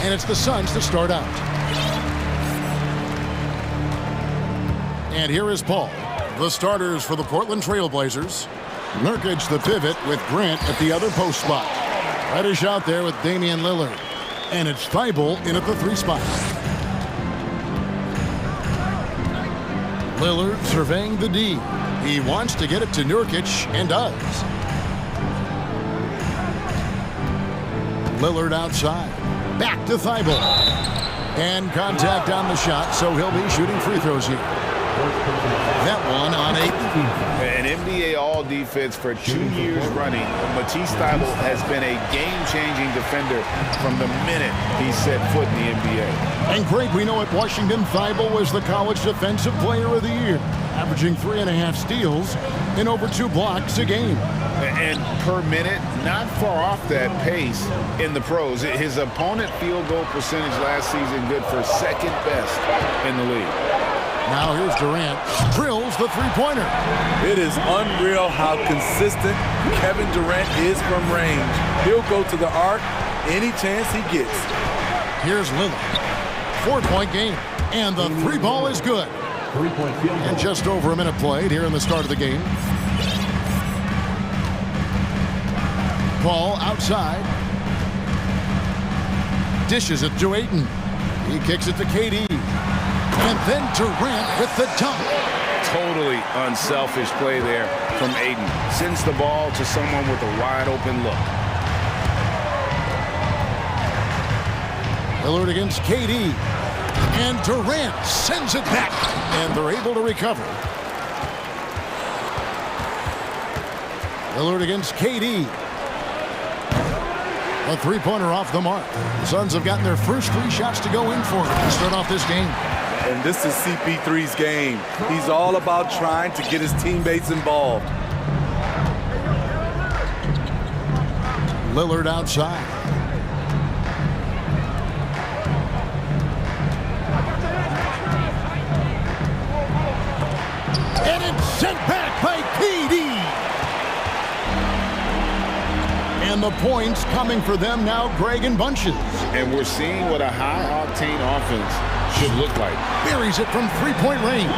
And it's the Suns to start out. And here is Paul. The starters for the Portland Trail Blazers. Nurkic the pivot with Grant at the other post spot. Reddish out there with Damian Lillard. And it's Thibault in at the 3 spot. Lillard surveying the D. He wants to get it to Nurkic and does. Lillard outside. Back to Thibault. And contact on the shot, so he'll be shooting free throws here. That one on 8. An NBA All-Defense for 2 years running. Matisse Thybulle has been a game-changing defender from the minute he set foot in the NBA. And Greg, we know at Washington, Thybulle was the College Defensive Player of the Year, averaging 3.5 steals and over 2 blocks a game. And per minute, not far off that pace in the pros. His opponent field goal percentage last season good for 2nd best in the league. Now here's Durant, drills the 3-pointer. It is unreal how consistent Kevin Durant is from range. He'll go to the arc any chance he gets. Here's Lillard, 4-point game, and the 3 ball is good. And just over a minute played here in the start of the game. Ball outside. Dishes it to Ayton. He kicks it to KD. And then Durant with the dunk. Totally unselfish play there from Ayton. Sends the ball to someone with a wide open look. Lillard against KD. And Durant sends it back. And they're able to recover. Lillard against KD. A 3-pointer off the mark. The Suns have gotten their first 3 shots to go in for it to start off this game. And this is CP3's game. He's all about trying to get his teammates involved. Lillard outside. And it's sent back by KD. And the points coming for them now, Greg, in bunches. And we're seeing what a high-octane offense should look like. Buries it from 3-point range.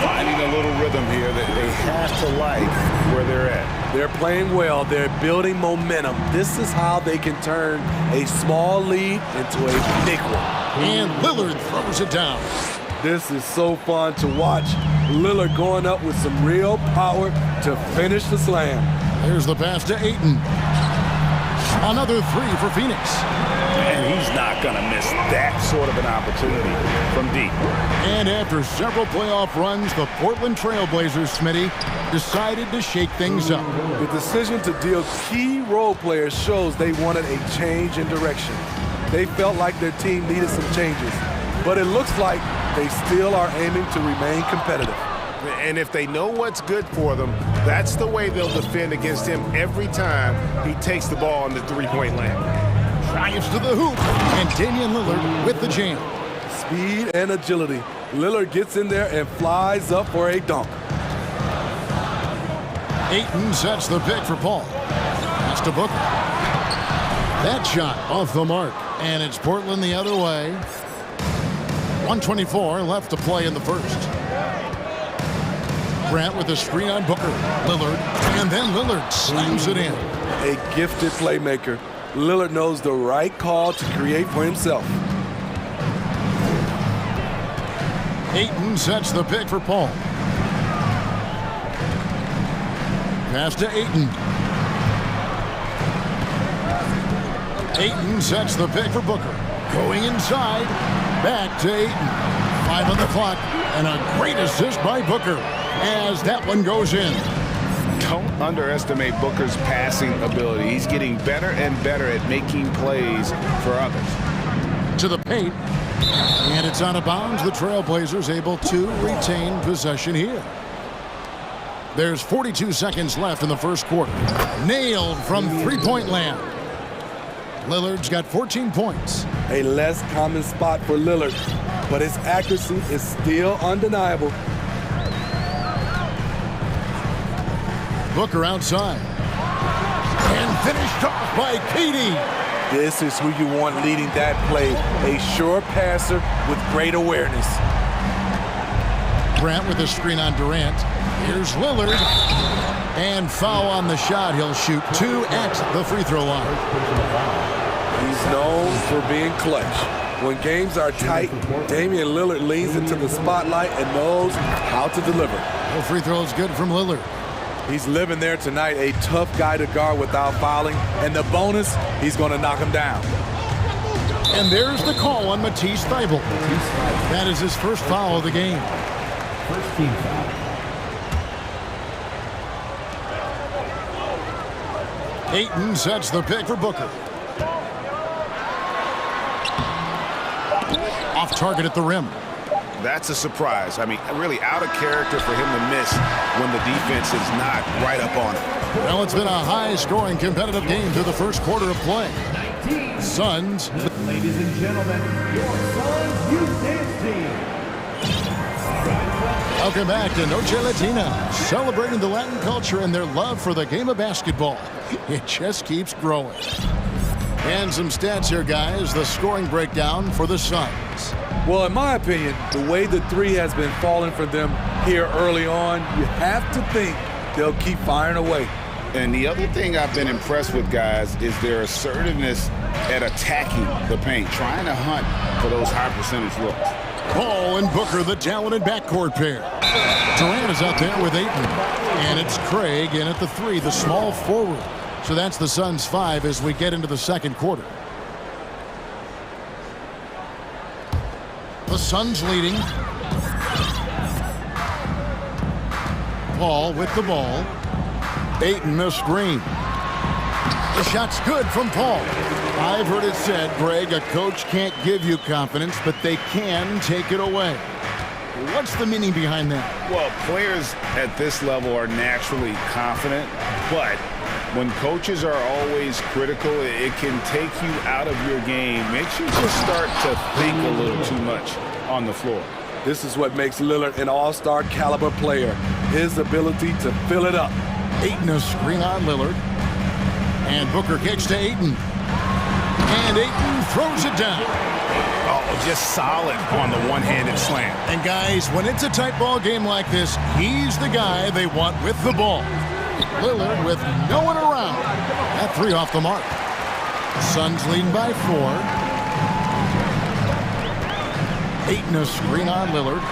Finding a little rhythm here that they have to like where they're at. They're playing well. They're building momentum. This is how they can turn a small lead into a big one. And Lillard throws it down. This is so fun to watch. Lillard going up with some real power to finish the slam. Here's the pass to Ayton. Another 3 for Phoenix. And he's not going to miss that sort of an opportunity from deep. And after several playoff runs, the Portland Trail Blazers, Smitty, decided to shake things up. The decision to deal key role players shows they wanted a change in direction. They felt like their team needed some changes, but it looks like they still are aiming to remain competitive. And if they know what's good for them, that's the way they'll defend against him every time he takes the ball in the 3-point land. Drives to the hoop, and Damian Lillard with the jam. Speed and agility. Lillard gets in there and flies up for a dunk. Ayton sets the pick for Paul. Pass to Booker. That shot off the mark, and it's Portland the other way. 1:24 left to play in the first. Grant with a screen on Booker. Lillard, and then Lillard slams it in. A gifted playmaker. Lillard knows the right call to create for himself. Ayton sets the pick for Paul. Pass to Ayton. Ayton sets the pick for Booker. Going inside. Back to Ayton. 5 on the clock. And a great assist by Booker as that one goes in. Don't underestimate Booker's passing ability. He's getting better and better at making plays for others. to the paint. And it's out of bounds. The Trailblazers able to retain possession here. There's 42 seconds left in the first quarter. Nailed from three-point land. Lillard's got 14 points. A less common spot for Lillard, but his accuracy is still undeniable. Booker outside. And finished off by Katie. This is who you want leading that play. A sure passer with great awareness. Grant with a screen on Durant. Here's Lillard. And foul on the shot. He'll shoot 2 at the free throw line. He's known for being clutch. When games are tight, Damian Lillard leans into the spotlight and knows how to deliver. The free throw is good from Lillard. He's living there tonight, a tough guy to guard without fouling. And the bonus, he's going to knock him down. And there's the call on Matisse Thybulle. That is his first foul of the game. First team foul. Ayton sets the pick for Booker. Off target at the rim. That's a surprise. I mean, really out of character for him to miss when the defense is not right up on it. Well, it's been a high-scoring competitive game through the first quarter of play. Suns. Ladies and gentlemen, your Suns Youth Dance Team. Welcome back to Noche Latina, celebrating the Latin culture and their love for the game of basketball. It just keeps growing. And some stats here, guys. The scoring breakdown for the Suns. Well, in my opinion, the way the three has been falling for them here early on, you have to think they'll keep firing away. And the other thing I've been impressed with, guys, is their assertiveness at attacking the paint, trying to hunt for those high percentage looks. Paul and Booker, the talented backcourt pair. Durant is out there with Ayton. And it's Craig in at the 3, the small forward. So that's the Suns' 5 as we get into the second quarter. The Suns leading. Paul with the ball. Ayton a screen. The shot's good from Paul. I've heard it said, Greg, a coach can't give you confidence, but they can take it away. What's the meaning behind that? Well, players at this level are naturally confident, but when coaches are always critical, it can take you out of your game. Makes you just start to think a little too much on the floor. This is what makes Lillard an all-star caliber player. His ability to fill it up. Ayton a screen on Lillard. And Booker kicks to Ayton. And Ayton throws it down. Oh, just solid on the one-handed slam. And guys, when it's a tight ball game like this, he's the guy they want with the ball. Lillard with no one around. That 3 off the mark. Suns leading by 4. Ayton a screen on Lillard.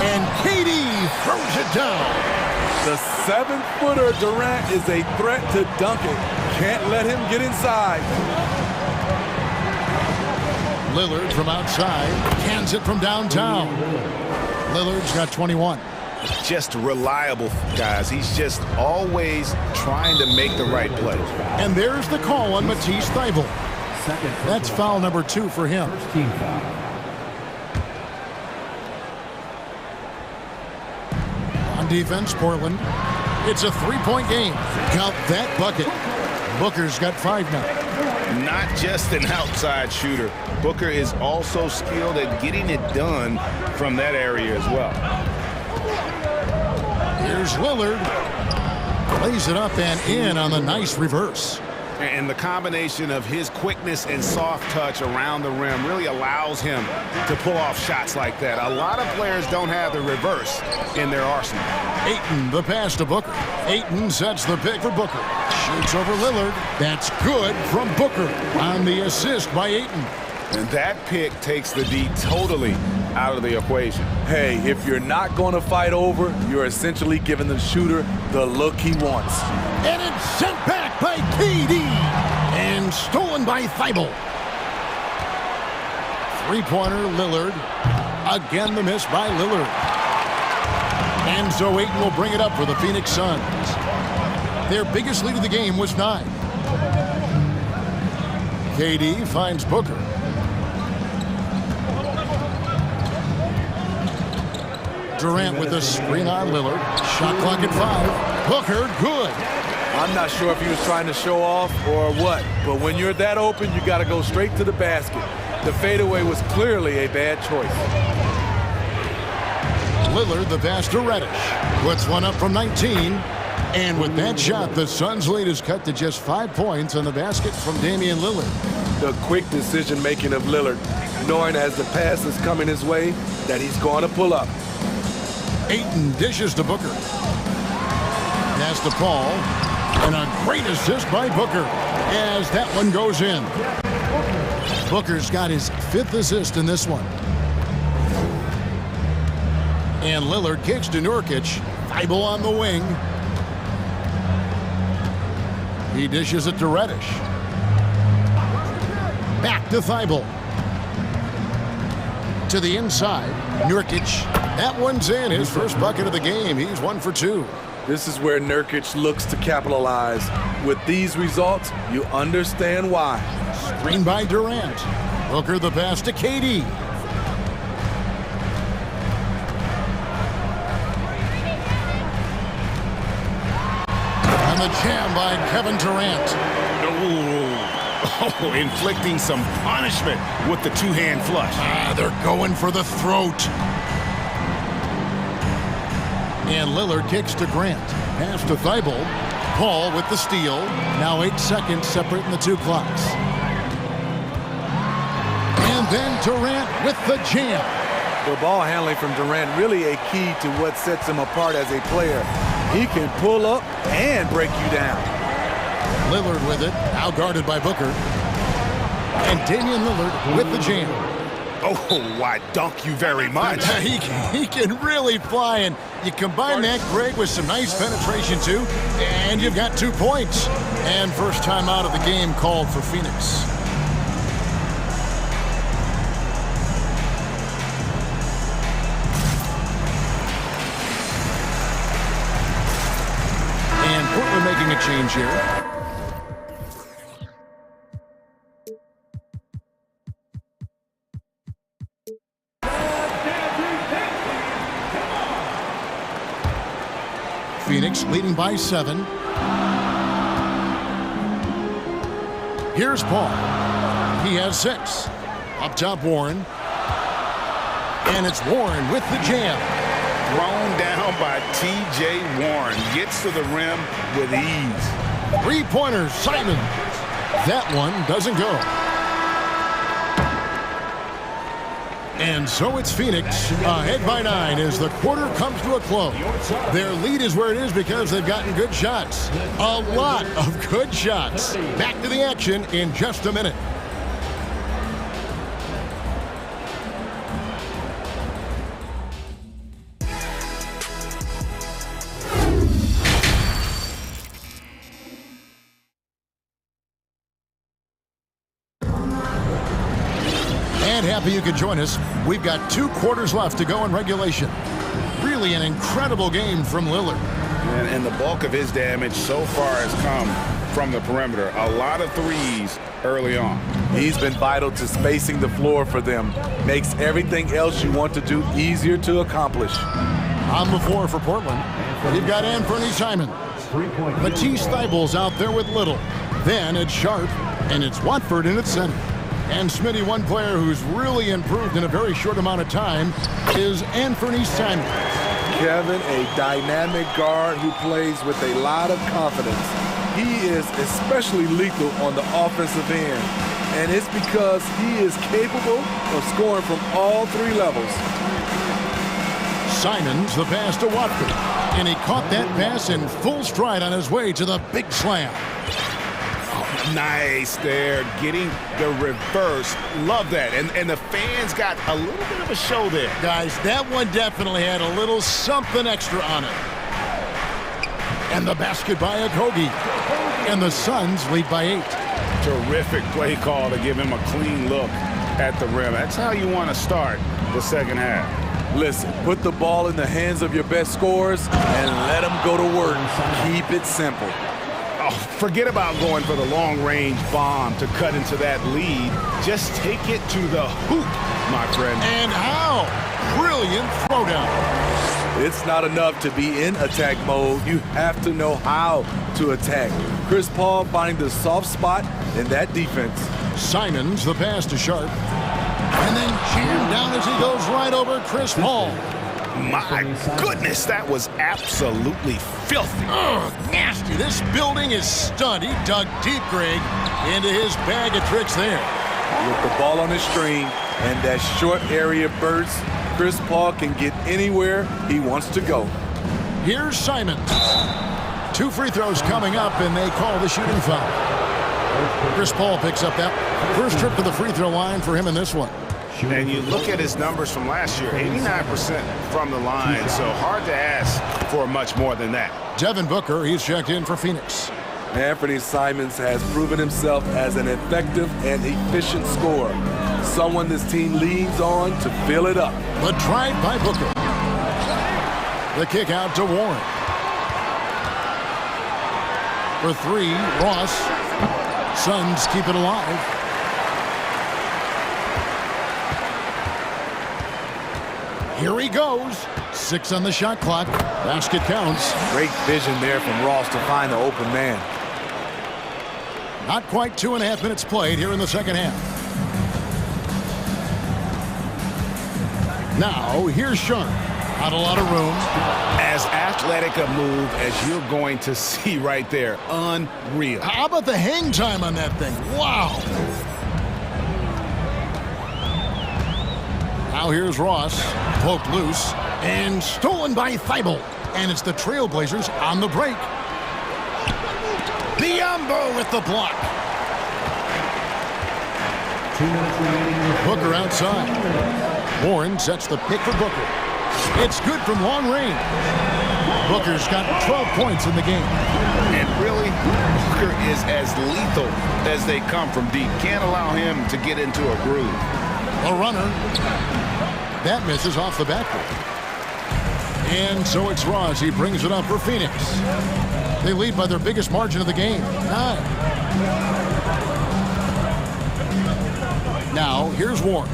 And Katie throws it down. The 7-footer Durant is a threat to dunk it. Can't let him get inside. Lillard from outside. Cans it from downtown. Lillard's got 21. Just reliable, guys. He's just always trying to make the right play. And there's the call on Matisse Thybulle. That's foul number 2 for him. First team foul. On defense, Portland. It's a 3-point game. Count that bucket. Booker's got 5 now. Not just an outside shooter. Booker is also skilled at getting it done from that area as well. Here's Lillard. Lays it up and in on the nice reverse. And the combination of his quickness and soft touch around the rim really allows him to pull off shots like that. A lot of players don't have the reverse in their arsenal. Ayton, the pass to Booker. Ayton sets the pick for Booker. Shoots over Lillard. That's good from Booker on the assist by Ayton. And that pick takes the D totally out of the equation. Hey, if you're not going to fight over, you're essentially giving the shooter the look he wants. And it's sent back by KD. And stolen by Thybulle. 3-pointer Lillard. Again the miss by Lillard. And so Ayton will bring it up for the Phoenix Suns. Their biggest lead of the game was 9. KD finds Booker. Durant with a screen on Lillard. Shot clock at 5. Booker, good. I'm not sure if he was trying to show off or what, but when you're that open, you got to go straight to the basket. The fadeaway was clearly a bad choice. Lillard, the pass to Reddish. Puts one up from 19. And with that shot, the Suns' lead is cut to just 5 points on the basket from Damian Lillard. The quick decision-making of Lillard, knowing as the pass is coming his way that he's going to pull up. Ayton dishes to Booker. Pass to Paul. And a great assist by Booker as that one goes in. Booker's got his 5th assist in this one. And Lillard kicks to Nurkic. Thibault on the wing. He dishes it to Reddish. Back to Thibault. To the inside. Nurkic. That one's in. His first bucket of the game. He's 1 for 2. This is where Nurkic looks to capitalize. With these results, you understand why. Screen by Durant. Booker the pass to KD. And the jam by Kevin Durant. Oh, inflicting some punishment with the two-hand flush. They're going for the throat. And Lillard kicks to Grant. Pass to Thibault. Paul with the steal. Now 8 seconds separating the 2 clocks. And then Durant with the jam. The ball handling from Durant really a key to what sets him apart as a player. He can pull up and break you down. Lillard with it. Now guarded by Booker. And Damian Lillard with the jam. Oh, I dunk you very much. He can really fly, and you combine that, Greg, with some nice penetration, too, and you've got 2 points. And first time out of the game called for Phoenix. And Portland making a change here. Phoenix leading by 7. Here's Paul. He has 6. Up top, Warren. And it's Warren with the jam. Thrown down by T.J. Warren. Gets to the rim with ease. 3-pointer, Simon. That one doesn't go. And so it's Phoenix ahead by 9 as the quarter comes to a close. Their lead is where it is because they've gotten good shots. A lot of good shots. Back to the action in just a minute. And happy you could join us. We've got 2 quarters left to go in regulation. Really an incredible game from Lillard. And the bulk of his damage so far has come from the perimeter. A lot of threes early on. He's been vital to spacing the floor for them. Makes everything else you want to do easier to accomplish. On the floor for Portland, you've got Anthony Simon. Matisse Thybulle's out there with Little. Then it's Sharp, and it's Watford in its center. And Smitty, one player who's really improved in a very short amount of time is Anthony Simon. Kevin, a dynamic guard who plays with a lot of confidence. He is especially lethal on the offensive end, and it's because he is capable of scoring from all 3 levels. Simon's the pass to Watford, and he caught that pass in full stride on his way to the big slam. Nice there, getting the reverse. Love that. And the fans got a little bit of a show there. Guys, that one definitely had a little something extra on it. And the basket by Okogie. And the Suns lead by 8. Terrific play call to give him a clean look at the rim. That's how you want to start the second half. Listen, put the ball in the hands of your best scorers and let them go to work. Keep it simple. Oh, forget about going for the long-range bomb to cut into that lead. Just take it to the hoop, my friend. And how? Brilliant throwdown. It's not enough to be in attack mode. You have to know how to attack. Chris Paul finding the soft spot in that defense. Simons, the pass to Sharp. And then jammed down as he goes right over Chris Paul. My goodness, that was absolutely filthy. Ugh, nasty. This building is stunned. He dug deep, Greg, into his bag of tricks there. With the ball on his string and that short area burst, Chris Paul can get anywhere he wants to go. Here's Simons. 2 free throws coming up, and they call the shooting foul. Chris Paul picks up that first trip to the free throw line for him in this one. And you look at his numbers from last year, 89% from the line, so hard to ask for much more than that. Devin Booker, he's checked in for Phoenix. Anthony Simons has proven himself as an effective and efficient scorer. Someone this team leans on to fill it up. The drive by Booker. The kick out to Warren. For 3, Ross. Suns keep it alive. Here he goes. 6 on the shot clock. Basket counts. Great vision there from Ross to find the open man. Not quite 2.5 minutes played here in the second half. Now, here's Sharp. Not a lot of room. As athletic a move as you're going to see right there. Unreal. How about the hang time on that thing? Wow. Now here's Ross. Poked loose. And stolen by Thibault. And it's the Trailblazers on the break. Biombo with the block. 2 minutes remaining. Booker outside. Warren sets the pick for Booker. It's good from long range. Booker's got 12 points in the game. And really, Booker is as lethal as they come from deep. Can't allow him to get into a groove. A runner. That misses off the backboard. And so it's Ross. He brings it up for Phoenix. They lead by their biggest margin of the game, 9. Now, here's Warren.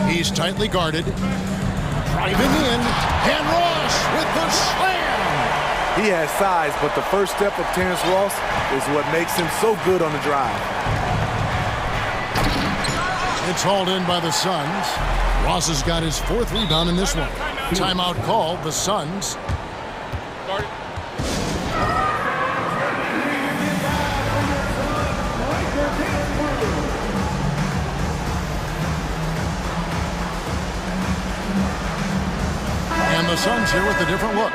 He's tightly guarded. Driving in. And Ross with the slam. He has size, but the first step of Terrence Ross is what makes him so good on the drive. It's hauled in by the Suns. Ross has got his 4th rebound in this one. Timeout called, the Suns. And the Suns here with a different look.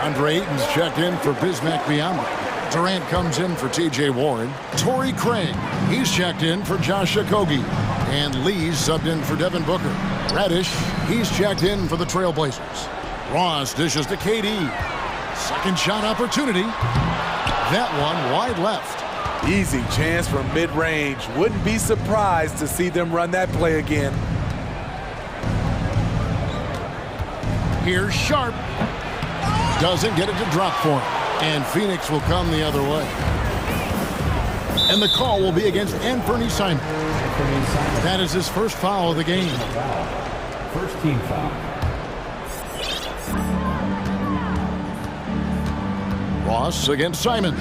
Andre Ayton's checked in for Bismack Biyombo. Durant comes in for T.J. Warren. Torrey Craig, he's checked in for Josh Okogie. And Lee's subbed in for Devin Booker. Reddish, he's checked in for the Trailblazers. Ross dishes to KD. Second shot opportunity. That one wide left. Easy chance from mid-range. Wouldn't be surprised to see them run that play again. Here's Sharp. Doesn't get it to drop for him. And Phoenix will come the other way. And the call will be against Anthony Simons. That is his first foul of the game. First team foul. Ross against Simons.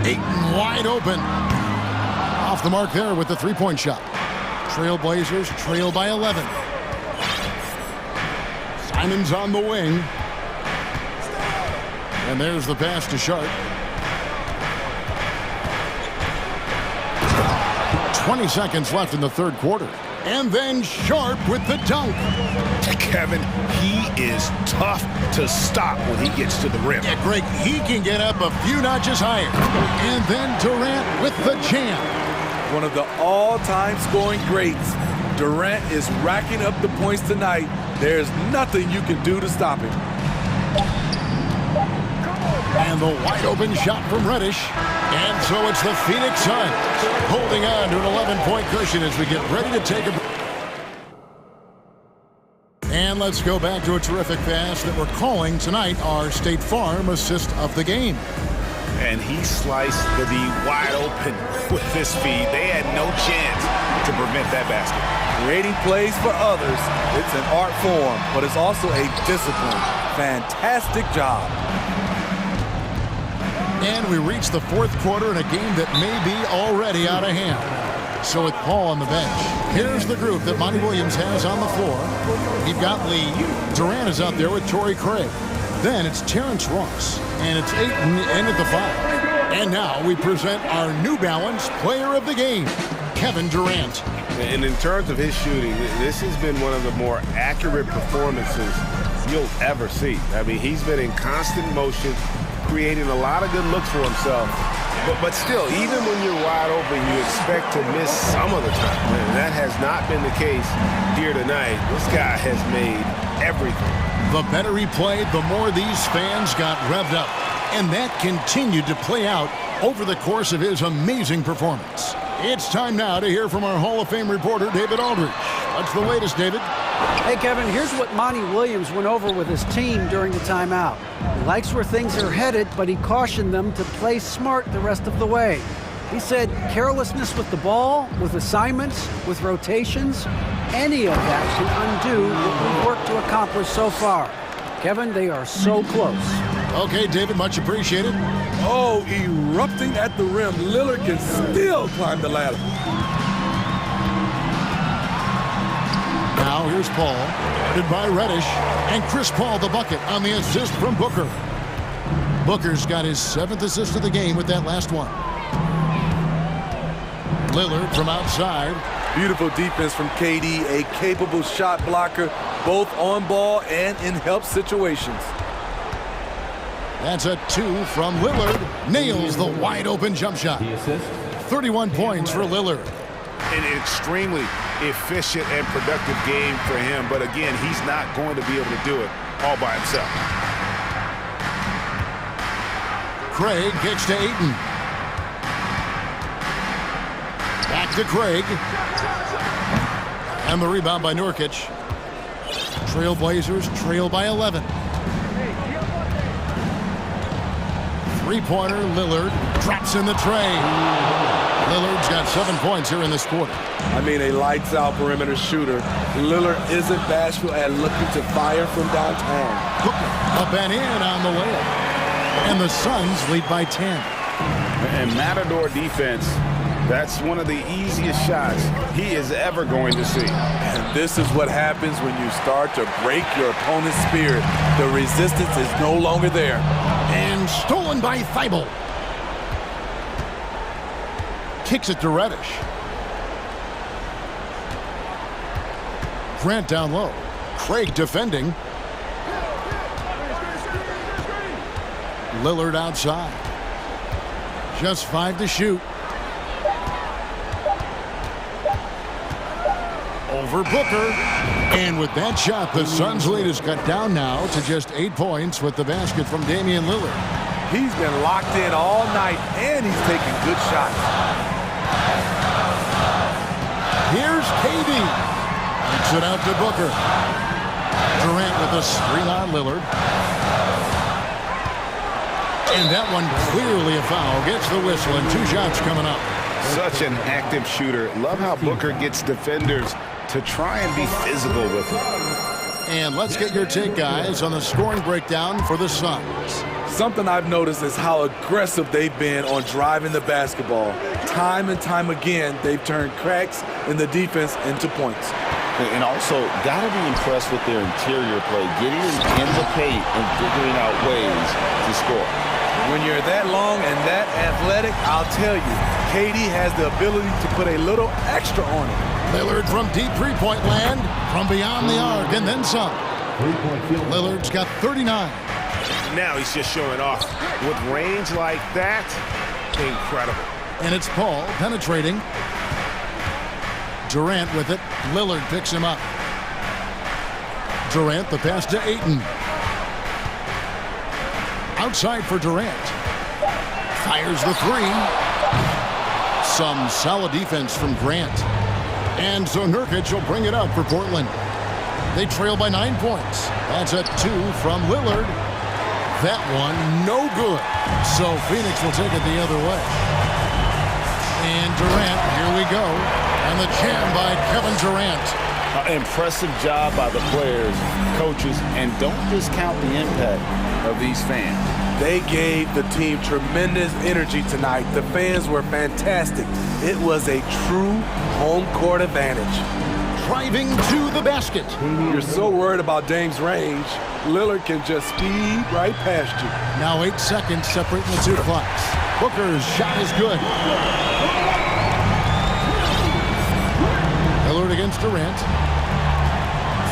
Ayton wide open. Off the mark there with the 3-point shot. Trailblazers trail by 11. Simons on the wing. And there's the pass to Sharp. 20 seconds left in the third quarter. And then Sharp with the dunk. Kevin, he is tough to stop when he gets to the rim. Yeah, Greg, he can get up a few notches higher. And then Durant with the jam. One of the all-time scoring greats. Durant is racking up the points tonight. There's nothing you can do to stop him. And the wide open shot from Reddish. And so it's the Phoenix Suns holding on to an 11-point cushion as we get ready to take a break. And let's go back to a terrific pass that we're calling tonight our State Farm assist of the game. And he sliced the D wide open with his speed. They had no chance to prevent that basket. Creating plays for others, it's an art form, but it's also a discipline. Fantastic job. And we reach the fourth quarter in a game that may be already out of hand. So with Paul on the bench, here's the group that Monty Williams has on the floor. You've got Lee. Durant is out there with Torrey Craig. Then it's Terrence Ross, and it's Ayton in at the 5. And now we present our New Balance Player of the Game, Kevin Durant. And in terms of his shooting, this has been one of the more accurate performances you'll ever see. I mean, he's been in constant motion, creating a lot of good looks for himself. But still, even when you're wide open, you expect to miss some of the time. And that has not been the case here tonight. This guy has made everything. The better he played, the more these fans got revved up. And that continued to play out over the course of his amazing performance. It's time now to hear from our Hall of Fame reporter, David Aldridge. What's the latest, David? Hey, Kevin, here's what Monty Williams went over with his team during the timeout. He likes where things are headed, but he cautioned them to play smart the rest of the way. He said carelessness with the ball, with assignments, with rotations, any of that can undo what we've worked to accomplish so far. Kevin, they are so close. Okay, David, much appreciated. Oh, erupting at the rim. Lillard can still climb the ladder. Now here's Paul, guarded by Reddish, and Chris Paul the bucket on the assist from Booker. Booker's got his 7th assist of the game with that last one. Lillard from outside. Beautiful defense from KD, a capable shot blocker, both on ball and in help situations. That's a 2 from Lillard. Nails the wide open jump shot. 31 points for Lillard. An extremely efficient and productive game for him. But again, he's not going to be able to do it all by himself. Craig gets to Ayton. Back to Craig. And the rebound by Nurkic. Trailblazers trail by 11. Three-pointer, Lillard drops in the tray. Lillard's got 7 points here in this quarter. I mean, a lights-out perimeter shooter. Lillard isn't bashful at looking to fire from downtown. Up and in on the layup. And the Suns lead by 10. And Matador defense, that's one of the easiest shots he is ever going to see. And this is what happens when you start to break your opponent's spirit. The resistance is no longer there. And stolen by Thibault. Kicks it to Reddish. Grant down low. Craig defending. Lillard outside. Just 5 to shoot. Over Booker. And with that shot, the Suns' lead is cut down now to just 8 points with the basket from Damian Lillard. He's been locked in all night, and he's taking good shots. Here's KD. Kicks it out to Booker. Durant with a screen on Lillard. And that one clearly a foul. Gets the whistle, and 2 shots coming up. Such an active shooter. Love how Booker gets defenders to try and be physical with him. And let's get your take, guys, on the scoring breakdown for the Suns. Something I've noticed is how aggressive they've been on driving the basketball. Time and time again, they've turned cracks in the defense into points. And also, got to be impressed with their interior play, getting in the paint and figuring out ways to score. When you're that long and that athletic, I'll tell you, KD has the ability to put a little extra on it. Lillard from deep three-point land, from beyond the arc, and then some. Lillard's got 39. Now he's just showing off. With range like that, incredible. And it's Paul penetrating. Durant with it. Lillard picks him up. Durant, the pass to Ayton. Outside for Durant. Fires the 3. Some solid defense from Grant. And so Nurkic will bring it up for Portland. They trail by 9 points. That's a 2 from Lillard. That one, no good. So Phoenix will take it the other way. And Durant, here we go. And the jam by Kevin Durant. Impressive job by the players, coaches, and don't discount the impact of these fans. They gave the team tremendous energy tonight. The fans were fantastic. It was a true home court advantage. Driving to the basket. You're so worried about Dame's range. Lillard can just speed right past you. Now 8 seconds separating the two clocks. Booker's shot is good. Lillard against Durant.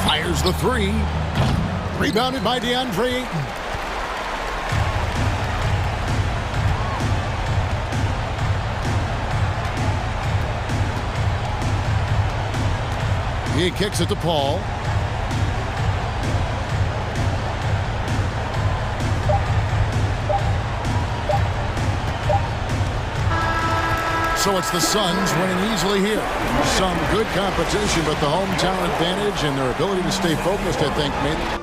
Fires the three. Rebounded by DeAndre Ayton. He kicks it to Paul. So it's the Suns winning easily here. Some good competition, but the hometown advantage and their ability to stay focused, I think, made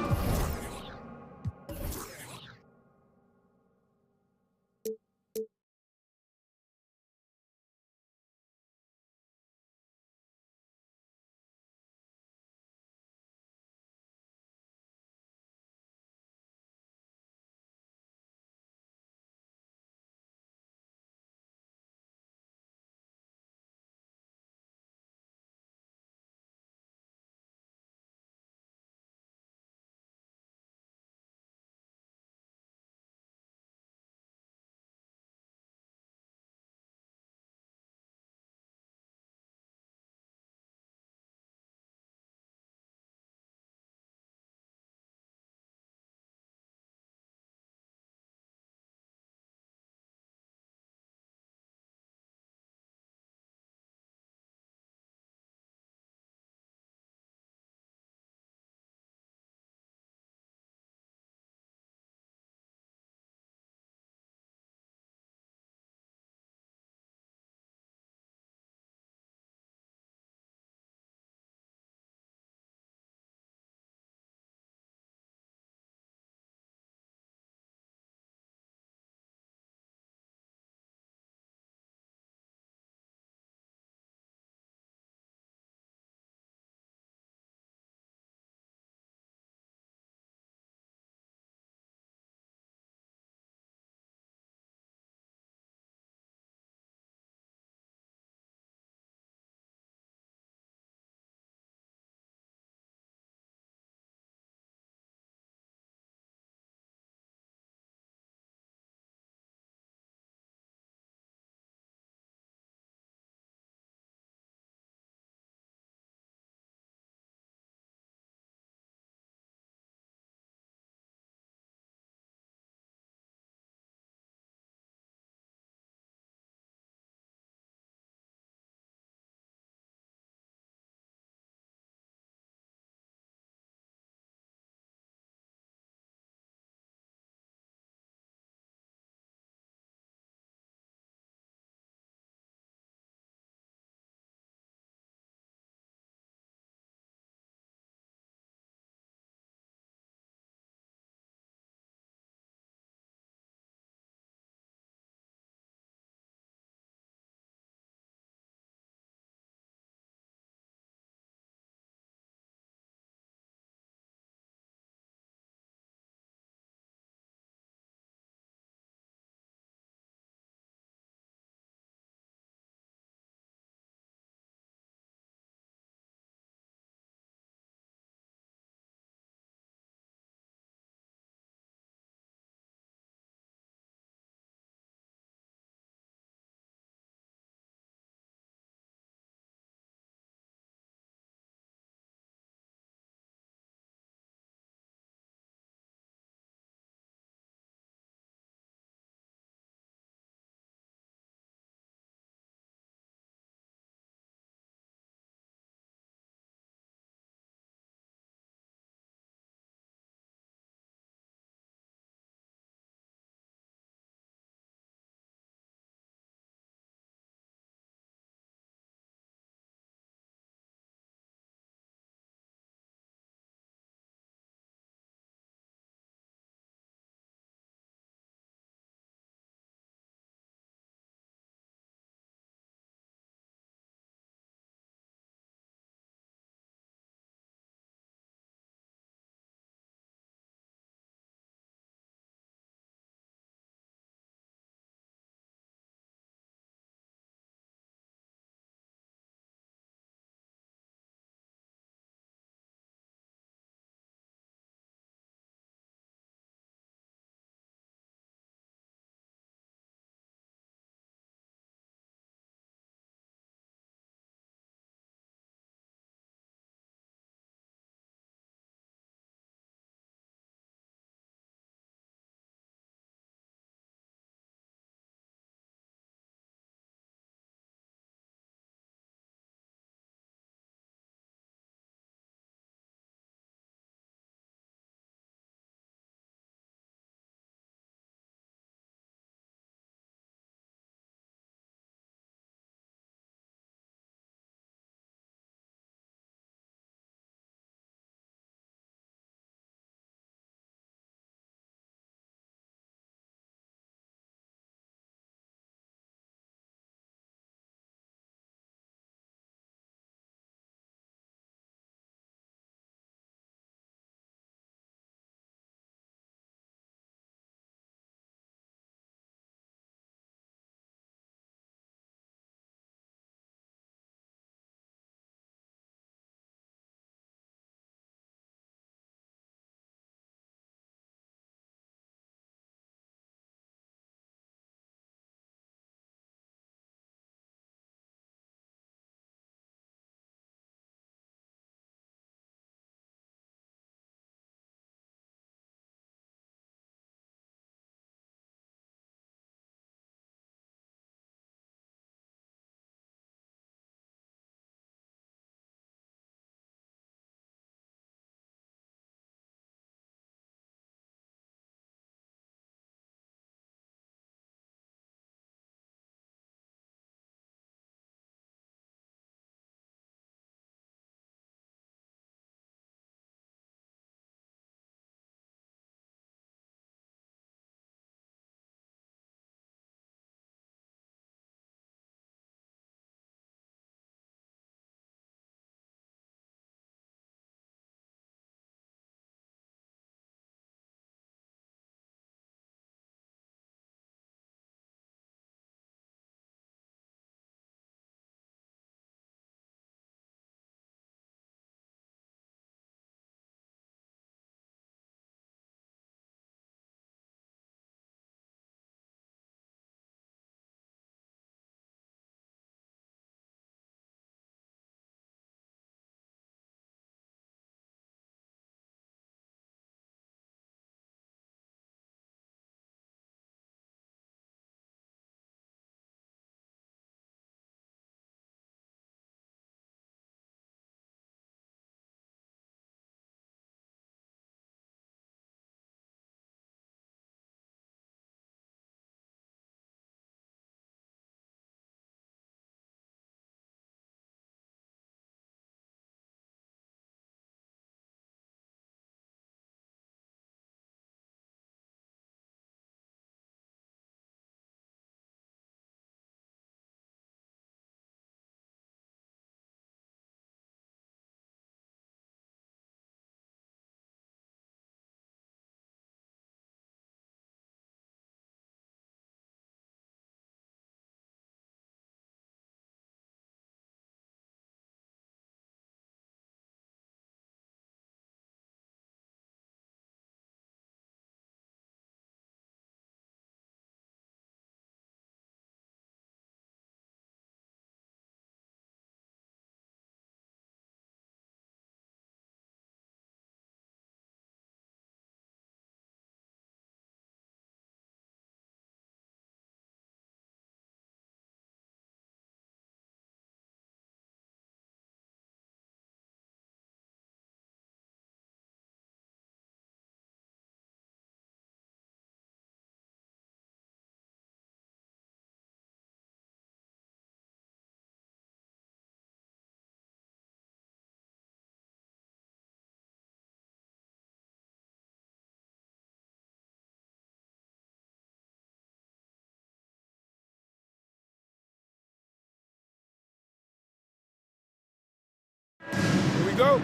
go.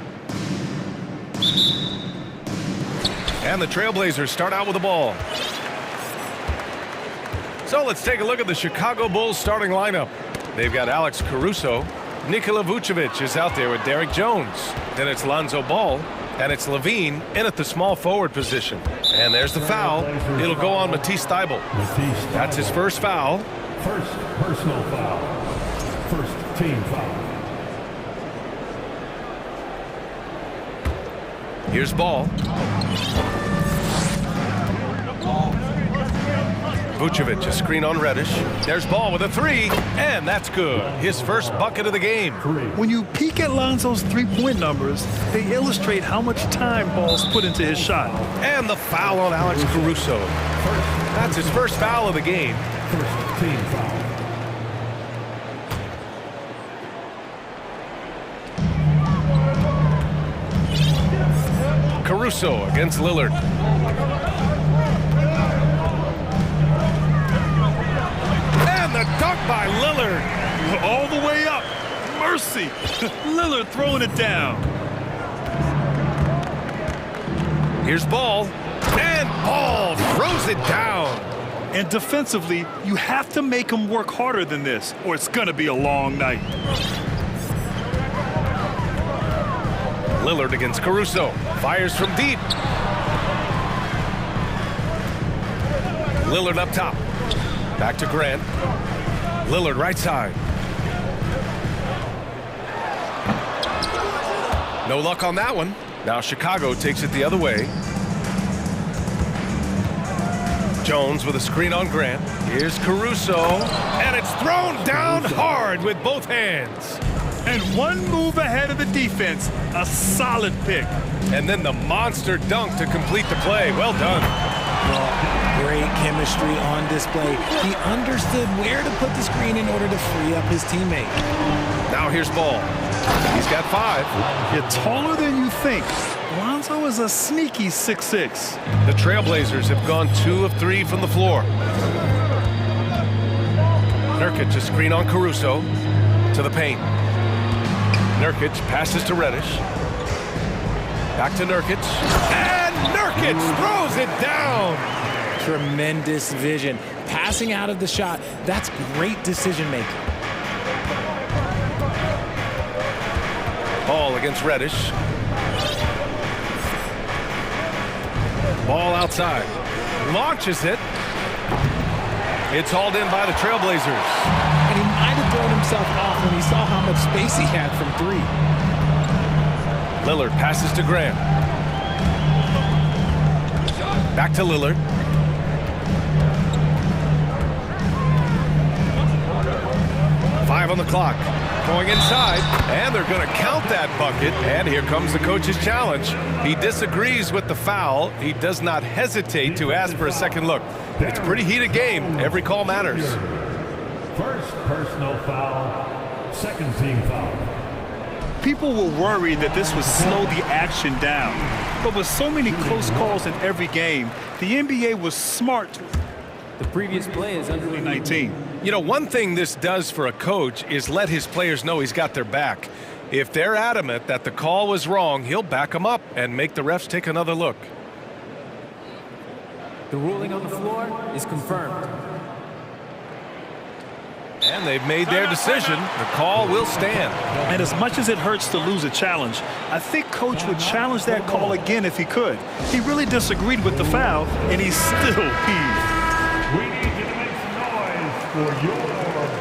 And the Trailblazers start out with the ball. So let's take a look at the Chicago Bulls starting lineup. They've got Alex Caruso. Nikola Vucevic is out there with Derrick Jones. Then it's Lonzo Ball. And it's Levine in at the small forward position. And there's the foul. It'll go on Matisse Thybulle. That's his first foul. First personal foul. First team foul. Here's Ball. Vucevic, a screen on Reddish. There's Ball with a three, and that's good. His first bucket of the game. When you peek at Lonzo's three-point numbers, they illustrate how much time Ball's put into his shot. And the foul on Alex Caruso. That's his first foul of the game. First team foul. Caruso against Lillard. And the dunk by Lillard. All the way up. Mercy. Lillard throwing it down. Here's Ball. And Ball throws it down. And defensively, you have to make him work harder than this, or it's going to be a long night. Lillard against Caruso. Fires from deep. Lillard up top. Back to Grant. Lillard right side. No luck on that one. Now Chicago takes it the other way. Jones with a screen on Grant. Here's Caruso. And it's thrown down hard with both hands. And one move ahead of the defense. A solid pick. And then the monster dunk to complete the play. Well done. Great chemistry on display. He understood where to put the screen in order to free up his teammate. Now here's Ball. He's got 5. You're taller than you think. Lonzo is a sneaky 6'6". The Trailblazers have gone 2 of 3 from the floor. Nurkic, a screen on Caruso. To the paint. Nurkic passes to Reddish. Back to Nurkic. And Nurkic throws it down. Tremendous vision. Passing out of the shot. That's great decision making. Ball against Reddish. Ball outside. Launches it. It's hauled in by the Trailblazers. And he might have thrown himself off when he saw how much space he had from 3. Lillard passes to Grant. Back to Lillard. Five on the clock. Going inside, and they're going to count that bucket. And here comes the coach's challenge. He disagrees with the foul. He does not hesitate to ask for a second look. It's a pretty heated game. Every call matters. First personal foul. Second team foul. People were worried that this would slow the action down. But with so many close calls in every game, the NBA was smart. The previous play is under 19. You know, one thing this does for a coach is let his players know he's got their back. If they're adamant that the call was wrong, he'll back them up and make the refs take another look. The ruling on the floor is confirmed. And they've made their decision. The call will stand. And as much as it hurts to lose a challenge, I think Coach would challenge that call again if he could. He really disagreed with the foul, and he's still peeved. We need you to make some noise for your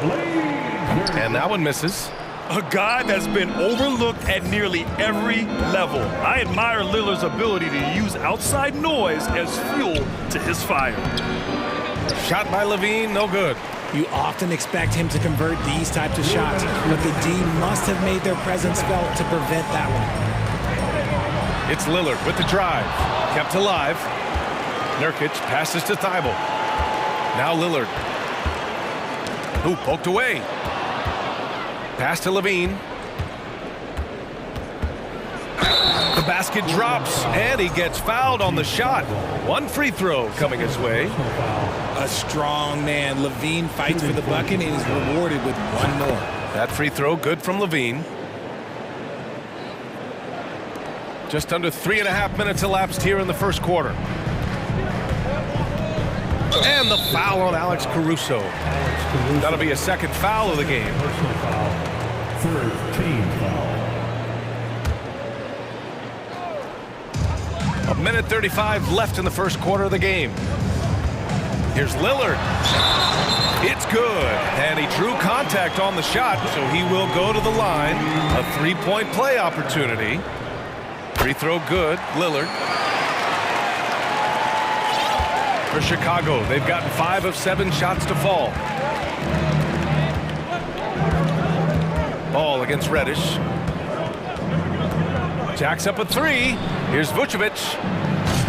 Blazers. And that one misses. A guy that's been overlooked at nearly every level. I admire Lillard's ability to use outside noise as fuel to his fire. Shot by Levine, no good. You often expect him to convert these types of shots, but the D must have made their presence felt to prevent that one. It's Lillard with the drive. Kept alive. Nurkic passes to Thybulle. Now Lillard. Who poked away. Pass to Levine. The basket drops, and he gets fouled on the shot. One free throw coming his way. A strong man. Levine fights for the bucket and is rewarded with one more. That free throw good from Levine. Just under 3.5 minutes elapsed here in the first quarter. And the foul on Alex Caruso. That'll be a second foul of the game. Personal foul. Third team foul. A minute 35 left in the first quarter of the game. Here's Lillard. It's good. And he drew contact on the shot, so he will go to the line. A three-point play opportunity. Free throw good. Lillard. For Chicago, they've gotten 5 of 7 shots to fall. Ball against Reddish. Jacks up a 3. Here's Vucevic.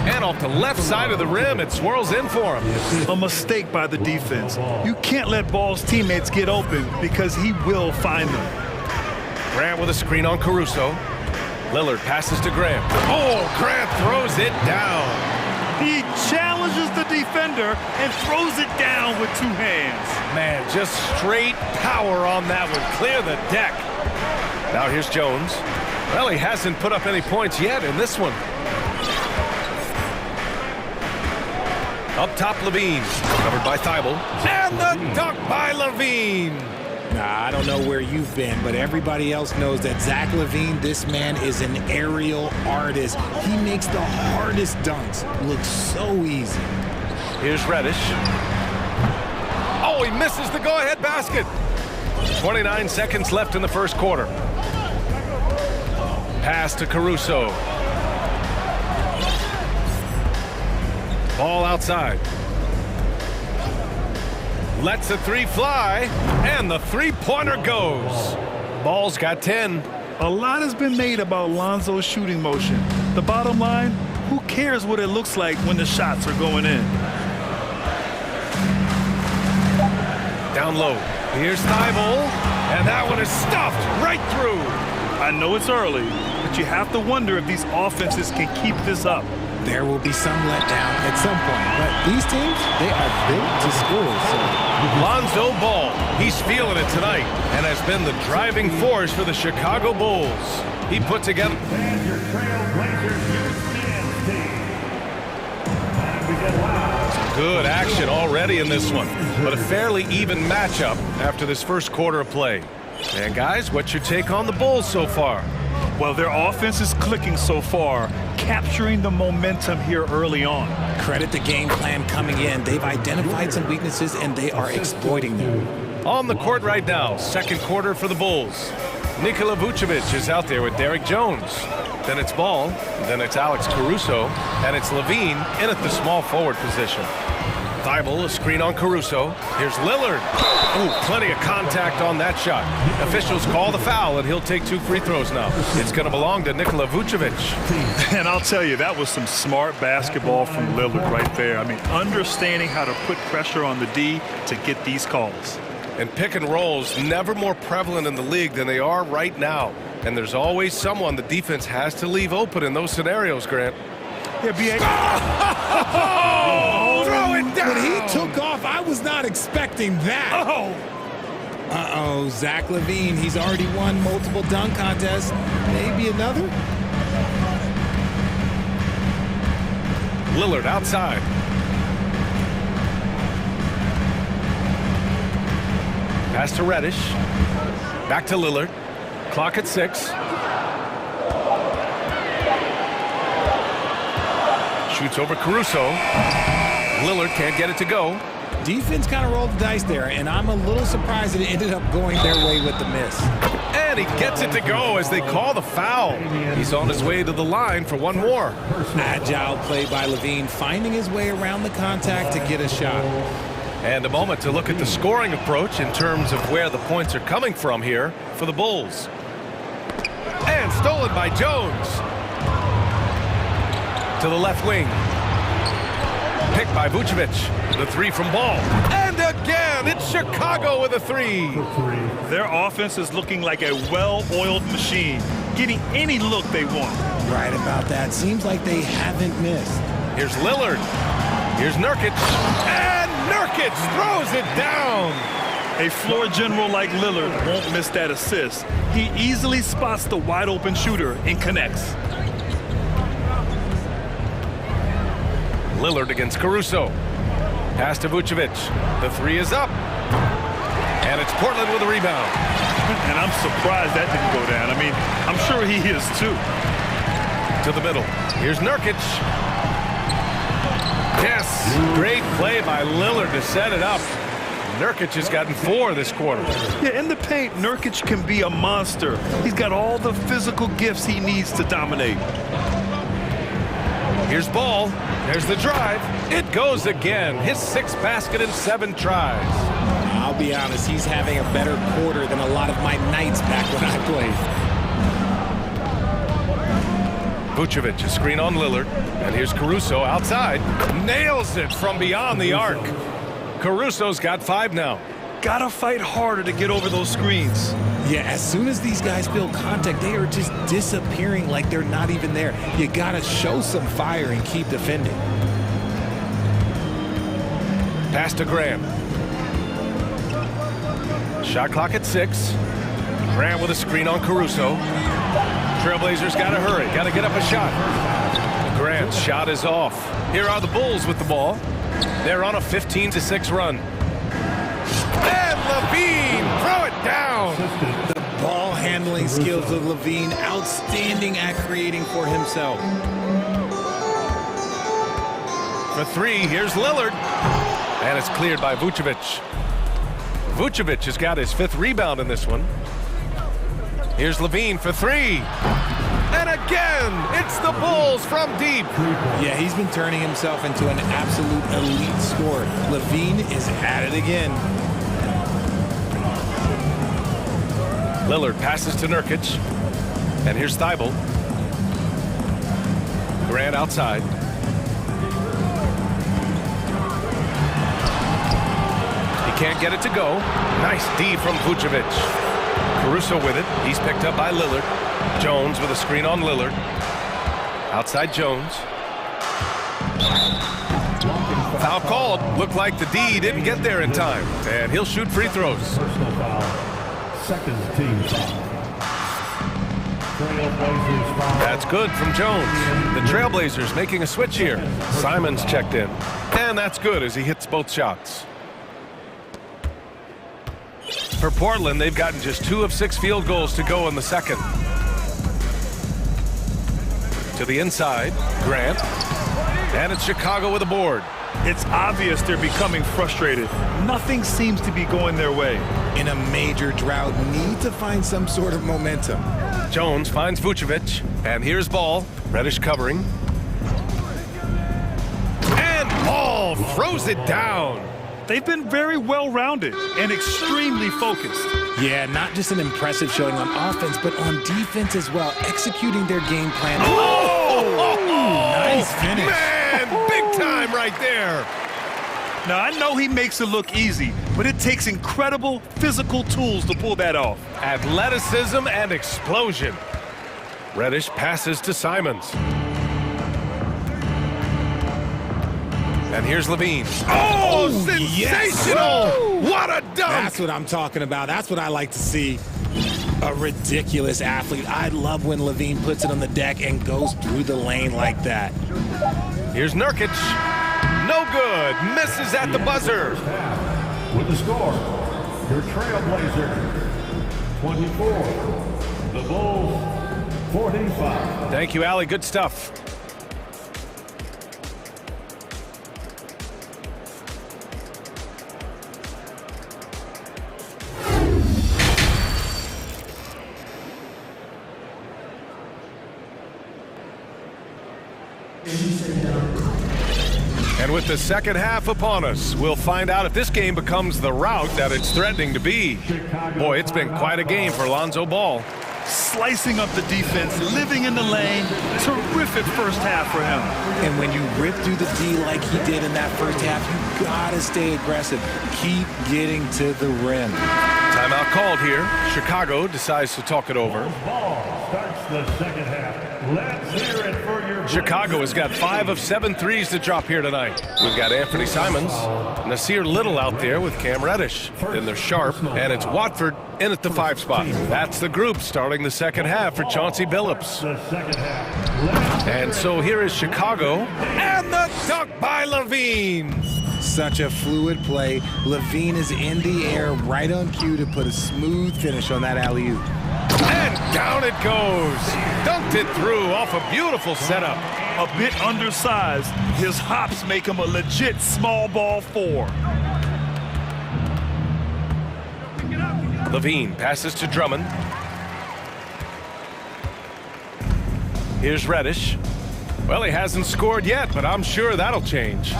And off the left side of the rim, it swirls in for him. A mistake by the defense. You can't let Ball's teammates get open because he will find them. Grant with a screen on Caruso. Lillard passes to Grant. Oh, Grant throws it down. He challenges the defender and throws it down with 2 hands. Man, just straight power on that one. Clear the deck. Now here's Jones. Well, he hasn't put up any points yet in this one. Up top, Levine. Covered by Thibault. And the dunk by Levine. Nah, I don't know where you've been, but everybody else knows that Zach LaVine, this man is an aerial artist. He makes the hardest dunks look so easy. Here's Reddish. Oh, he misses the go-ahead basket. 29 seconds left in the first quarter. Pass to Caruso. Ball outside. Lets the 3 fly, and the three-pointer goes. Ball's got 10. A lot has been made about Lonzo's shooting motion. The bottom line, who cares what it looks like when the shots are going in? Down low. Here's Thibault, and that one is stuffed right through. I know it's early, but you have to wonder if these offenses can keep this up. There will be some letdown at some point, but these teams, they are built to score. So Lonzo Ball, he's feeling it tonight and has been the driving force for the Chicago Bulls. He put together... And your Trailblazers youth men's team. And we get loud. Good action already in this one, but a fairly even matchup after this first quarter of play. And guys, what's your take on the Bulls so far? Well, their offense is clicking so far, capturing the momentum here early on. credit the game plan coming in. They've identified some weaknesses and they are exploiting them. On the court right now, second quarter for the Bulls. Nikola Vucevic is out there with Derek Jones. Then it's Ball, then it's Alex Caruso, and it's Levine in at the small forward position. Thibault, a screen on Caruso. Here's Lillard. Ooh, plenty of contact on that shot. Officials call the foul, and he'll take 2 free throws now. It's going to belong to Nikola Vucevic. And I'll tell you, that was some smart basketball from Lillard right there. I mean, understanding how to put pressure on the D to get these calls. And pick and rolls never more prevalent in the league than they are right now. And there's always someone the defense has to leave open in those scenarios, Grant. Throw it down! When he took off, I was not expecting that. Uh-oh, Zach LaVine, he's already won multiple dunk contests. Maybe another? Lillard outside. Pass to Reddish. Back to Lillard. Clock at 6. Shoots over Caruso. Lillard can't get it to go. Defense kind of rolled the dice there, and I'm a little surprised that it ended up going their way with the miss. And he gets it to go as they call the foul. He's on his way to the line for one more. Agile play by LaVine, finding his way around the contact to get a shot. And a moment to look at the scoring approach in terms of where the points are coming from here for the Bulls. And stolen by Jones. To the left wing. Picked by Vucevic. The 3 from Ball. And again, it's Chicago with a 3. Their offense is looking like a well-oiled machine, getting any look they want. Right about that. Seems like they haven't missed. Here's Lillard. Here's Nurkic. And Nurkic throws it down. A floor general like Lillard won't miss that assist. He easily spots the wide-open shooter and connects. Lillard against Caruso. Pass to Vucevic. The three is up. And it's Portland with a rebound. And I'm surprised that didn't go down. I mean, I'm sure he is too. To the middle. Here's Nurkic. Yes, great play by Lillard to set it up. Nurkic has gotten 4 this quarter. Yeah, in the paint, Nurkic can be a monster. He's got all the physical gifts he needs to dominate. Here's Ball. There's the drive. It goes again. His 6th basket in 7 tries. I'll be honest, he's having a better quarter than a lot of my nights back when I played. Vucevic, a screen on Lillard. And here's Caruso outside. Nails it from beyond the arc. Caruso's got 5 now. Gotta fight harder to get over those screens. Yeah, as soon as these guys feel contact, they are just disappearing like they're not even there. You gotta show some fire and keep defending. Pass to Graham. Shot clock at 6. Graham with a screen on Caruso. Trailblazers gotta hurry, gotta get up a shot. Grant's shot is off. Here are the Bulls with the ball. They're on a 15-6 run. And Levine, throw it down. The ball handling skills of Levine, outstanding at creating for himself. For 3, here's Lillard. And it's cleared by Vucevic. Vucevic has got his 5th rebound in this one. Here's Levine for 3. And again, it's the Bulls from deep. Yeah, he's been turning himself into an absolute elite scorer. Levine is at it again. Lillard passes to Nurkic. And here's Thibault. Grant outside. He can't get it to go. Nice D from Vucevic. Caruso with it. He's picked up by Lillard. Jones with a screen on Lillard. Outside Jones. Foul called. Looked like the D didn't get there in time. And he'll shoot free throws. Personal foul. Second team foul. Trailblazers foul. That's good from Jones. The Trailblazers making a switch here. Simons checked in. And that's good as he hits both shots. For Portland, they've gotten just 2 of 6 field goals to go in the second. To the inside, Grant. And it's Chicago with a board. It's obvious they're becoming frustrated. Nothing seems to be going their way. In a major drought, need to find some sort of momentum. Jones finds Vucevic. And here's Ball. Reddish covering. And Ball throws it down. They've been very well-rounded and extremely focused. Yeah, not just an impressive showing on offense, but on defense as well, executing their game plan. Nice finish. Man, big time right there. Now, I know he makes it look easy, but it takes incredible physical tools to pull that off. Athleticism and explosion. Reddish passes to Simons. And here's Levine. Oh, sensational! Yes. What a dunk! That's what I'm talking about. That's what I like to see. A ridiculous athlete. I love when Levine puts it on the deck and goes through the lane like that. Here's Nurkic. No good. Misses at the buzzer. With the score, your Trailblazer 24, the Bulls 45. Thank you, Allie. Good stuff. And with the second half upon us, we'll find out if this game becomes the rout that it's threatening to be. Boy, it's been quite a game for Lonzo Ball. Slicing up the defense, living in the lane. Terrific first half for him. And when you rip through the D like he did in that first half, you gotta stay aggressive. Keep getting to the rim. Timeout called here. Chicago decides to talk it over. Ball starts the second half. Let's hear it for your Chicago has got 5 of 7 threes to drop here tonight. We've got Anthony Simons, Nasir Little out there with Cam Reddish. Then there's Sharp, and it's Watford in at the 5 spot. That's the group starting the second half for Chauncey Billups. The second half. And so here is Chicago, and the dunk by Levine. Such a fluid play. Levine is in the air, right on cue to put a smooth finish on that alley-oop. And down it goes. Dunked it through off a beautiful setup. A bit undersized, his hops make him a legit small ball 4. Levine passes to Drummond. Here's Reddish. Well, he hasn't scored yet, but I'm sure that'll change.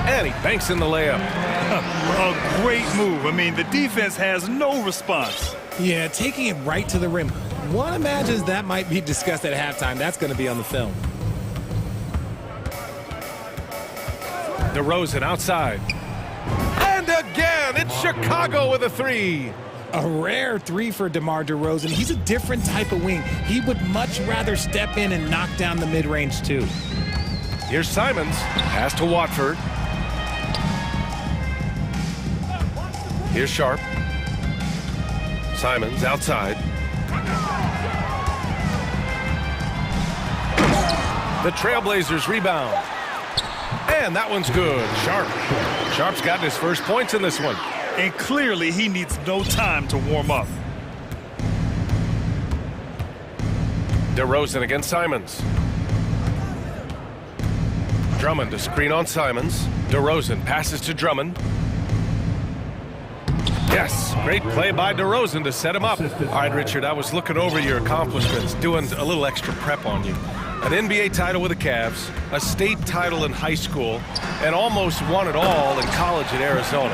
And he banks in the layup. A great move. I mean, the defense has no response. Yeah, taking it right to the rim. One imagines that might be discussed at halftime. That's going to be on the film. DeRozan outside. And again, it's Chicago with a 3. A rare 3 for DeMar DeRozan. He's a different type of wing. He would much rather step in and knock down the mid-range, too. Here's Simons. Pass to Watford. Here's Sharp. Simons outside. The Trailblazers rebound. And that one's good. Sharp. Sharp's gotten his first points in this one. And clearly he needs no time to warm up. DeRozan against Simons. Drummond to screen on Simons. DeRozan passes to Drummond. Yes, great play by DeRozan to set him up. All right, Richard, I was looking over your accomplishments, doing a little extra prep on you. An NBA title with the Cavs, a state title in high school, and almost won it all in college at Arizona.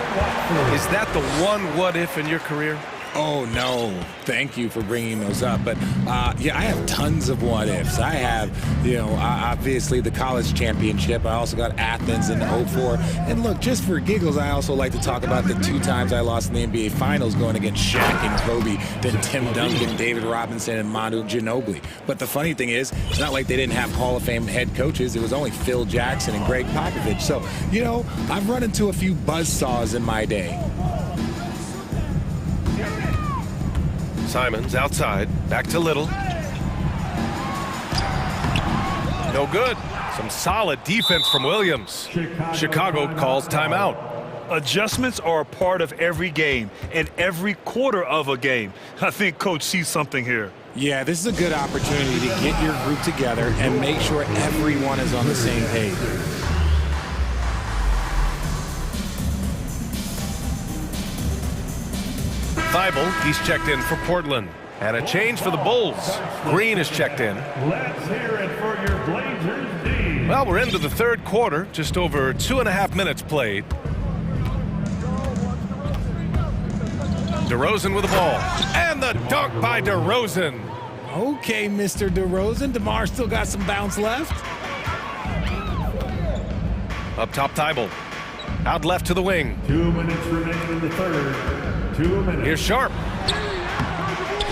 Is that the one what-if in your career? Oh, no. Thank you for bringing those up. But, yeah, I have tons of what-ifs. I have, obviously the college championship. I also got Athens in '04. And, look, just for giggles, I also like to talk about the 2 times I lost in the NBA Finals going against Shaq and Kobe, then Tim Duncan, David Robinson, and Manu Ginobili. But the funny thing is, it's not like they didn't have Hall of Fame head coaches. It was only Phil Jackson and Greg Popovich. So, I've run into a few buzzsaws in my day. Simons outside, back to Little. No good. Some solid defense from Williams. Chicago calls timeout. Adjustments are a part of every game and every quarter of a game. I think Coach sees something here. Yeah, this is a good opportunity to get your group together and make sure everyone is on the same page. Thibault, he's checked in for Portland. And a change for the Bulls. Green is checked in. Let's hear it for your Blazers D. Well, we're into the third quarter, just over 2.5 minutes played. DeRozan with the ball. And the dunk by DeRozan. Okay, Mr. DeRozan. DeMar still got some bounce left. Up top, Thibault. Out left to the wing. 2 minutes remaining in the third. 2 minutes. Here's Sharp.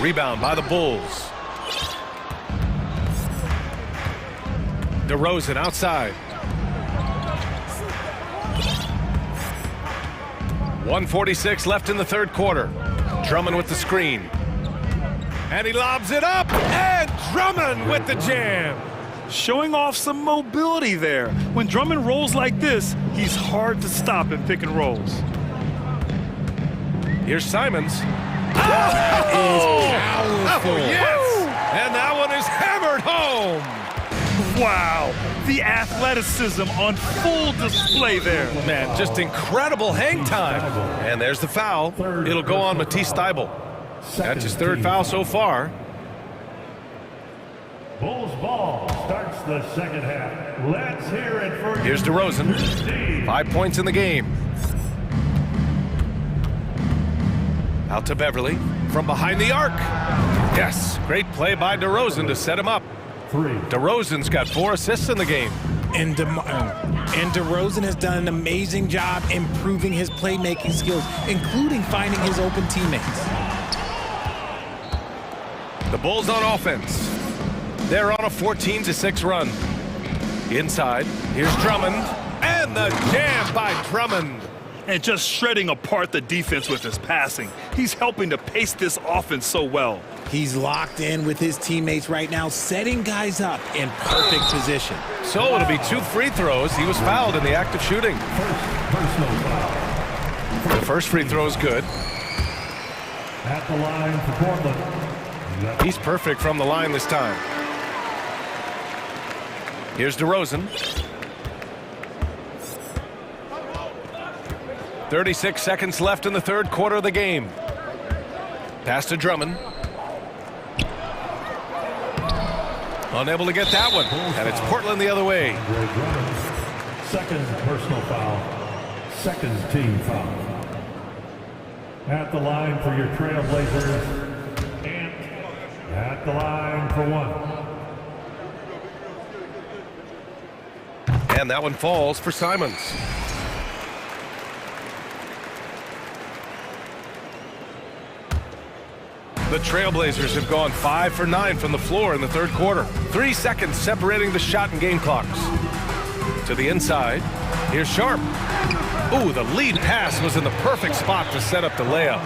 Rebound by the Bulls. DeRozan outside. 1:46 left in the third quarter. Drummond with the screen. And he lobs it up. And Drummond with the jam. Showing off some mobility there. When Drummond rolls like this, he's hard to stop in pick and rolls. Here's Simons. That is powerful. Oh, yes! And that one is hammered home. Wow, the athleticism on full display there. Man, just incredible hang time. And there's the foul. It'll go on Matisse Thibault. That's his third foul so far. Bulls ball starts the second half. Let's hear it for Here's DeRozan. 5 points in the game. Out to Beverly from behind the arc. Yes, great play by DeRozan to set him up. 3. DeRozan's got 4 assists in the game. And DeRozan has done an amazing job improving his playmaking skills, including finding his open teammates. The Bulls on offense. They're on a 14-6 run. Inside, here's Drummond. And the jam by Drummond. and just shredding apart the defense with his passing. He's helping to pace this offense so well. He's locked in with his teammates right now, setting guys up in perfect position. So it'll be 2 free throws. He was fouled in the act of shooting. Personal foul. The first free throw is good. At the line for Portland. He's perfect from the line this time. Here's DeRozan. 36 seconds left in the third quarter of the game. Pass to Drummond. Unable to get that one. And it's Portland the other way. Second personal foul. Second team foul. At the line for your Trailblazers. And at the line for 1. And that one falls for Simons. The Trailblazers have gone 5 for 9 from the floor in the third quarter. 3 seconds separating the shot and game clocks. To the inside. Here's Sharp. Ooh, the lead pass was in the perfect spot to set up the layup.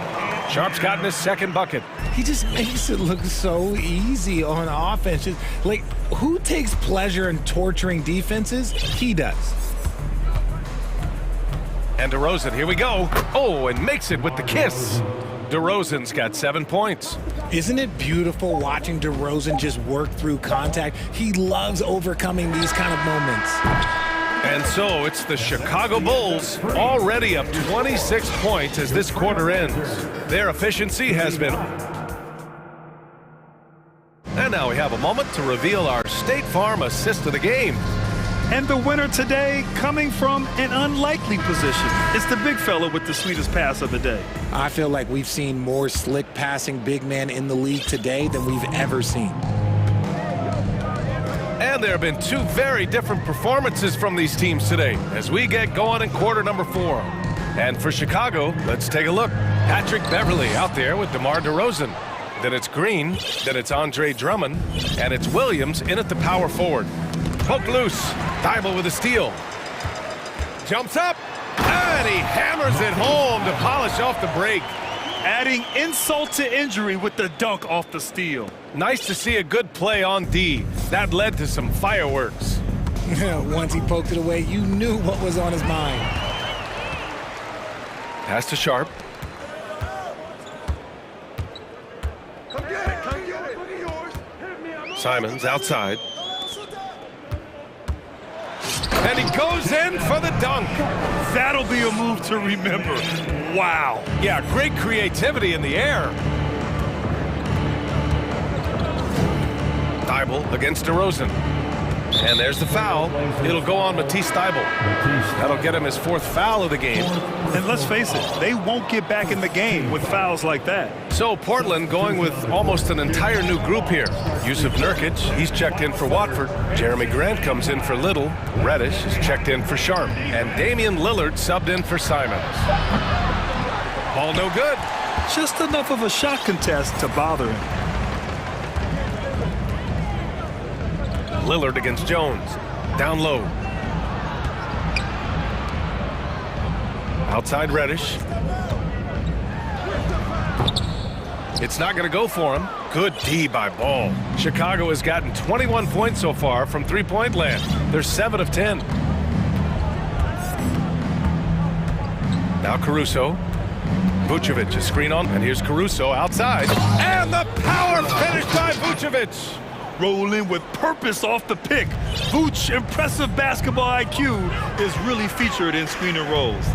Sharp's gotten his second bucket. He just makes it look so easy on offense. Just, like, who takes pleasure in torturing defenses? He does. And DeRozan, here we go. Oh, and makes it with the kiss. DeRozan's got 7 points. Isn't it beautiful watching DeRozan just work through contact? He loves overcoming these kind of moments. And so it's the Chicago Bulls already up 26 points as this quarter ends. Their efficiency has been... And now we have a moment to reveal our State Farm assist of the game. And the winner today coming from an unlikely position. It's the big fella with the sweetest pass of the day. I feel like we've seen more slick passing big men in the league today than we've ever seen. And there have been 2 very different performances from these teams today as we get going in quarter number 4. And for Chicago, let's take a look. Patrick Beverley out there with DeMar DeRozan. Then it's Green, then it's Andre Drummond, and it's Williams in at the power forward. Poked loose. Thibault with a steal. Jumps up, and he hammers it home to polish off the break. Adding insult to injury with the dunk off the steal. Nice to see a good play on D. That led to some fireworks. Once he poked it away, you knew what was on his mind. Pass to Sharp. Simons outside. And he goes in for the dunk. That'll be a move to remember. Wow. Yeah, great creativity in the air. Thibault against DeRozan. And there's the foul. It'll go on Matisse Thibault. That'll get him his 4th foul of the game. And let's face it, they won't get back in the game with fouls like that. So Portland going with almost an entire new group here. Yusuf Nurkic, he's checked in for Watford. Jeremy Grant comes in for Little. Reddish is checked in for Sharp. And Damian Lillard subbed in for Simons. Ball no good. Just enough of a shot contest to bother him. Lillard against Jones. Down low. Outside Reddish. It's not going to go for him. Good D by Ball. Chicago has gotten 21 points so far from three-point land. They're 7 of 10. Now Caruso. Vucevic, a screen on, and here's Caruso outside. And the power finish by Vucevic. Rolling with purpose off the pick. Vooch, impressive basketball IQ, is really featured in screen and rolls.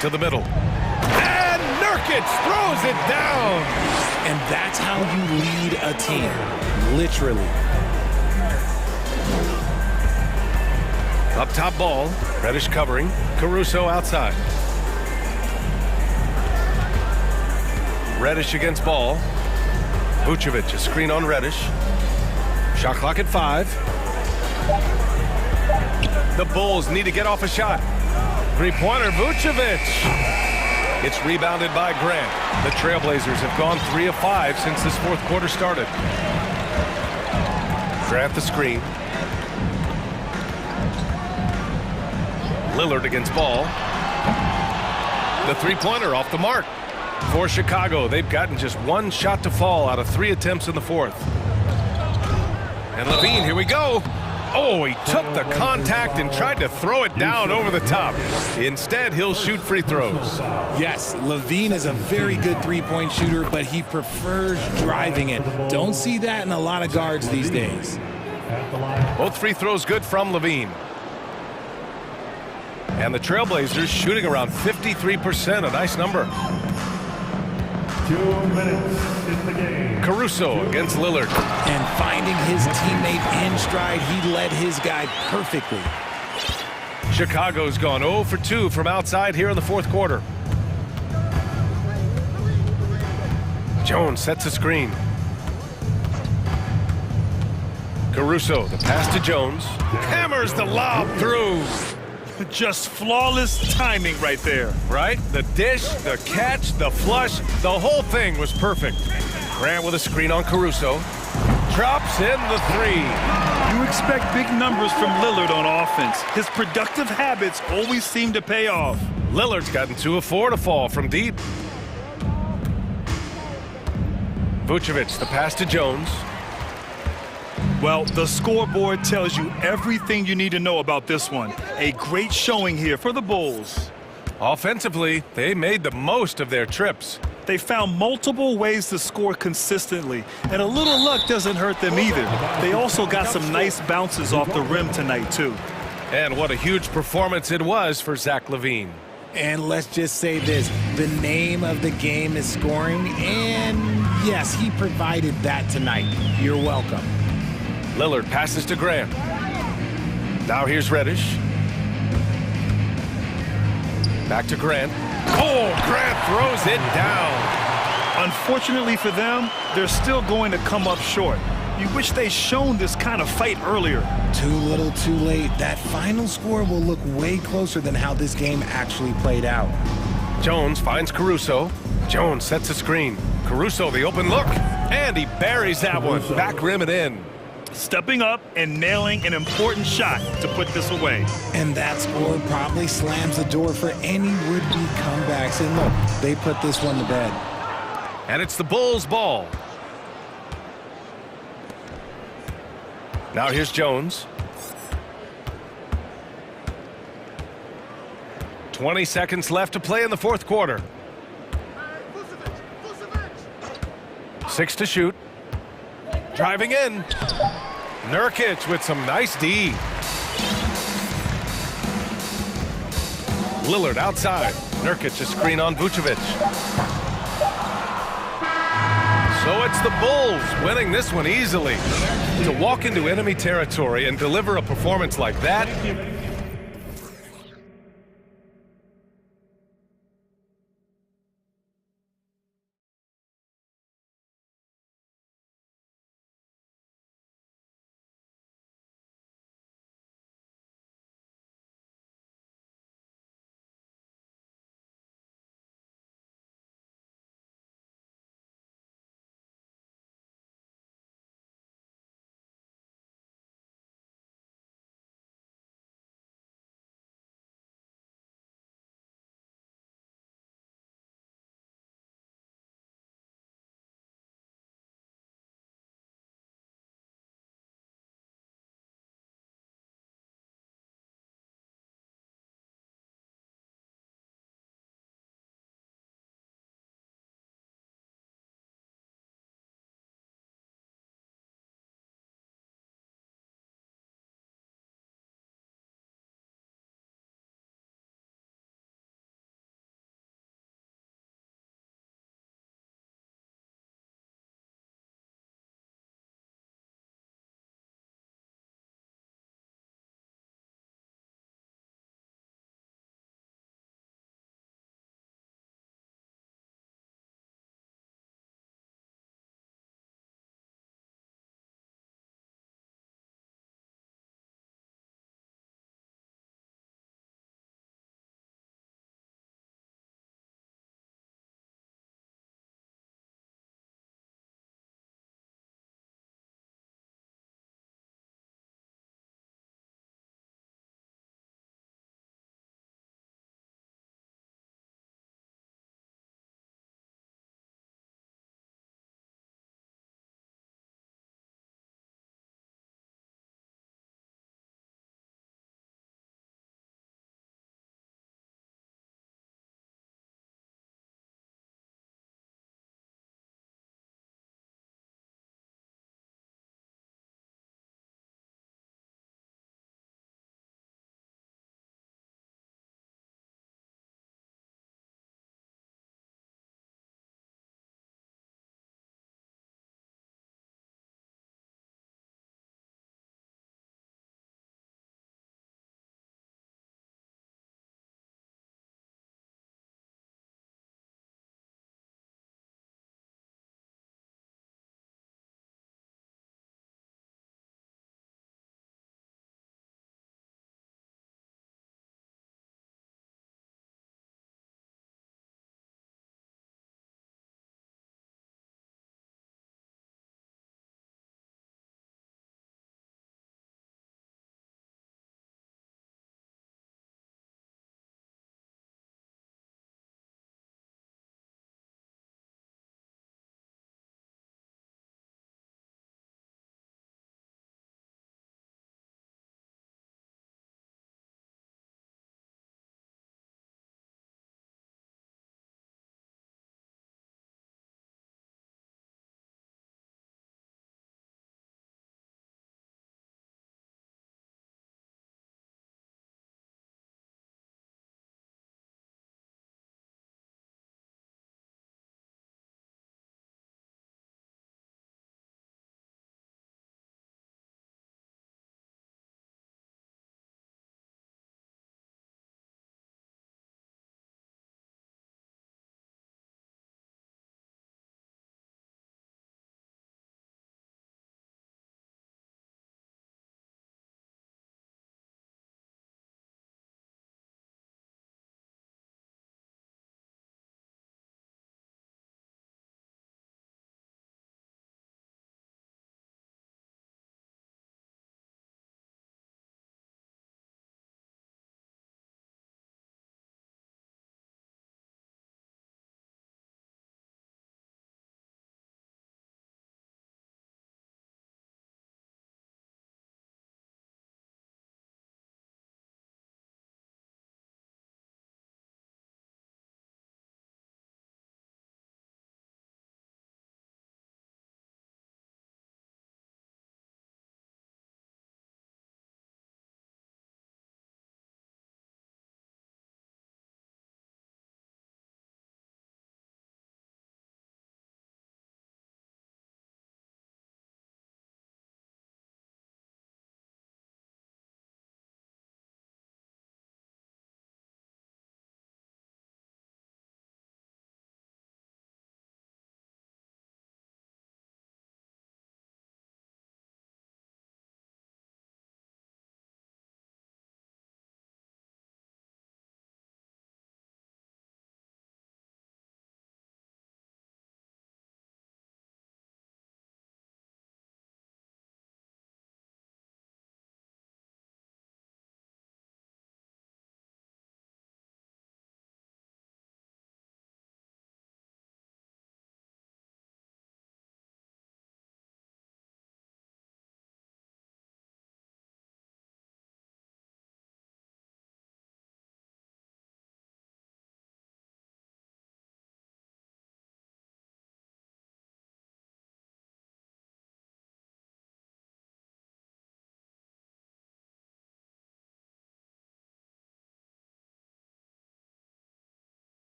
To the middle. And Nurkic throws it down. And that's how you lead a team. Literally. Up top Ball. Reddish covering. Caruso outside. Reddish against Ball. Vucevic, a screen on Reddish. Shot clock at 5. The Bulls need to get off a shot. Three-pointer, Vucevic. It's rebounded by Grant. The Trailblazers have gone 3 of 5 since this fourth quarter started. Grant the screen. Lillard against Ball. The three-pointer off the mark. For Chicago, they've gotten just one shot to fall out of 3 attempts in the fourth. And Levine, here we go. Oh, he took the contact and tried to throw it down over the top. Instead, he'll shoot free throws. Yes, Levine is a very good three-point shooter, but he prefers driving it. Don't see that in a lot of guards these days. Both free throws good from Levine. And the Trailblazers shooting around 53%, a nice number. 2 minutes in the game. Caruso against Lillard. And finding his teammate in stride, he led his guy perfectly. Chicago's gone 0 for 2 from outside here in the fourth quarter. Jones sets a screen. Caruso, the pass to Jones. Hammers the lob through. Just flawless timing right there. Right? The dish, the catch, the flush, the whole thing was perfect. Grant with a screen on Caruso. Drops in the three. You expect big numbers from Lillard on offense. His productive habits always seem to pay off. Lillard's gotten 2 of 4 to fall from deep. Vucevic, the pass to Jones. Well, the scoreboard tells you everything you need to know about this one. A great showing here for the Bulls. Offensively, they made the most of their trips. They found multiple ways to score consistently, and a little luck doesn't hurt them either. They also got some nice bounces off the rim tonight, too. And what a huge performance it was for Zach LaVine. And let's just say this, the name of the game is scoring, and yes, he provided that tonight. You're welcome. Lillard passes to Grant. Now here's Reddish. Back to Grant. Oh, Grant throws it down. Unfortunately for them, they're still going to come up short. You wish they'd shown this kind of fight earlier. Too little, too late. That final score will look way closer than how this game actually played out. Jones finds Caruso. Jones sets a screen. Caruso, the open look. And he buries that one. Back rim and in. Stepping up and nailing an important shot to put this away. And that score probably slams the door for any would-be comebacks. And look, they put this one to bed. And it's the Bulls' ball. Now here's Jones. 20 seconds left to play in the fourth quarter. 6 to shoot. Driving in. Nurkic with some nice D. Lillard outside. Nurkic a screen on Vucevic. So it's the Bulls winning this one easily. To walk into enemy territory and deliver a performance like that,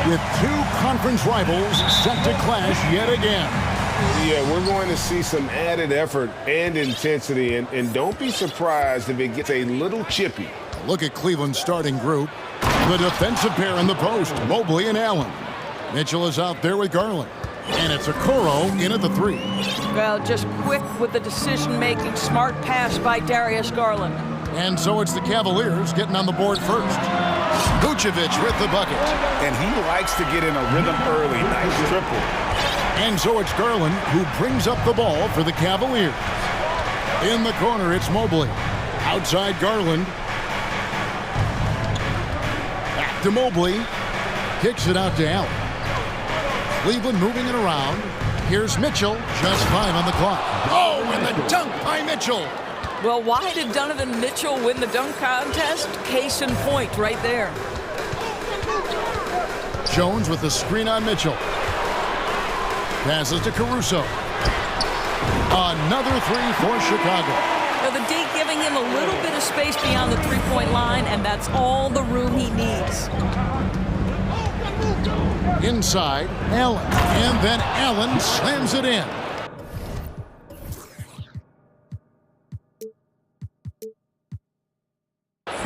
with two conference rivals set to clash yet again. Yeah, we're going to see some added effort and intensity, and don't be surprised if it gets a little chippy. Look at Cleveland's starting group. The defensive pair in the post, Mobley and Allen. Mitchell is out there with Garland. And it's Okoro in at the 3. Well, just quick with the decision-making. Smart pass by Darius Garland. And so it's the Cavaliers getting on the board first. Vucevic with the bucket. And he likes to get in a rhythm early. Nice triple. And so it's Garland who brings up the ball for the Cavaliers. In the corner, it's Mobley. Outside Garland. Back to Mobley. Kicks it out to Allen. Cleveland moving it around. Here's Mitchell, just 5 on the clock. Oh, and the dunk by Mitchell. Well, why did Donovan Mitchell win the dunk contest? Case in point right there. Jones with the screen on Mitchell. Passes to Caruso. Another 3 for Chicago. Now the D giving him a little bit of space beyond the three-point line, and that's all the room he needs. Inside, Allen. And then Allen slams it in.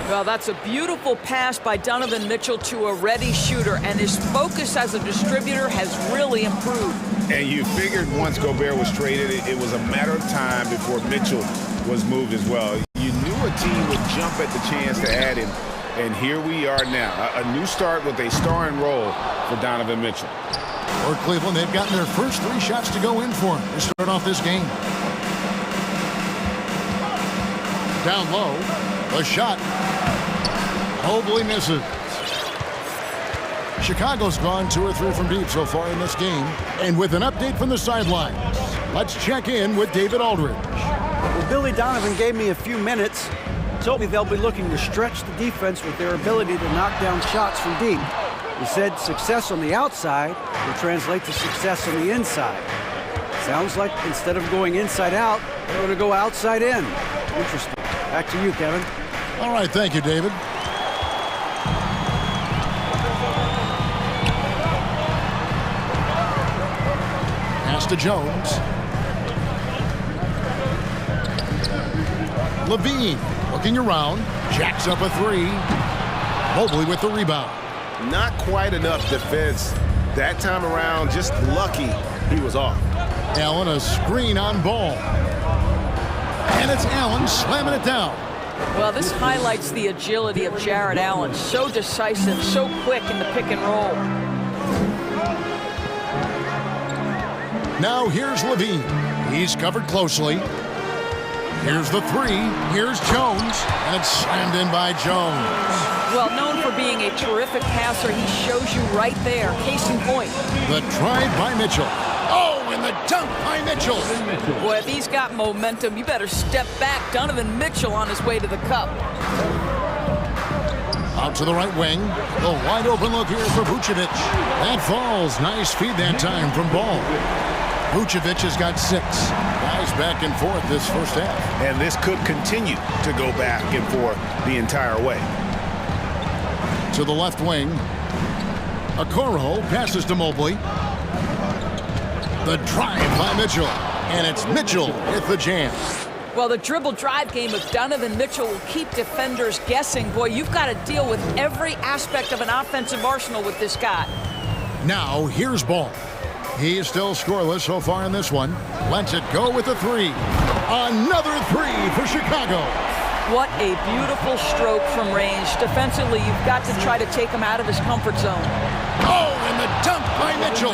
Well, that's a beautiful pass by Donovan Mitchell to a ready shooter, and his focus as a distributor has really improved. And you figured once Gobert was traded, it was a matter of time before Mitchell was moved as well. You knew a team would jump at the chance to add him, and here we are now. A new start with a starring role for Donovan Mitchell. For Cleveland, they've gotten their first 3 shots to go in for him to start off this game. Down low, a shot. Mobley misses. Chicago's gone 2 or 3 from deep so far in this game. And with an update from the sidelines, let's check in with David Aldridge. Well, Billy Donovan gave me a few minutes. Told me they'll be looking to stretch the defense with their ability to knock down shots from deep. He said success on the outside will translate to success on the inside. Sounds like instead of going inside out, they're going to go outside in. Interesting. Back to you, Kevin. All right, thank you, David. Pass to Jones. Levine looking around, jacks up a 3. Mobley with the rebound. Not quite enough defense that time around, just lucky he was off. Allen a screen on Ball. And it's Allen slamming it down. Well, this highlights the agility of Jared Allen. So decisive, so quick in the pick and roll. Now here's Levine. He's covered closely. Here's the 3. Here's Jones. And it's slammed in by Jones. Well, known for being a terrific passer, he shows you right there. Case in point. The drive by Mitchell. Oh, and the dunk by Mitchell. Boy, if he's got momentum, you better step back. Donovan Mitchell on his way to the cup. Out to the right wing. The wide open look here for Vucevic. That falls. Nice feed that time from Ball. Vucevic has got 6. Guys back and forth this first half. And this could continue to go back and forth the entire way. To the left wing. Okoro passes to Mobley. The drive by Mitchell. And it's Mitchell with the jam. Well, the dribble drive game of Donovan Mitchell will keep defenders guessing. Boy, you've got to deal with every aspect of an offensive arsenal with this guy. Now, here's Ball. He is still scoreless so far in this one. Lets it go with a 3. Another 3 for Chicago. What a beautiful stroke from range. Defensively, you've got to try to take him out of his comfort zone. Oh, and the dunk by Mitchell.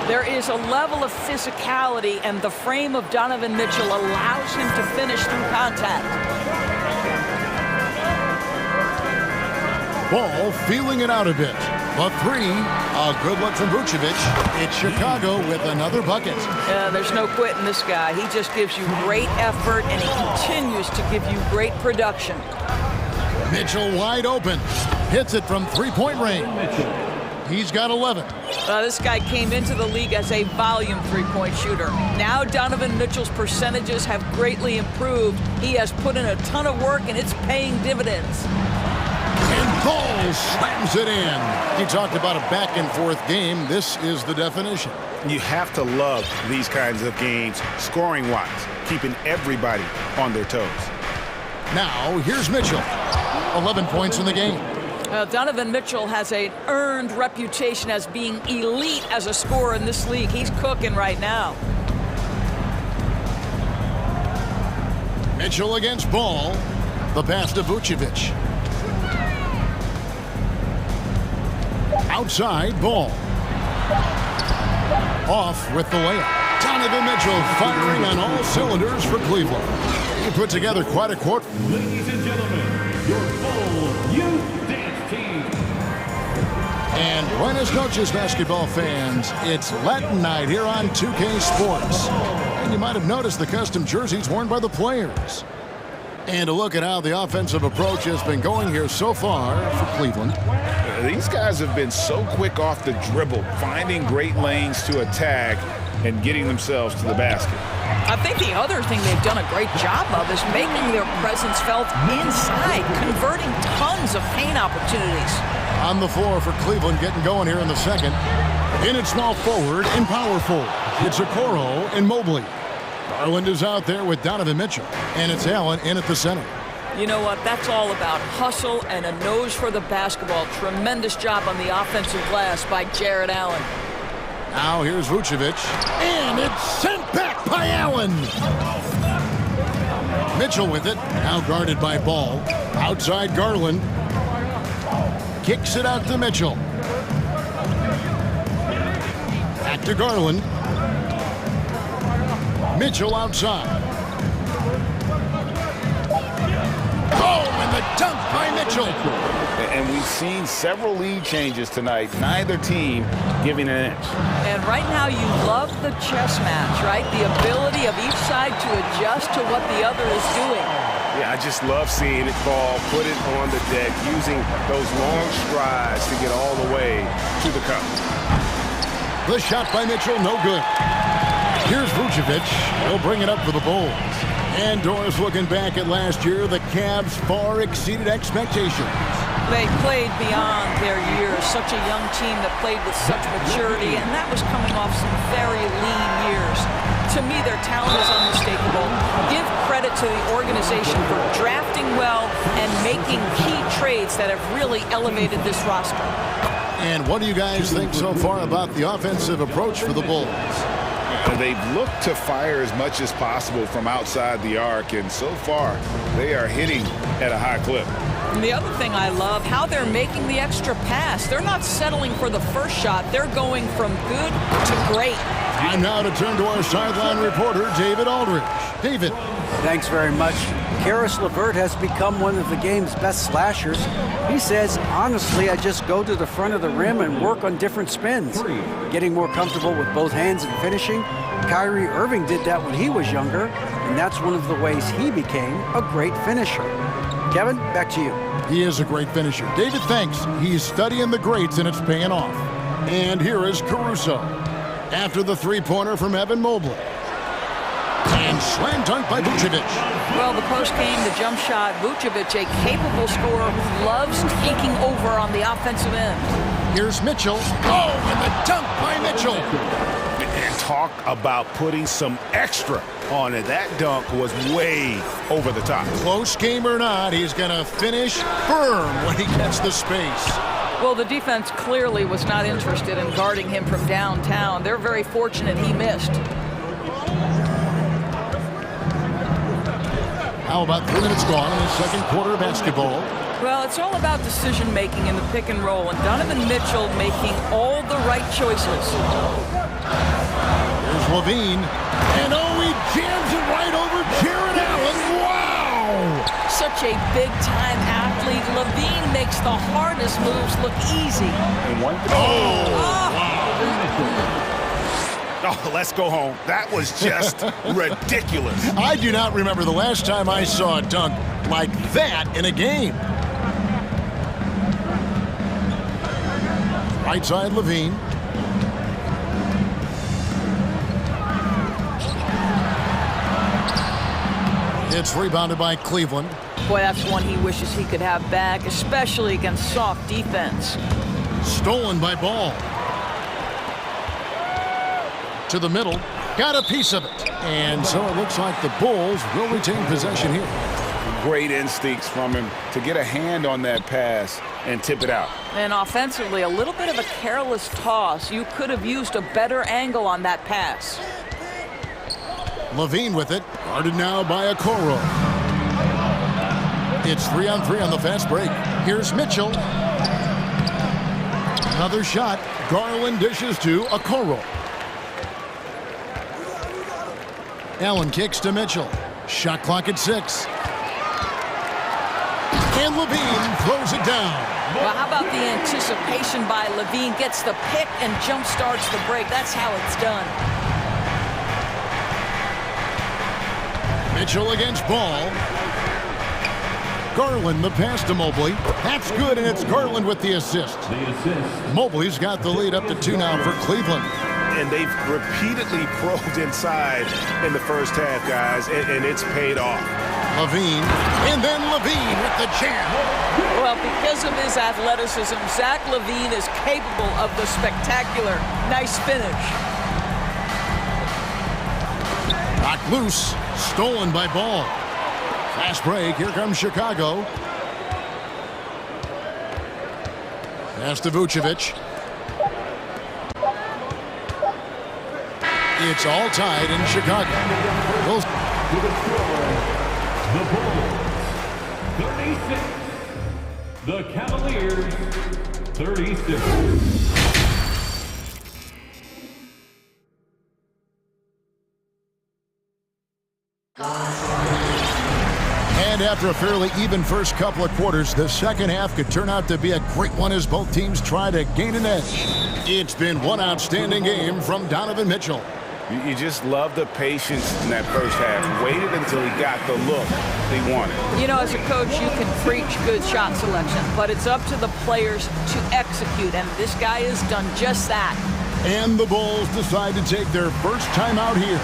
There is a level of physicality, and the frame of Donovan Mitchell allows him to finish through contact. Ball feeling it out a bit. The 3, a good look from Vucevic. It's Chicago with another bucket. There's no quitting this guy. He just gives you great effort, and he continues to give you great production. Mitchell wide open. Hits it from 3-point range. He's got 11. This guy came into the league as a volume three-point shooter. Now Donovan Mitchell's percentages have greatly improved. He has put in a ton of work, and it's paying dividends. And Cole slams it in. He talked about a back-and-forth game. This is the definition. You have to love these kinds of games, scoring-wise, keeping everybody on their toes. Now, here's Mitchell. 11 points in the game. Donovan Mitchell has an earned reputation as being elite as a scorer in this league. He's cooking right now. Mitchell against Ball. The pass to Vucevic. Outside, Ball. Off with the layup. Donovan Mitchell firing on all cylinders for Cleveland. He put together quite a quarter. Ladies and gentlemen, your full youth dance team. And buenas noches, basketball fans. It's Latin night here on 2K Sports. And you might have noticed the custom jerseys worn by the players. And a look at how the offensive approach has been going here so far for Cleveland. These guys have been so quick off the dribble, finding great lanes to attack and getting themselves to the basket. I think the other thing they've done a great job of is making their presence felt inside, converting tons of paint opportunities. On the floor for Cleveland, getting going here in the second. In at small forward and power forward. It's Okoro and Mobley. Garland is out there with Donovan Mitchell. And it's Allen in at the center. You know what? That's all about hustle and a nose for the basketball. Tremendous job on the offensive glass by Jared Allen. Now here's Vucevic. And it's sent back by Allen. Mitchell with it. Now guarded by Ball. Outside Garland. Kicks it out to Mitchell. Back to Garland. Mitchell outside. Oh, and the dunk by Mitchell. And we've seen several lead changes tonight, neither team giving an inch. And right now you love the chess match, right? The ability of each side to adjust to what the other is doing. Yeah, I just love seeing it fall, put it on the deck, using those long strides to get all the way to the cup. The shot by Mitchell, no good. Here's Vucevic. He'll bring it up for the Bulls. And Doris looking back at last year, the Cavs far exceeded expectations. They played beyond their years. Such a young team that played with such maturity, and that was coming off some very lean years. To me, their talent is unmistakable. Give credit to the organization for drafting well and making key trades that have really elevated this roster. And what do you guys think so far about the offensive approach for the Bulls? They've looked to fire as much as possible from outside the arc, and so far, they are hitting at a high clip. And the other thing I love, how they're making the extra pass. They're not settling for the first shot. They're going from good to great. Time now to turn to our sideline reporter, David Aldridge. David. Thanks very much. Karis LeVert has become one of the game's best slashers. He says, honestly, I just go to the front of the rim and work on different spins. Getting more comfortable with both hands and finishing. Kyrie Irving did that when he was younger, and that's one of the ways he became a great finisher. Kevin, back to you. He is a great finisher. David, thanks. He's studying the greats, and it's paying off. And here is Caruso. After the three-pointer from Evan Mobley. And slam dunk by Vucevic. Well, the post game, the jump shot, Vucevic, a capable scorer who loves taking over on the offensive end. Here's Mitchell. Oh, and the dunk by Mitchell. And talk about putting some extra on it. That dunk was way over the top. Close game or not, he's going to finish firm when he gets the space. Well, the defense clearly was not interested in guarding him from downtown. They're very fortunate he missed. How about 3 minutes gone in the second quarter of basketball? Well, it's all about decision-making in the pick and roll, and Donovan Mitchell making all the right choices. Here's Levine. And oh, he jams it right over Jared Allen. Wow! Such a big-time athlete. Levine makes the hardest moves look easy. Oh, let's go home. That was just ridiculous. I do not remember the last time I saw a dunk like that in a game. Right side, Levine. It's rebounded by Cleveland. Boy, that's one he wishes he could have back, especially against soft defense. Stolen by Ball. To the middle. Got a piece of it. And so it looks like the Bulls will retain possession here. Great instincts from him to get a hand on that pass and tip it out. And offensively, a little bit of a careless toss. You could have used a better angle on that pass. Levine with it. Guarded now by Okoro. It's 3-on-3 on the fast break. Here's Mitchell. Another shot. Garland dishes to Okoro. Allen kicks to Mitchell. Shot clock at 6. And Levine throws it down. Well, how about the anticipation by Levine? Gets the pick and jump starts the break. That's how it's done. Mitchell against Ball. Garland the pass to Mobley. That's good, and it's Garland with the assist. Mobley's got the lead up to 2 now for Cleveland. And they've repeatedly probed inside in the first half, guys, and it's paid off. Levine, and then Levine with the jam. Well, because of his athleticism, Zach Levine is capable of the spectacular. Nice finish. Knocked loose, stolen by Ball. Fast break, here comes Chicago. Pass to Vucevic. It's all tied in Chicago. The Bulls, 36. The Cavaliers, 36. And after a fairly even first couple of quarters, the second half could turn out to be a great one as both teams try to gain an edge. It's been one outstanding game from Donovan Mitchell. You just love the patience in that first half. Waited until he got the look he wanted. You know, as a coach, you can preach good shot selection, but it's up to the players to execute, and this guy has done just that. And the Bulls decide to take their first time out here.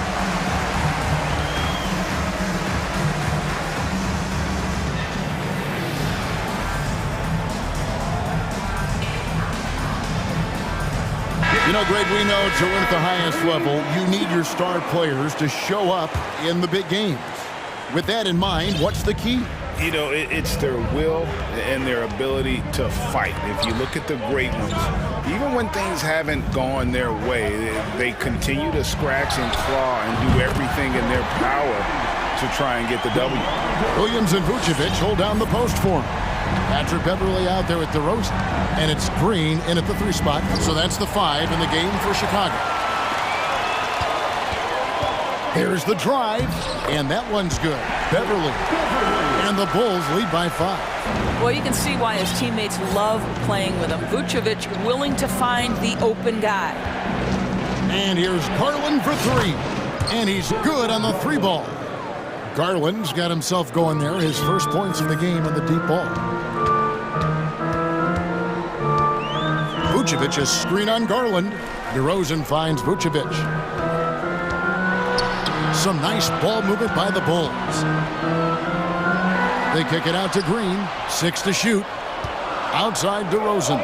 You know, Greg, we know to win at the highest level, you need your star players to show up in the big games. With that in mind, what's the key? You know, it's their will and their ability to fight. If you look at the great ones, even when things haven't gone their way, they continue to scratch and claw and do everything in their power to try and get the W. Williams and Vucevic hold down the post for him. Patrick Beverly out there with DeRozan. And it's Green in at the 3 spot. So that's the 5 in the game for Chicago. There's the drive. And that one's good. Beverly. And the Bulls lead by 5. Well, you can see why his teammates love playing with him. Vucevic willing to find the open guy. And here's Garland for 3. And he's good on the 3 ball. Garland's got himself going there. His first points of the game on the deep ball. Vucevic a screen on Garland. DeRozan finds Vucevic. Some nice ball movement by the Bulls. They kick it out to Green. 6 to shoot. Outside DeRozan.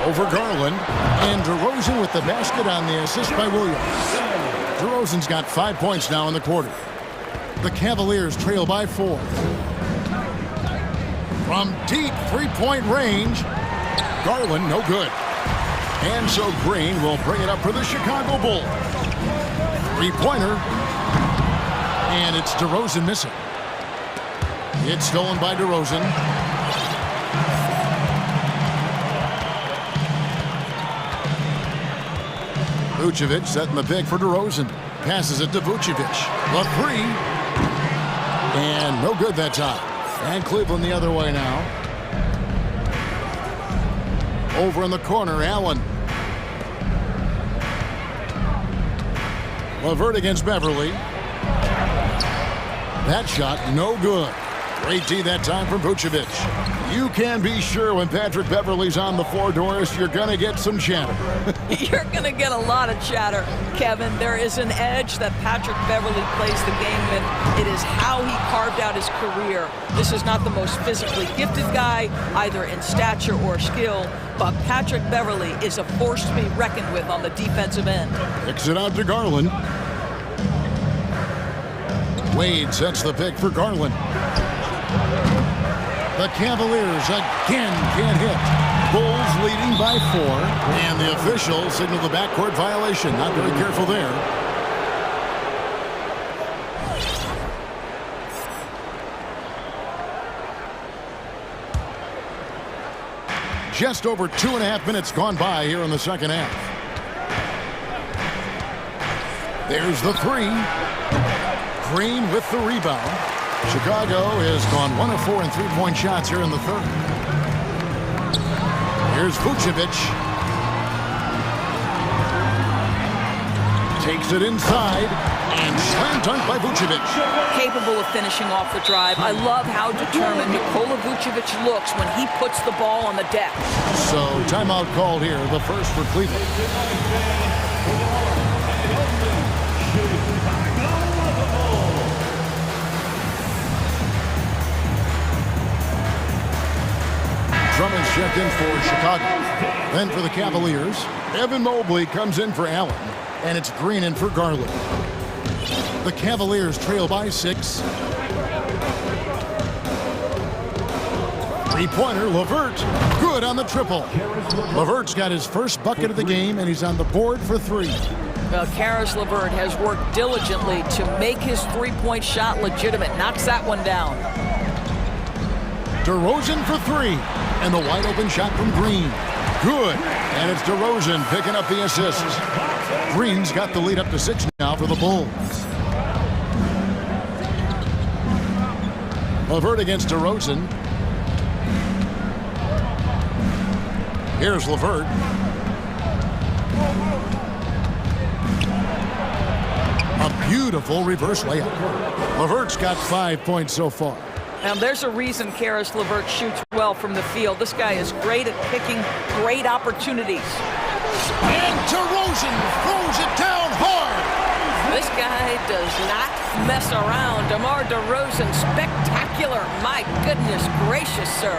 Over Garland. And DeRozan with the basket on the assist by Williams. DeRozan's got 5 points now in the quarter. The Cavaliers trail by 4. From deep three-point range, Garland no good. And so Green will bring it up for the Chicago Bulls. Three-pointer. And it's DeRozan missing. It's stolen by DeRozan. Vucevic setting the pick for DeRozan. Passes it to Vucevic. The 3. And no good that time. And Cleveland the other way now. Over in the corner, Allen. LeVert against Beverly. That shot no good. Great D that time from Vucevic. You can be sure when Patrick Beverley's on the floor, Doris, you're going to get some chatter. You're going to get a lot of chatter, Kevin. There is an edge that Patrick Beverley plays the game with. It is how he carved out his career. This is not the most physically gifted guy, either in stature or skill, but Patrick Beverley is a force to be reckoned with on the defensive end. Kicks it out to Garland. Wade sets the pick for Garland. The Cavaliers again can't hit. Bulls leading by 4. And the officials signal the backcourt violation. Not very careful there. Just over 2.5 minutes gone by here in the second half. There's the 3. Green with the rebound. Chicago has gone 1 of 4 in three-point shots here in the third. Here's Vucevic. Takes it inside and slam dunk by Vucevic. Capable of finishing off the drive. I love how determined Nikola Vucevic looks when he puts the ball on the deck. So timeout called here, the first for Cleveland. Drummond's checked in for Chicago. Then for the Cavaliers, Evan Mobley comes in for Allen, and it's Green in for Garland. The Cavaliers trail by 6. Three-pointer, LeVert, good on the triple. LeVert's got his first bucket of the game, and he's on the board for 3. Well, Karis LeVert has worked diligently to make his three-point shot legitimate. Knocks that one down. DeRozan for 3. And the wide open shot from Green. Good. And it's DeRozan picking up the assist. Green's got the lead up to 6 now for the Bulls. LeVert against DeRozan. Here's LeVert. A beautiful reverse layup. LeVert's got 5 points so far. Now, there's a reason Karis LeVert shoots well from the field. This guy is great at picking great opportunities. And DeRozan throws it down hard. This guy does not mess around. DeMar DeRozan, spectacular. My goodness gracious, sir.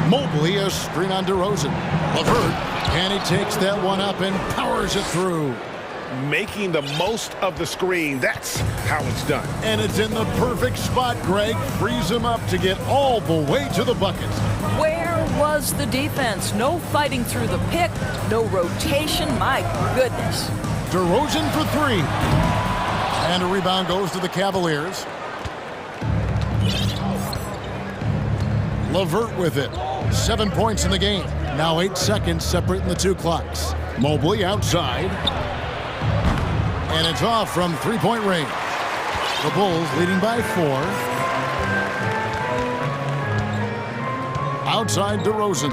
Mobley, a screen on DeRozan. LeVert, and he takes that one up and powers it through. Making the most of the screen. That's how it's done. And it's in the perfect spot, Greg. Frees him up to get all the way to the bucket. Where was the defense? No fighting through the pick, no rotation. My goodness. DeRozan for 3. And a rebound goes to the Cavaliers. LeVert with it. 7 points in the game. Now 8 seconds separating the 2 clocks. Mobley outside. And it's off from three-point range. The Bulls leading by 4. Outside DeRozan.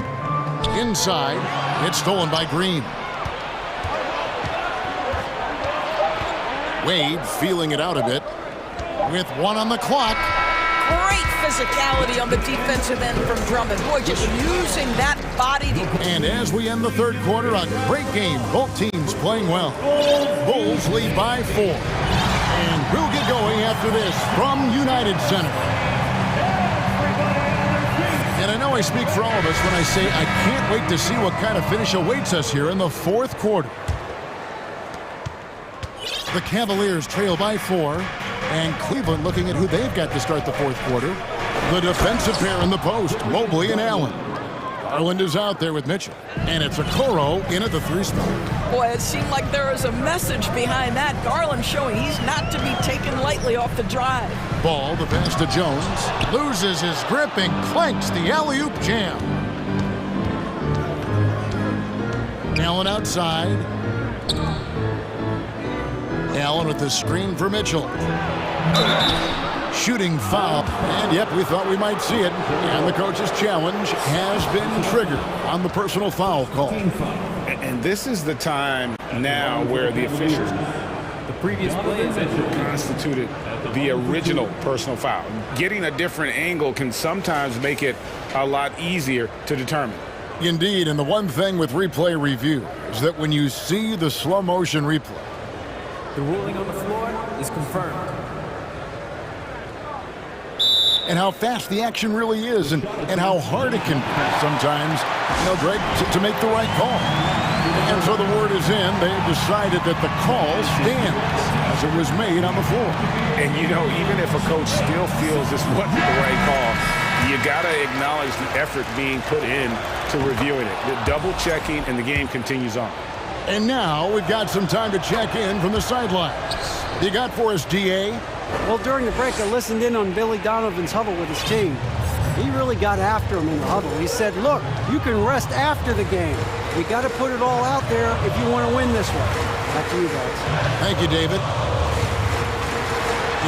Inside. It's stolen by Green. Wade feeling it out a bit. With 1 on the clock. Great physicality on the defensive end from Drummond. Boy, just using that body to... And as we end the third quarter, a great game. Both teams playing well. Bulls lead by 4. And we'll get going after this from United Center. And I know I speak for all of us when I say I can't wait to see what kind of finish awaits us here in the fourth quarter. The Cavaliers trail by 4. And Cleveland looking at who they've got to start the fourth quarter. The defensive pair in the post, Mobley and Allen. Garland is out there with Mitchell. And it's Okoro in at the 3 spot. Boy, it seemed like there was a message behind that. Garland showing he's not to be taken lightly off the drive. Ball, the pass to Jones. Loses his grip and clanks the alley-oop jam. Allen outside. Allen with the screen for Mitchell. Shooting foul. And yep, we thought we might see it. And the coach's challenge has been triggered on the personal foul call. And this is the time now where the officials... The previous play is constituted the original personal foul. Getting a different angle can sometimes make it a lot easier to determine. Indeed, and the one thing with replay review is that when you see the slow motion replay, the ruling on the floor is confirmed. And how fast the action really is, and how hard it can be sometimes, Greg, to make the right call. And so the word is in. They've decided that the call stands as it was made on the floor. And, even if a coach still feels this wasn't the right call, you got to acknowledge the effort being put in to reviewing it. The double-checking, and the game continues on. And now we've got some time to check in from the sidelines. You got for us, D.A.? Well, during the break, I listened in on Billy Donovan's huddle with his team. He really got after him in the huddle. He said, look, you can rest after the game. We got to put it all out there if you want to win this one. Back to you guys. Thank you, David.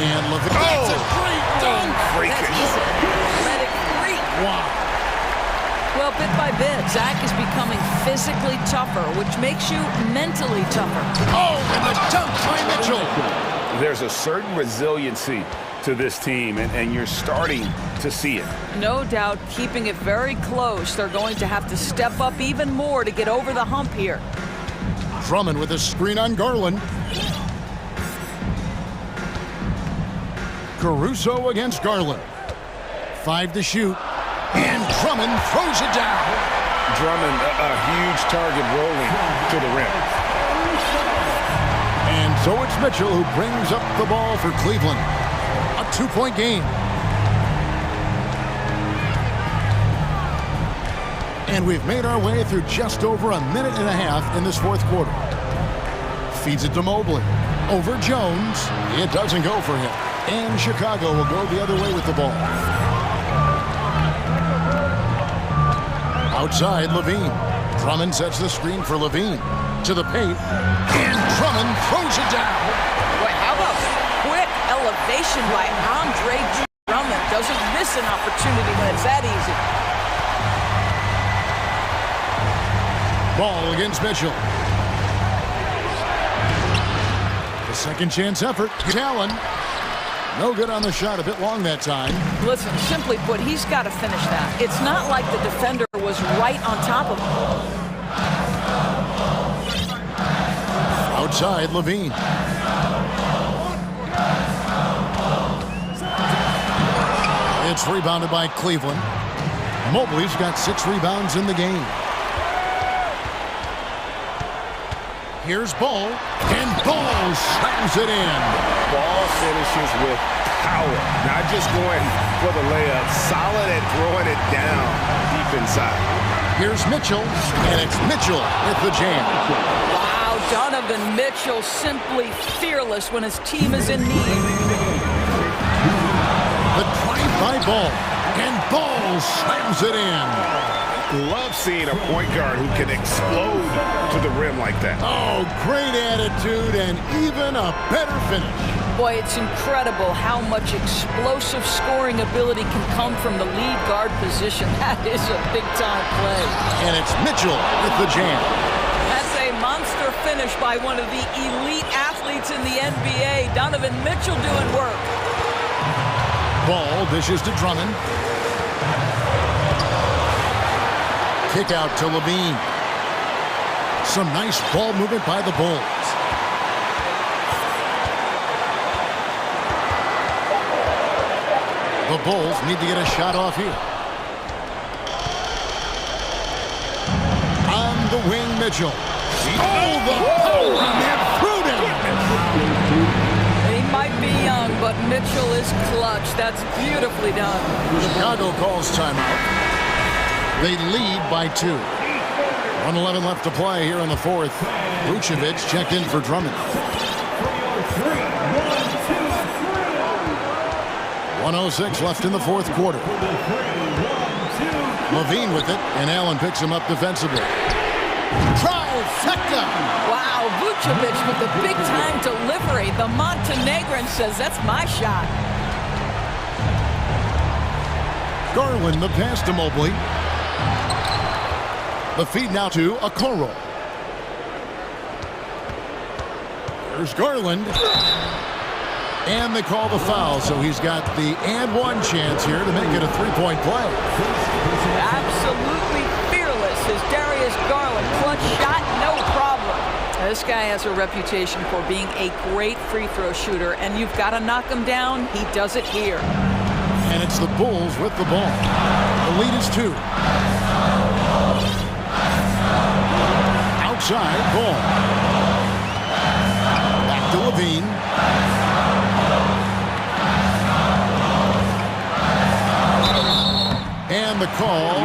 And Levine. That's a great dunk! Athletic freak. Wow. Well, bit by bit, Zach is becoming physically tougher, which makes you mentally tougher. Oh, and the dunk by Mitchell. There's a certain resiliency to this team, and you're starting to see it. No doubt, keeping it very close. They're going to have to step up even more to get over the hump here. Drummond with a screen on Garland. Caruso against Garland. 5 to shoot. And Drummond throws it down. Drummond, a huge target rolling to the rim. And so it's Mitchell who brings up the ball for Cleveland. A 2-point game. And we've made our way through just over a minute and a half in this fourth quarter. Feeds it to Mobley. Over Jones. It doesn't go for him. And Chicago will go the other way with the ball. Outside, Levine. Drummond sets the screen for Levine. To the paint. And Drummond throws it down. Wait, how about quick elevation by Andre Drummond? Doesn't miss an opportunity when it's that easy. Ball against Mitchell. The second chance effort. Allen. No good on the shot. A bit long that time. Listen, simply put, he's got to finish that. It's not like the defender was right on top of him. Outside, Levine. It's rebounded by Cleveland. Mobley's got 6 rebounds in the game. Here's Ball, and Ball slams it in. Ball finishes with power, not just going for the layup, solid at throwing it down deep inside. Here's Mitchell, and it's Mitchell with the jam. Wow, Donovan Mitchell simply fearless when his team is in need. The drive by Ball, and Ball slams it in. Love seeing a point guard who can explode to the rim like that. Oh, great attitude and even a better finish. Boy, it's incredible how much explosive scoring ability can come from the lead guard position. That is a big-time play. And it's Mitchell with the jam. That's a monster finish by one of the elite athletes in the NBA. Donovan Mitchell doing work. Ball dishes to Drummond. Kick out to Levine. Some nice ball movement by the Bulls. The Bulls need to get a shot off here. On the wing, Mitchell. Oh, the power on that throw-down. He might be young, but Mitchell is clutch. That's beautifully done. Chicago calls timeout. They lead by 2. 1:11 left to play here in the fourth. Vucevic checked in for Drummond. 1:06 left in the fourth quarter. Levine with it, and Allen picks him up defensively. Trifecta! Wow, Vucevic with the big-time delivery. The Montenegrin says, that's my shot. Garland the pass to Mobley. The feed now to Okoro. Here's Garland. And they call the foul, so he's got the and one chance here to make it a three-point play. Absolutely fearless is Darius Garland. Clutch shot, no problem. This guy has a reputation for being a great free throw shooter, and you've got to knock him down. He does it here. And it's the Bulls with the ball. The lead is 2. Outside, Ball. Back to Levine. And the call,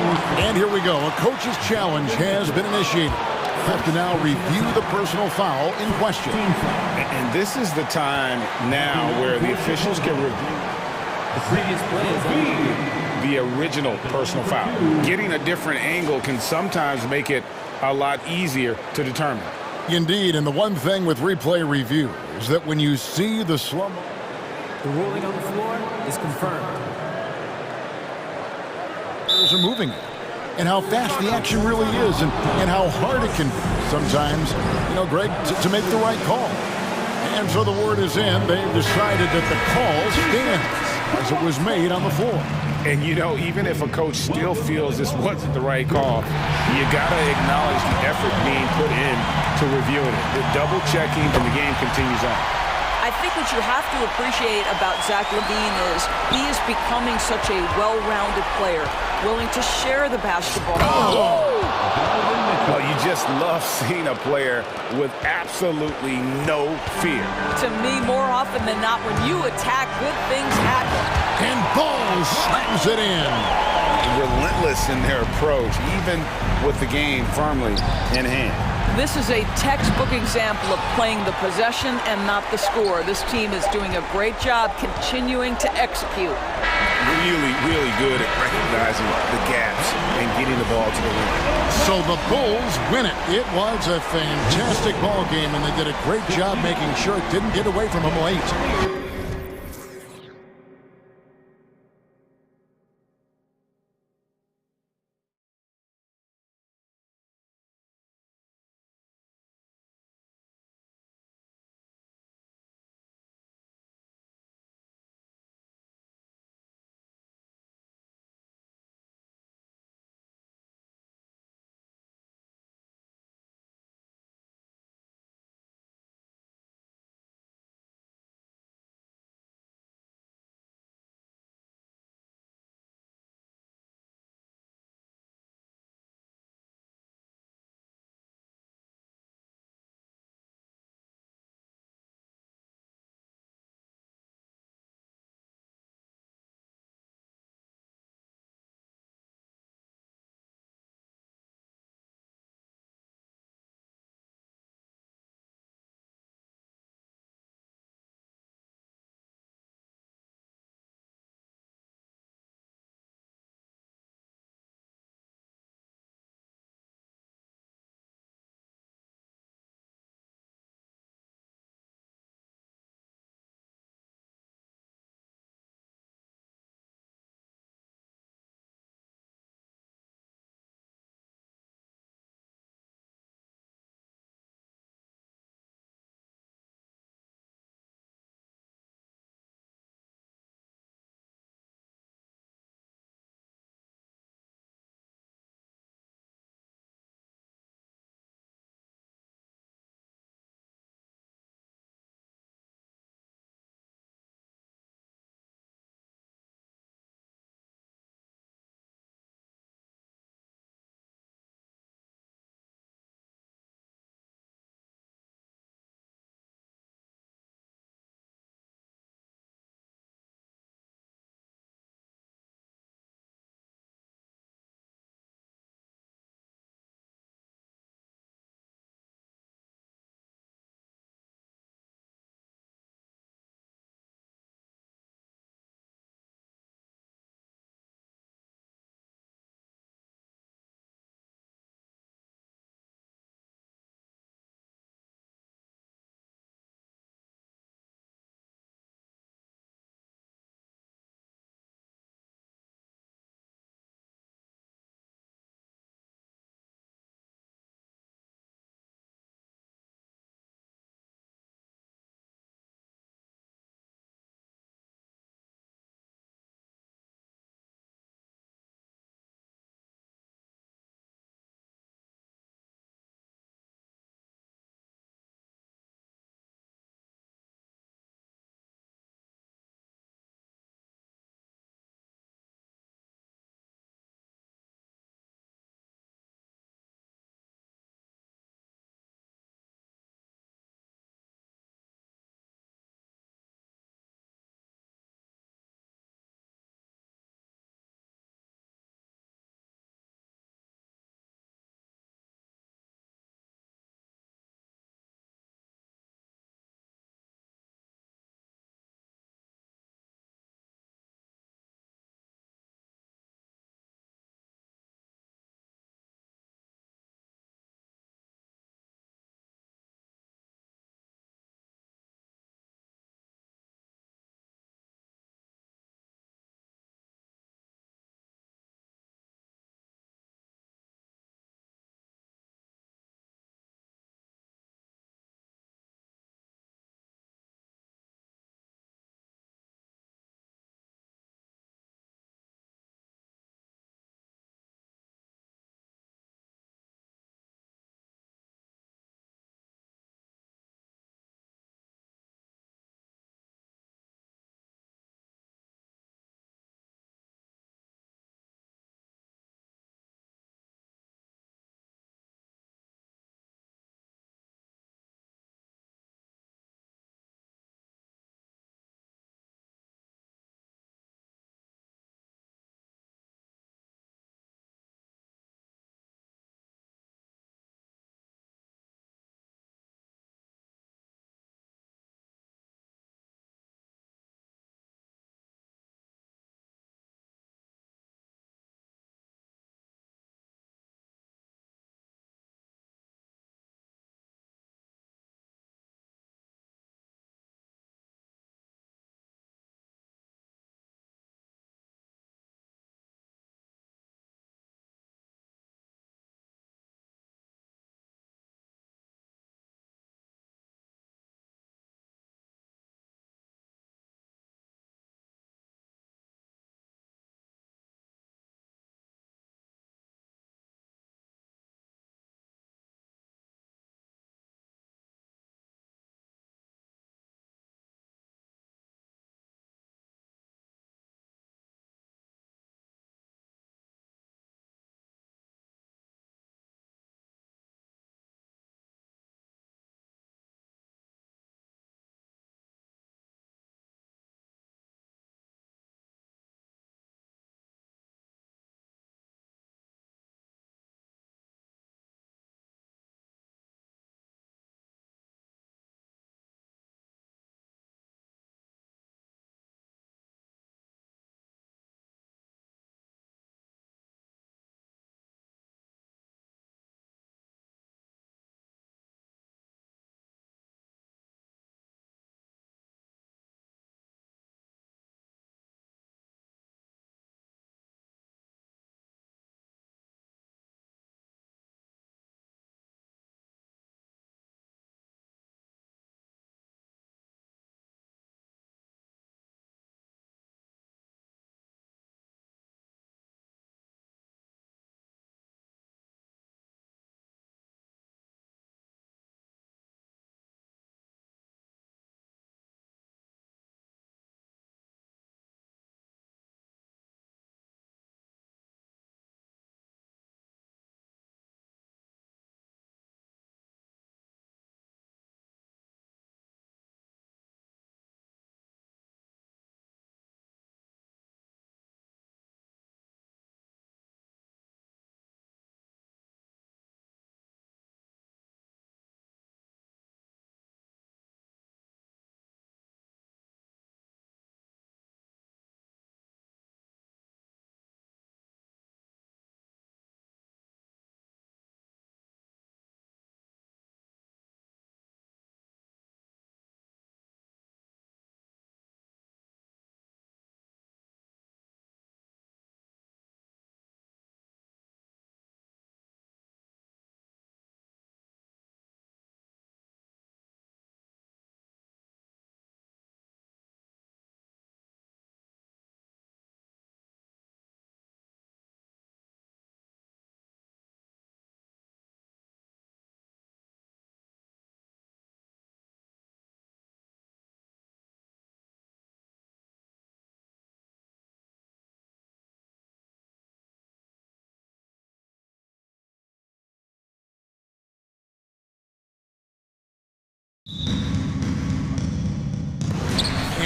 and here we go. A coach's challenge has been initiated. Have to now review the personal foul in question. And this is the time now where the officials can review The previous play is the original personal foul. Getting a different angle can sometimes make it a lot easier to determine. Indeed, and the one thing with replay review is that when you see the slow, the ruling on the floor is confirmed. are moving it, and how fast the action really is, and how hard it can be sometimes, Greg, to make the right call. And so the word is in. They've decided that the call stands as it was made on the floor. And even if a coach still feels this wasn't the right call, you gotta acknowledge the effort being put in to reviewing it. The double checking, and the game continues on. I think what you have to appreciate about Zach LaVine is he is becoming such a well-rounded player, willing to share the basketball. Well, you just love seeing a player with absolutely no fear. To me, more often than not, when you attack, good things happen. And Ball slams it in. Relentless in their approach, even with the game firmly in hand. This is a textbook example of playing the possession and not the score. This team is doing a great job continuing to execute. Really, really good at recognizing the gaps and getting the ball to the rim. So the Bulls win it. It was a fantastic ball game, and they did a great job making sure it didn't get away from them late.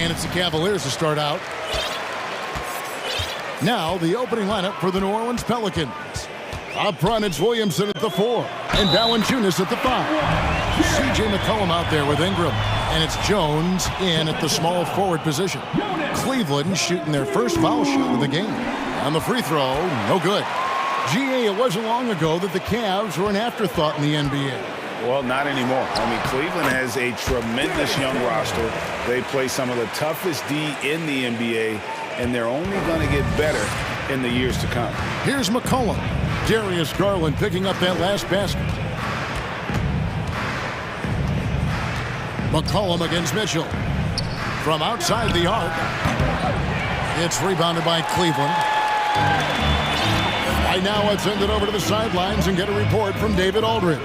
And it's the Cavaliers to start out. Now the opening lineup for the New Orleans Pelicans. Up front, it's Williamson at the 4 and Valanciunas at the 5. C.J. McCollum out there with Ingram. And it's Jones in at the small forward position. Cleveland shooting their first foul shot of the game. On the free throw, no good. G.A., it wasn't long ago that the Cavs were an afterthought in the NBA. Well, not anymore. I mean, Cleveland has a tremendous young roster. They play some of the toughest D in the NBA, and they're only going to get better in the years to come. Here's McCollum. Darius Garland picking up that last basket. McCollum against Mitchell. From outside the arc. It's rebounded by Cleveland. Right now, let's send it over to the sidelines and get a report from David Aldridge.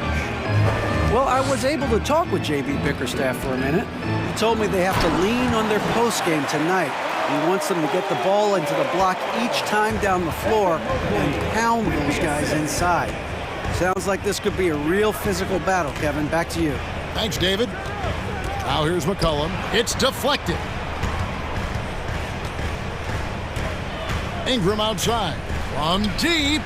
Well, I was able to talk with J.B. Bickerstaff for a minute. He told me they have to lean on their postgame tonight. He wants them to get the ball into the block each time down the floor and pound those guys inside. Sounds like this could be a real physical battle, Kevin. Back to you. Thanks, David. Now here's McCollum. It's deflected. Ingram outside. From deep.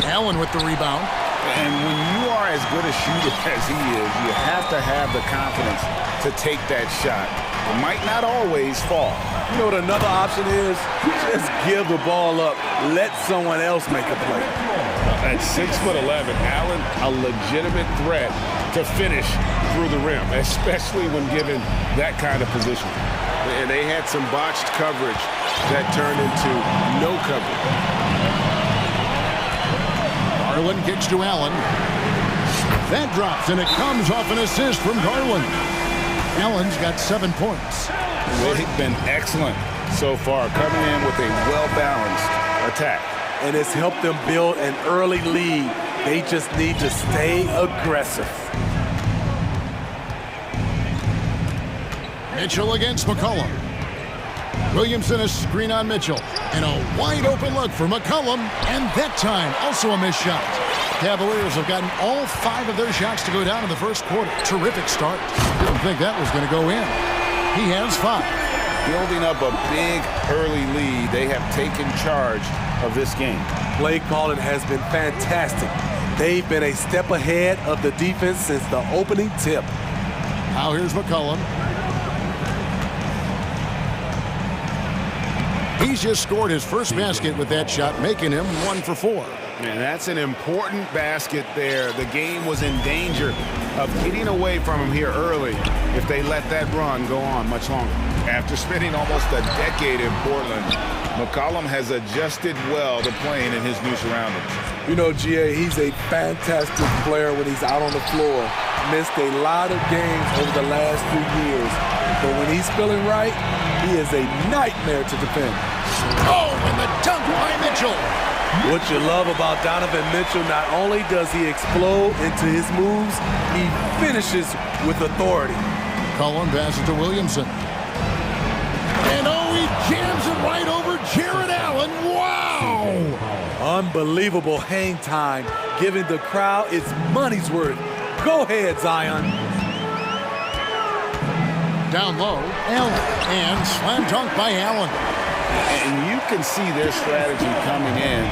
Allen with the rebound. And when you are as good a shooter as he is, you have to have the confidence to take that shot. It might not always fall. You know what another option is? Just give the ball up. Let someone else make a play. At 6'11", Allen, a legitimate threat to finish through the rim, especially when given that kind of position. And they had some botched coverage that turned into no coverage. Garland kicks to Allen. That drops, and it comes off an assist from Garland. Allen's got 7 points. They've been excellent so far, coming in with a well-balanced attack. And it's helped them build an early lead. They just need to stay aggressive. Mitchell against McCollum. Williamson a screen on Mitchell. And a wide open look for McCollum. And that time, also a missed shot. Cavaliers have gotten all 5 of their shots to go down in the first quarter. Terrific start. Didn't think that was going to go in. He has 5. Building up a big early lead, they have taken charge of this game. Play calling has been fantastic. They've been a step ahead of the defense since the opening tip. Now here's McCollum. He's just scored his first basket with that shot, making him 1 for 4. And that's an important basket there. The game was in danger of getting away from him here early if they let that run go on much longer. After spending almost a decade in Portland, McCollum has adjusted well to playing in his new surroundings. You know, G.A., he's a fantastic player when he's out on the floor. Missed a lot of games over the last few years. But when he's feeling right, he is a nightmare to defend. Oh, and the dunk by Mitchell. What you love about Donovan Mitchell, not only does he explode into his moves, he finishes with authority. Cullen passes to Williamson. And oh, he jams it right over Jared Allen. Wow! Unbelievable hang time, giving the crowd its money's worth. Go ahead, Zion. Down low, Allen. And slam dunk by Allen. And you can see their strategy coming in.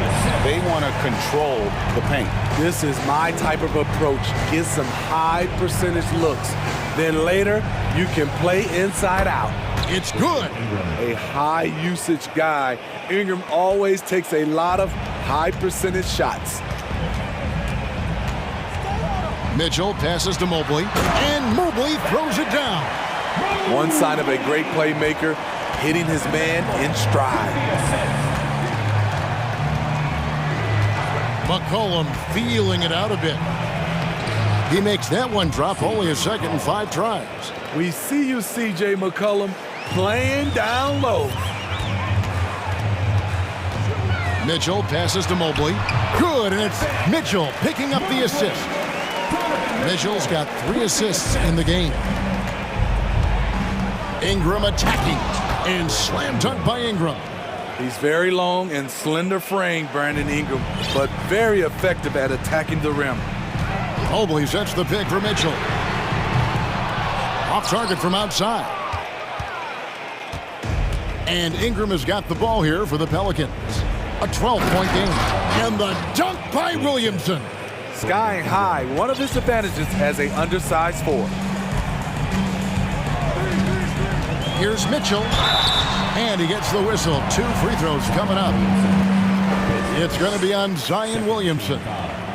They want to control the paint. This is my type of approach. Get some high percentage looks. Then later, you can play inside out. It's good. A high usage guy. Ingram always takes a lot of high percentage shots. Mitchell passes to Mobley. And Mobley throws it down. One sign of a great playmaker, hitting his man in stride. McCollum feeling it out a bit. He makes that one drop, only a second and 5 tries. We see you, C.J. McCollum, playing down low. Mitchell passes to Mobley. Good, and it's Mitchell picking up the assist. Mitchell's got 3 assists in the game. Ingram attacking, and slam dunk by Ingram. He's very long and slender frame, Brandon Ingram, but very effective at attacking the rim. Mobley sets the pick for Mitchell. Off target from outside. And Ingram has got the ball here for the Pelicans. A 12-point game. And the dunk by Williamson. Skying high, one of his advantages as an undersized forward. Here's Mitchell. And he gets the whistle. 2 free throws coming up. It's going to be on Zion Williamson.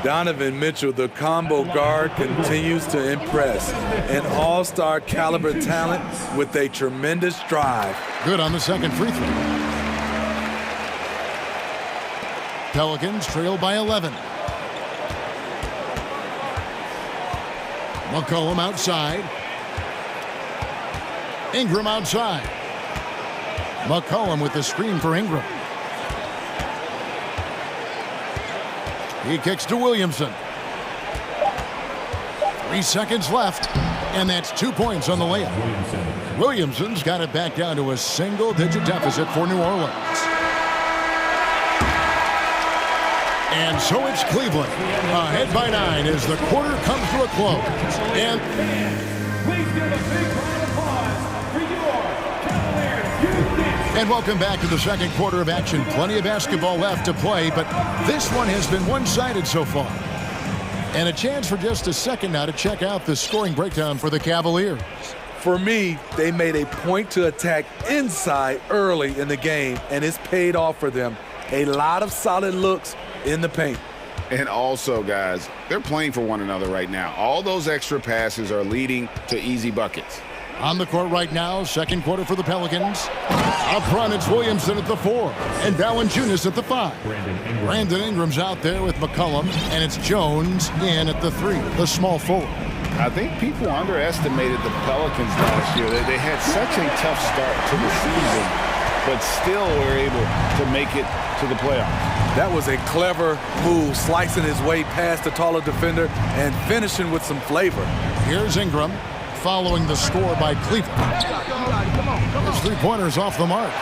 Donovan Mitchell, the combo guard, continues to impress. An all-star caliber talent with a tremendous drive. Good on the second free throw. Pelicans trail by 11. McCollum outside. Ingram outside. McCollum with the screen for Ingram. He kicks to Williamson. 3 seconds left, and that's 2 points on the layup. Williamson's got it back down to a single-digit deficit for New Orleans. And so it's Cleveland, ahead by 9 as the quarter comes to a close. And Please give a big round of applause for your Cavaliers Youth Knicks. And welcome back to the second quarter of action. Plenty of basketball left to play, but this one has been one-sided so far. And a chance for just a second now to check out the scoring breakdown for the Cavaliers. For me, they made a point to attack inside early in the game, and it's paid off for them. A lot of solid looks in the paint. And also, guys, they're playing for one another right now. All those extra passes are leading to easy buckets. On the court right now, second quarter for the Pelicans. Up front, it's Williamson at the 4 and Valanciunas at the 5. Brandon Ingram's out there with McCollum, and it's Jones in at the 3, the small forward. I think people underestimated the Pelicans last year. They had such a tough start to the season, but still were able to make it to the playoffs. That was a clever move, slicing his way past the taller defender and finishing with some flavor. Here's Ingram, following the score by Cleveland. His three-pointer's off the mark.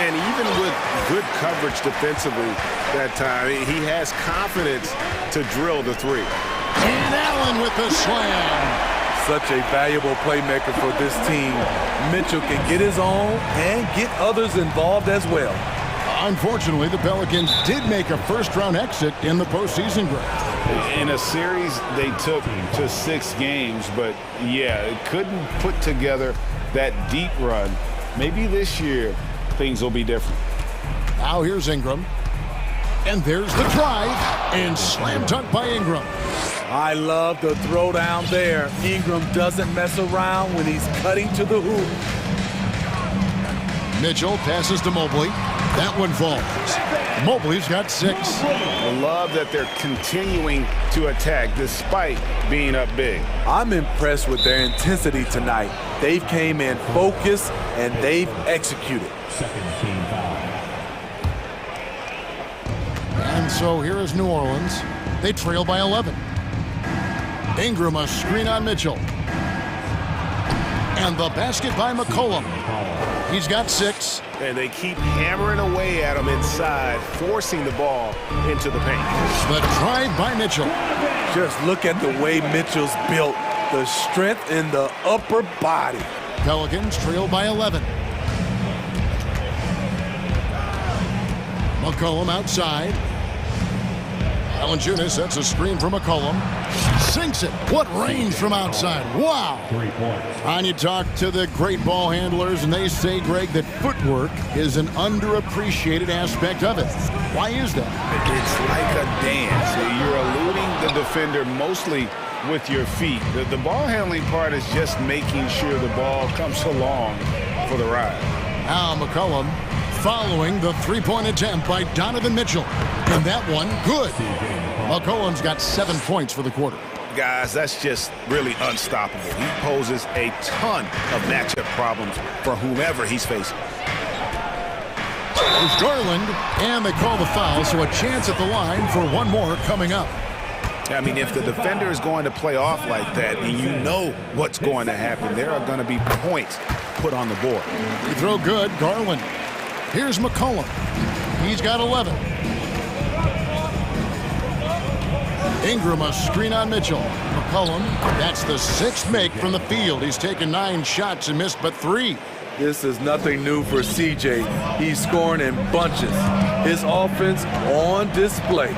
And even with good coverage defensively that time, he has confidence to drill the 3. And Allen with the slam. Such a valuable playmaker for this team. Mitchell can get his own and get others involved as well. Unfortunately, the Pelicans did make a first-round exit in the postseason draft. In a series they took to 6 games, but yeah, couldn't put together that deep run. Maybe this year things will be different. Now here's Ingram. And there's the drive, and slam dunk by Ingram. I love the throwdown there. Ingram doesn't mess around when he's cutting to the hoop. Mitchell passes to Mobley. That one falls. Mobley's got 6. I love that they're continuing to attack despite being up big. I'm impressed with their intensity tonight. They've came in focused and they've executed. And so here is New Orleans. They trail by 11. Ingram a screen on Mitchell. And the basket by McCollum. He's got 6. And they keep hammering away at him inside, forcing the ball into the paint. The drive by Mitchell. Just look at the way Mitchell's built. The strength in the upper body. Pelicans trail by 11. McCollum outside. Valanciunas sets a screen for McCollum. Sinks it. What range from outside. Wow. 3 points. And you talk to the great ball handlers, and they say, Greg, that footwork is an underappreciated aspect of it. Why is that? It's like a dance. You're eluding the defender mostly with your feet. The ball handling part is just making sure the ball comes along for the ride. Now McCollum following the three-point attempt by Donovan Mitchell. And that one, good. McCollum's got 7 points for the quarter. Guys, that's just really unstoppable. He poses a ton of matchup problems for whomever he's facing. There's Garland, and they call the foul, so a chance at the line for one more coming up. I mean, if the defender is going to play off like that, and you know what's going to happen, there are going to be points put on the board. You throw good, Garland. Here's McCollum. He's got 11. Ingram a screen on Mitchell. McCollum, that's the 6th make from the field. He's taken 9 shots and missed but 3. This is nothing new for CJ. He's scoring in bunches. His offense on display.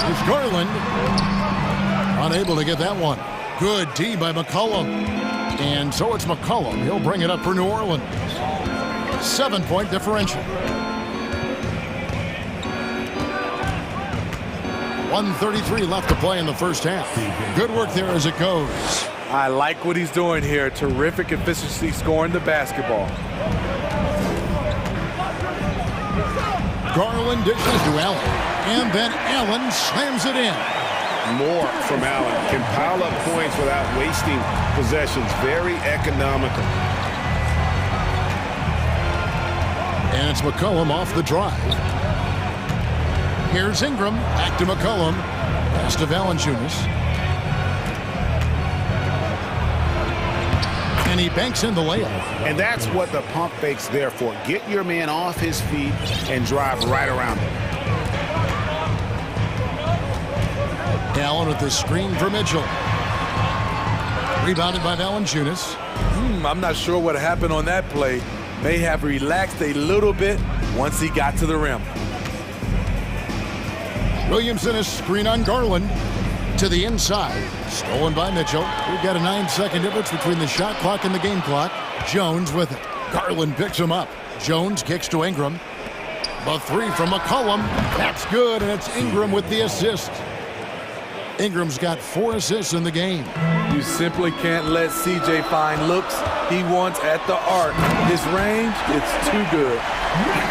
It's Garland. Unable to get that one. Good D by McCollum. And so it's McCollum. He'll bring it up for New Orleans. 7-point differential. 1:33 left to play in the first half. Good work there as it goes. I like what he's doing here. Terrific efficiency scoring the basketball. Garland dishes to Allen. And then Allen slams it in. More from Allen. Can pile up points without wasting possessions. Very economical. And it's McCollum off the drive. Here's Ingram. Back to McCollum. Pass to Valanciunas. And he banks in the layup. And that's what the pump fake's there for. Get your man off his feet and drive right around him. Allen with the screen for Mitchell. Rebounded by Valanciunas. I'm not sure what happened on that play. May have relaxed a little bit once he got to the rim. Williamson is screen on Garland. To the inside. Stolen by Mitchell. We've got a 9-second difference between the shot clock and the game clock. Jones with it. Garland picks him up. Jones kicks to Ingram. The three from McCollum. That's good, and it's Ingram with the assist. Ingram's got 4 assists in the game. You simply can't let CJ find looks he wants at the arc. His range, it's too good.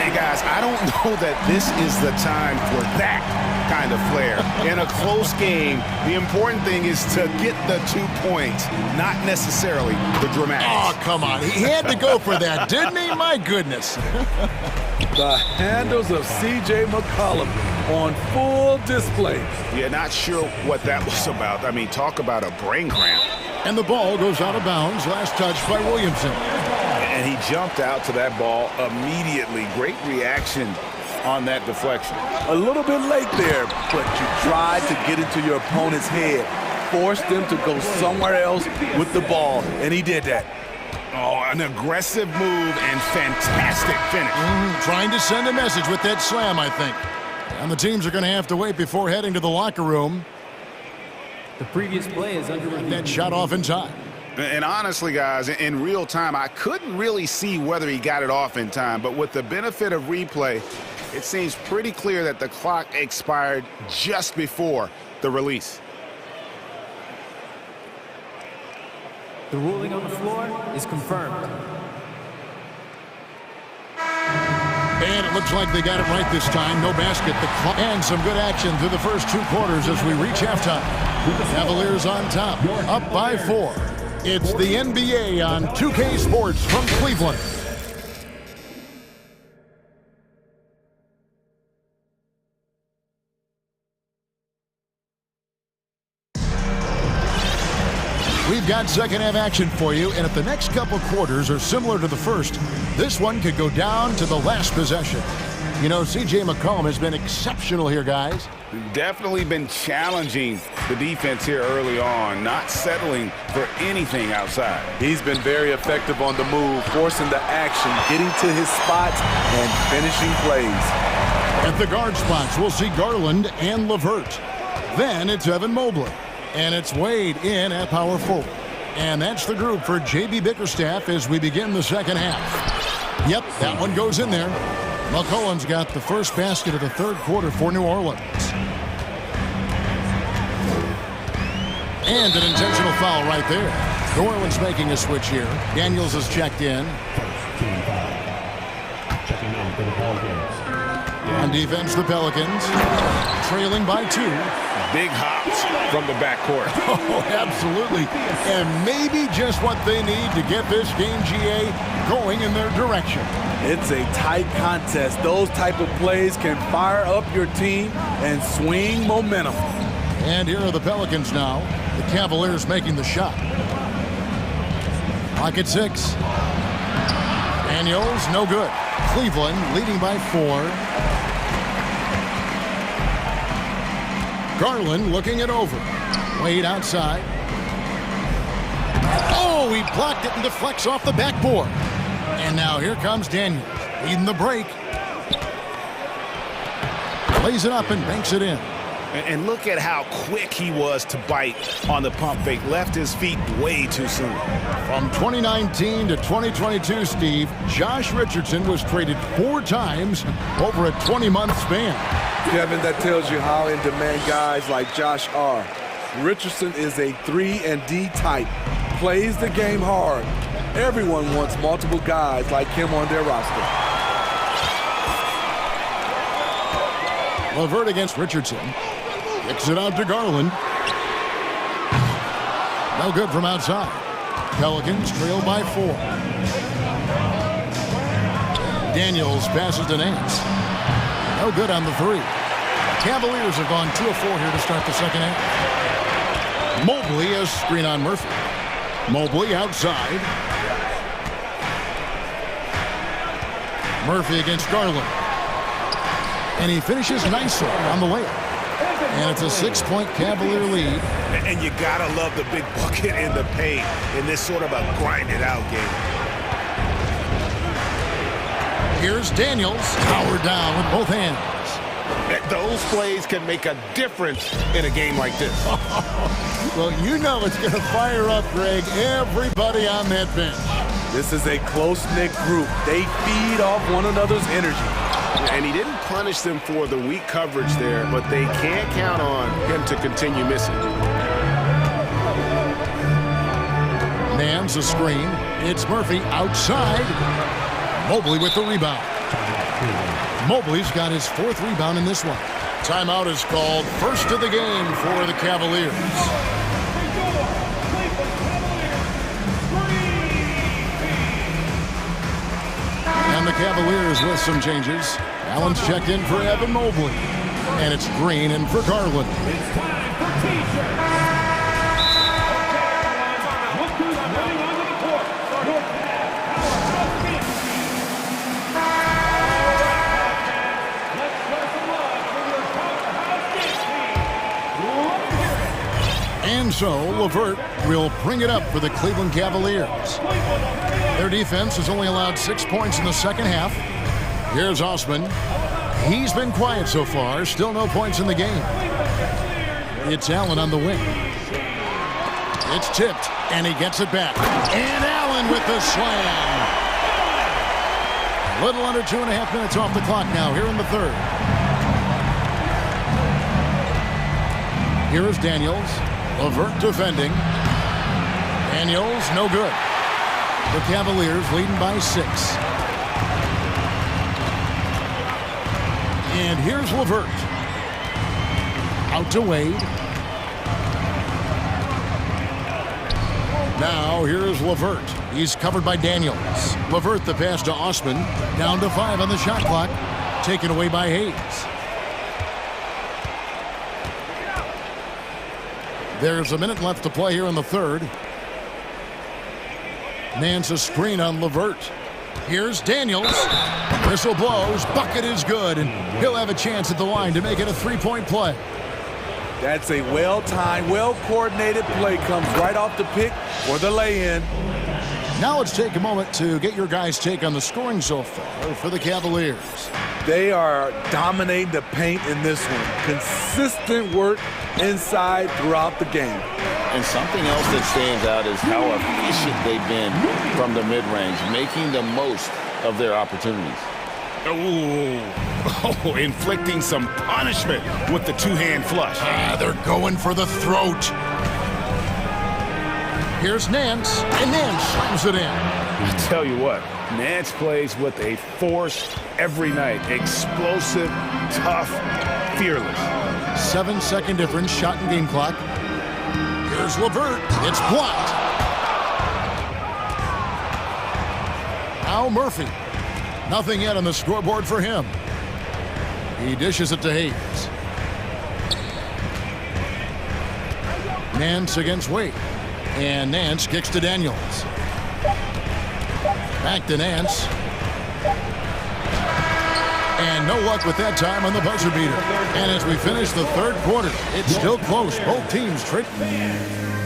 Hey, guys, I don't know that this is the time for that kind of flair. In a close game, the important thing is to get the 2 points, not necessarily the dramatics. Oh, come on. He had to go for that, didn't he? My goodness. The handles of C.J. McCollum on full display. Yeah, not sure what that was about. I mean, talk about a brain cramp. And the ball goes out of bounds. Last touch by Williamson. And he jumped out to that ball immediately. Great reaction on that deflection. A little bit late there, but you tried to get into your opponent's head. Forced them to go somewhere else with the ball, and he did that. Oh, an aggressive move and fantastic finish. Trying to send a message with that slam, I think. And the teams are going to have to wait before heading to the locker room. The previous play is under review. That shot off in time. And honestly, guys, in real time, I couldn't really see whether he got it off in time. But with the benefit of replay, it seems pretty clear that the clock expired just before the release. The ruling on the floor is confirmed. And it looks like they got it right this time. No basket. And some good action through the first 2 quarters as we reach halftime. Cavaliers on top, up by 4. It's the NBA on 2K Sports from Cleveland. We've got second half action for you, and if the next couple quarters are similar to the first, this one could go down to the last possession. You know, C.J. McCollum has been exceptional here, guys. Definitely been challenging the defense here early on, not settling for anything outside. He's been very effective on the move, forcing the action, getting to his spots, and finishing plays. At the guard spots, we'll see Garland and LeVert. Then it's Evan Mobley. And it's Wade in at power forward. And that's the group for J.B. Bickerstaff as we begin the second half. Yep, that one goes in there. McCollum's got the first basket of the third quarter for New Orleans. And an intentional foul right there. New Orleans making a switch here. Daniels is checked in. Checking in for the Pelicans. On defense, the Pelicans trailing by 2. Big hops from the backcourt. Oh, absolutely. And maybe just what they need to get this game, GA, going in their direction. It's a tight contest. Those type of plays can fire up your team and swing momentum. And here are the Pelicans now. The Cavaliers making the shot. Clock at 6. Daniels, no good. Cleveland leading by 4. Garland looking it over. Wade outside. Oh, he He blocked it and deflects off the backboard. And now here comes Daniels, leading the break. Lays it up and banks it in. And look at how quick he was to bite on the pump fake. Left his feet way too soon. From 2019 to 2022, Steve, Josh Richardson was traded 4 times over a 20-month span. Kevin, that tells you how in demand guys like Josh are. Richardson is a 3-and-D type, plays the game hard. Everyone wants multiple guys like him on their roster. LeVert against Richardson. Kicks it out to Garland. No good from outside. Pelicans trail by 4. Daniels passes to Nance. No good on the 3. Cavaliers have gone 2 of 4 here to start the second half. Mobley has screen on Murphy. Mobley outside. Murphy against Garland. And he finishes nicely on the layup. And it's a 6-point Cavalier lead. And you gotta love the big bucket in the paint in this sort of a grinded-out game. Here's Daniels, powered down with both hands. Those plays can make a difference in a game like this. Well, you know it's going to fire up, Greg, everybody on that bench. This is a close-knit group. They feed off one another's energy. And he didn't punish them for the weak coverage there, but they can't count on him to continue missing. Nance a screen. It's Murphy outside. Mobley with the rebound. Mobley's got his 4th rebound in this one. Timeout is called. First of the game for the Cavaliers. And the Cavaliers with some changes. Allen's checked in for Evan Mobley. And it's Green in for Garland. It's time for T-shirts. Look who's running onto the court. North Let's show some love for your powerhouse team. And so LeVert will bring it up for the Cleveland Cavaliers. Their defense has only allowed 6 points in the second half. Here's Osman. He's been quiet so far. Still no points in the game. It's Allen on the wing. It's tipped, and he gets it back. And Allen with the slam. A little under 2.5 minutes off the clock now here in the third. Here is Daniels. LeVert defending. Daniels, no good. The Cavaliers leading by 6. And here's LeVert. Out to Wade. Now here's LeVert. He's covered by Daniels. LeVert the pass to Osman. Down to 5 on the shot clock. Taken away by Hayes. There's a minute left to play here in the third. Nance a screen on LeVert. Here's Daniels. Whistle blows. Bucket is good, and he'll have a chance at the line to make it a 3-point play. That's a well-timed, well-coordinated play. Comes right off the pick for the lay-in. Now let's take a moment to get your guys' take on the scoring so far for the Cavaliers. They are dominating the paint in this one. Consistent work inside throughout the game. And something else that stands out is how efficient they've been from the mid-range, making the most of their opportunities. Oh, inflicting some punishment with the two-hand flush. They're going for the throat. Here's Nance, and Nance slams it in. I tell you what, Nance plays with a force every night. Explosive, tough, fearless. 7-second difference, shot and game clock. Here's LeVert. It's blocked. Now Murphy. Nothing yet on the scoreboard for him. He dishes it to Hayes. Nance against Wade. And Nance kicks to Daniels. Back to Nance. And no luck with that time on the buzzer beater. And as we finish the third quarter, it's still close. Both teams trading.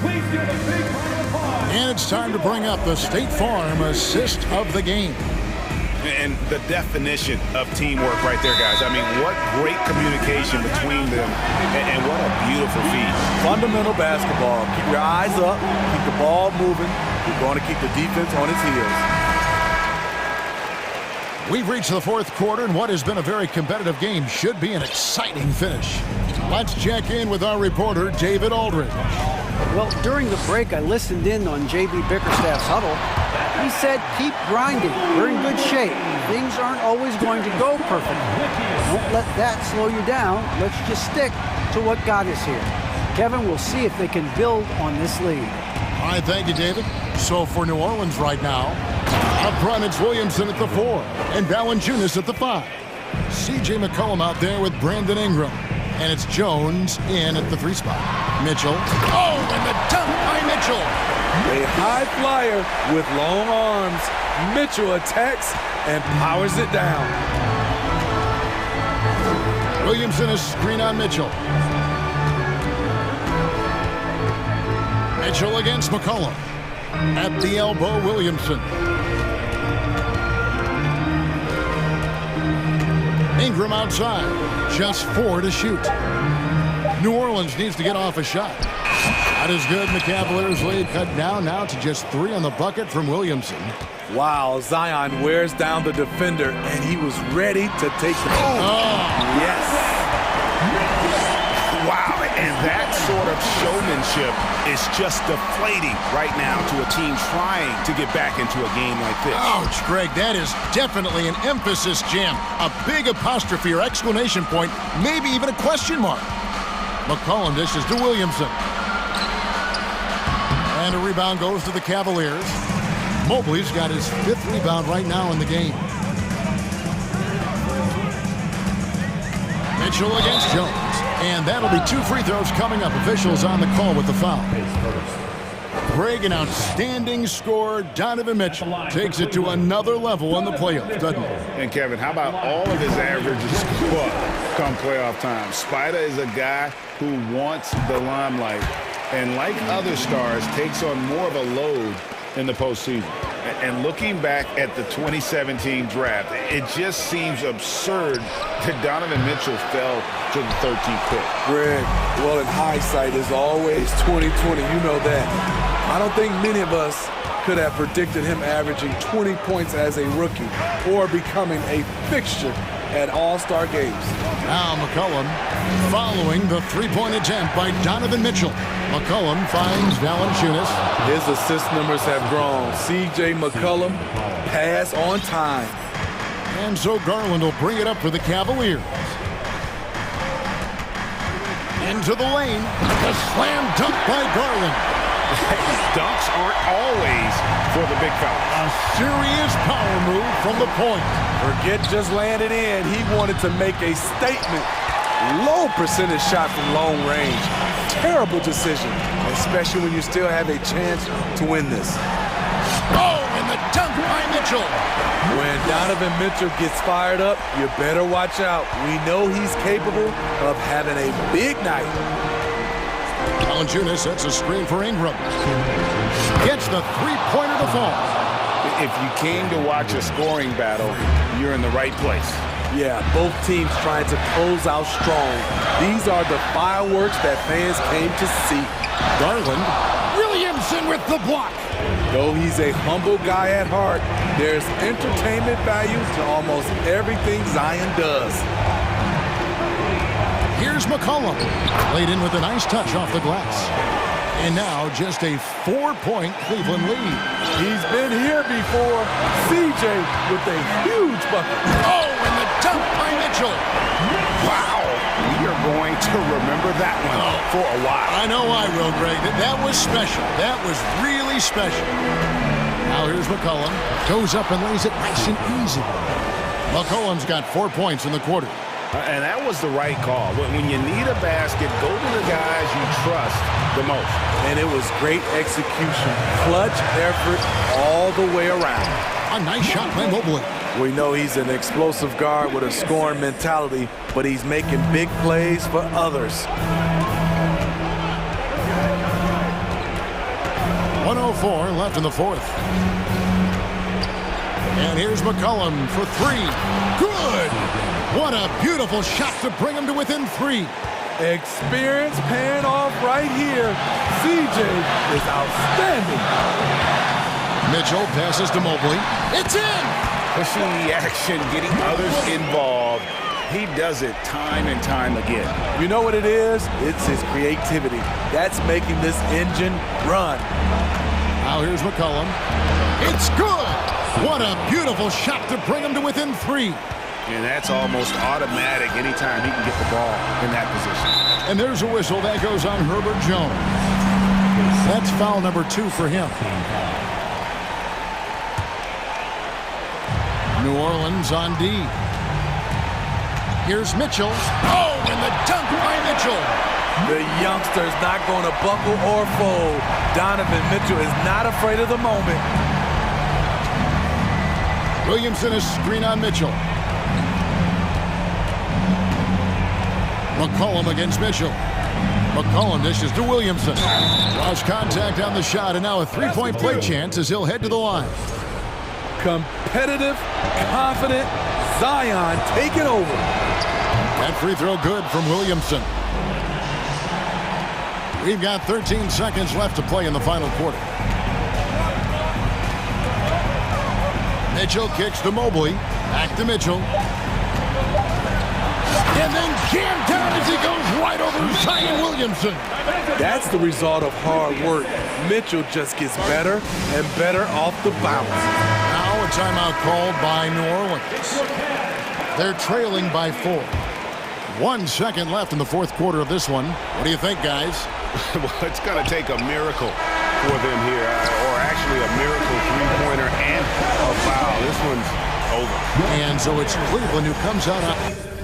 Please give a big round of applause And it's time to bring up the State Farm assist of the game. And the definition of teamwork right there, guys. I mean, what great communication between them, and what a beautiful feat. Fundamental basketball. Keep your eyes up, keep the ball moving. You're going to keep the defense on its heels. We've reached the fourth quarter, and what has been a very competitive game should be an exciting finish. Let's check in with our reporter, David Aldridge. Well, during the break, I listened in on J.B. Bickerstaff's huddle. He said, keep grinding. We're in good shape. Things aren't always going to go perfectly. Don't let that slow you down. Let's just stick to what got us here. Kevin, we'll see if they can build on this lead. All right, thank you, David. So for New Orleans right now, up front it's Williamson at the 4 and Valanciunas at the 5. C.J. McCollum out there with Brandon Ingram. And it's Jones in at the 3 spot. Mitchell. Oh, and the dunk by Mitchell. A high flyer with long arms. Mitchell attacks and powers it down. Williamson is screen on Mitchell. Mitchell against McCollum. At the elbow, Williamson. Ingram outside. Just 4 to shoot. New Orleans needs to get off a shot. That is good. The Cavaliers lead cut down now to just 3 on the bucket from Williamson. Wow, Zion wears down the defender, and he was ready to take the... Yes. Wow, and that sort of showmanship is just deflating right now to a team trying to get back into a game like this. Ouch, Greg, that is definitely an emphasis jam. A big apostrophe or exclamation point, maybe even a question mark. McCollum dishes to Williamson. And a rebound goes to the Cavaliers. Mobley's got his 5th rebound right now in the game. Mitchell against Jones. And that'll be 2 free throws coming up. Officials on the call with the foul. Greg, an outstanding scorer. Donovan Mitchell takes it to another level in the playoffs, doesn't he? And Kevin, how about all of his averages come playoff time? Spider is a guy who wants the limelight, and like other stars, takes on more of a load in the postseason. And looking back at the 2017 draft, it just seems absurd that Donovan Mitchell fell to the 13th pick. Greg, well, in hindsight, is always 20/20. You know that. I don't think many of us could have predicted him averaging 20 points as a rookie or becoming a fixture at All-Star games. Now McCollum following the 3-point attempt by Donovan Mitchell. McCollum finds Valanciunas. His assist numbers have grown. C.J. McCollum, pass on time. And so Garland will bring it up for the Cavaliers. Into the lane. The slam dunk by Garland. Dunks aren't always for the big fella. A serious power move from the point. Forget just landing in. He wanted to make a statement. Low percentage shot from long range. Terrible decision, especially when you still have a chance to win this. Oh, and the dunk by Mitchell. When Donovan Mitchell gets fired up, you better watch out. We know he's capable of having a big night. Valanciunas sets a screen for Ingram. Gets the 3-pointer to fall. If you came to watch a scoring battle, you're in the right place. Yeah, both teams trying to close out strong. These are the fireworks that fans came to see. Garland. Williamson with the block. Though he's a humble guy at heart, there's entertainment value to almost everything Zion does. Here's McCollum. Laid in with a nice touch off the glass. And now just a 4-point Cleveland lead. He's been here before. CJ with a huge bucket. Oh, and the dunk by Mitchell. Wow. We are going to remember that one for a while. I know I will, Greg. That was special. That was really special. Now here's McCollum. Goes up and lays it nice and easy. McCollum's got 4 points in the quarter. And that was the right call. When you need a basket, go to the guys you trust the most. And it was great execution. Clutch effort all the way around. A nice shot by Mobley. We know he's an explosive guard with a scoring mentality, but he's making big plays for others. 1:04 left in the fourth. And here's McCollum for three. Good! What a beautiful shot to bring him to within three. Experience paying off right here. CJ is outstanding. Mitchell passes to Mobley. It's in! Pushing the action, getting others involved. He does it time and time again. You know what it is? It's his creativity. That's making this engine run. Now here's McCollum. It's good! What a beautiful shot to bring him to within three. And that's almost automatic anytime he can get the ball in that position. And there's a whistle that goes on Herbert Jones. That's foul number 2 for him. New Orleans on D. Here's Mitchell. Oh, and the dunk by Mitchell. The youngster's not going to buckle or fold. Donovan Mitchell is not afraid of the moment. Williamson is screen on Mitchell. McCollum against Mitchell. McCollum dishes to Williamson. Lost contact on the shot, and now a three-point play chance as he'll head to the line. Competitive, confident, Zion taking over. That free throw good from Williamson. We've got 13 seconds left to play in the final quarter. Mitchell kicks to Mobley. Back to Mitchell. And then jammed down as he goes right over Zion Williamson. That's the result of hard work. Mitchell just gets better and better off the bounce. Now a timeout called by New Orleans. They're trailing by 4. 1 second left in the fourth quarter of this one. What do you think, guys? Well, it's going to take a miracle for them here, or actually a miracle three-pointer and a foul. This one's over. And so it's Cleveland who comes out on...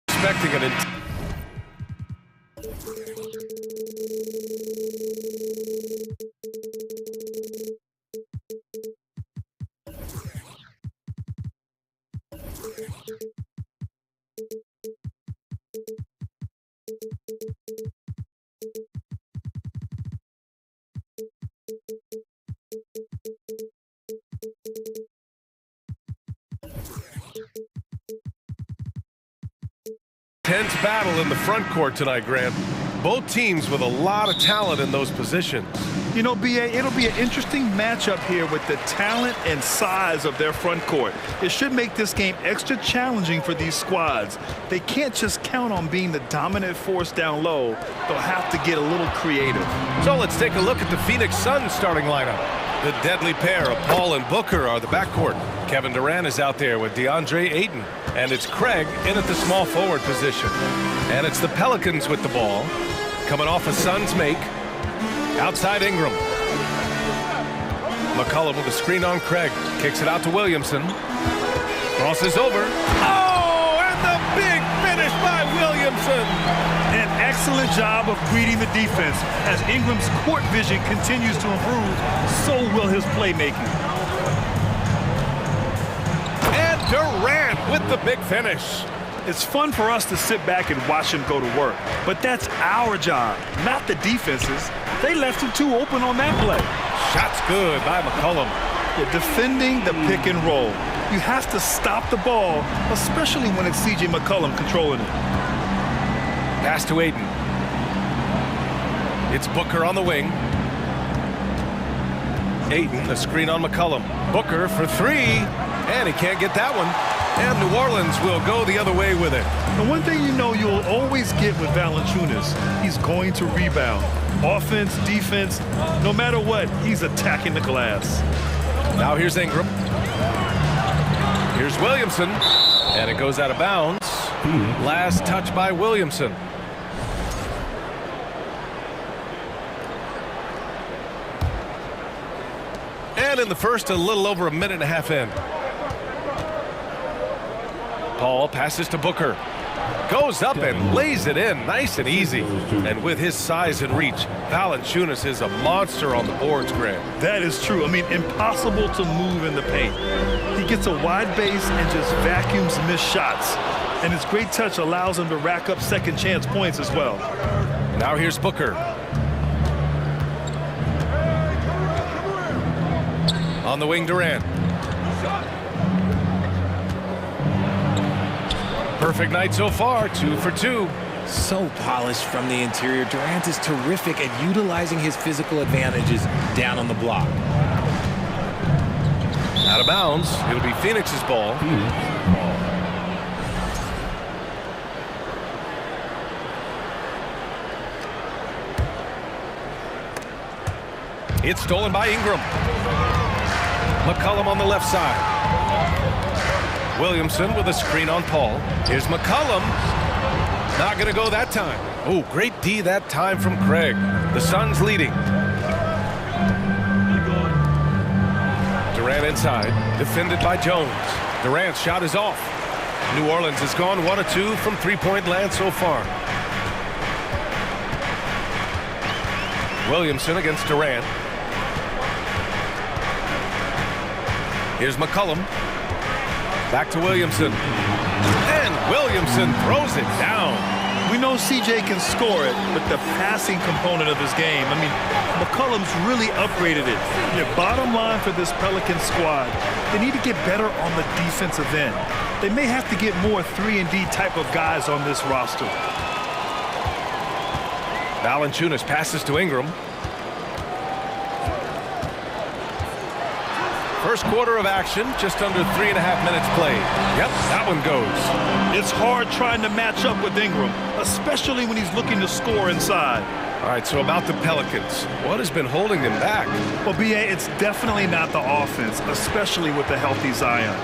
Expecting it. Tense battle in the front court tonight, Grant. Both teams with a lot of talent in those positions. You know, BA, it'll be an interesting matchup here with the talent and size of their front court. It should make this game extra challenging for these squads. They can't just count on being the dominant force down low. They'll have to get a little creative. So let's take a look at the Phoenix Suns starting lineup. The deadly pair of Paul and Booker are the backcourt. Kevin Durant is out there with DeAndre Ayton. And it's Craig in at the small forward position. And it's the Pelicans with the ball. Coming off a Suns make. Outside Ingram. McCollum with a screen on Craig. Kicks it out to Williamson. Crosses over. Oh, and the big finish by Williamson. An excellent job of reading the defense. As Ingram's court vision continues to improve, so will his playmaking. And Durant with the big finish. It's fun for us to sit back and watch him go to work, but that's our job, not the defense's. They left him too open on that play. Shot's good by McCollum. They're defending the pick and roll. You have to stop the ball, especially when it's C.J. McCollum controlling it. Pass to Ayton. It's Booker on the wing. Ayton, a screen on McCollum. Booker for three, and he can't get that one. And New Orleans will go the other way with it. And one thing you know you'll always get with Valanciunas, he's going to rebound. Offense, defense, no matter what, he's attacking the glass. Now here's Ingram. Here's Williamson, and it goes out of bounds. Last touch by Williamson. And in the first, a little over a minute and a half in. Paul passes to Booker. Goes up and lays it in nice and easy. And with his size and reach, Valanciunas is a monster on the boards, Grant. That is true. I mean, impossible to move in the paint. He gets a wide base and just vacuums missed shots. And his great touch allows him to rack up second chance points as well. Now here's Booker. On the wing, Durant. Perfect night so far, 2 for 2. So polished from the interior. Durant is terrific at utilizing his physical advantages down on the block. Out of bounds. It'll be Phoenix's ball. It's stolen by Ingram. McCollum on the left side. Williamson with a screen on Paul. Here's McCollum. Not going to go that time. Oh, great D that time from Craig. The Suns leading. Durant inside. Defended by Jones. Durant's shot is off. New Orleans has gone 1 of 2 from three-point land so far. Williamson against Durant. Here's McCollum. Back to Williamson. And Williamson throws it down. We know CJ can score it, but the passing component of his game, I mean, McCollum's really upgraded it. The bottom line for this Pelican squad, they need to get better on the defensive end. They may have to get more 3-and-D type of guys on this roster. Valanciunas passes to Ingram. First quarter of action, just under 3.5 minutes played. Yep, that one goes. It's hard trying to match up with Ingram, especially when he's looking to score inside. All right, so about the Pelicans, what has been holding them back? Well, BA, it's definitely not the offense, especially with the healthy Zion.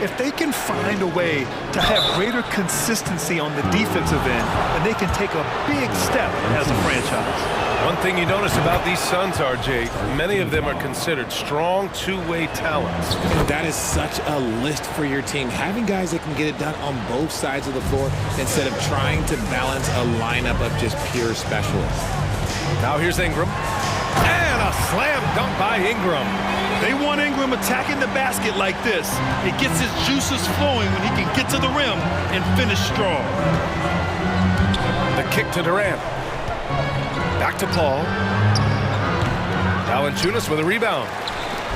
If they can find a way to have greater consistency on the defensive end, then they can take a big step as a franchise. One thing you notice about these Suns, RJ, many of them are considered strong two-way talents. That is such a list for your team. Having guys that can get it done on both sides of the floor instead of trying to balance a lineup of just pure specialists. Now here's Ingram. And a slam dunk by Ingram. They want Ingram attacking the basket like this. It gets his juices flowing when he can get to the rim and finish strong. The kick to Durant. Back to Paul. Valanciunas with a rebound.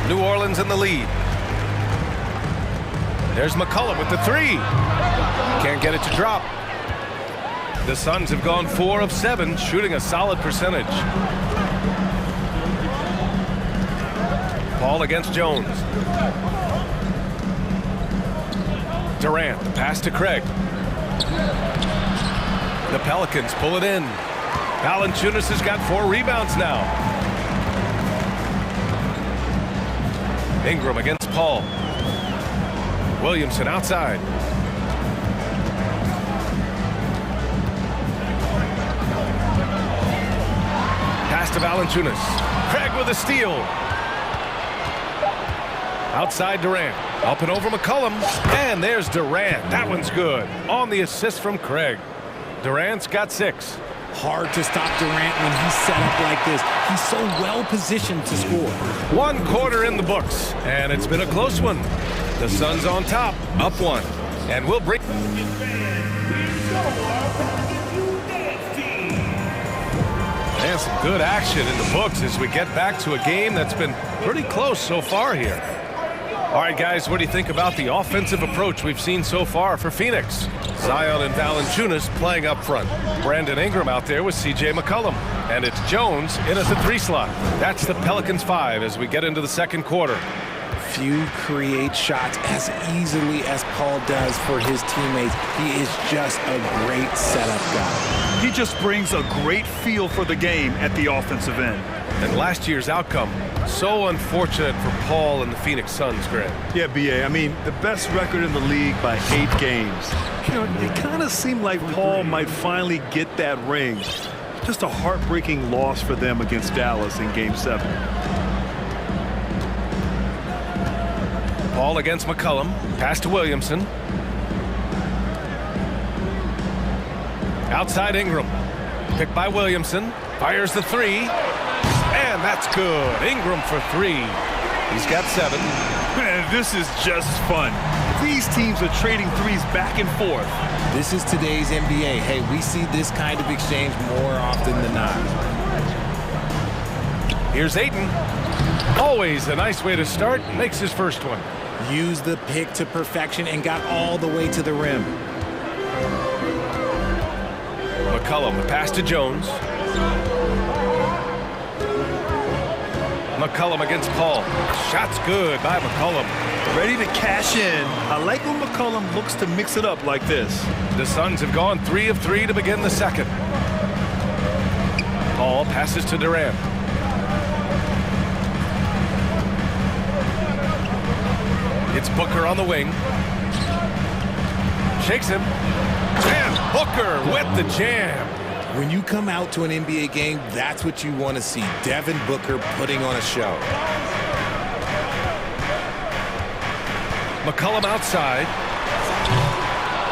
New Orleans in the lead. There's McCollum with the three. Can't get it to drop. The Suns have gone 4 of 7, shooting a solid percentage. Paul against Jones. Durant, the pass to Craig. The Pelicans pull it in. Valanciunas has got 4 rebounds now. Ingram against Paul. Williamson outside. Pass to Valanciunas. Craig with a steal. Outside Durant. Up and over McCollum. And there's Durant. That one's good. On the assist from Craig. Durant's got 6. Hard to stop Durant when he's set up like this. He's so well positioned to score. 1 quarter in the books, and it's been a close one. The Suns on top, up 1. And we'll break. And some good action in the books as we get back to a game that's been pretty close so far here. All right, guys, what do you think about the offensive approach we've seen so far for Phoenix? Zion and Valanciunas playing up front. Brandon Ingram out there with C.J. McCollum. And it's Jones in at the 3 slot. That's the Pelicans 5 as we get into the second quarter. Few create shots as easily as Paul does for his teammates. He is just a great setup guy. He just brings a great feel for the game at the offensive end. And last year's outcome, so unfortunate for Paul and the Phoenix Suns, Grant. Yeah, B.A., I mean, the best record in the league by 8 games. You know, it kind of seemed like Paul might finally get that ring. Just a heartbreaking loss for them against Dallas in Game 7. Paul against McCollum. Pass to Williamson. Outside Ingram. Picked by Williamson. Fires the 3. And that's good. Ingram for 3. He's got 7. Man, this is just fun. These teams are trading threes back and forth. This is today's NBA. Hey, we see this kind of exchange more often than not. Here's Ayton. Always a nice way to start. Makes his first one. Used the pick to perfection and got all the way to the rim. McCollum, the pass to Jones. McCollum against Paul. Shot's good by McCollum. Ready to cash in. I like when McCollum looks to mix it up like this. The Suns have gone 3 of 3 to begin the second. Paul passes to Durant. It's Booker on the wing. Shakes him. And Booker with the jam. When you come out to an NBA game, that's what you want to see. Devin Booker putting on a show. McCollum outside.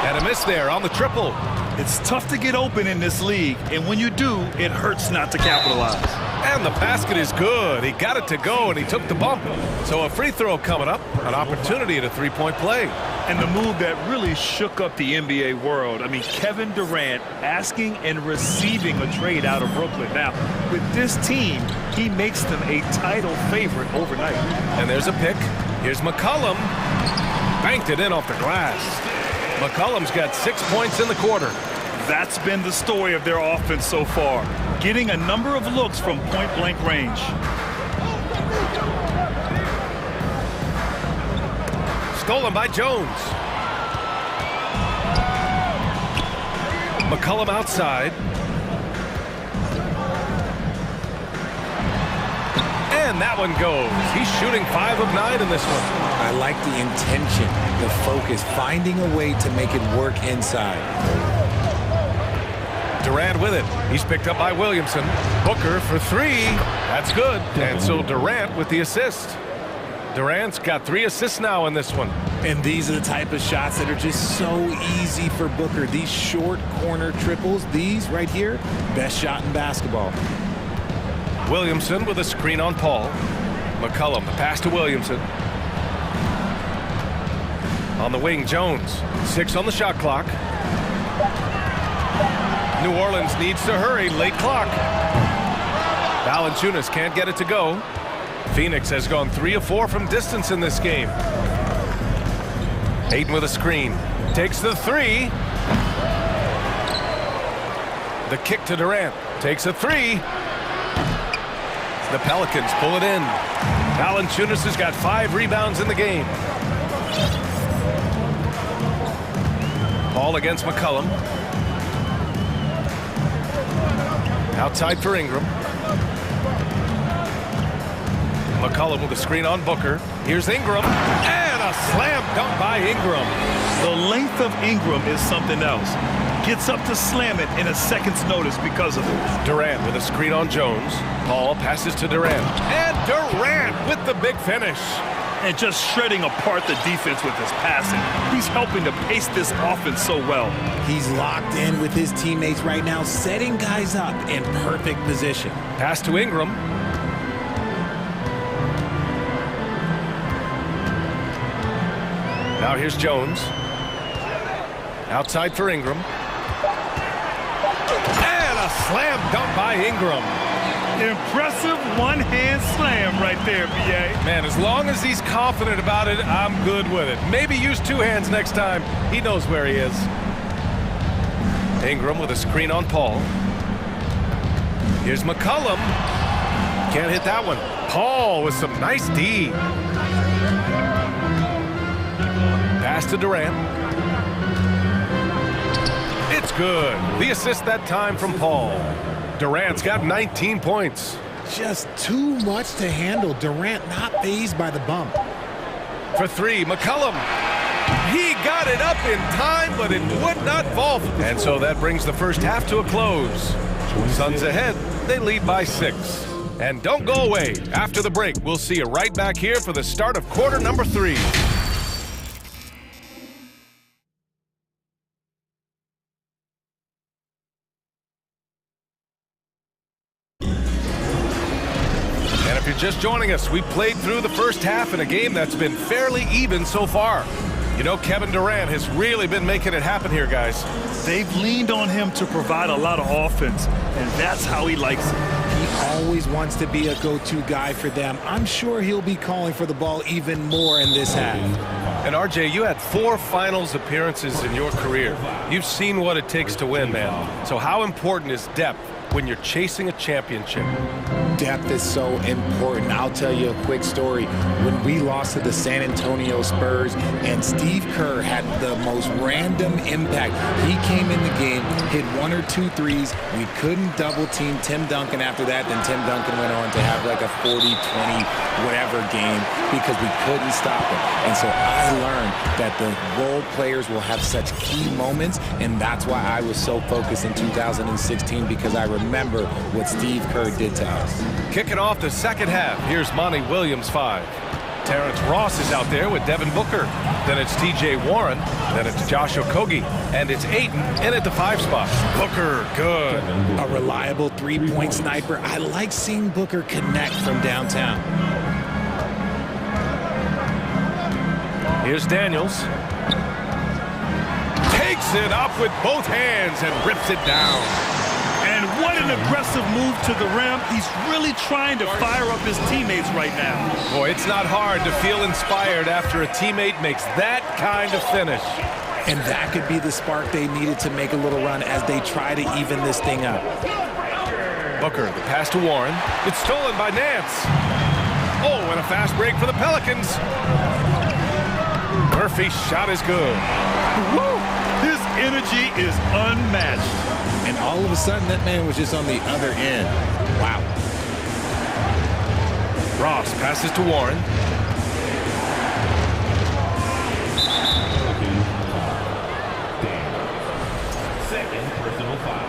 And a miss there on the triple. It's tough to get open in this league, and when you do, it hurts not to capitalize. And the basket is good. He got it to go, and he took the bump. So a free throw coming up, an opportunity at a 3-point play. And the move that really shook up the NBA world. I mean, Kevin Durant asking and receiving a trade out of Brooklyn. Now, with this team, he makes them a title favorite overnight. And there's a pick. Here's McCollum. Banked it in off the glass. McCollum's got 6 points in the quarter. That's been the story of their offense so far. Getting a number of looks from point-blank range. Stolen by Jones. McCollum outside. And that one goes. He's shooting 5 of 9 in this one. I like the intention, the focus, finding a way to make it work inside. Durant with it. He's picked up by Williamson. Booker for three. That's good. And so Durant with the assist. Durant's got 3 assists now in this one. And these are the type of shots that are just so easy for Booker. These short corner triples, these right here, best shot in basketball. Williamson with a screen on Paul. McCollum, the pass to Williamson. On the wing, Jones. 6 on the shot clock. New Orleans needs to hurry. Late clock. Valanciunas can't get it to go. Phoenix has gone 3 of 4 from distance in this game. Ayton with a screen. Takes the 3. The kick to Durant. Takes a 3. The Pelicans pull it in. Valanciunas has got 5 rebounds in the game. Paul against McCollum. Outside for Ingram. McCollum with a screen on Booker. Here's Ingram. And a slam dunk by Ingram. The length of Ingram is something else. Gets up to slam it in a second's notice because of it. Durant with a screen on Jones. Paul passes to Durant. And Durant with the big finish. And just shredding apart the defense with his passing. He's helping to pace this offense so well. He's locked in with his teammates right now, setting guys up in perfect position. Pass to Ingram. Now here's Jones. Outside for Ingram. And a slam dunk by Ingram. Impressive one-hand slam right there, B.A. Man, as long as he's confident about it, I'm good with it. Maybe use 2 hands next time. He knows where he is. Ingram with a screen on Paul. Here's McCollum. Can't hit that one. Paul with some nice D. Pass to Durant. It's good. The assist that time from Paul. Durant's got 19 points. Just too much to handle. Durant not fazed by the bump. For 3, McCollum. He got it up in time, but it would not fall. And so that brings the first half to a close. Suns ahead. They lead by 6. And don't go away. After the break, we'll see you right back here for the start of quarter number 3. If you're just joining us, we played through the first half in a game that's been fairly even so far. You know, Kevin Durant has really been making it happen here, guys. They've leaned on him to provide a lot of offense, and that's how he likes it. He always wants to be a go-to guy for them. I'm sure he'll be calling for the ball even more in this half. And RJ, you had 4 finals appearances in your career. You've seen what it takes to win, man. So how important is depth when you're chasing a championship? Depth is so important. I'll tell you a quick story. When we lost to the San Antonio Spurs and Steve Kerr had the most random impact. He came in the game, hit 1 or 2 threes. We couldn't double team Tim Duncan after that. Then Tim Duncan went on to have like a 40, 20, whatever game because we couldn't stop him. And so I learned that the role players will have such key moments, and that's why I was so focused in 2016 because I remember what Steve Kerr did to us. Kicking off the second half, here's Monty Williams 5. Terrence Ross is out there with Devin Booker. Then it's T.J. Warren. Then it's Josh Okogie. And it's Ayton in at the 5 spot. Booker, good. A reliable three-point sniper. I like seeing Booker connect from downtown. Here's Daniels. Takes it up with both hands and rips it down. And what an aggressive move to the rim. He's really trying to fire up his teammates right now. Boy, it's not hard to feel inspired after a teammate makes that kind of finish. And that could be the spark they needed to make a little run as they try to even this thing up. Booker, the pass to Warren. It's stolen by Nance. Oh, and a fast break for the Pelicans. Murphy's shot is good. Woo! His energy is unmatched. And all of a sudden, that man was just on the other end. Wow. Ross passes to Warren. Second personal foul.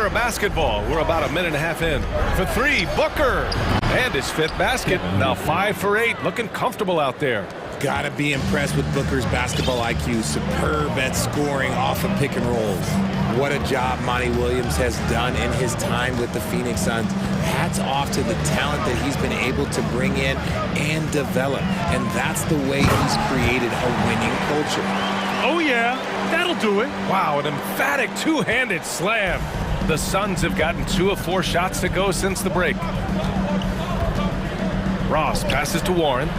quarter of basketball. We're about a minute and a half in. For three, Booker. And his fifth basket. Now 5 for 8. Looking comfortable out there. Gotta be impressed with Booker's basketball IQ. Superb at scoring off of pick and rolls. What a job Monty Williams has done in his time with the Phoenix Suns. Hats off to the talent that he's been able to bring in and develop. And that's the way he's created a winning culture. Oh, yeah, that'll do it. Wow, an emphatic two-handed slam. The Suns have gotten 2 of 4 shots to go since the break. Ross passes to Warren.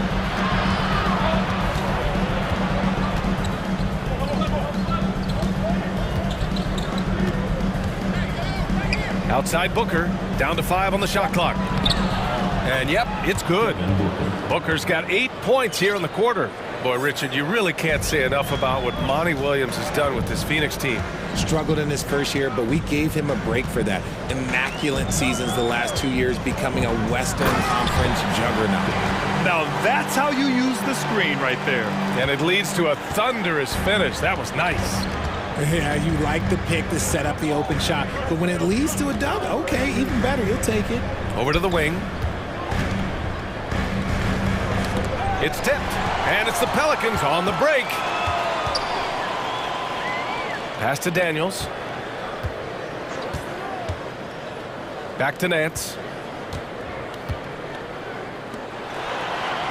Outside Booker, down to 5 on the shot clock. And yep, it's good. Booker's got 8 points here in the quarter. Boy, Richard, you really can't say enough about what Monty Williams has done with this Phoenix team. Struggled in his first year, but we gave him a break for that. Immaculate seasons the last 2 years, becoming a Western Conference juggernaut. Now that's how you use the screen right there. And it leads to a thunderous finish. That was nice. Yeah, you like the pick to set up the open shot, but when it leads to a dunk, okay, even better, you'll take it. Over to the wing. It's tipped, and it's the Pelicans on the break. Pass to Daniels. Back to Nance.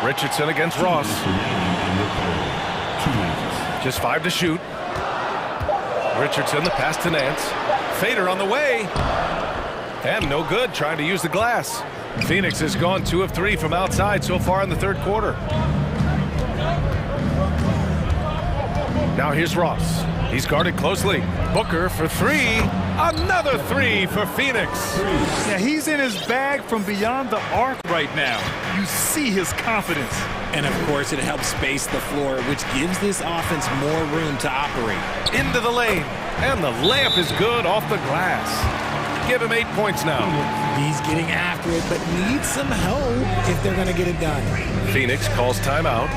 Richardson against Ross. Just 5 to shoot. Richardson, the pass to Nance. Fader on the way. And no good, trying to use the glass. Phoenix has gone 2 of 3 from outside so far in the third quarter. Now here's Ross. He's guarded closely. Booker for 3. Another 3 for Phoenix. Yeah, he's in his bag from beyond the arc right now. You see his confidence. And of course, it helps space the floor, which gives this offense more room to operate. Into the lane. And the layup is good off the glass. Give him 8 points now. He's getting after it, but needs some help if they're going to get it done. Phoenix calls timeout.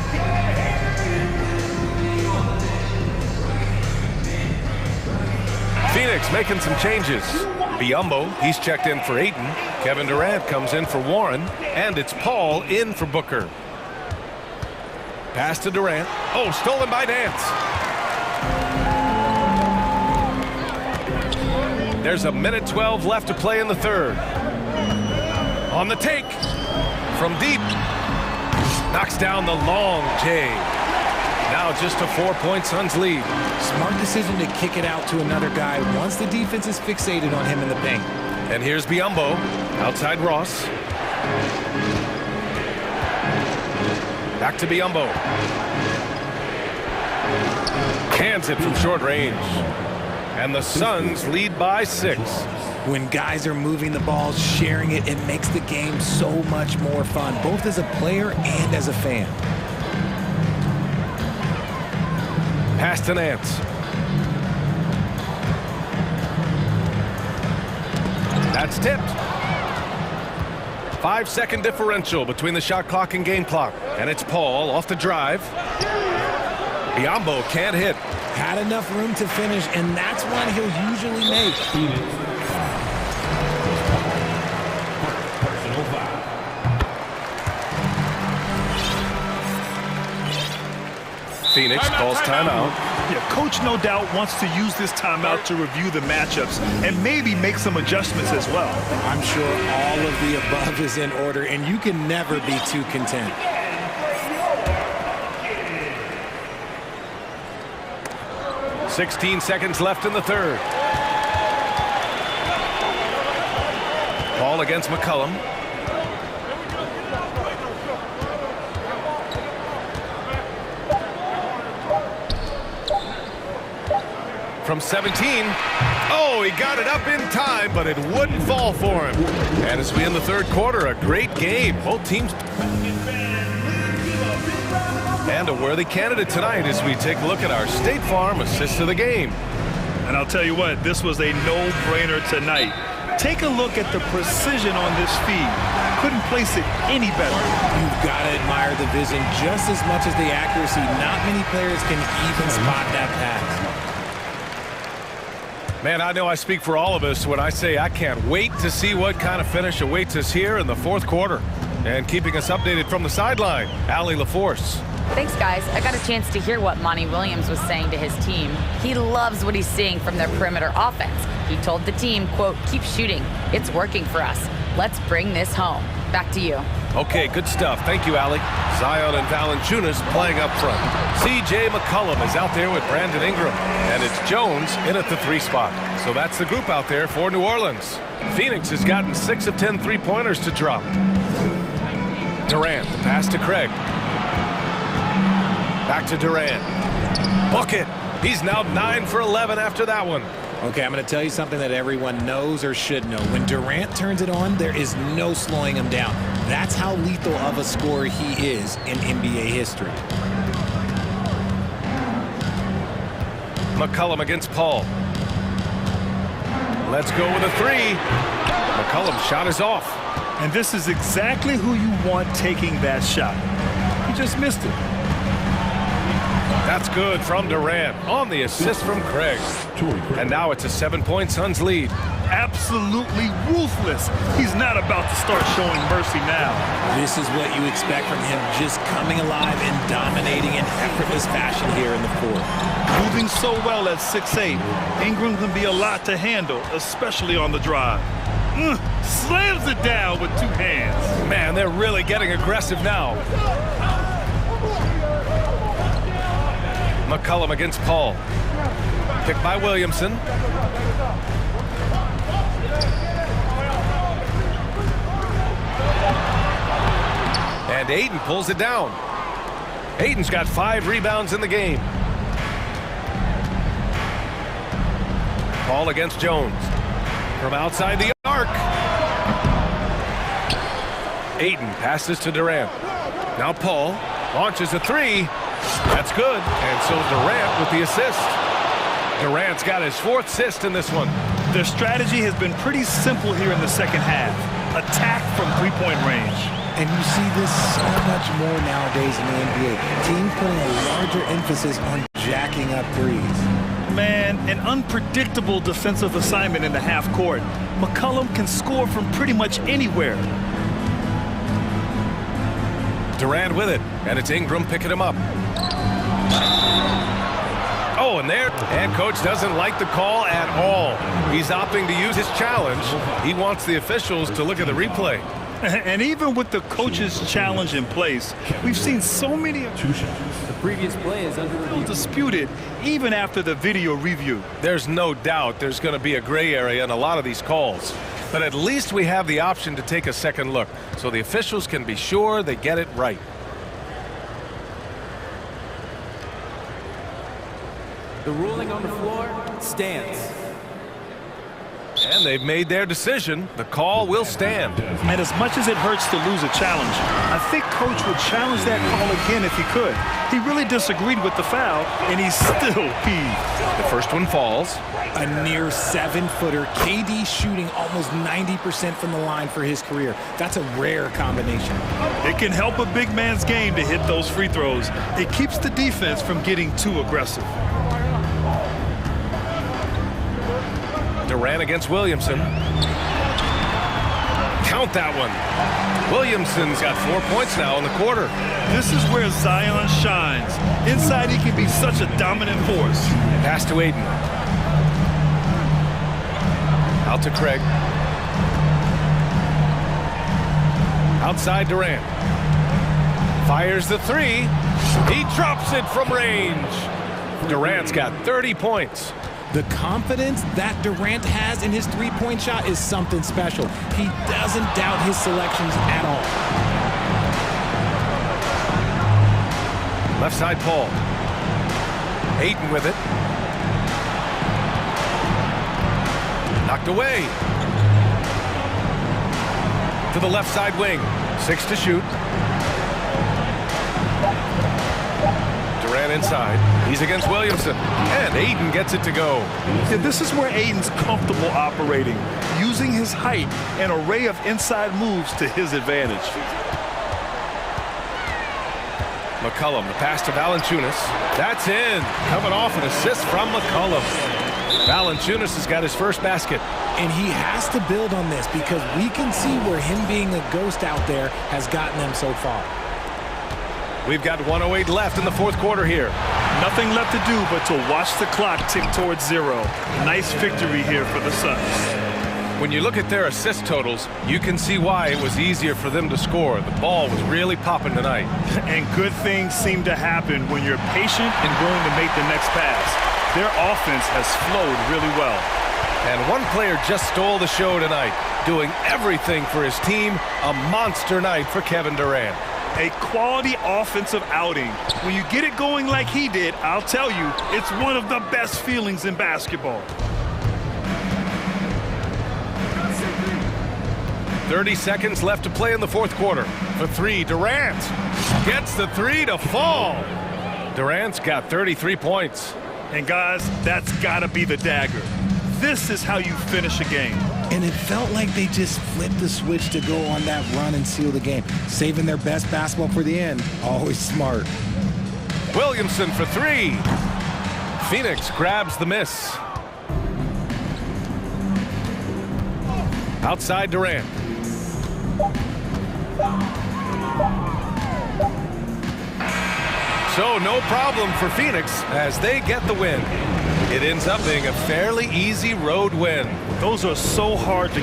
Phoenix making some changes. Biyombo, he's checked in for Ayton. Kevin Durant comes in for Warren. And it's Paul in for Booker. Pass to Durant. Oh, stolen by Nance. There's a minute 12 left to play in the third. On the take. From deep. Knocks down the long J. Now just a 4-point Suns lead. Smart decision to kick it out to another guy once the defense is fixated on him in the paint. And here's Biyombo. Outside Ross. Back to Biyombo. Cans it from short range. And the Suns lead by 6. When guys are moving the ball, sharing it, it makes the game so much more fun, both as a player and as a fan. Pass to Nance. That's tipped. 5-second differential between the shot clock and game clock. And it's Paul off the drive. Biyombo can't hit. Had enough room to finish, and that's one he'll usually make. Phoenix calls timeout. Yeah, coach no doubt wants to use this timeout to review the matchups and maybe make some adjustments as well. I'm sure all of the above is in order, and you can never be too content. .16 seconds left in the third. Ball against McCollum. From 17. Oh, he got it up in time, but it wouldn't fall for him. And as we end the third quarter, a great game. Both teams. And a worthy candidate tonight as we take a look at our State Farm assist of the game. And I'll tell you what, this was a no-brainer tonight. Take a look at the precision on this feed. Couldn't place it any better. You've got to admire the vision just as much as the accuracy. Not many players can even spot that pass. Man, I know I speak for all of us when I say I can't wait to see what kind of finish awaits us here in the fourth quarter. And keeping us updated from the sideline, Allie LaForce. Thanks, guys. I got a chance to hear what Monty Williams was saying to his team. He loves what he's seeing from their perimeter offense. He told the team, quote, "Keep shooting. It's working for us. Let's bring this home." Back to you. Okay, good stuff. Thank you, Allie. Zion and Valanciunas playing up front. C.J. McCollum is out there with Brandon Ingram. And it's Jones in at the 3 spot. So that's the group out there for New Orleans. Phoenix has gotten 6 of 10 three-pointers to drop. Durant, the pass to Craig. Back to Durant. Bucket. He's now 9 for 11 after that one. Okay, I'm going to tell you something that everyone knows or should know. When Durant turns it on, there is no slowing him down. That's how lethal of a scorer he is in NBA history. McCollum against Paul. Let's go with a 3. McCollum's shot is off. And this is exactly who you want taking that shot. He just missed it. That's good from Durant on the assist from Craig. And now it's a 7-point Suns lead. Absolutely ruthless. He's not about to start showing mercy now. This is what you expect from him, just coming alive and dominating in effortless fashion here in the fourth. Moving so well at 6'8", Ingram can be a lot to handle, especially on the drive. Slams it down with 2 hands. Man, they're really getting aggressive now. McCollum against Paul. Picked by Williamson. And Ayton pulls it down. Ayton's got 5 rebounds in the game. Paul against Jones. From outside the arc. Ayton passes to Durant. Now Paul launches a 3. That's good. And so Durant with the assist. Durant's got his 4th assist in this one. Their strategy has been pretty simple here in the second half. Attack from 3-point range. And you see this so much more nowadays in the NBA. Teams putting a larger emphasis on jacking up threes. Man, an unpredictable defensive assignment in the half court. McCollum can score from pretty much anywhere. Durant with it, and it's Ingram picking him up. Oh, and there, and coach doesn't like the call at all. He's opting to use his challenge. He wants the officials to look at the replay. And even with the coach's challenge in place, we've seen so many The previous play is under review. disputed even after the video review. There's no doubt there's going to be a gray area in a lot of these calls. But at least we have the option to take a second look, so the officials can be sure they get it right. The ruling on the floor stands. And they've made their decision. The call will stand. And as much as it hurts to lose a challenge, I think coach would challenge that call again if he could. He really disagreed with the foul, and he's still peeved. The first one falls. A near 7-footer. KD shooting almost 90% from the line for his career. That's a rare combination. It can help a big man's game to hit those free throws. It keeps the defense from getting too aggressive. Durant against Williamson. Count that one. Williamson's got 4 points now in the quarter. This is where Zion shines. Inside, he can be such a dominant force. Pass to Ayton. Out to Craig. Outside Durant. Fires the 3. He drops it from range. Durant's got 30 points. The confidence that Durant has in his 3-point shot is something special. He doesn't doubt his selections at all. Left side Paul. Ayton with it. Knocked away. To the left side wing. 6 to shoot. Durant inside. He's against Williamson. And Ayton gets it to go. And this is where Ayton's comfortable operating, using his height and array of inside moves to his advantage. McCollum, the pass to Valanciunas. That's in. Coming off an assist from McCollum. Valanciunas has got his first basket. And he has to build on this because we can see where him being a ghost out there has gotten them so far. We've got 1:08 left in the fourth quarter here. Nothing left to do but to watch the clock tick towards 0. Nice victory here for the Suns. When you look at their assist totals, you can see why it was easier for them to score. The ball was really popping tonight. And good things seem to happen when you're patient and willing to make the next pass. Their offense has flowed really well. And one player just stole the show tonight, doing everything for his team. A monster night for Kevin Durant. A quality offensive outing. When you get it going like he did, I'll tell you, it's one of the best feelings in basketball. 30 seconds left to play in the fourth quarter. For three, Durant gets the three to fall. Durant's got 33 points. And guys, that's gotta be the dagger. This is how you finish a game. And it felt like they just flipped the switch to go on that run and seal the game. Saving their best basketball for the end. Always smart. Williamson for three. Phoenix grabs the miss. Outside Durant. So no problem for Phoenix as they get the win. It ends up being a fairly easy road win. Those are so hard to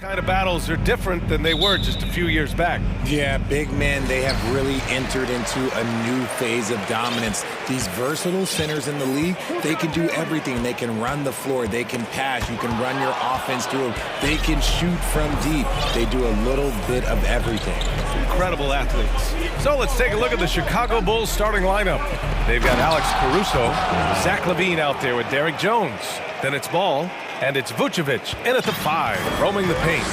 kind of battles are different than they were just a few years back. Yeah, big men, they have really entered into a new phase of dominance. These versatile centers in the league, they can do everything. They can run the floor, they can pass, you can run your offense through them, they can shoot from deep. They do a little bit of everything. Incredible athletes. So let's take a look at the Chicago Bulls starting lineup. They've got Alex Caruso, Zach LaVine out there with Derek Jones. Then it's Ball, and it's Vucevic in at the 5, roaming the paint.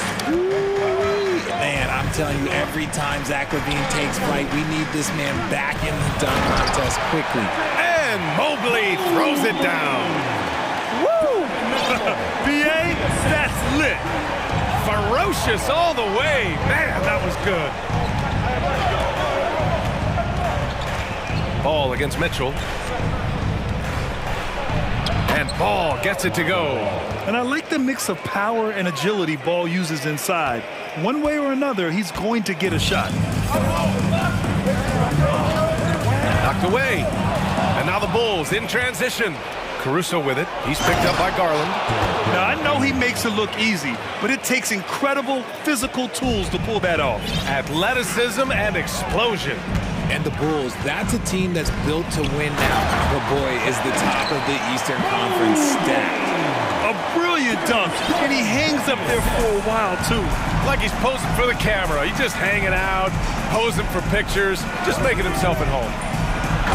Man, I'm telling you, every time Zach LaVine takes flight, we need this man back in the dunk contest quickly. And Mobley throws it down. Woo! PA, that's lit. Ferocious all the way. Man, that was good. Ball against Mitchell. And Ball gets it to go. And I like the mix of power and agility Ball uses inside. One way or another, he's going to get a shot. Knocked away. And now the Bulls in transition. Caruso with it. He's picked up by Garland. Now, I know he makes it look easy, but it takes incredible physical tools to pull that off. Athleticism and explosion. And the Bulls, that's a team that's built to win now. But boy, is the top of the Eastern Conference stacked. A brilliant dunk, and he hangs up there for a while, too. Like he's posing for the camera. He's just hanging out, posing for pictures, just making himself at home.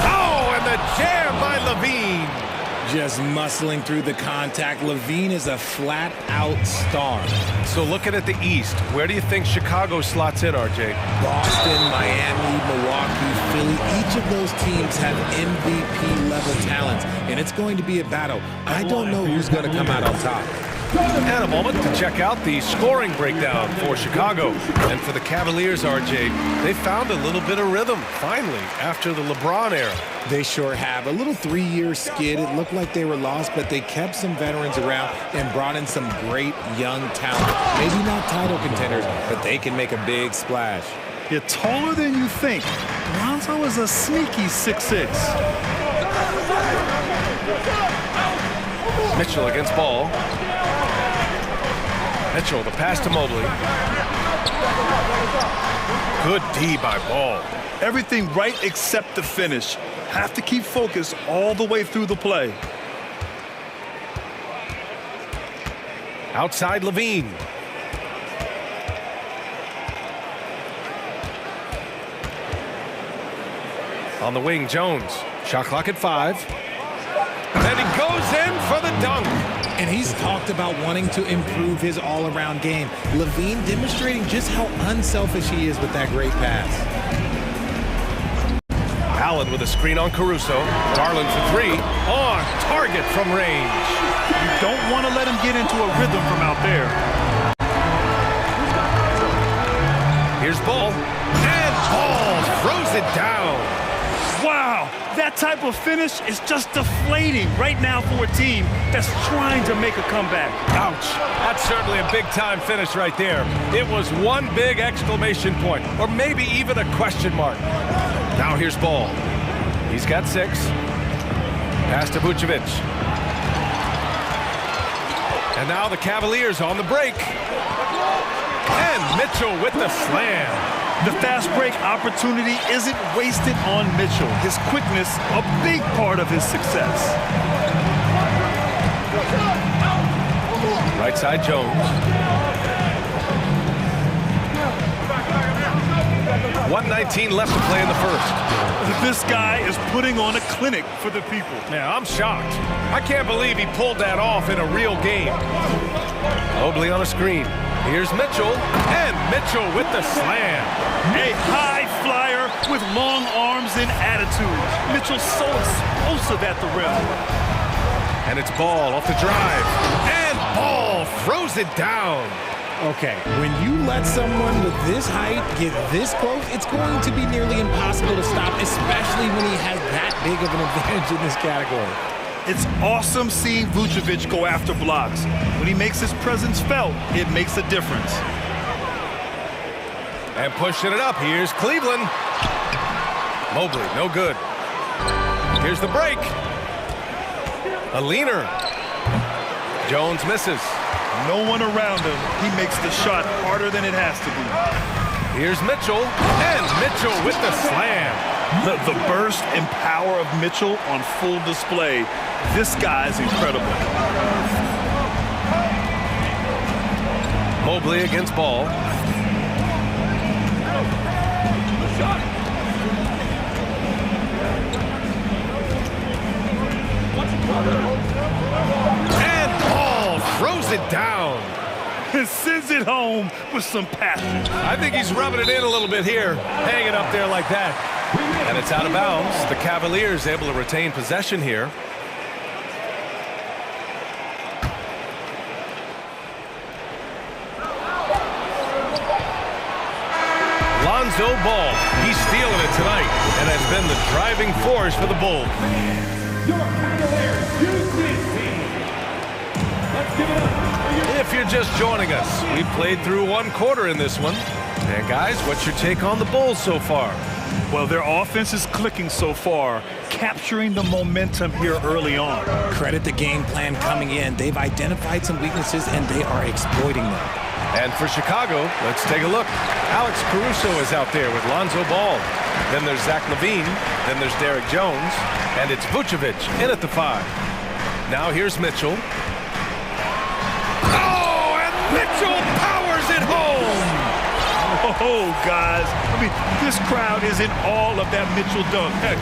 Oh, and the jam by LaVine. Just muscling through the contact. LaVine is a flat-out star. So looking at the East, where do you think Chicago slots in, RJ? Boston, Miami, Milwaukee, Philly, each of those teams have MVP-level talents, and it's going to be a battle. I don't know who's going to come out on top. And a moment to check out the scoring breakdown for Chicago. And for the Cavaliers, RJ, they found a little bit of rhythm, finally, after the LeBron era. They sure have. A little 3-year skid. It looked like they were lost, but they kept some veterans around and brought in some great young talent. Maybe not title contenders, but they can make a big splash. You're taller than you think. Lonzo is a sneaky 6'6". Mitchell against Ball. Mitchell, the pass to Mobley. Good D by Ball. Everything right except the finish. Have to keep focused all the way through the play. Outside LaVine. On the wing, Jones. Shot clock at 5. And he goes in for the dunk. And he's talked about wanting to improve his all-around game. LaVine demonstrating just how unselfish he is with that great pass. Allen with a screen on Caruso. Garland for 3. On target from range. You don't want to let him get into a rhythm from out there. Here's Ball. And Ball throws it down. Wow, that type of finish is just deflating right now for a team that's trying to make a comeback. Ouch. That's certainly a big-time finish right there. It was one big exclamation point, or maybe even a question mark. Now here's Ball. He's got 6. Pass to Vucevic. And now the Cavaliers on the break. And Mitchell with the slam. The fast break opportunity isn't wasted on Mitchell. His quickness, a big part of his success. Right side, Jones. 1:19 left to play in the first. This guy is putting on a clinic for the people. Yeah, I'm shocked. I can't believe he pulled that off in a real game. Mobley on a screen. Here's Mitchell, and Mitchell with the slam. A high flyer with long arms and attitude. Mitchell's so explosive at the rim. And it's Ball off the drive. And Ball throws it down. Okay, when you let someone with this height get this close, it's going to be nearly impossible to stop, especially when he has that big of an advantage in this category. It's awesome seeing Vucevic go after blocks. When he makes his presence felt, it makes a difference. And pushing it up, here's Cleveland. Mobley, no good. Here's the break. A leaner. Jones misses. No one around him. He makes the shot harder than it has to be. Here's Mitchell, and Mitchell with the slam. The burst and power of Mitchell on full display. This guy's incredible. Mobley against Ball. And Ball throws it down. And sends it home with some passion. I think he's rubbing it in a little bit here, hanging up there like that. And it's out of bounds. The Cavaliers able to retain possession here. Lonzo Ball, he's stealing it tonight and has been the driving force for the Bulls. Your Cavaliers use this team. Let's give it up. If you're just joining us, we've played through one quarter in this one. And guys, what's your take on the Bulls so far? Well, their offense is clicking so far, capturing the momentum here early on. Credit the game plan coming in. They've identified some weaknesses, and they are exploiting them. And for Chicago, let's take a look. Alex Caruso is out there with Lonzo Ball. Then there's Zach LaVine. Then there's Derek Jones. And it's Vucevic in at the 5. Now here's Mitchell. Oh, and Mitchell powers it home! Oh, guys. I mean, this crowd is in awe of that Mitchell dunk. Heck,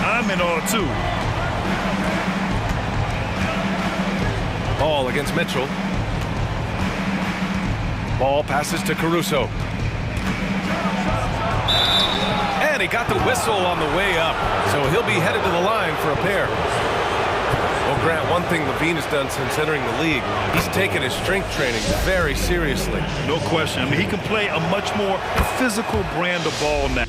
I'm in awe, too. Ball against Mitchell. Ball passes to Caruso. And he got the whistle on the way up, so he'll be headed to the line for a pair. Well, Grant, one thing LaVine has done since entering the league, he's taken his strength training very seriously. No question. I mean, he can play a much more physical brand of ball now.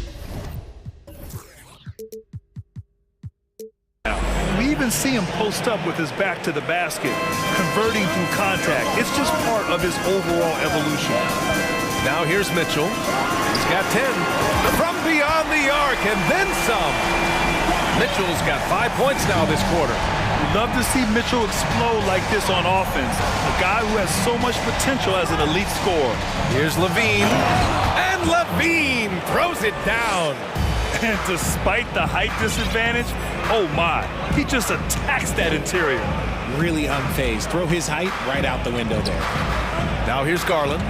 We even see him post up with his back to the basket, converting through contact. It's just part of his overall evolution. Now here's Mitchell. He's got 10 from beyond the arc and then some. Mitchell's got 5 points now this quarter. We'd love to see Mitchell explode like this on offense. A guy who has so much potential as an elite scorer. Here's LaVine. And LaVine throws it down. And despite the height disadvantage, oh my, he just attacks that interior. Really unfazed. Throw his height right out the window there. Now here's Garland.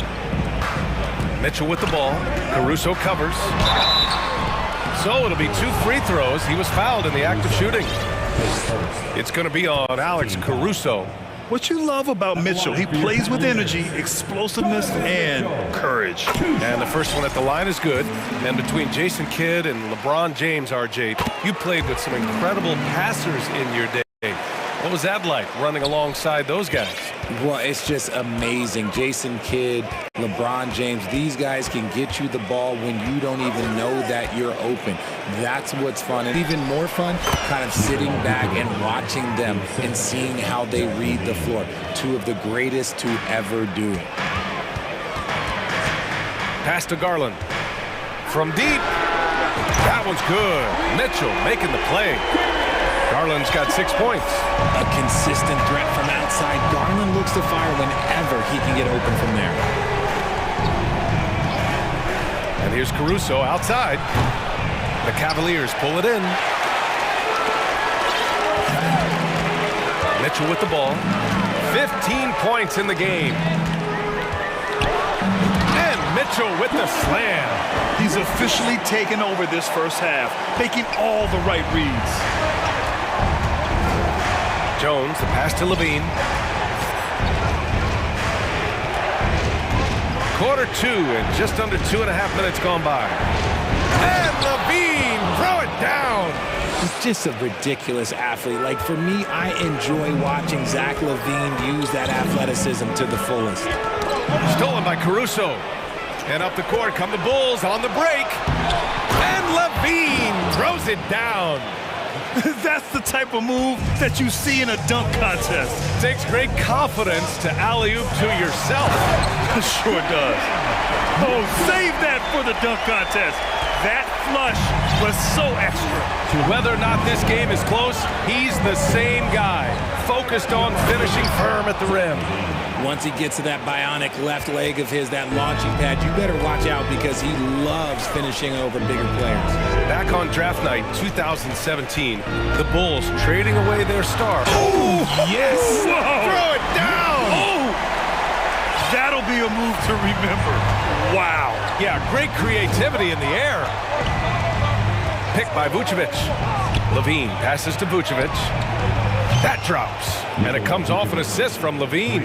Mitchell with the ball. Caruso covers. So it'll be 2 free throws. He was fouled in the act of shooting. It's going to be on Alex Caruso. What you love about Mitchell, he plays with energy, explosiveness, and courage. And the first one at the line is good. And between Jason Kidd and LeBron James, RJ, you played with some incredible passers in your day. What was that like, running alongside those guys? Well, it's just amazing. Jason Kidd, LeBron James, these guys can get you the ball when you don't even know that you're open. That's what's fun. And even more fun, kind of sitting back and watching them and seeing how they read the floor. 2 of the greatest to ever do it. Pass to Garland. From deep. That one's good. Mitchell making the play. Garland's got 6 points. A consistent threat from outside. Garland looks to fire whenever he can get open from there. And here's Caruso outside. The Cavaliers pull it in. Mitchell with the ball. 15 points in the game. And Mitchell with the slam. He's officially taken over this first half, making all the right reads. Jones, the pass to LaVine. Quarter 2 and just under 2.5 minutes gone by. And LaVine, throw it down. He's just a ridiculous athlete. Like, for me, I enjoy watching Zach LaVine use that athleticism to the fullest. Stolen by Caruso. And up the court come the Bulls on the break. And LaVine throws it down. That's the type of move that you see in a dunk contest. Takes great confidence to alley-oop to yourself. Sure does. Oh, save that for the dunk contest. That flush was so extra. Whether or not this game is close, he's the same guy, focused on finishing firm at the rim. Once he gets to that bionic left leg of his, that launching pad, you better watch out because he loves finishing over bigger players. Back on draft night 2017, the Bulls trading away their star. Oh, yes! Whoa. Throw it down! Oh! That'll be a move to remember. Wow. Yeah, great creativity in the air. Picked by Vucevic. Levine passes to Vucevic. That drops, and it comes off an assist from Levine.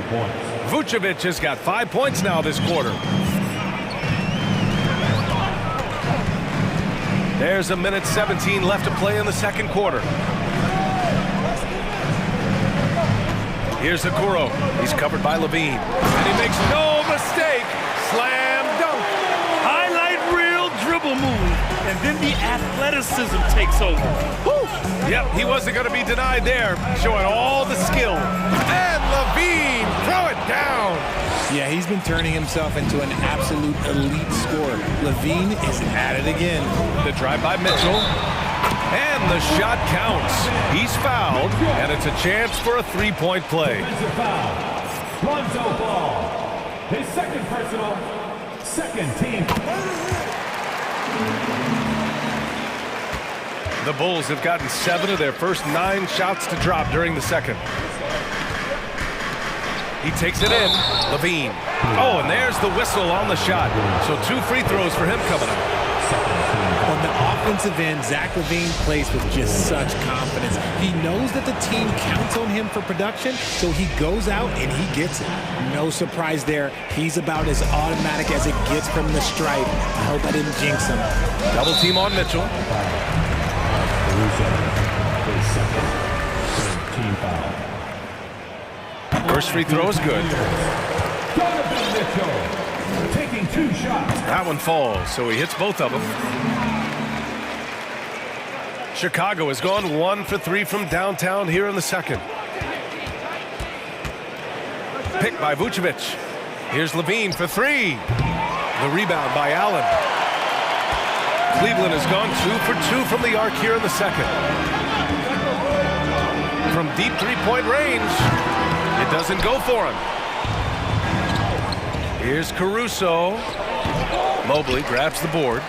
Vucevic has got 5 points now this quarter. There's a minute 17 left to play in the second quarter. Here's Okoro. He's covered by Levine, and he makes no mistake. Slam dunk. Highlight reel dribble move, and then the athleticism takes over. Woo. Yep, he wasn't going to be denied there, showing all the skill. And Levine, throw it down. Yeah, he's been turning himself into an absolute elite scorer. Levine is at it again. The drive by Mitchell. And the shot counts. He's fouled, and it's a chance for a three-point play. Lonzo Ball, his second personal, second team. The Bulls have gotten 7 of their first 9 shots to drop during the second. He takes it in. Levine. Oh, and there's the whistle on the shot. So 2 free throws for him coming up. On the offensive end, Zach LaVine plays with just such confidence. He knows that the team counts on him for production, so he goes out and he gets it. No surprise there. He's about as automatic as it gets from the stripe. I hope I didn't jinx him. Double team on Mitchell. First free throw is good. Taking 2 shots. That one falls, so he hits both of them. Chicago has gone 1 for 3 from downtown here in the second. Picked by Vucevic. Here's Levine for 3. The rebound by Allen. Cleveland has gone 2 for 2 from the arc here in the second. From deep three-point range, it doesn't go for him. Here's Caruso. Mobley grabs the board.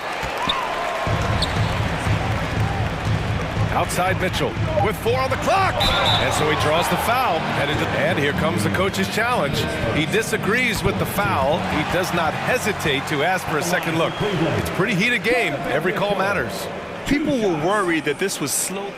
Outside Mitchell with 4 on the clock. And so he draws the foul. And here comes the coach's challenge. He disagrees with the foul. He does not hesitate to ask for a second look. It's a pretty heated game. Every call matters. People were worried that this was slow.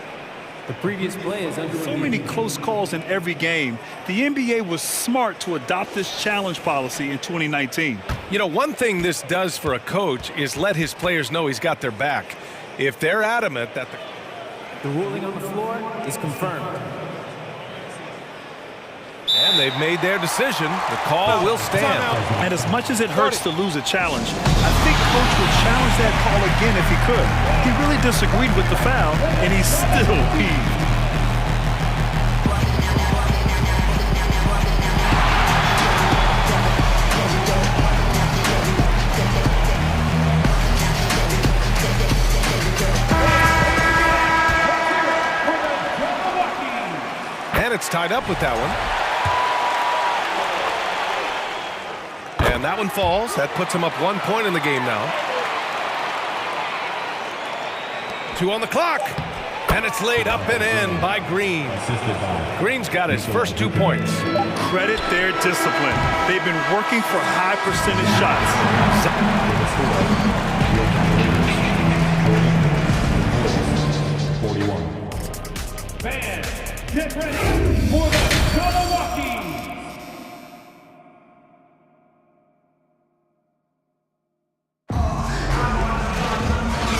The previous play is under So many close calls in every game. The NBA was smart to adopt this challenge policy in 2019. You know, one thing this does for a coach is let his players know he's got their back. If they're adamant that The ruling on the floor is confirmed. And they've made their decision. The call will stand. And as much as it hurts to lose a challenge, I think Coach would challenge that call again if he could. He really disagreed with the foul, and he's still peeved. And it's tied up with that one. And that one falls. That puts him up 1 point in the game now. 2 on the clock. And it's laid up and in by Green. Green's got his first 2 points. Credit their discipline. They've been working for high percentage shots. Fans, get ready for the Milwaukee.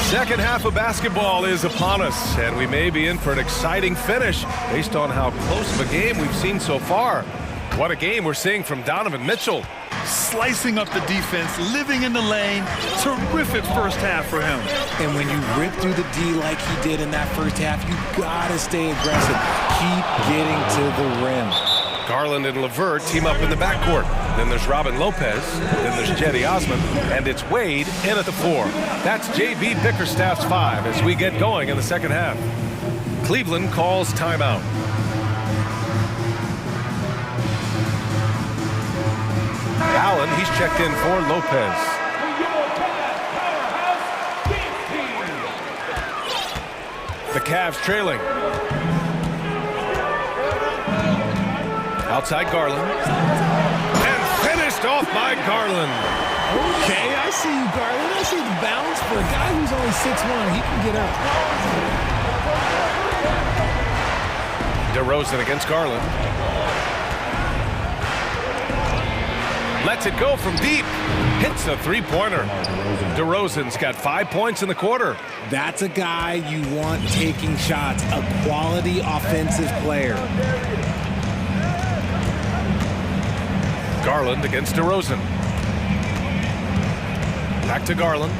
Second half of basketball is upon us, and we may be in for an exciting finish based on how close of a game we've seen so far. What a game we're seeing from Donovan Mitchell. Slicing up the defense, living in the lane. Terrific first half for him. And when you rip through the D like he did in that first half, you gotta stay aggressive. Keep getting to the rim. Garland and LeVert team up in the backcourt. Then there's Robin Lopez. Then there's Jetty Osman. And it's Wade in at the 4. That's J.B. Bickerstaff's 5 as we get going in the second half. Cleveland calls timeout. Allen, he's checked in for Lopez. The Cavs trailing. Outside Garland. And finished off by Garland. Okay, I see you, Garland. I see the bounce for a guy who's only 6'1". He can get up. DeRozan against Garland. Lets it go from deep. Hits a three-pointer. DeRozan's got 5 points in the quarter. That's a guy you want taking shots, a quality offensive player. Garland against DeRozan. Back to Garland.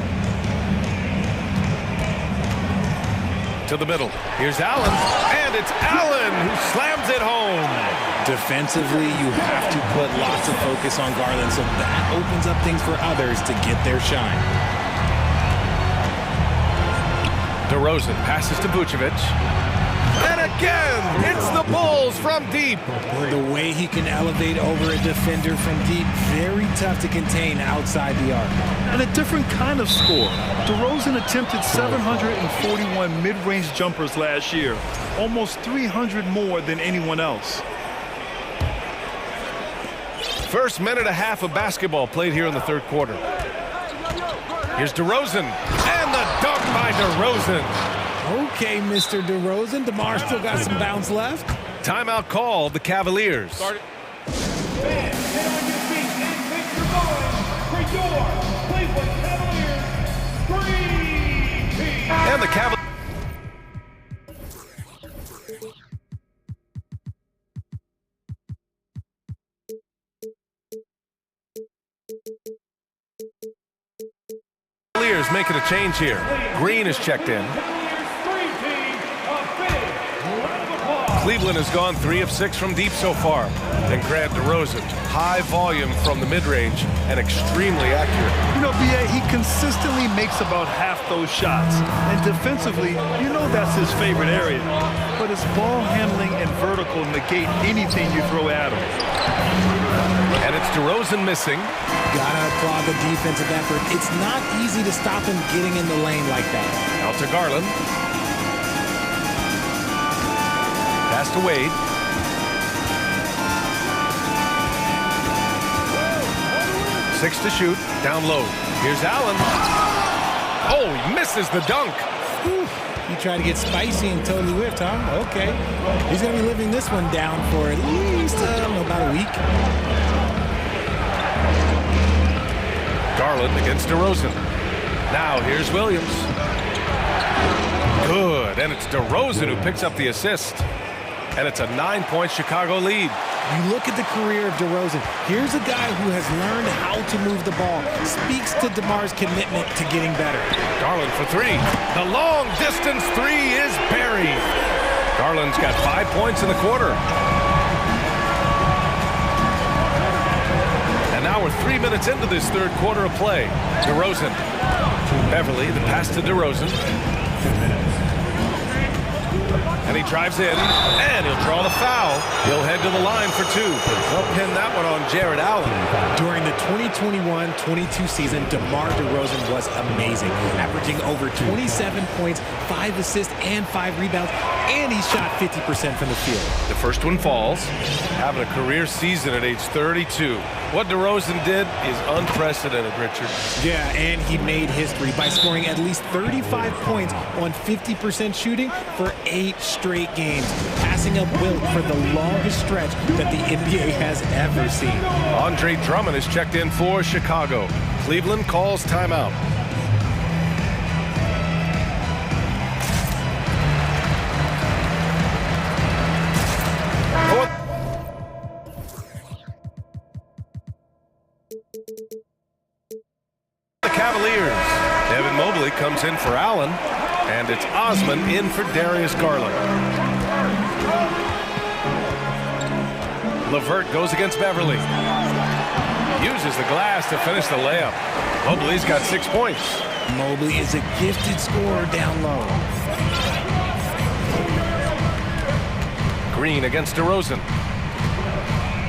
To the middle. Here's Allen. And it's Allen who slams it home. Defensively, you have to put lots of focus on Garland, so that opens up things for others to get their shine. DeRozan passes to Vucevic. And again, it's the Bulls from deep. The way he can elevate over a defender from deep, very tough to contain outside the arc. And a different kind of score. DeRozan attempted 741 mid-range jumpers last year, almost 300 more than anyone else. First minute and a half of basketball played here in the third quarter. Here's DeRozan, and the dunk by DeRozan. Okay, Mr. DeRozan. DeMar still got some bounce left. Timeout called the Cavaliers. Get on your feet and make your going for your Cleveland Cavaliers Dream Team. And the Cavaliers. Making a change here. Green is checked in. Cleveland has gone 3 of 6 from deep so far. Then Grant DeRozan, high volume from the mid-range and extremely accurate. You know, B.A., he consistently makes about half those shots. And defensively, you know that's his favorite area. But his ball handling and vertical negate anything you throw at him. And it's DeRozan missing. Gotta applaud the defensive effort. It's not easy to stop him getting in the lane like that. Out to Garland. Pass to Wade. Six to shoot. Down low. Here's Allen. Oh, he misses the dunk. Whew. He tried to get spicy and totally whiffed, huh? Okay. He's going to be living this one down for at least, about a week. Garland against DeRozan. Now here's Williams. Good, and it's DeRozan who picks up the assist. And it's a 9-point Chicago lead. You look at the career of DeRozan. Here's a guy who has learned how to move the ball. Speaks to DeMar's commitment to getting better. Garland for 3. The long distance 3 is buried. Garland's got 5 points in the quarter. And now we're 3 minutes into this third quarter of play. DeRozan. Beverly, the pass to DeRozan. And he drives in, and he'll draw the foul. He'll head to the line for 2. They'll pin that one on Jared Allen. During the 2021-22 season, DeMar DeRozan was amazing, averaging over 27 points, 5 assists, and 5 rebounds, and he shot 50% from the field. The first one falls, having a career season at age 32. What DeRozan did is unprecedented, Richard. Yeah, and he made history by scoring at least 35 points on 50% shooting for 8 straight games, passing up Wilt for the longest stretch that the NBA has ever seen. Andre Drummond is checked in for Chicago. Cleveland calls timeout. The Cavaliers. Devin Mobley comes in for Allen, and it's Osman in for Darius Garland. Levert goes against Beverly. Uses the glass to finish the layup. Mobley's got 6 points. Mobley is a gifted scorer down low. Green against DeRozan.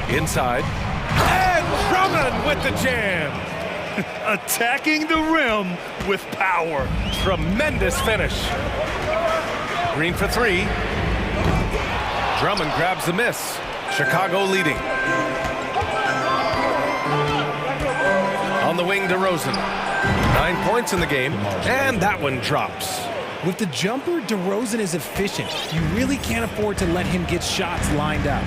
Inside. And Drummond with the jam. Attacking the rim with power. Tremendous finish. Green for 3. Drummond grabs the miss. Chicago leading. On the wing, DeRozan. 9 points in the game, and that one drops. With the jumper, DeRozan is efficient. You really can't afford to let him get shots lined up.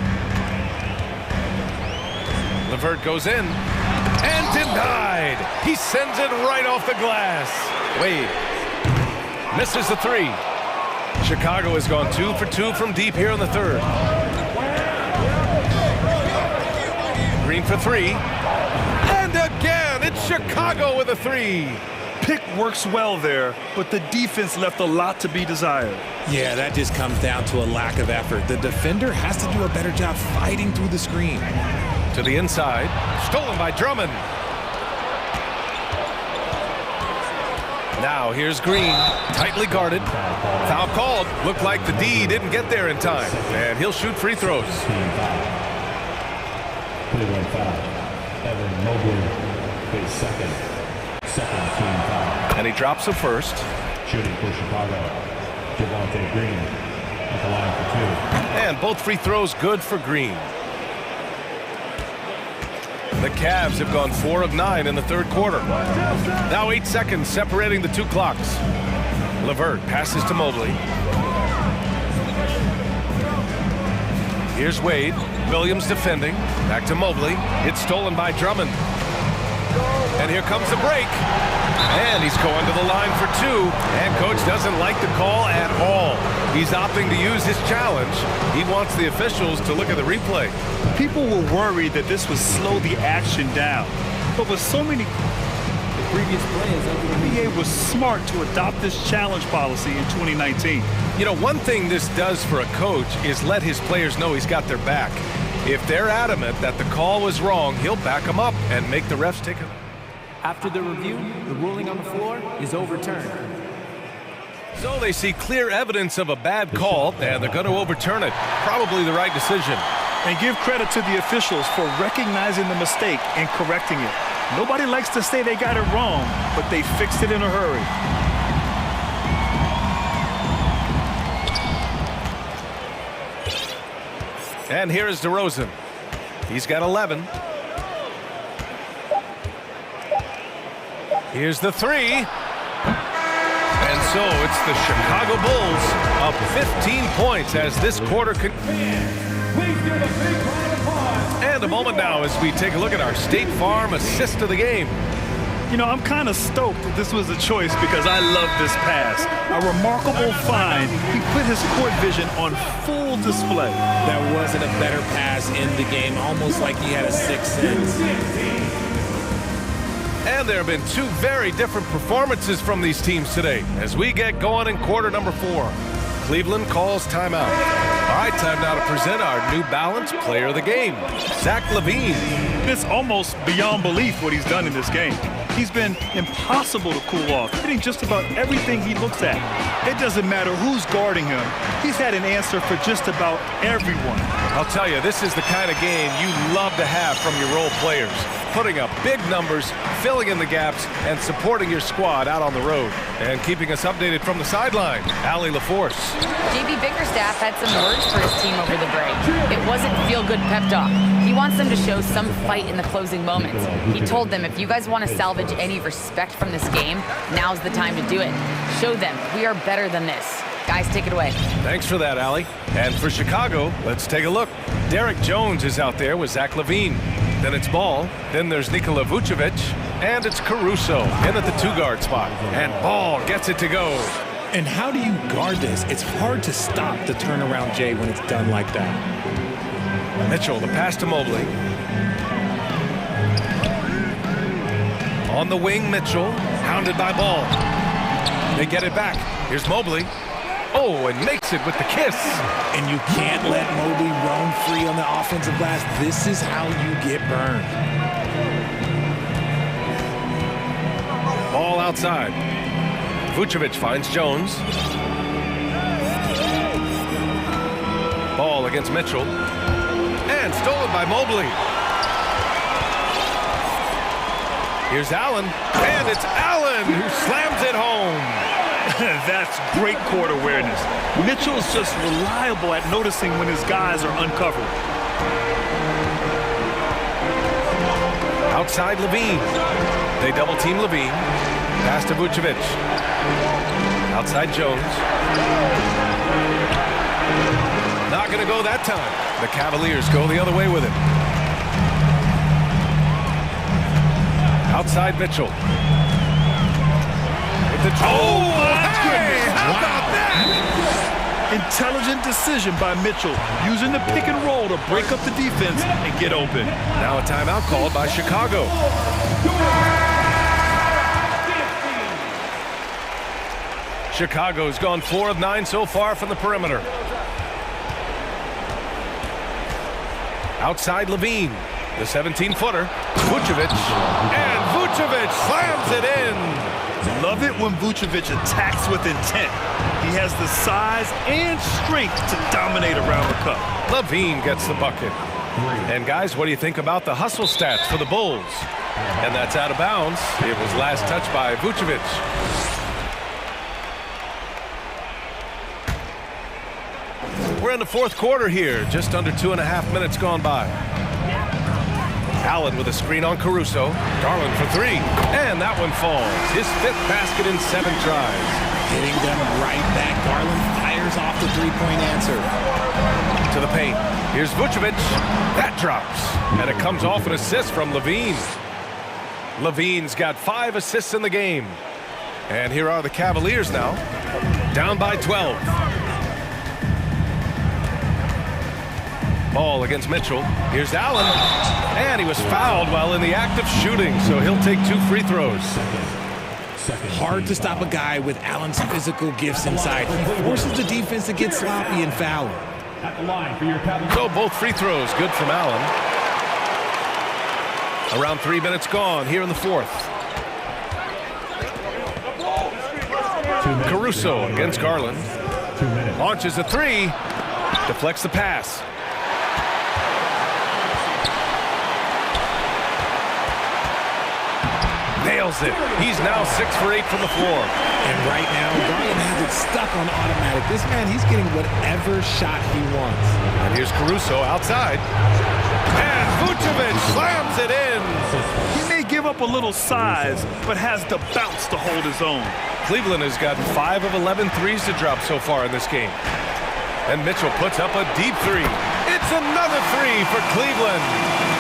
Levert goes in, and denied. He sends it right off the glass. Wade misses the 3. Chicago has gone 2 for 2 from deep here in the third. Green for 3. And again, it's Chicago with a 3. Pick works well there, but the defense left a lot to be desired. Yeah, that just comes down to a lack of effort. The defender has to do a better job fighting through the screen. To the inside, stolen by Drummond. Now here's Green, tightly guarded. Foul called. Looked like the D didn't get there in time, and he'll shoot free throws. Cleveland foul. Evan Mobley is second team foul. And he drops the first. Shooting for Chicago, Javonte Green at the line for 2. And both free throws good for Green. The Cavs have gone 4 of 9 in the third quarter. Now 8 seconds separating the 2 clocks. Levert passes to Mobley. Here's Wade. Williams defending. Back to Mobley. It's stolen by Drummond. And here comes the break. And he's going to the line for 2. And coach doesn't like the call at all. He's opting to use his challenge. He wants the officials to look at the replay. People were worried that this would slow the action down. But with so many previous players, the NBA was smart to adopt this challenge policy in 2019. You know, one thing this does for a coach is let his players know he's got their back. If they're adamant that the call was wrong, he'll back them up and make the refs take it. After the review, the ruling on the floor is overturned. So they see clear evidence of a bad call, and they're going to overturn it. Probably the right decision. And give credit to the officials for recognizing the mistake and correcting it. Nobody likes to say they got it wrong, but they fixed it in a hurry. And here is DeRozan. He's got 11. Here's the 3. And so it's the Chicago Bulls up 15 points as this quarter and a moment now as we take a look at our State Farm assist of the game. You know, I'm kind of stoked that this was a choice because I love this pass. A remarkable find. He put his court vision on full display. That wasn't a better pass in the game, almost like he had a sixth sense. And there have been 2 very different performances from these teams today as we get going in quarter number 4. Cleveland calls timeout. All right, time now to present our New Balance Player of the Game, Zach LaVine. It's almost beyond belief what he's done in this game. He's been impossible to cool off, hitting just about everything he looks at. It doesn't matter who's guarding him. He's had an answer for just about everyone. I'll tell you, this is the kind of game you love to have from your role players. Putting up big numbers, filling in the gaps, and supporting your squad out on the road. And keeping us updated from the sideline, Allie LaForce. JB Bickerstaff had some words for his team over the break. It wasn't feel-good pep talk. He wants them to show some fight in the closing moments. He told them, if you guys want to salvage any respect from this game, now's the time to do it. Show them we are better than this. Guys, take it away. Thanks for that, Allie. And for Chicago, let's take a look. Derek Jones is out there with Zach LaVine. Then it's Ball. Then there's Nikola Vucevic. And it's Caruso in at the 2-guard spot. And Ball gets it to go. And how do you guard this? It's hard to stop the turnaround J when it's done like that. Mitchell, the pass to Mobley. On the wing, Mitchell, hounded by Ball. They get it back. Here's Mobley. Oh, Oh, and makes it with the kiss. And you can't let Mobley roam free on the offensive glass. This is how you get burned. Ball outside. Vucevic finds Jones. Ball against Mitchell. And stolen by Mobley. Here's Allen. And it's Allen who slams it home. That's great court awareness. Mitchell's just reliable at noticing when his guys are uncovered. Outside Levine. They double team Levine. Pass to Vucevic. Outside Jones. Not going to go that time. The Cavaliers go the other way with it. Outside Mitchell. With the hey, how about that? Intelligent decision by Mitchell, using the pick and roll to break up the defense and get open. Now a timeout called by Chicago. Chicago's gone 4 of 9 so far from the perimeter. Outside Levine, the 17-footer, Vucevic, and Vucevic slams it in. Love it when Vucevic attacks with intent. He has the size and strength to dominate around the cup. Levine gets the bucket. And guys, what do you think about the hustle stats for the Bulls? And that's out of bounds. It was last touched by Vucevic. We're in the fourth quarter here, just under 2.5 minutes gone by. Allen with a screen on Caruso. Garland for 3. And that one falls. His 5th basket in 7 tries. Hitting them right back. Garland fires off the three-point answer. To the paint. Here's Vucevic. That drops. And it comes off an assist from Levine. Levine's got 5 assists in the game. And here are the Cavaliers now. Down by 12. Ball against Mitchell. Here's Allen. And he was fouled while in the act of shooting, so he'll take 2 free throws. Hard to stop a guy with Allen's physical gifts inside. He forces the defense to get sloppy and foul. So both free throws good from Allen. Around 3 minutes gone here in the fourth. Caruso against Garland. Launches a 3. Deflects the pass. Nails it. He's now 6 for 8 from the floor. And right now, Garland has it stuck on automatic. This man, he's getting whatever shot he wants. And here's Caruso outside. And Vucevic slams it in. He may give up a little size, but has the bounce to hold his own. Cleveland has gotten 5 of 11 threes to drop so far in this game. And Mitchell puts up a deep 3. It's another 3 for Cleveland.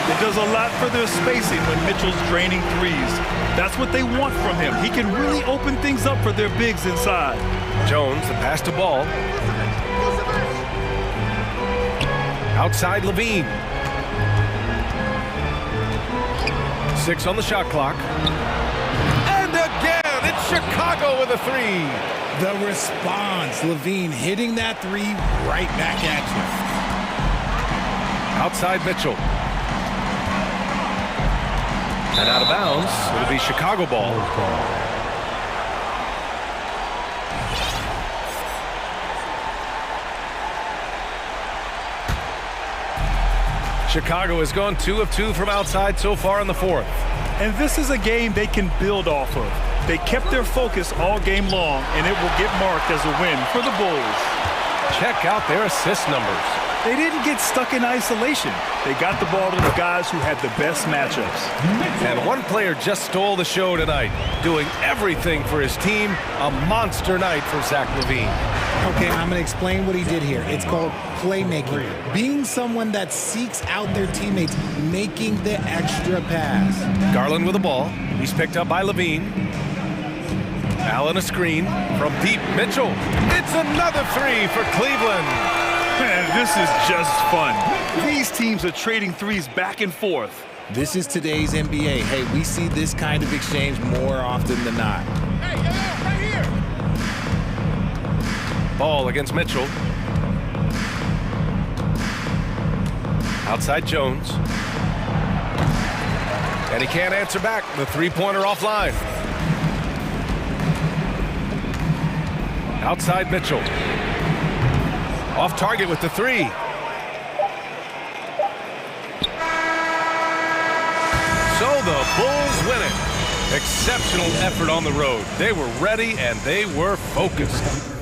It does a lot for their spacing when Mitchell's draining threes. That's what they want from him. He can really open things up for their bigs inside. Jones, the pass to Ball. Outside Levine. 6 on the shot clock. And again, it's Chicago with a 3. The response, Levine hitting that 3 right back at you. Outside Mitchell. And out of bounds, it'll be Chicago ball. Chicago has gone 2 of 2 from outside so far in the fourth. And this is a game they can build off of. They kept their focus all game long, and it will get marked as a win for the Bulls. Check out their assist numbers. They didn't get stuck in isolation. They got the ball to the guys who had the best matchups. And one player just stole the show tonight, doing everything for his team. A monster night for Zach LaVine. Okay, I'm going to explain what he did here. It's called playmaking. Being someone that seeks out their teammates, making the extra pass. Garland with the ball. He's picked up by LaVine. Allen a screen from deep. Mitchell. It's another 3 for Cleveland. Man, this is just fun. These teams are trading threes back and forth. This is today's NBA. Hey, we see this kind of exchange more often than not. Hey, right here. Ball against Mitchell. Outside Jones. And he can't answer back. The three-pointer offline. Outside Mitchell. Off target with the three. So the Bulls win it. Exceptional effort on the road. They were ready and they were focused.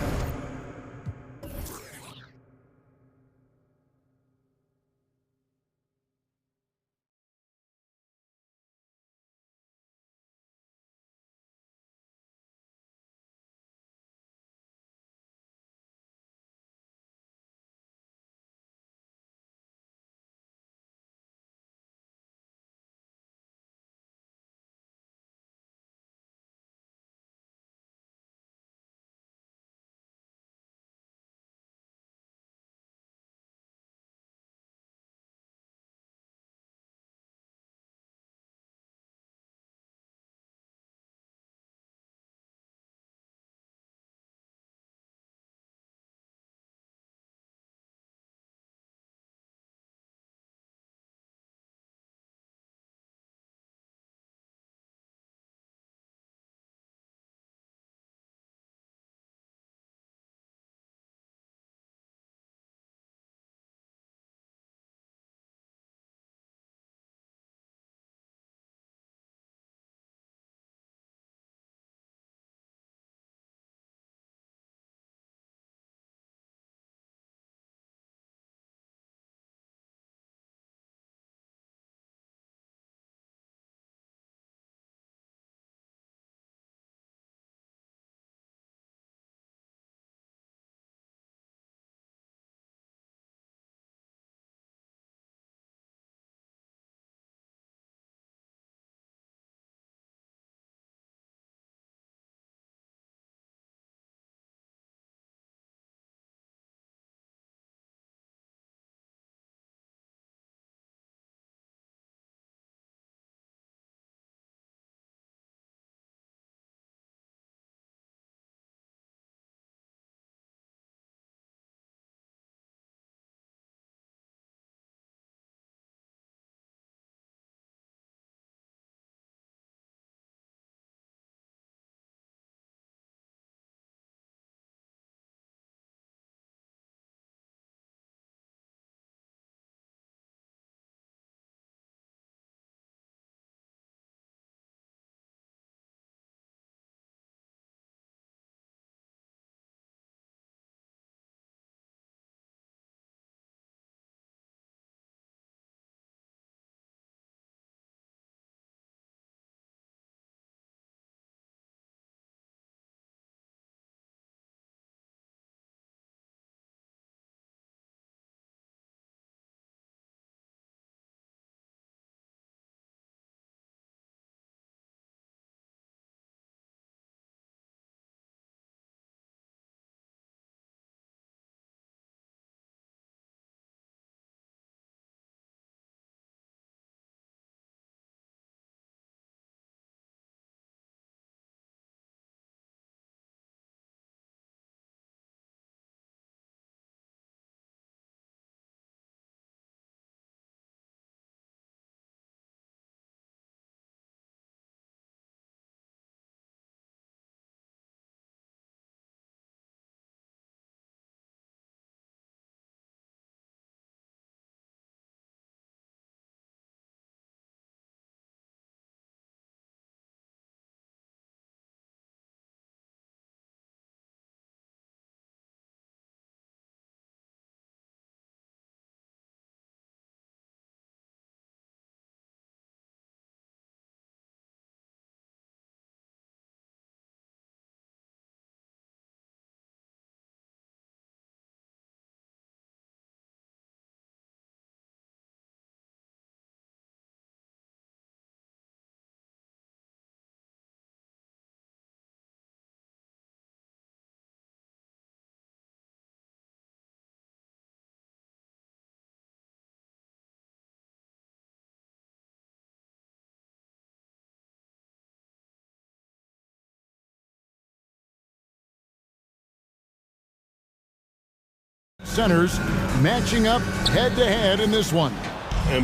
centers matching up head-to-head in this one.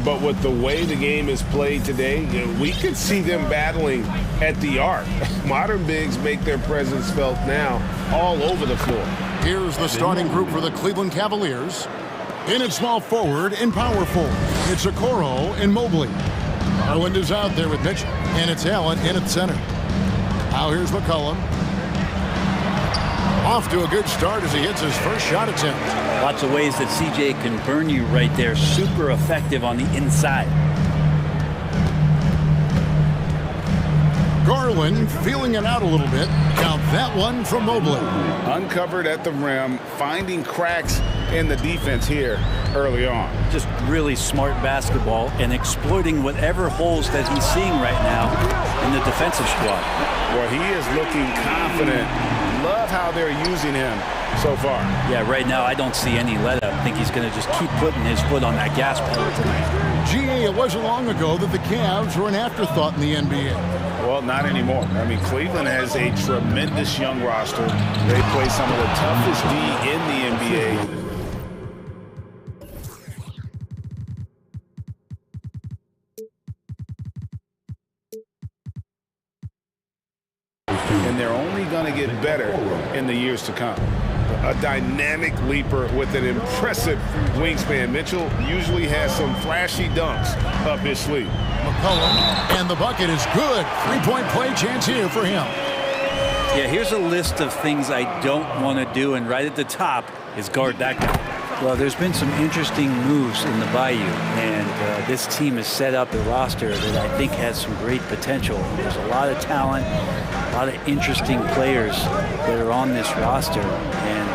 But with the way the game is played today, we could see them battling at the arc. Modern bigs make their presence felt now all over the floor. Here's the starting group for the Cleveland Cavaliers. In at small forward and power forward, it's Okoro and Mobley. Garland is out there with Mitchell, and it's Allen in at center. Now here's McCollum. Off to a good start as he hits his first shot attempt. Lots of ways that CJ can burn you right there. Super effective on the inside. Garland feeling it out a little bit. Count that one from Mobley. Uncovered at the rim, finding cracks in the defense here early on. Just really smart basketball and exploiting whatever holes that he's seeing right now in the defensive squad. Well, he is looking confident. Love how they're using him so far. Yeah, right now I don't see any let up. I think he's going to just keep putting his foot on that gas pedal tonight. GA, it wasn't long ago that the Cavs were an afterthought in the NBA. Well, not anymore. I mean, Cleveland has a tremendous young roster. They play some of the toughest D in the NBA. And they're only going to get better in the years to come. A dynamic leaper with an impressive wingspan. Mitchell usually has some flashy dunks up his sleeve. McCollum, and the bucket is good. Three-point play chance here for him. Yeah, here's a list of things I don't want to do, and right at the top is guard that guy. Well, there's been some interesting moves in the Bayou, and this team has set up a roster that I think has some great potential. There's a lot of talent, a lot of interesting players that are on this roster, and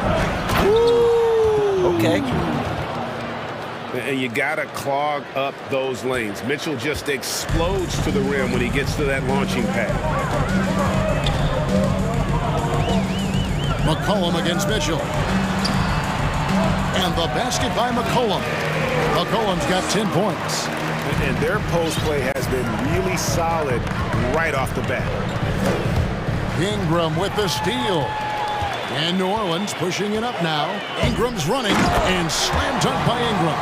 okay. And you got to clog up those lanes. Mitchell just explodes to the rim when he gets to that launching pad. McCollum against Mitchell. And the basket by McCollum. McCollum's got 10 points. And their post play has been really solid right off the bat. Ingram with the steal. And New Orleans pushing it up now. Ingram's running and slam dunk by Ingram.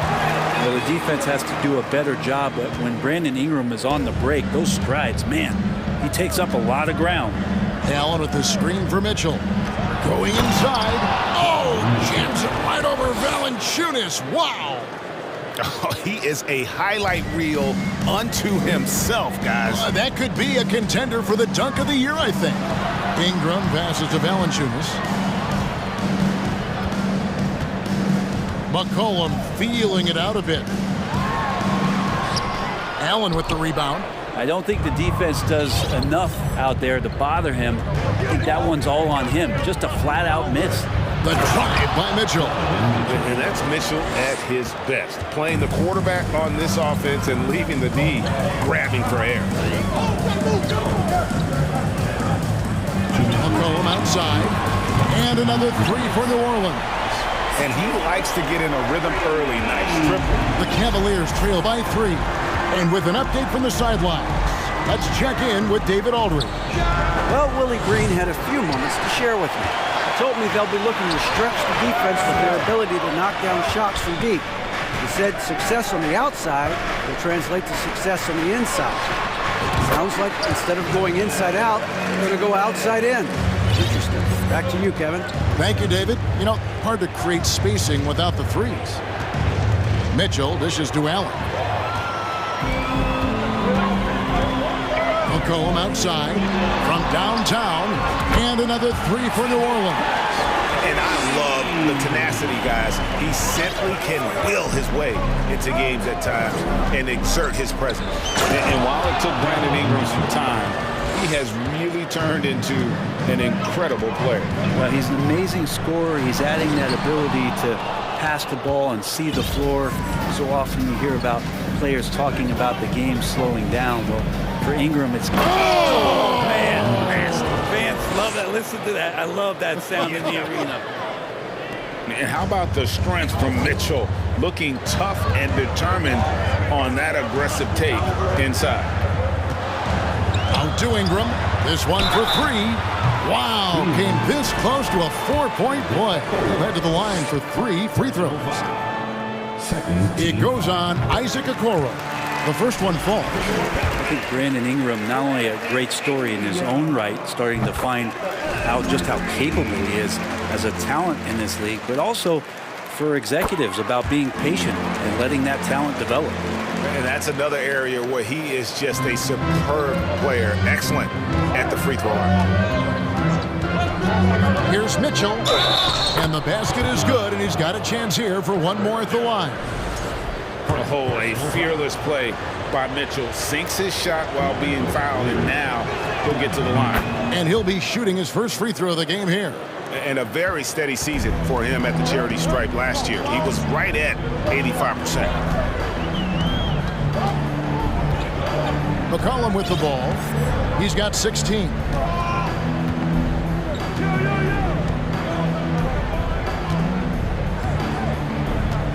Well, the defense has to do a better job, but when Brandon Ingram is on the break, those strides, man, he takes up a lot of ground. Allen with the screen for Mitchell. Going inside. Oh, jams it right over Valanciunas. Wow. Oh, he is a highlight reel unto himself, guys. That could be a contender for the dunk of the year, I think. Ingram passes to Valanciunas. McCollum feeling it out a bit. Allen with the rebound. I don't think the defense does enough out there to bother him. I think that one's all on him. Just a flat-out miss. The drive by Mitchell. And that's Mitchell at his best. Playing the quarterback on this offense and leaving the D grabbing for air. McCollum outside. And another three for New Orleans. And he likes to get in a rhythm early. Nice triple. The Cavaliers trail by 3. And with an update from the sidelines, let's check in with David Aldridge. Well, Willie Green had a few moments to share with me. He told me they'll be looking to stretch the defense with their ability to knock down shots from deep. He said success on the outside will translate to success on the inside. Sounds like instead of going inside out, they're going to go outside in. Interesting. Back to you, Kevin. Thank you, David. You know, hard to create spacing without the threes. Mitchell dishes to Allen. McCollum outside from downtown, and another three for New Orleans. And I love the tenacity, guys. He simply can will his way into games at times and exert his presence. And while it took Brandon Ingram some time, he has really turned into an incredible player. Well, he's an amazing scorer. He's adding that ability to pass the ball and see the floor. So often you hear about players talking about the game slowing down. Well, for Ingram, it's... Oh, man. Fans love that. Listen to that. I love that sound in the arena. And how about the strength from Mitchell? Looking tough and determined on that aggressive take inside. Out to Ingram. This one for 3. Wow, came this close to a 4-point play. He'll head to the line for 3 free throws. It goes on Isaac Okoro. The first one falls. I think Brandon Ingram, not only a great story in his own right, starting to find out just how capable he is as a talent in this league, but also for executives about being patient and letting that talent develop. And that's another area where he is just a superb player. Excellent at the free throw line. Here's Mitchell, and the basket is good, and he's got a chance here for one more at the line. Oh, a fearless play by Mitchell. Sinks his shot while being fouled, and now he'll get to the line. And he'll be shooting his first free throw of the game here. And a very steady season for him at the charity stripe last year. He was right at 85%. McCollum with the ball. He's got 16.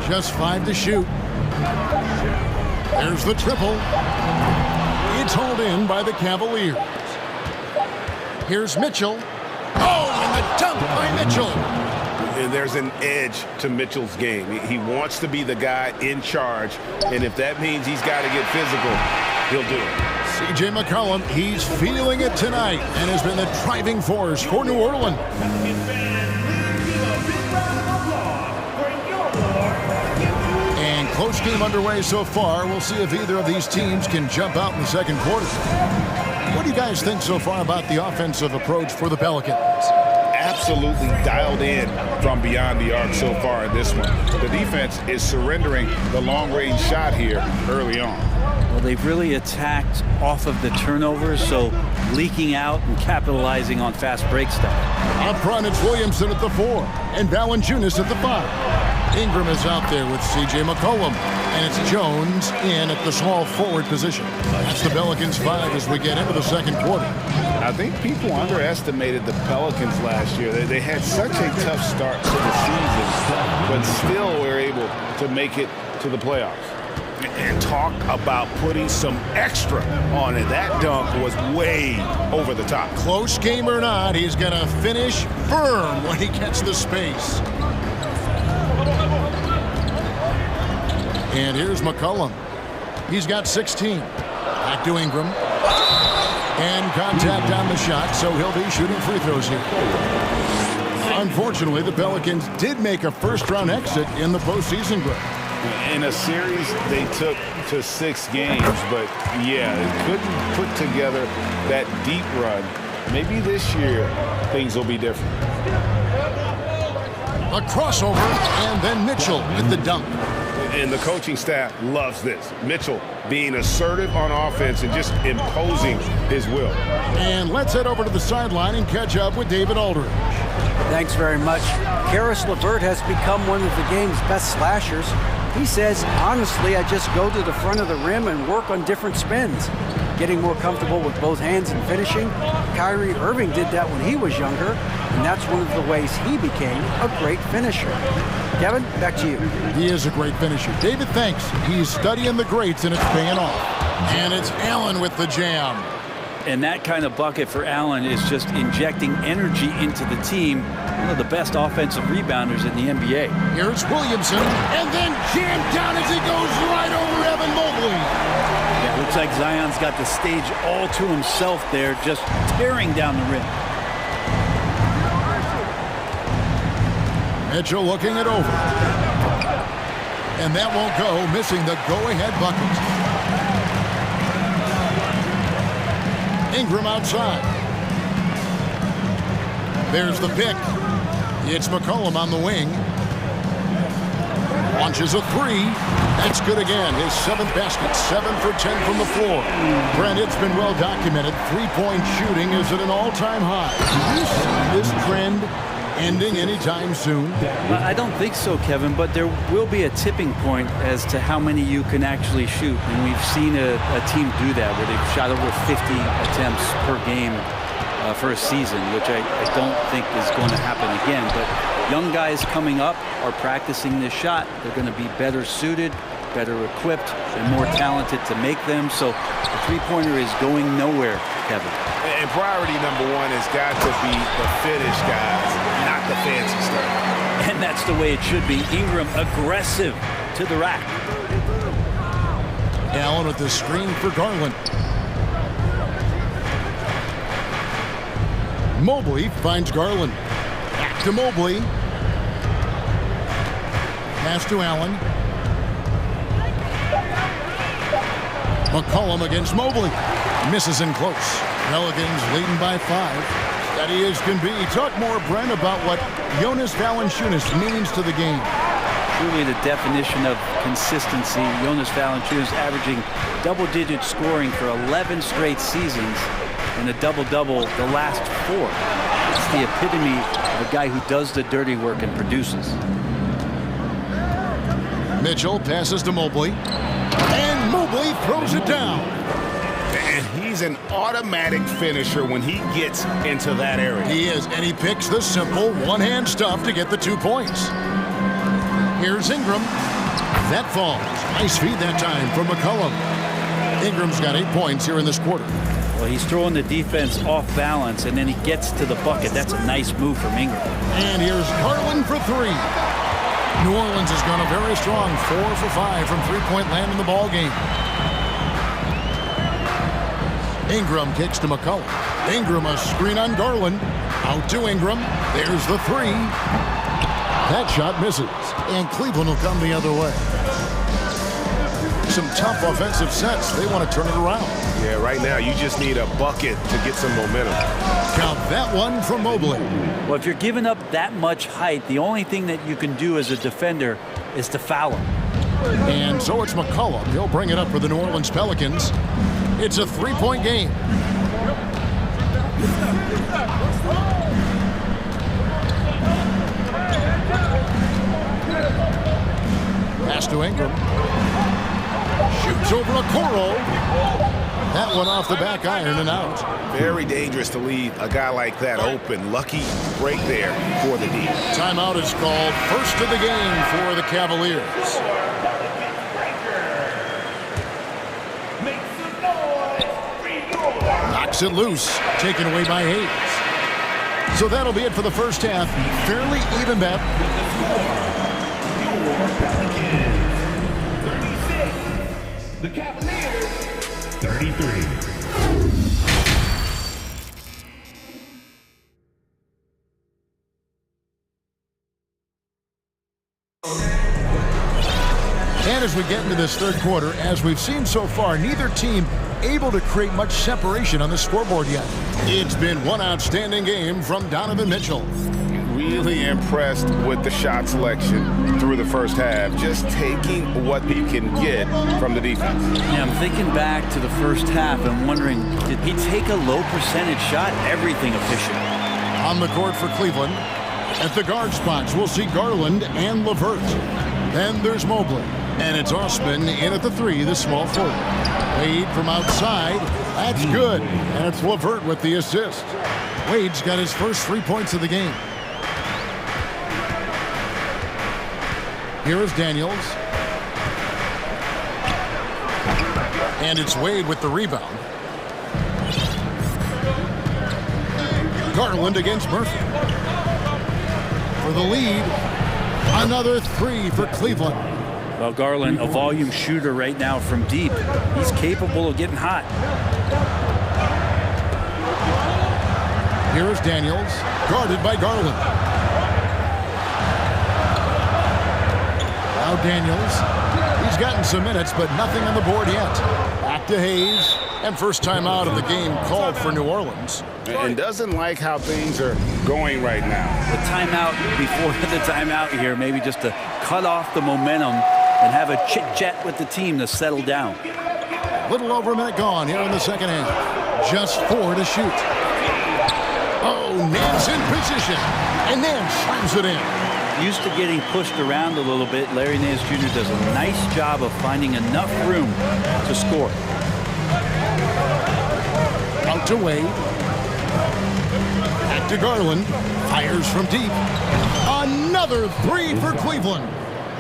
Just 5 to shoot. There's the triple. It's hauled in by the Cavaliers. Here's Mitchell. Oh, and the dunk by Mitchell. And there's an edge to Mitchell's game. He wants to be the guy in charge, and if that means he's got to get physical, he'll do it. C.J. McCollum, he's feeling it tonight and has been the driving force for New Orleans. And close game underway so far. We'll see if either of these teams can jump out in the second quarter. What do you guys think so far about the offensive approach for the Pelicans? Absolutely dialed in from beyond the arc so far in this one. The defense is surrendering the long-range shot here early on. Well, they've really attacked off of the turnovers, so leaking out and capitalizing on fast break stuff. Up front, it's Williamson at the 4 and Valanciunas at the 5. Ingram is out there with C.J. McCollum, and it's Jones in at the small forward position. That's the Pelicans 5 as we get into the second quarter. I think people underestimated the Pelicans last year. They had such a tough start to the season, but still were able to make it to the playoffs. And talk about putting some extra on it. That dunk was way over the top. Close game or not, he's going to finish firm when he gets the space. And here's McCollum. He's got 16. Back to Ingram. And contact on the shot, so he'll be shooting free throws here. Unfortunately, the Pelicans did make a first-round exit in the postseason break. In a series they took to 6 games, but yeah, they couldn't put together that deep run. Maybe this year things will be different. A crossover, and then Mitchell with the dunk. And the coaching staff loves this. Mitchell being assertive on offense and just imposing his will. And let's head over to the sideline and catch up with David Aldridge. Thanks very much. Karis LeVert has become one of the game's best slashers. He says, honestly, I just go to the front of the rim and work on different spins. Getting more comfortable with both hands and finishing. Kyrie Irving did that when he was younger, and that's one of the ways he became a great finisher. Kevin, back to you. He is a great finisher. David, thanks. He's studying the greats, and it's paying off. And it's Allen with the jam. And that kind of bucket for Allen is just injecting energy into the team. One of the best offensive rebounders in the NBA. Here's Williamson, and then jammed down as he goes right over Evan Mobley. Yeah, looks like Zion's got the stage all to himself there, just tearing down the rim. Mitchell looking it over. And that won't go, missing the go-ahead bucket. Ingram outside. There's the pick. It's McCollum on the wing. Launches a 3. That's good again. His 7th basket, 7 for 10 from the floor. Brent, it's been well documented. 3-point shooting is at an all-time high. Do you see this trend ending anytime soon? Well, I don't think so, Kevin, but there will be a tipping point as to how many you can actually shoot. And we've seen a team do that where they've shot over 50 attempts per game for a season, which I don't think is going to happen again. But young guys coming up are practicing this shot. They're going to be better suited, better equipped, and more talented to make them. So the three-pointer is going nowhere, Kevin. And priority number one has got to be the finish, guys, not the fancy stuff. And that's the way it should be. Ingram aggressive to the rack. Allen with the screen for Garland. Mobley finds Garland. Back to Mobley. Pass to Allen. McCollum against Mobley. Misses in close. Pelicans leading by 5. Steady as can be. Talk more, Brent, about what Jonas Valanciunas means to the game. Truly the definition of consistency. Jonas Valanciunas averaging double-digit scoring for 11 straight seasons and a double-double the last 4. It's the epitome of a guy who does the dirty work and produces. Mitchell passes to Mobley. And Mobley throws it down. And he's an automatic finisher when he gets into that area. He is, and he picks the simple one-hand stuff to get the 2 points. Here's Ingram. That falls. Nice feed that time from McCollum. Ingram's got 8 points here in this quarter. Well, he's throwing the defense off balance, and then he gets to the bucket. That's a nice move from Ingram. And here's Garland for 3. New Orleans has gone a very strong 4 for 5 from three-point land in the ball game. Ingram kicks to McCollum. Ingram a screen on Garland. Out to Ingram. There's the 3. That shot misses, and Cleveland will come the other way. Some tough offensive sets. They want to turn it around. Yeah, right now you just need a bucket to get some momentum. Count that one from Mobley. Well, if you're giving up that much height, the only thing that you can do as a defender is to foul him. And so it's McCollum. He'll bring it up for the New Orleans Pelicans. It's a 3-point game. Pass to Ingram. Shoots over a Coro. That one off the back iron and out. Very dangerous to leave a guy like that open. Lucky break there for the D. Timeout is called. First of the game for the Cavaliers. Knocks it loose. Taken away by Hayes. So that'll be it for the first half. Fairly even bet. The Cavaliers, 33. And as we get into this third quarter, as we've seen so far, neither team able to create much separation on the scoreboard yet. It's been one outstanding game from Donovan Mitchell. Really impressed with the shot selection through the first half, just taking what he can get from the defense. Yeah, I'm thinking back to the first half and wondering, did he take a low percentage shot? Everything efficient. On the court for Cleveland, at the guard spots, we'll see Garland and LeVert. Then there's Mobley, and it's Osman in at the 3, the small forward. Wade from outside, that's good, and it's LeVert with the assist. Wade's got his first 3 points of the game. Here is Daniels. And it's Wade with the rebound. Garland against Murphy. For the lead, another 3 for Cleveland. Well, Garland, a volume shooter right now from deep. He's capable of getting hot. Here is Daniels, guarded by Garland. Now Daniels, he's gotten some minutes, but nothing on the board yet. Back to Hayes, and first time out of the game called for New Orleans. And doesn't like how things are going right now. The timeout before the timeout here, maybe just to cut off the momentum and have a chit-chat with the team to settle down. Little over a minute gone here in the second half. Just 4 to shoot. Oh, Nance in position, and then slams it in. Used to getting pushed around a little bit, Larry Nance Jr. does a nice job of finding enough room to score. Out to Wade. Back to Garland. Fires from deep. Another 3 for Cleveland.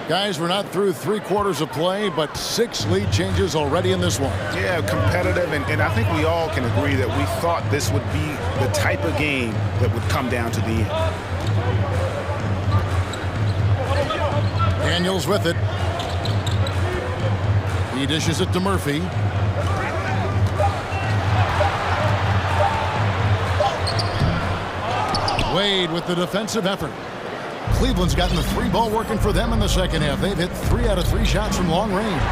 Guys, we're not through 3/4 of play, but 6 lead changes already in this one. Yeah, competitive, and I think we all can agree that we thought this would be the type of game that would come down to the end. Daniels with it. He dishes it to Murphy. Wade with the defensive effort. Cleveland's gotten the 3-ball working for them in the second half. They've hit 3 out of 3 shots from long range.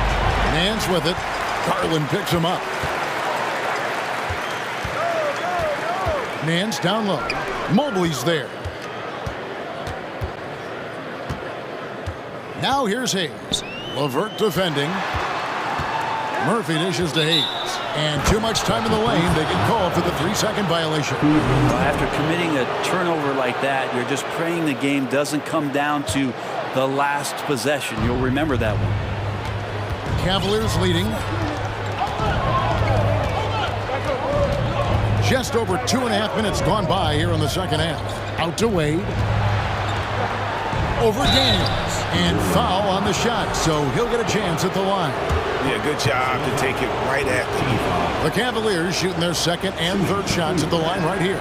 Nance with it. Garland picks him up. Nance down low. Mobley's there. Now here's Hayes. LeVert defending. Murphy dishes to Hayes. And too much time in the lane. They get called for the 3-second violation. Well, after committing a turnover like that, you're just praying the game doesn't come down to the last possession. You'll remember that one. Cavaliers leading. Just over 2.5 minutes gone by here in the second half. Out to Wade. Over Daniels. And foul on the shot, so he'll get a chance at the line. Yeah, good job to take it right at the eval. The Cavaliers shooting their second and third shots at the line right here.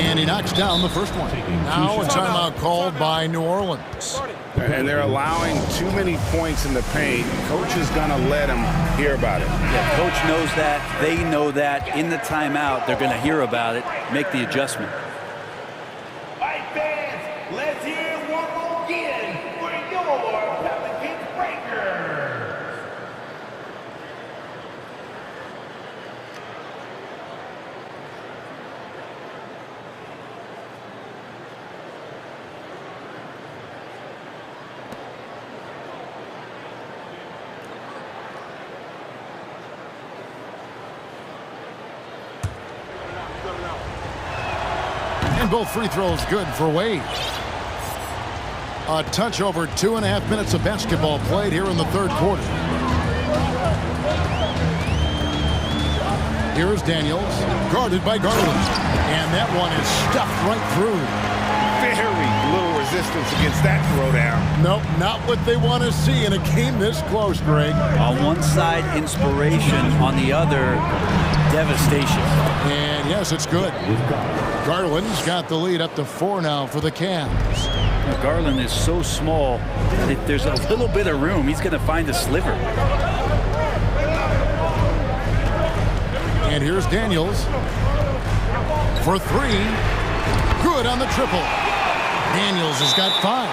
And he knocks down the first one. Now a timeout called by New Orleans. And they're allowing too many points in the paint. Coach is going to let them hear about it. Yeah, coach knows that. They know that. In the timeout, they're going to hear about it, make the adjustment. All right, fans, let's hear it one more again for your Pelicans Breakers. And both free throws good for Wade. A touch over 2.5 minutes of basketball played here in the third quarter. Here's Daniels, guarded by Garland. And that one is stuffed right through. Very little resistance against that throwdown. Nope, not what they want to see in a game this close, Greg. On one side, inspiration. On the other, devastation. And yes, it's good. Garland's got the lead up to 4 now for the Cavs. Now, Garland is so small that if there's a little bit of room, he's going to find a sliver. And here's Daniels for 3. Good on the triple. Daniels has got 5.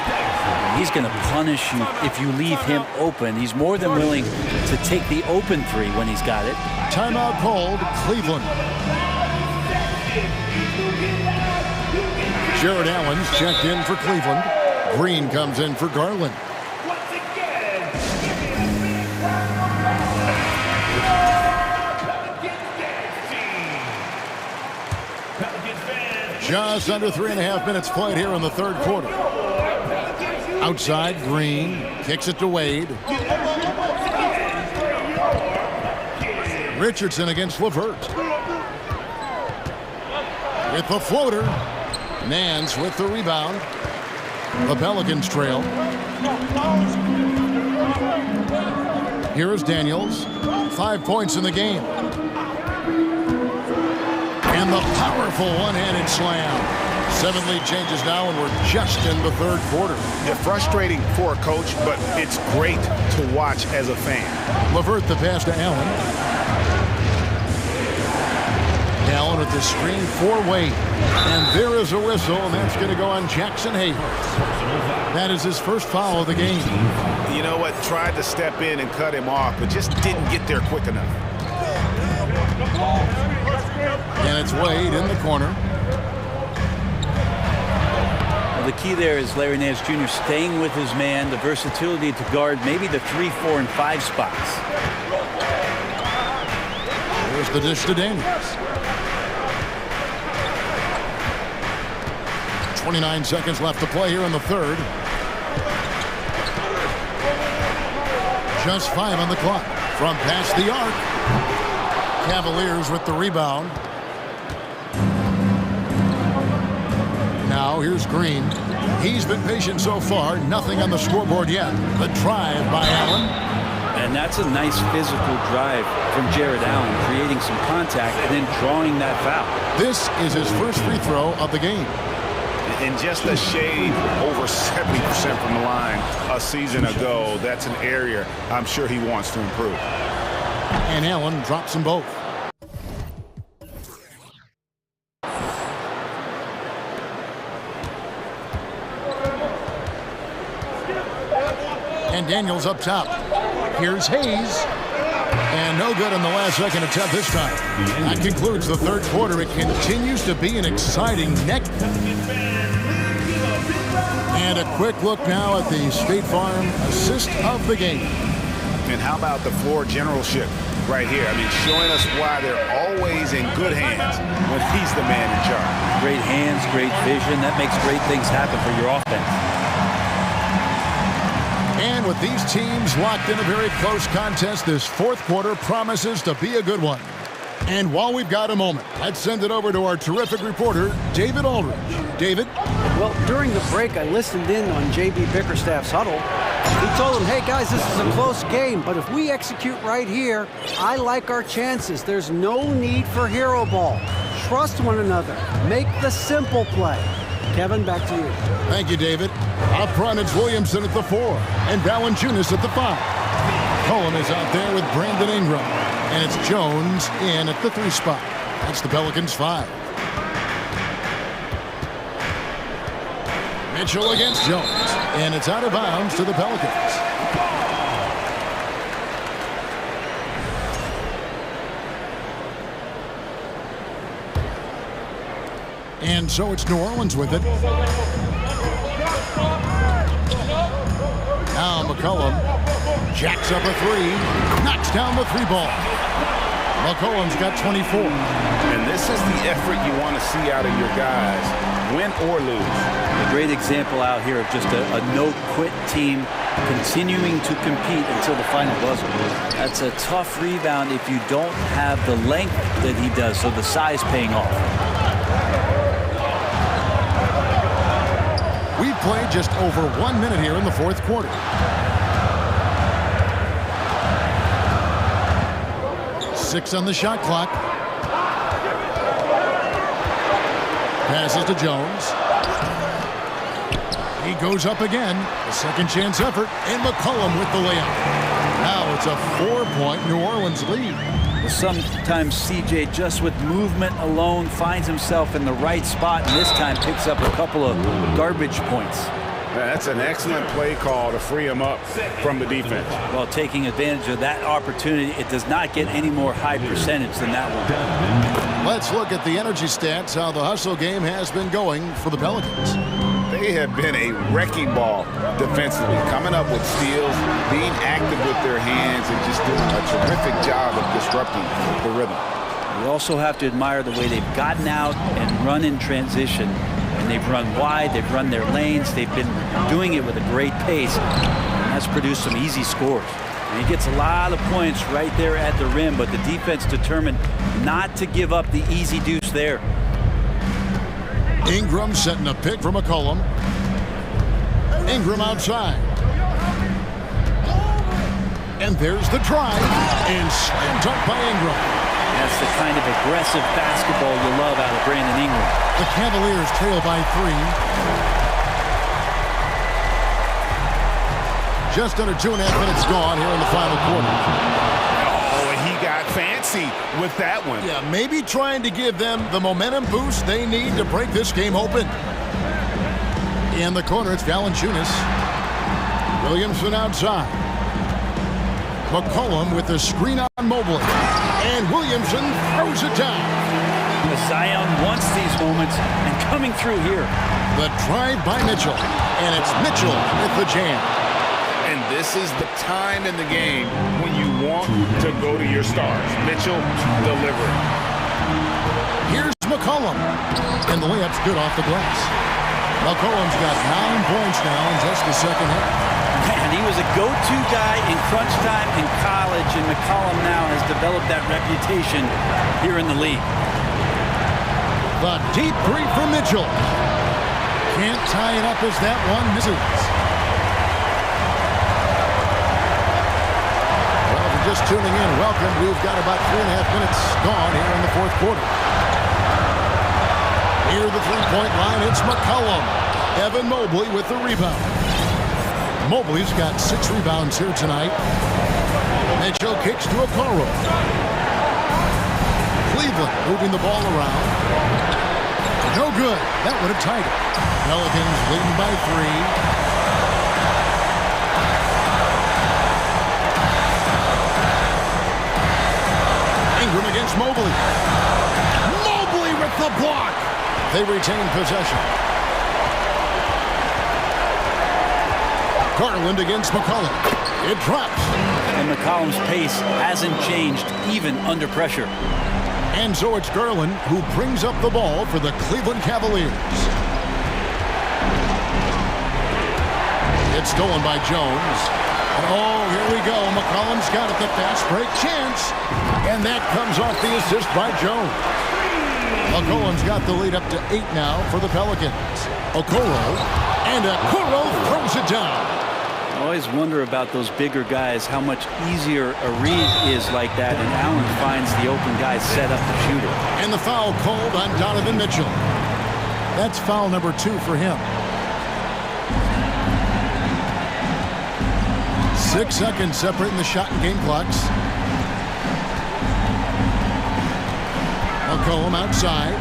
He's going to punish you if you leave him open. He's more than willing to take the open 3 when he's got it. Timeout called, Cleveland. Jared Allen's checked in for Cleveland. Green comes in for Garland. Once again, Pelicans fans. Just under 3.5 minutes played here in the third quarter. Outside, Green kicks it to Wade. Richardson against LeVert. With the floater. Nance with the rebound. The Pelicans trail. Here is Daniels. 5 points in the game. And the powerful one-handed slam. 7 lead changes now, and we're just in the third quarter. Yeah, frustrating for a coach, but it's great to watch as a fan. LeVert the pass to Allen. Allen with the screen for Wade. And there is a whistle, and that's going to go on Jackson Hayes. That is his first foul of the game. You know what? Tried to step in and cut him off, but just didn't get there quick enough. And it's Wade in the corner. Well, the key there is Larry Nance Jr. staying with his man, the versatility to guard maybe the 3, 4, and 5 spots. There's the dish to Daniels. 29 seconds left to play here in the third. Just 5 on the clock. From past the arc. Cavaliers with the rebound. Now here's Green. He's been patient so far. Nothing on the scoreboard yet. The drive by Allen. And that's a nice physical drive from Jared Allen, creating some contact and then drawing that foul. This is his first free throw of the game. And just a shade over 70% from the line a season ago. That's an area I'm sure he wants to improve. And Allen drops them both. And Daniels up top. Here's Hayes. And no good on the last second attempt this time. That concludes the third quarter. It continues to be an exciting neck. And a quick look now at the State Farm assist of the game. And how about the floor generalship right here? I mean, showing us why they're always in good hands when he's the man in charge. Great hands, great vision. That makes great things happen for your offense. And with these teams locked in a very close contest, this fourth quarter promises to be a good one. And while we've got a moment, let's send it over to our terrific reporter, David Aldridge. David? Well, during the break, I listened in on J.B. Bickerstaff's huddle. He told them, hey, guys, this is a close game, but if we execute right here, I like our chances. There's no need for hero ball. Trust one another. Make the simple play. Kevin, back to you. Thank you, David. Up front, it's Williamson at the 4 and Valanciunas at the 5. Cohen is out there with Brandon Ingram. And it's Jones in at the 3 spot. That's the Pelicans 5. Mitchell against Jones. And it's out of bounds to the Pelicans. And so it's New Orleans with it. Now McCollum jacks up a 3, knocks down the 3 ball. McCollum's got 24. And this is the effort you want to see out of your guys, win or lose. A great example out here of just a no-quit team continuing to compete until the final buzzer. That's a tough rebound if you don't have the length that he does, so the size paying off. We've played just over 1 minute here in the fourth quarter. Six on the shot clock. Passes to Jones. He goes up again. A second chance effort. And McCollum with the layup. Now it's a 4-point New Orleans lead. Sometimes CJ, just with movement alone, finds himself in the right spot, and this time picks up a couple of garbage points. That's an excellent play call to free him up from the defense. Well, taking advantage of that opportunity, it does not get any more high percentage than that one. Let's look at the energy stats, how the hustle game has been going for the Pelicans. They have been a wrecking ball defensively, coming up with steals, being active with their hands, and just doing a terrific job of disrupting the rhythm. You also have to admire the way they've gotten out and run in transition. And they've run wide, they've run their lanes, they've been doing it with a great pace. And that's produced some easy scores. And he gets a lot of points right there at the rim, but the defense determined not to give up the easy deuce there. Ingram setting a pick for McCollum. Ingram outside. And there's the drive. And slam dunk by Ingram. That's the kind of aggressive basketball you love out of Brandon Ingram. The Cavaliers trail by 3. Just under 2.5 minutes gone here in the final quarter. Oh, and he got fancy with that one. Yeah, maybe trying to give them the momentum boost they need to break this game open. In the corner, it's Valanciunas. Williamson outside. McCollum with the screen on Mobley. And Williamson throws it down. Zion wants these moments, and coming through here. The drive by Mitchell. And it's Mitchell with the jam. And this is the time in the game when you want to go to your stars. Mitchell delivering. Here's McCollum. And the layup's good off the glass. McCollum's got 9 points now in just the second half. Man, he was a go-to guy in crunch time in college, and McCollum now has developed that reputation here in the league. The deep three for Mitchell. Can't tie it up as that one misses. Well, if you're just tuning in, welcome. We've got about 3.5 minutes gone here in the fourth quarter. Near the three-point line, it's McCollum. Evan Mobley with the rebound. Mobley's got 6 rebounds here tonight. Mitchell kicks to Okoro. Cleveland moving the ball around. No good. That would have tied it. Pelicans leading by 3. Ingram against Mobley. Mobley with the block. They retain possession. Garland against McCollum. It drops. And McCollum's pace hasn't changed even under pressure. And so it's Garland who brings up the ball for the Cleveland Cavaliers. It's stolen by Jones. And oh, here we go. McCollum's got it. The fast break chance. And that comes off the assist by Jones. McCollum's got the lead up to 8 now for the Pelicans. Okoro. And Okoro throws it down. I always wonder about those bigger guys, how much easier a read is like that, and Allen finds the open guy set up to shoot it. And the foul called on Donovan Mitchell. That's foul number 2 for him. 6 seconds separating the shot and game clocks. McCollum outside.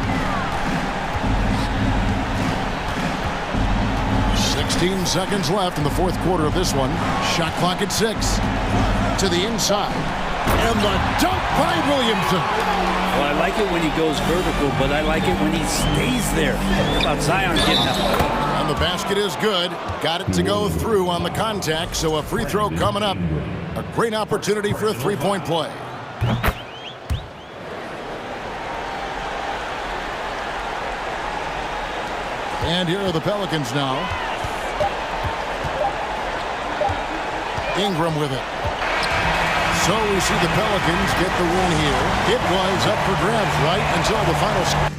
16 seconds left in the fourth quarter of this one. Shot clock at 6. To the inside. And the dunk by Williamson. Well, I like it when he goes vertical, but I like it when he stays there. How about Zion getting up? And the basket is good. Got it to go through on the contact, so a free throw coming up. A great opportunity for a three-point play. And here are the Pelicans now. Ingram with it. So we see the Pelicans get the win here. It was up for grabs right until the final.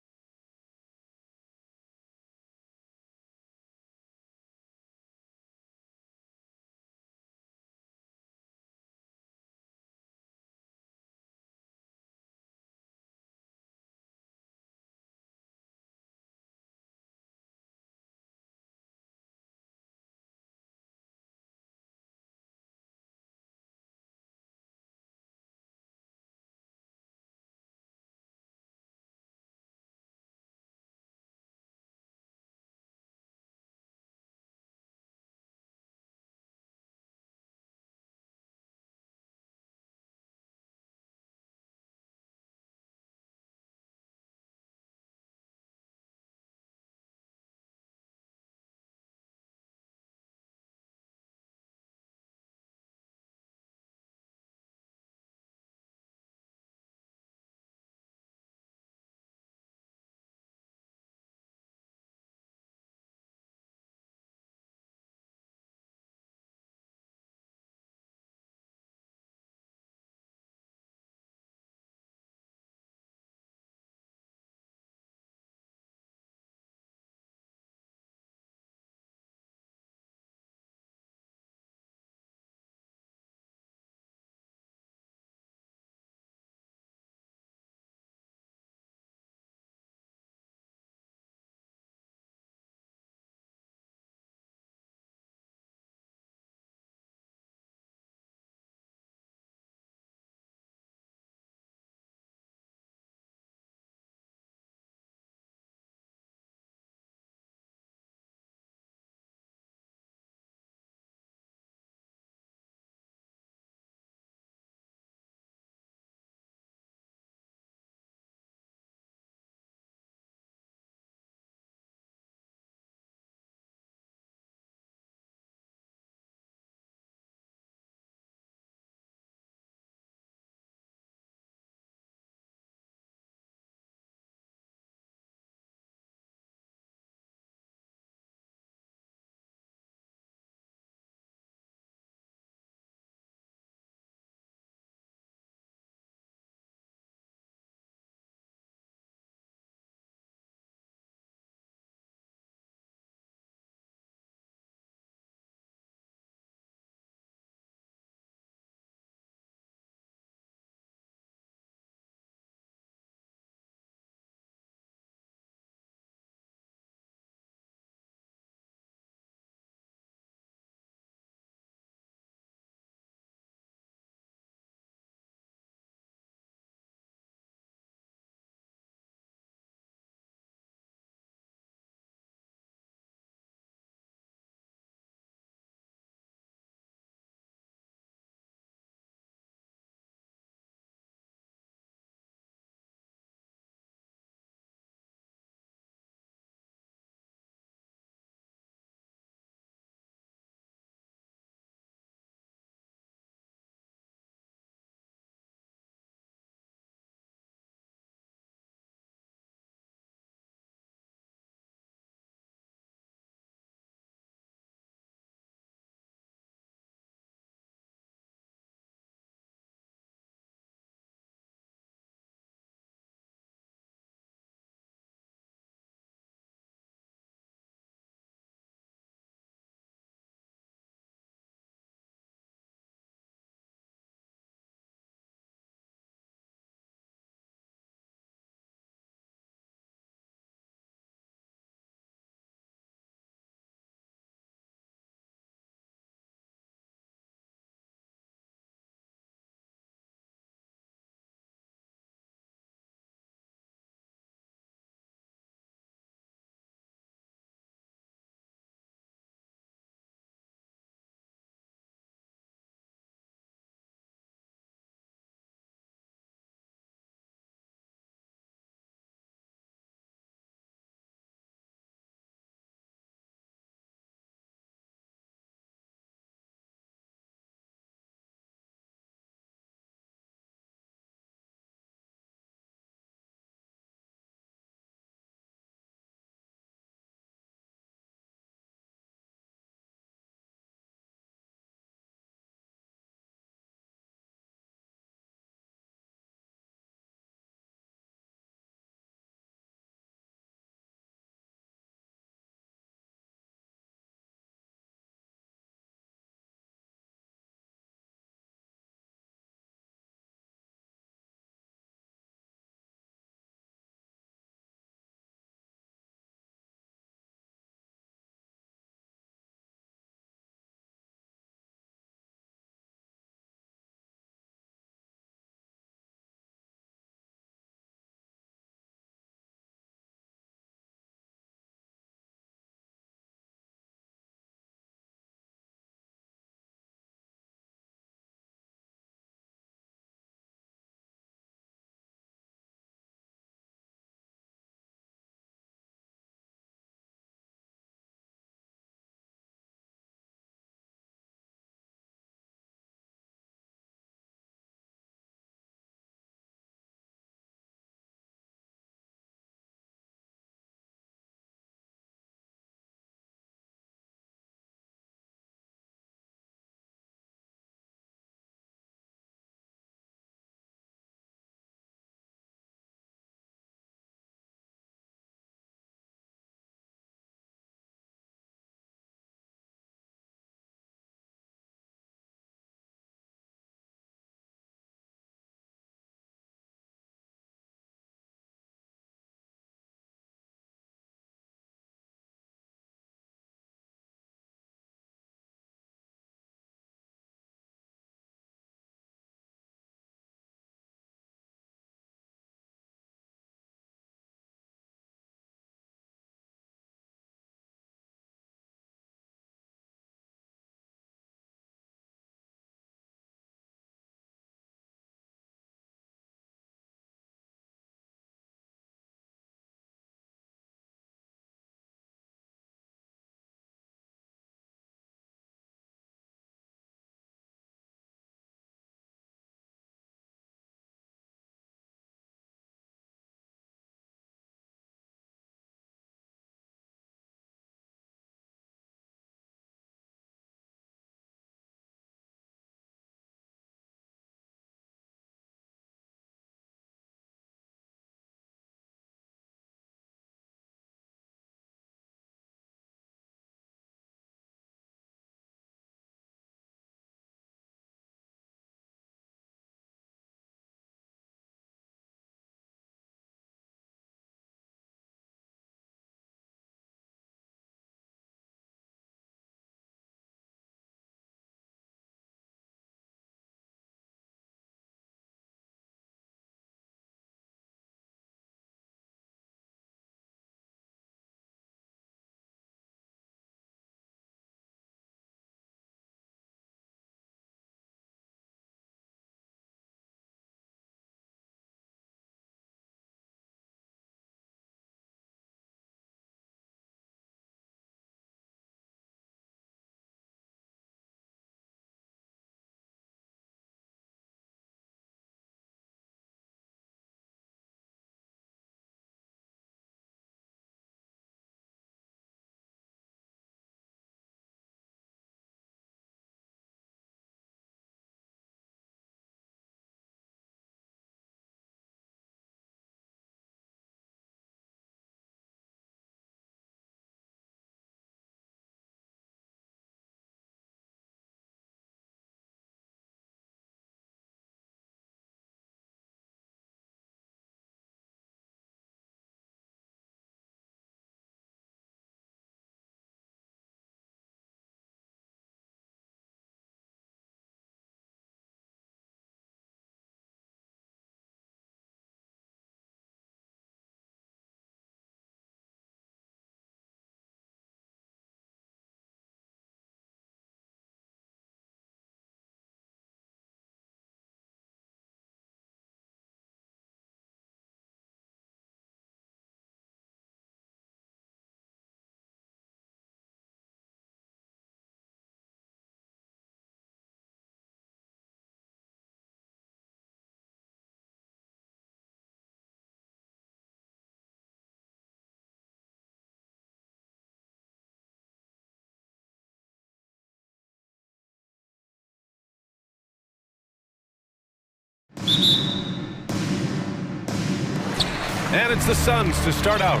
And it's the Suns to start out.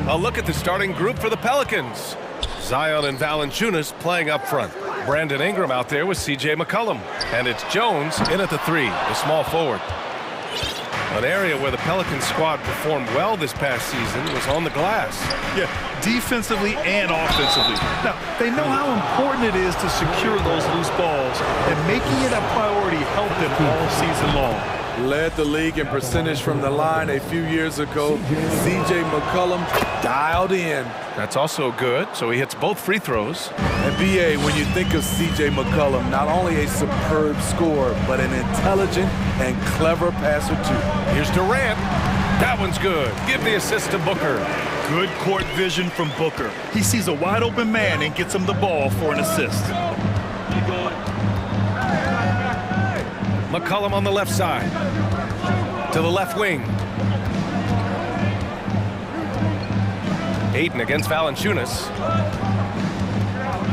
A look at the starting group for the Pelicans. Zion and Valanciunas playing up front. Brandon Ingram out there with C.J. McCollum. And it's Jones in at the 3, the small forward. An area where the Pelicans squad performed well this past season was on the glass. Yeah, defensively and offensively. Now, they know how important it is to secure those loose balls, and making it a priority helped them all season long. Led the league in percentage from the line a few years ago. C.J. McCollum dialed in. That's also good, so he hits both free throws. And B.A., when you think of C.J. McCollum, not only a superb scorer, but an intelligent and clever passer, too. Here's Durant. That one's good. Give the assist to Booker. Good court vision from Booker. He sees a wide-open man and gets him the ball for an assist. McCollum on the left side. To the left wing. Ayton against Valanciunas.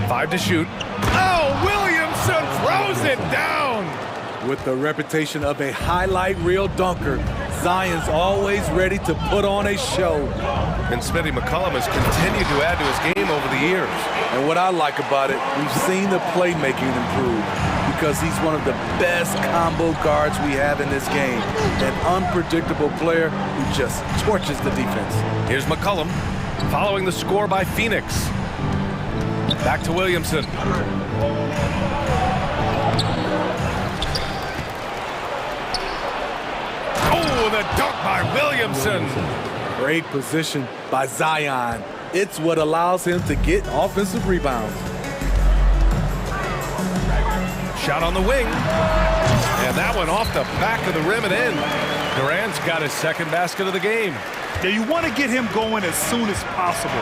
5 to shoot. Oh, Williamson throws it down! With the reputation of a highlight reel dunker, Zion's always ready to put on a show. And Smitty McCollum has continued to add to his game over the years. And what I like about it, we've seen the playmaking improve because he's one of the best combo guards we have in this game. An unpredictable player who just torches the defense. Here's McCollum following the score by Phoenix. Back to Williamson. Oh, the dunk by Williamson. Great position by Zion. It's what allows him to get offensive rebounds. Shot on the wing. And that one off the back of the rim and in. Durant's got his second basket of the game. Yeah, you want to get him going as soon as possible.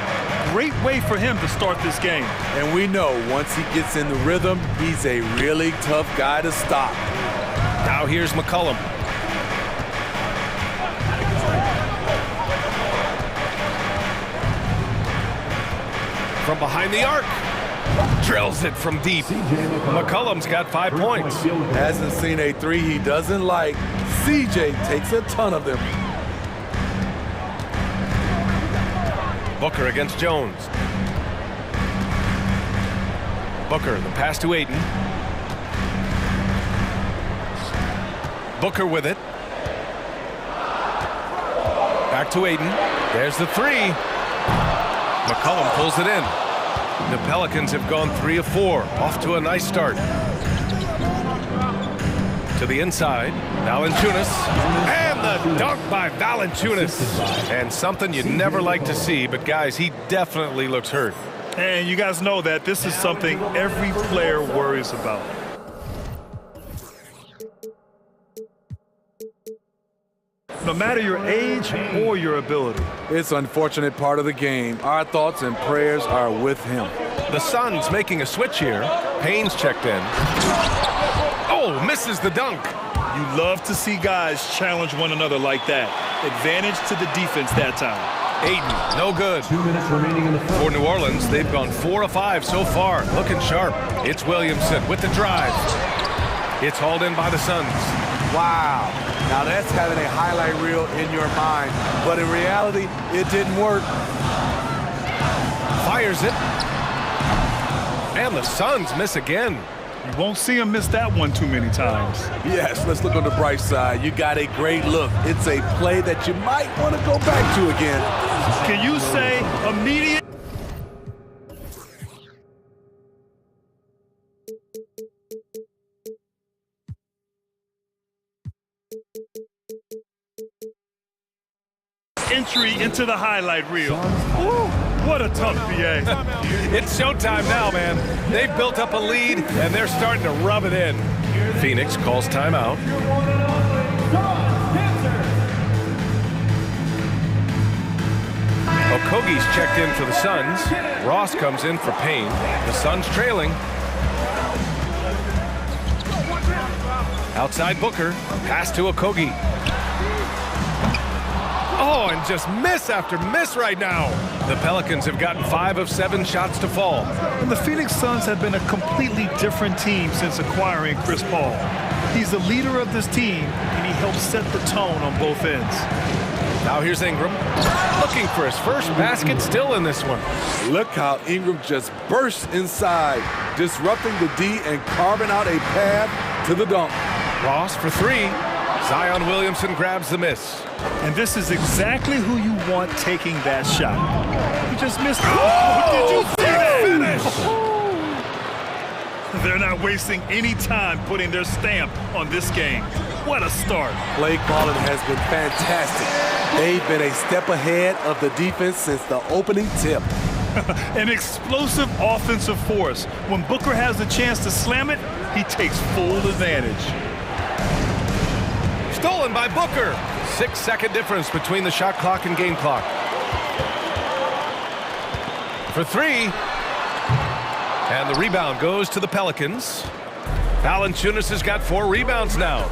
Great way for him to start this game. And we know once he gets in the rhythm, he's a really tough guy to stop. Now here's McCollum. From behind the arc. Drills it from deep. McCollum's got 5 points. Hasn't seen a 3 he doesn't like. CJ takes a ton of them. Booker against Jones. Booker, the pass to Ayton. Booker with it. Back to Ayton. There's the 3. McCollum pulls it in. The Pelicans have gone 3 of 4. Off to a nice start. To the inside. Valanciunas. And the dunk by Valanciunas. And something you'd never like to see, but guys, he definitely looks hurt. And you guys know that this is something every player worries about. No matter your age or your ability. It's an unfortunate part of the game. Our thoughts and prayers are with him. The Suns making a switch here. Payne's checked in. Oh, misses the dunk. You love to see guys challenge one another like that. Advantage to the defense that time. Ayton, no good. 2 minutes remaining in the first. For New Orleans, they've gone 4 of 5 so far. Looking sharp. It's Williamson with the drive. It's hauled in by the Suns. Wow. Now that's having a highlight reel in your mind. But in reality, it didn't work. Fires it. And the Suns miss again. You won't see him miss that one too many times. Yes, let's look on the bright side. You got a great look. It's a play that you might want to go back to again. Can you say immediate? Entry into the highlight reel. Woo, what a tough BA. It's showtime now, man. They've built up a lead, and they're starting to rub it in. Phoenix calls timeout. Okogie's checked in for the Suns. Ross comes in for Payne. The Suns trailing. Outside Booker. Pass to Okogie. Oh, and just miss after miss right now. The Pelicans have gotten 5 of 7 shots to fall. And the Phoenix Suns have been a completely different team since acquiring Chris Paul. He's the leader of this team, and he helps set the tone on both ends. Now here's Ingram, looking for his first basket, still in this one. Look how Ingram just bursts inside, disrupting the D and carving out a path to the dunk. Ross for three. Zion Williamson grabs the miss. And this is exactly who you want taking that shot. He just missed it. Oh, did you see that? Finish! They're not wasting any time putting their stamp on this game. What a start. Play calling has been fantastic. They've been a step ahead of the defense since the opening tip. An explosive offensive force. When Booker has the chance to slam it, he takes full advantage. Stolen by Booker. 6-second difference between the shot clock and game clock. For three. And the rebound goes to the Pelicans. Valanciunas has got 4 rebounds now.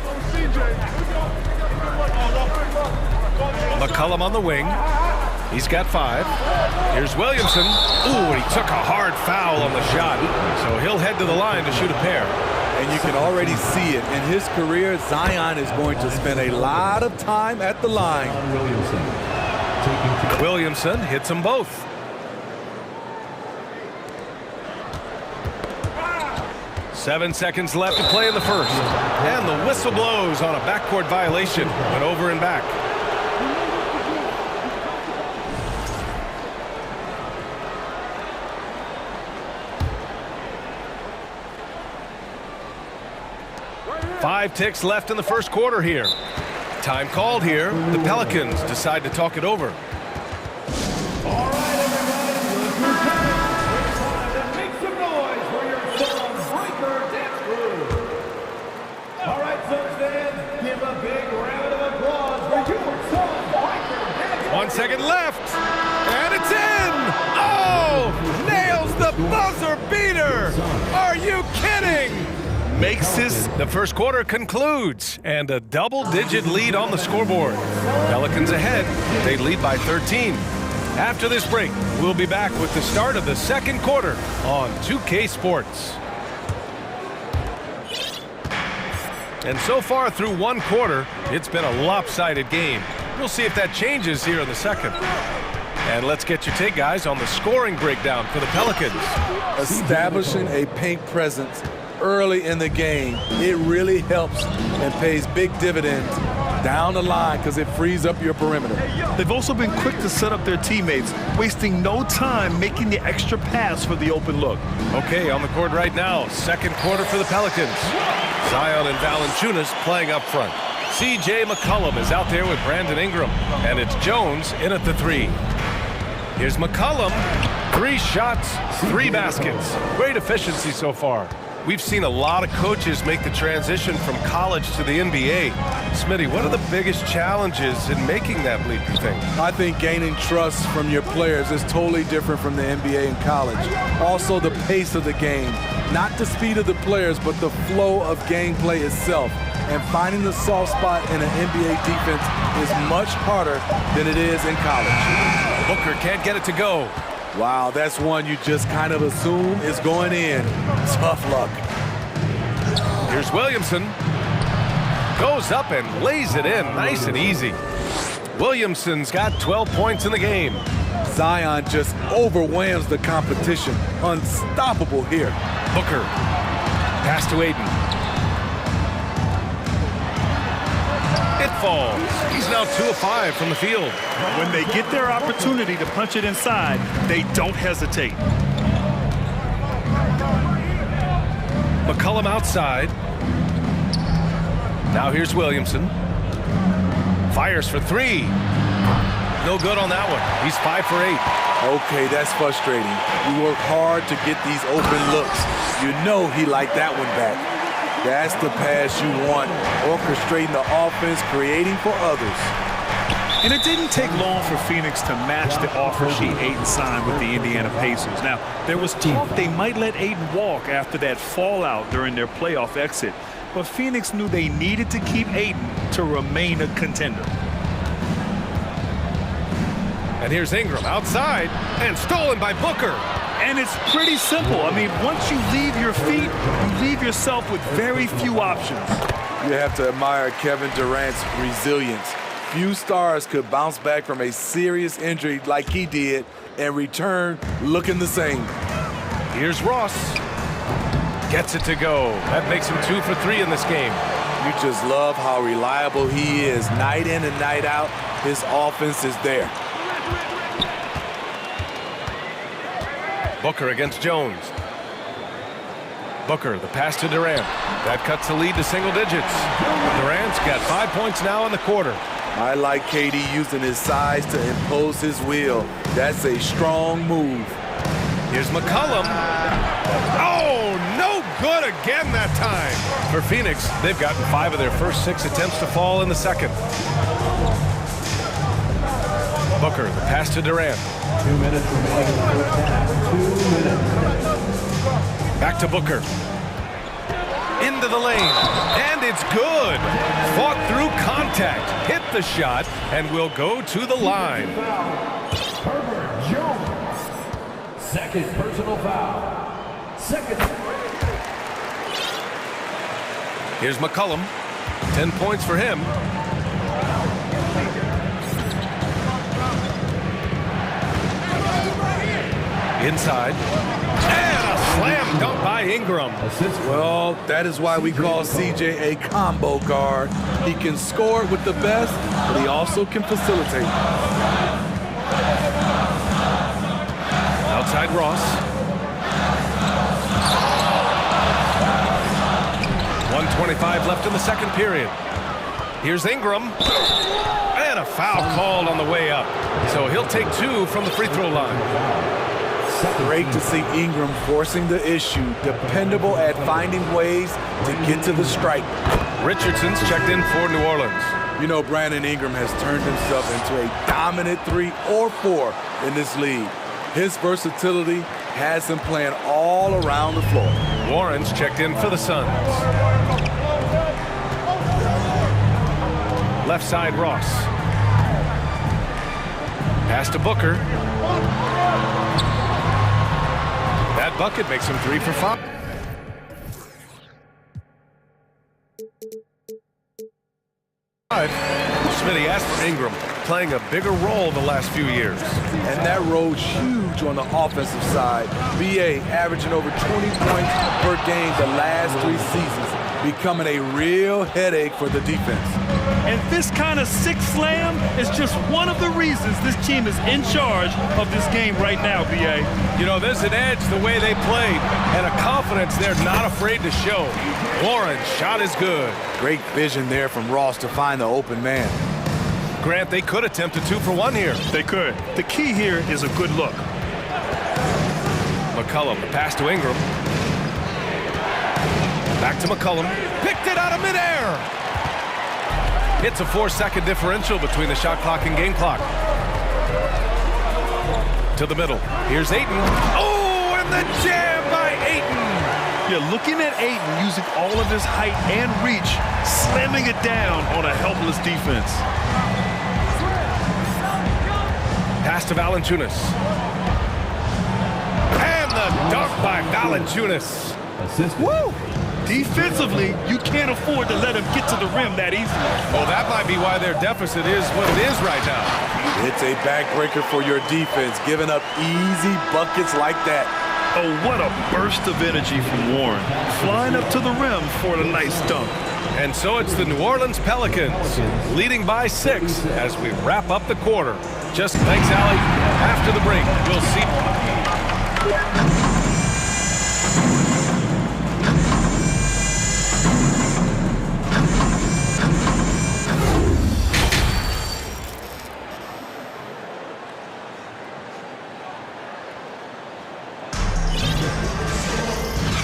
McCollum on the wing. He's got 5. Here's Williamson. Ooh, and he took a hard foul on the shot. So he'll head to the line to shoot a pair. And you can already see it. In his career, Zion is going to spend a lot of time at the line. Williamson hits them both. Seven seconds left to play in the first. And the whistle blows on a backcourt violation. Went over and back. Five ticks left in the first quarter here. Time called here. The Pelicans decide to talk it over. All right, everybody. It's time to make some noise for your song breaker dance crew. All right, Suns fans, give a big round of applause for your song breaker dance crew. 1 second left. And it's in. Oh, nails the buzzer beater. Are you kidding? Makes the first quarter concludes, and a double-digit lead on the scoreboard. Pelicans ahead. They lead by 13. After this break, we'll be back with the start of the second quarter on 2K Sports. And so far through one quarter, it's been a lopsided game. We'll see if that changes here in the second. And let's get your take, guys, on the scoring breakdown for the Pelicans. Establishing a paint presence early in the game, it really helps and pays big dividends down the line because it frees up your perimeter. They've also been quick to set up their teammates, wasting no time making the extra pass for the open look. Okay, on the court right now, second quarter for the Pelicans. Zion and Valanciunas playing up front. C.J. McCollum is out there with Brandon Ingram, and it's Jones in at the 3. Here's McCollum. 3 shots, 3 baskets. Great efficiency so far. We've seen a lot of coaches make the transition from college to the NBA. Smitty, what are the biggest challenges in making that leap, you think? I think gaining trust from your players is totally different from the NBA and college. Also, the pace of the game. Not the speed of the players, but the flow of gameplay itself. And finding the soft spot in an NBA defense is much harder than it is in college. Booker can't get it to go. Wow, that's one you just kind of assume is going in. Tough luck. Here's Williamson. Goes up and lays it in nice and easy. Williamson's got 12 points in the game. Zion just overwhelms the competition. Unstoppable here. Booker. Pass to Aiden. It falls. He's now 2 of 5 from the field. When they get their opportunity to punch it inside, they don't hesitate. McCollum outside. Now here's Williamson. Fires for 3. No good on that one. He's 5 for 8. Okay, that's frustrating. You work hard to get these open looks. You know he liked that one back. That's the pass you want, orchestrating the offense, creating for others. And it didn't take long for Phoenix to match the offer sheet Aiden signed with the Indiana Pacers. Now, there was talk they might let Aiden walk after that fallout during their playoff exit. But Phoenix knew they needed to keep Aiden to remain a contender. And here's Ingram outside and stolen by Booker. And it's pretty simple. I mean, once you leave your feet, you leave yourself with very few options. You have to admire Kevin Durant's resilience. Few stars could bounce back from a serious injury like he did and return looking the same. Here's Ross. Gets it to go. That makes him 2 for 3 in this game. You just love how reliable he is. Night in and night out, his offense is there. Booker against Jones. Booker, the pass to Durant. That cuts the lead to single digits. Durant's got 5 points now in the quarter. I like KD using his size to impose his will. That's a strong move. Here's McCollum. Oh, no good again that time. For Phoenix, they've gotten 5 of their first 6 attempts to fall in the second. Booker, the pass to Durant. 2 minutes remaining in the first half. 2 minutes. Back to Booker. Into the lane. And it's good. Fought through contact. Hit the shot and will go to the line. Herbert Jones. Second personal foul. Second. Here's McCollum. 10 points for him. Inside. And a slam dunk by Ingram. Well, that is why we call CJ a combo guard. He can score with the best, but he also can facilitate. Outside Ross. 1:25 left in the second period. Here's Ingram. And a foul called on the way up. So he'll take 2 from the free throw line. Great to see Ingram forcing the issue, dependable at finding ways to get to the strike. Richardson's checked in for New Orleans. You know, Brandon Ingram has turned himself into a dominant 3 or 4 in this league. His versatility has him playing all around the floor. Warren's checked in for the Suns. Left side Ross. Pass to Booker. That bucket makes him 3 for 5. Smitty asked for Ingram, playing a bigger role the last few years. And that role's huge on the offensive side. BA averaging over 20 points per game the last 3 seasons, becoming a real headache for the defense. And this kind of sick slam is just one of the reasons this team is in charge of this game right now, BA. You know, there's an edge the way they played and a confidence they're not afraid to show. Warren's shot is good. Great vision there from Ross to find the open man. Grant, they could attempt a 2 for 1 here. They could. The key here is a good look. McCollum, the pass to Ingram. Back to McCollum. Picked it out of midair. It's a 4-second differential between the shot clock and game clock. To the middle. Here's Ayton. Oh, and the jam by Ayton. You're looking at Ayton using all of his height and reach, slamming it down on a helpless defense. Pass to Valanciunas. And the dunk by Valanciunas. Woo! Defensively, you can't afford to let him get to the rim that easily. Oh, that might be why their deficit is what it is right now. It's a backbreaker for your defense, giving up easy buckets like that. Oh, what a burst of energy from Warren. Flying up to the rim for a nice dunk. And so it's the New Orleans Pelicans, leading by 6 as we wrap up the quarter. Just thanks, Allie. After the break, we'll see.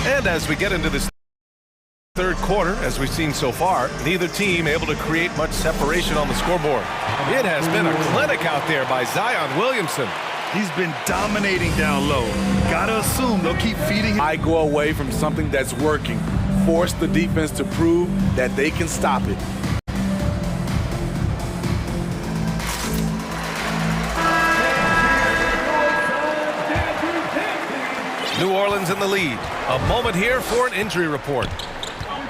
And as we get into this third quarter, as we've seen so far, neither team able to create much separation on the scoreboard. It has been a clinic out there by Zion Williamson. He's been dominating down low. Gotta assume they'll keep feeding him. I go away from something that's working. Force the defense to prove that they can stop it. New Orleans in the lead. A moment here for an injury report.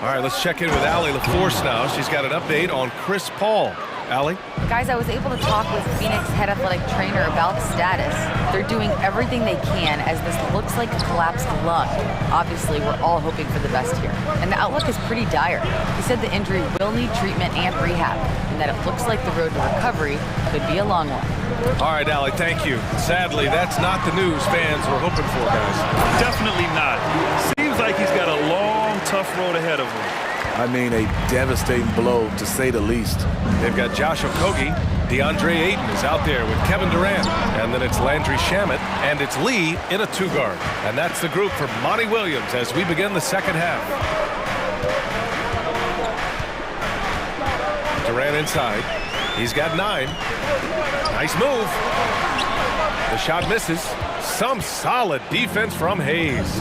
All right, let's check in with Allie LaForce now. She's got an update on Chris Paul. Allie? Guys, I was able to talk with Phoenix head athletic trainer about the status. They're doing everything they can as this looks like a collapsed lung. Obviously, we're all hoping for the best here. And the outlook is pretty dire. He said the injury will need treatment and rehab, and that it looks like the road to recovery could be a long one. All right, Allie, thank you. Sadly, that's not the news fans were hoping for, guys. Definitely not. Seems like he's got a long, tough road ahead of him. I mean, a devastating blow, to say the least. They've got Josh Okogie. DeAndre Ayton is out there with Kevin Durant. And then it's Landry Shamet. And it's Lee in a two-guard. And that's the group for Monty Williams as we begin the second half. Durant inside. He's got 9. Nice move. The shot misses. Some solid defense from Hayes.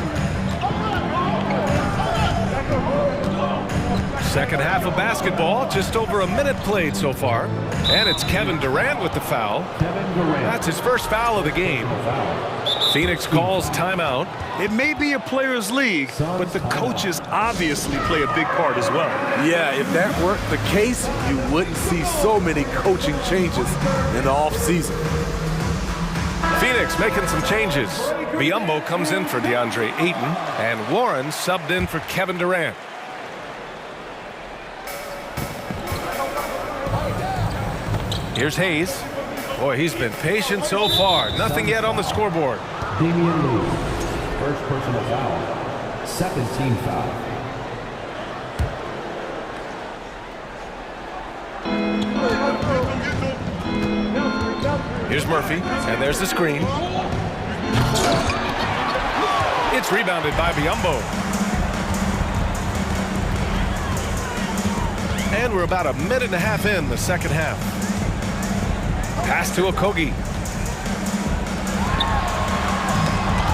Second half of basketball, just over a minute played so far. And it's Kevin Durant with the foul. That's his first foul of the game. Phoenix calls timeout. It may be a players' league, but the coaches obviously play a big part as well. Yeah, if that weren't the case, you wouldn't see so many coaching changes in the offseason. Phoenix making some changes. Biyombo comes in for DeAndre Ayton, and Warren subbed in for Kevin Durant. Here's Hayes. Boy, he's been patient so far. Nothing yet on the scoreboard. Damian Lee, first personal foul, second team foul. Here's Murphy, and there's the screen. It's rebounded by Biyombo. And we're about a minute and a half in the second half. Pass to Okogie.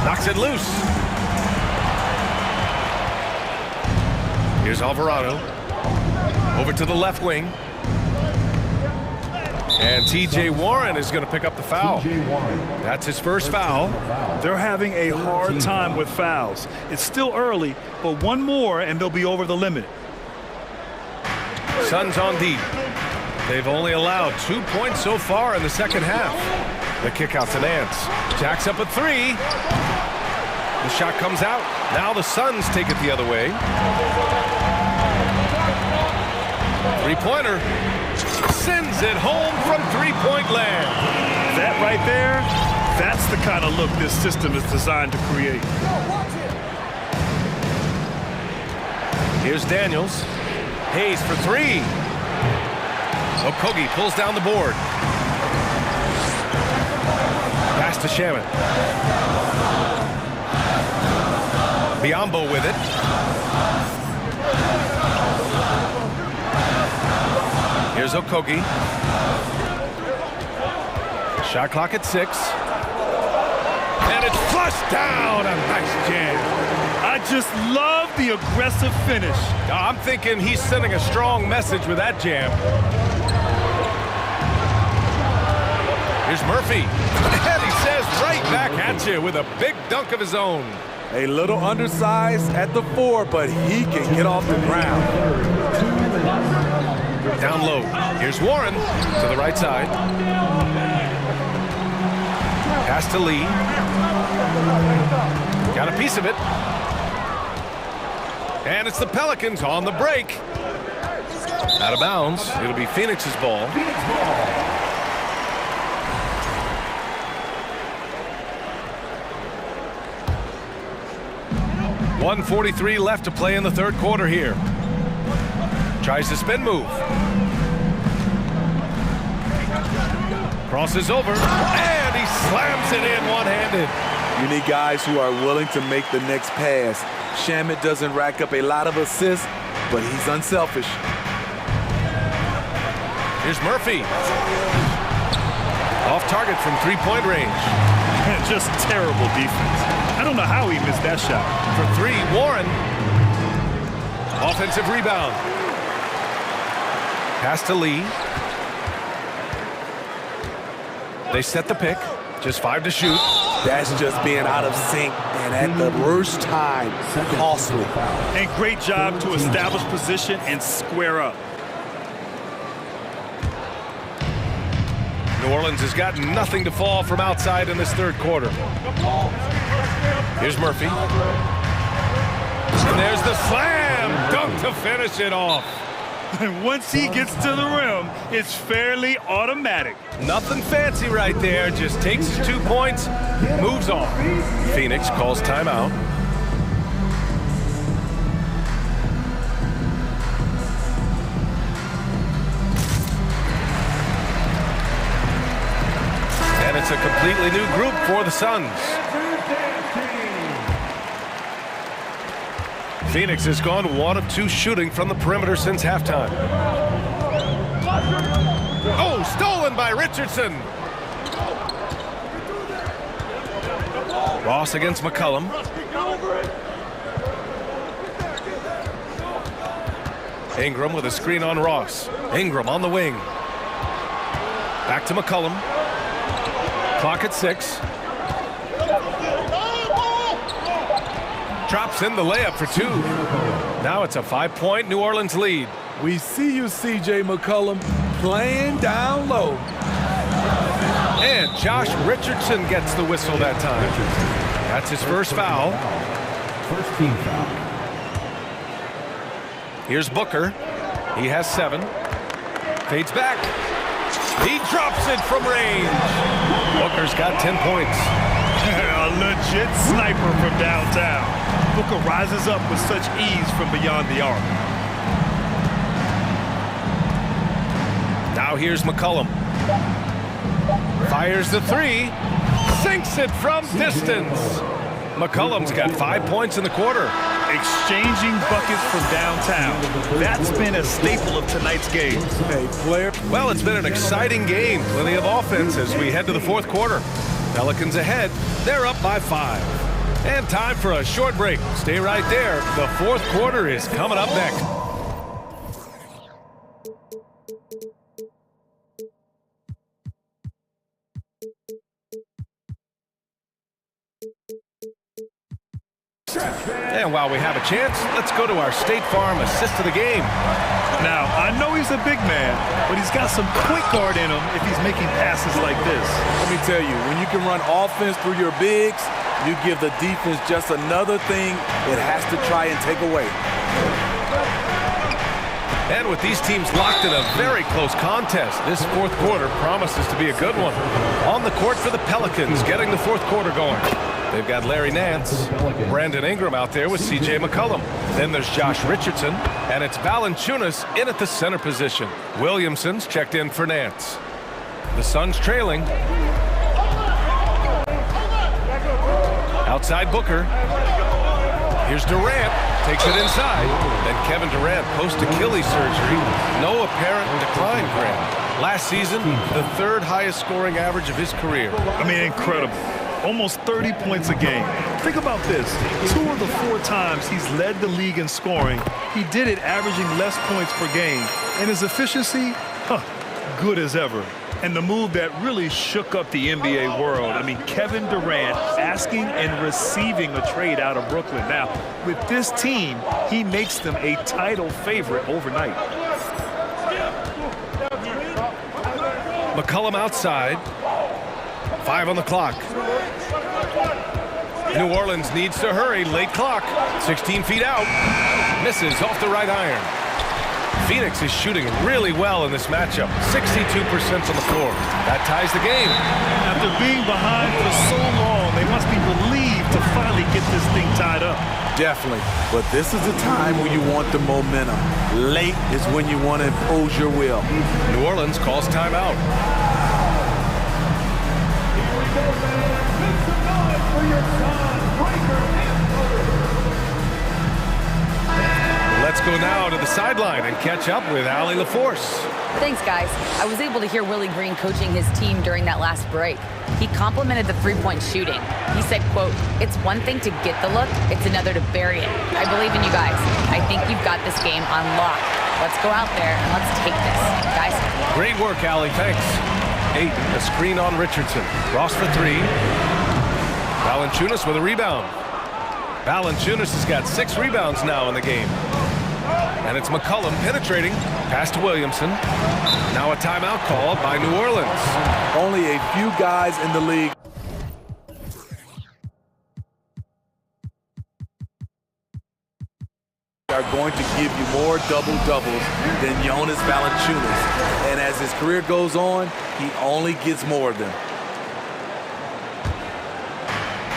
Knocks it loose. Here's Alvarado. Over to the left wing. And T.J. Warren is going to pick up the foul. That's his first foul. They're having a hard time with fouls. It's still early, but one more and they'll be over the limit. Suns on deep. They've only allowed 2 points so far in the second half. The kick out to Nance. Jacks up a 3. The shot comes out. Now the Suns take it the other way. Three-pointer. Sends it home from three-point land. That right there, that's the kind of look this system is designed to create. Here's Daniels. Hayes for 3. Okogie pulls down the board. Pass to Shamet. Biyombo with it. Here's Okogie. Shot clock at 6. And it's flushed down. A nice jam. I just love the aggressive finish. I'm thinking he's sending a strong message with that jam. Here's Murphy. And he says right back at you with a big dunk of his own. A little undersized at the 4, but he can get off the ground. Down low. Here's Warren to the right side. Pass to Lee. Got a piece of it. And it's the Pelicans on the break. Out of bounds. It'll be Phoenix's ball. 1:43 left to play in the third quarter here. Tries the spin move. Crosses over, and he slams it in one-handed. You need guys who are willing to make the next pass. Shamet doesn't rack up a lot of assists, but he's unselfish. Here's Murphy. Off target from three-point range. Just terrible defense. I don't know how he missed that shot. For 3, Warren. Offensive rebound. Pass to Lee. They set the pick. Just 5 to shoot. That's just being out of sync and at the worst time, costly. And great job to establish position and square up. New Orleans has got nothing to fall from outside in this third quarter. Here's Murphy. And there's the slam dunk to finish it off. And once he gets to the rim, it's fairly automatic. Nothing fancy right there. Just takes his 2 points, moves on. Phoenix calls timeout. And it's a completely new group for the Suns. Phoenix has gone 1 of 2 shooting from the perimeter since halftime. Oh, stolen by Richardson. Ross against McCollum. Ingram with a screen on Ross. Ingram on the wing. Back to McCollum. Clock at 6. Drops in the layup for 2. Now it's a 5-point New Orleans lead. We see you, C.J. McCollum, playing down low. And Josh Richardson gets the whistle that time. That's his first foul. First team foul. Here's Booker. He has 7. Fades back. He drops it from range. Booker's got 10 points. A legit sniper from downtown. Booker rises up with such ease from beyond the arc. Now here's McCollum. Fires the 3. Sinks it from distance. McCollum's got 5 points in the quarter. Exchanging buckets from downtown. That's been a staple of tonight's game. Hey, player. Well, it's been an exciting game. Plenty of offense as we head to the fourth quarter. Pelicans ahead. They're up by 5. And time for a short break. Stay right there. The fourth quarter is coming up next. And while we have a chance, let's go to our State Farm assist of the game. Now, I know he's a big man, but he's got some point guard in him if he's making passes like this. Let me tell you, when you can run offense through your bigs, you give the defense just another thing it has to try and take away. And with these teams locked in a very close contest, this fourth quarter promises to be a good one. On the court for the Pelicans, getting the fourth quarter going. They've got Larry Nance, Brandon Ingram out there with C.J. McCollum. Then there's Josh Richardson, and it's Valanciunas in at the center position. Williamson's checked in for Nance. The Suns trailing. Outside Booker. Here's Durant, takes it inside. Then Kevin Durant post-Achilles surgery. No apparent decline, Graham. Last season, the 3rd highest scoring average of his career. I mean, incredible. Almost 30 points a game. Think about this. 2 of the 4 times he's led the league in scoring, he did it averaging less points per game. And his efficiency, good as ever. And the move that really shook up the NBA world. I mean, Kevin Durant asking and receiving a trade out of Brooklyn. Now, with this team, he makes them a title favorite overnight. McCollum outside. 5 on the clock. New Orleans needs to hurry. Late clock. 16 feet out. Misses off the right iron. Phoenix is shooting really well in this matchup. 62% on the floor. That ties the game. After being behind for so long, they must be relieved to finally get this thing tied up. Definitely. But this is the time when you want the momentum. Late is when you want to impose your will. New Orleans calls timeout. Let's go now to the sideline and catch up with Allie LaForce. Thanks, guys. I was able to hear Willie Green coaching his team during that last break. He complimented the three-point shooting. He said, quote, "It's one thing to get the look, it's another to bury it. I believe in you guys. I think you've got this game on lock. Let's go out there and let's take this, guys." Great work, Allie. Thanks. 8, a screen on Richardson. Ross for 3. Valanciunas with a rebound. Valanciunas has got 6 rebounds now in the game. And it's McCollum penetrating. Pass to Williamson. Now a timeout called by New Orleans. Only a few guys in the league are going to give you more double-doubles than Jonas Valanciunas. And as his career goes on, he only gets more of them.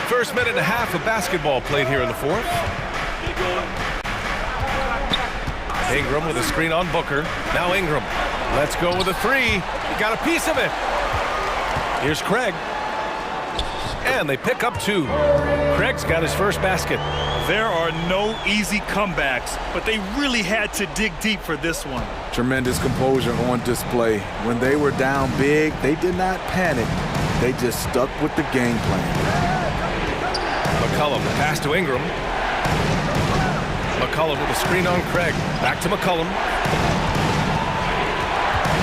First minute and a half of basketball played here in the fourth. Ingram with a screen on Booker. Now Ingram. Let's go with a three. He got a piece of it. Here's Craig. And they pick up 2. Craig's got his first basket. There are no easy comebacks, but they really had to dig deep for this one. Tremendous composure on display. When they were down big, they did not panic. They just stuck with the game plan. McCollum, pass to Ingram. McCollum with a screen on Craig. Back to McCollum.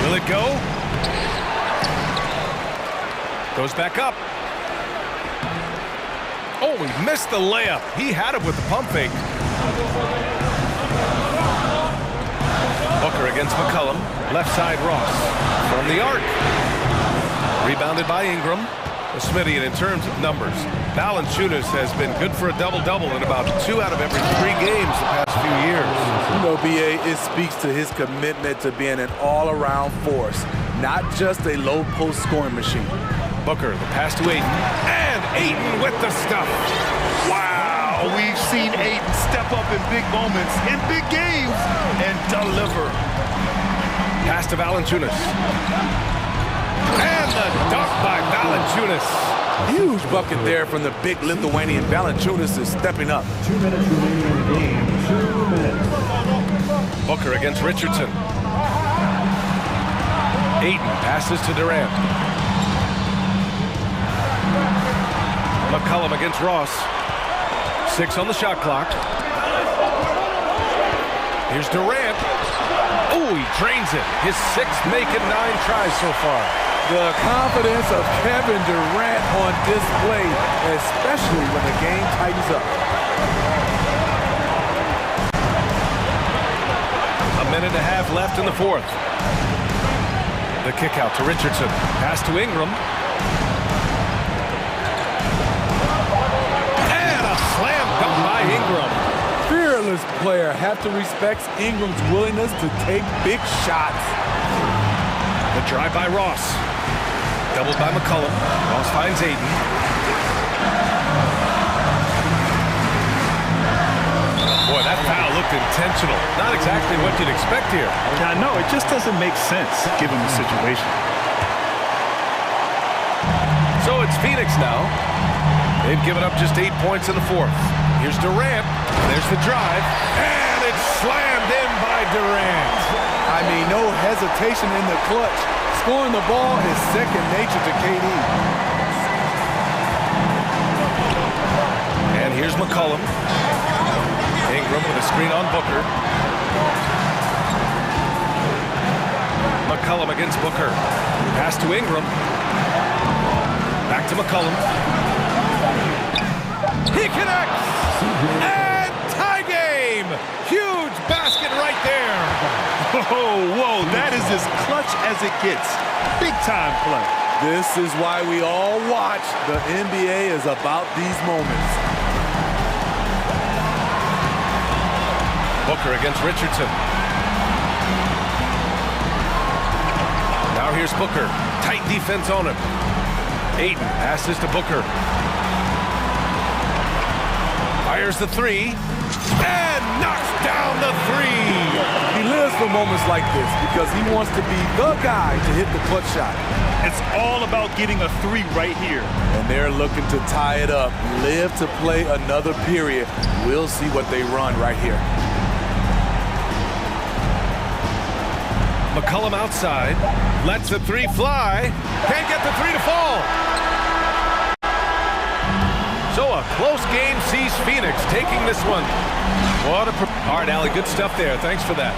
Will it go? Goes back up. Oh, he missed the layup. He had it with the pump fake. Booker against McCollum. Left side Ross. From the arc. Rebounded by Ingram. Smitty, and in terms of numbers, Valanciunas has been good for a double-double in about 2 out of every 3 games the past few years. You know, B.A., it speaks to his commitment to being an all-around force, not just a low-post scoring machine. Booker, the pass to Ayton, and Ayton with the stuff. Wow, we've seen Ayton step up in big moments, in big games, and deliver. Pass to Valanciunas. And the dunk by Valanciunas. Huge bucket there from the big Lithuanian. Valanciunas is stepping up. 2 minutes remaining in the game. 2 minutes. Booker against Richardson. Ayton passes to Durant. McCollum against Ross. 6 on the shot clock. Here's Durant. Oh, he drains it. His 6th making 9 tries so far. The confidence of Kevin Durant on display, especially when the game tightens up. A minute and a half left in the fourth. The kick out to Richardson. Pass to Ingram. And a slam dunk by Ingram. Fearless player. Have to respect Ingram's willingness to take big shots. The drive by Ross. Doubled by McCollum. Ross finds Ayton. Boy, that foul looked intentional. Not exactly what you'd expect here. Yeah, no, it just doesn't make sense given the situation. So it's Phoenix now. They've given up just 8 points in the fourth. Here's Durant. There's the drive. And it's slammed in by Durant. I mean, no hesitation in the clutch. Scoring the ball is second nature to KD. And here's McCollum. Ingram with a screen on Booker. McCollum against Booker. Pass to Ingram. Back to McCollum. He connects! And tie game! Huge basket right there! Whoa, that is as clutch as it gets. Big time play. This is why we all watch. The NBA is about these moments. Booker against Richardson. Now here's Booker. Tight defense on him. Ayton passes to Booker. Fires the 3. And knocks down the 3. He lives for moments like this because he wants to be the guy to hit the clutch shot. It's all about getting a 3 right here. And they're looking to tie it up. Live to play another period. We'll see what they run right here. McCollum outside. Lets the 3 fly. Can't get the 3 to fall. So a close game sees Phoenix taking this one. What a... All right, Allie, good stuff there. Thanks for that.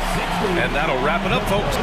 And that'll wrap it up, folks.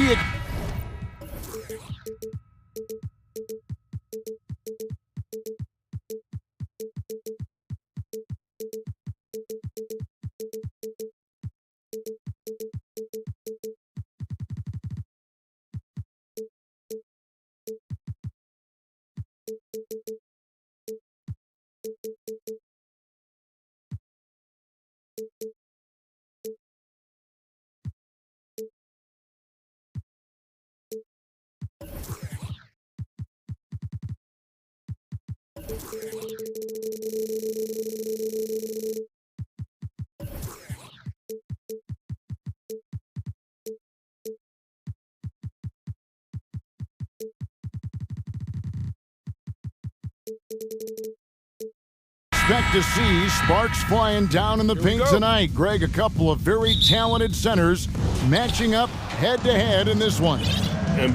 He expect to see sparks flying down in the paint tonight. Greg, a couple of very talented centers matching up head-to-head in this one.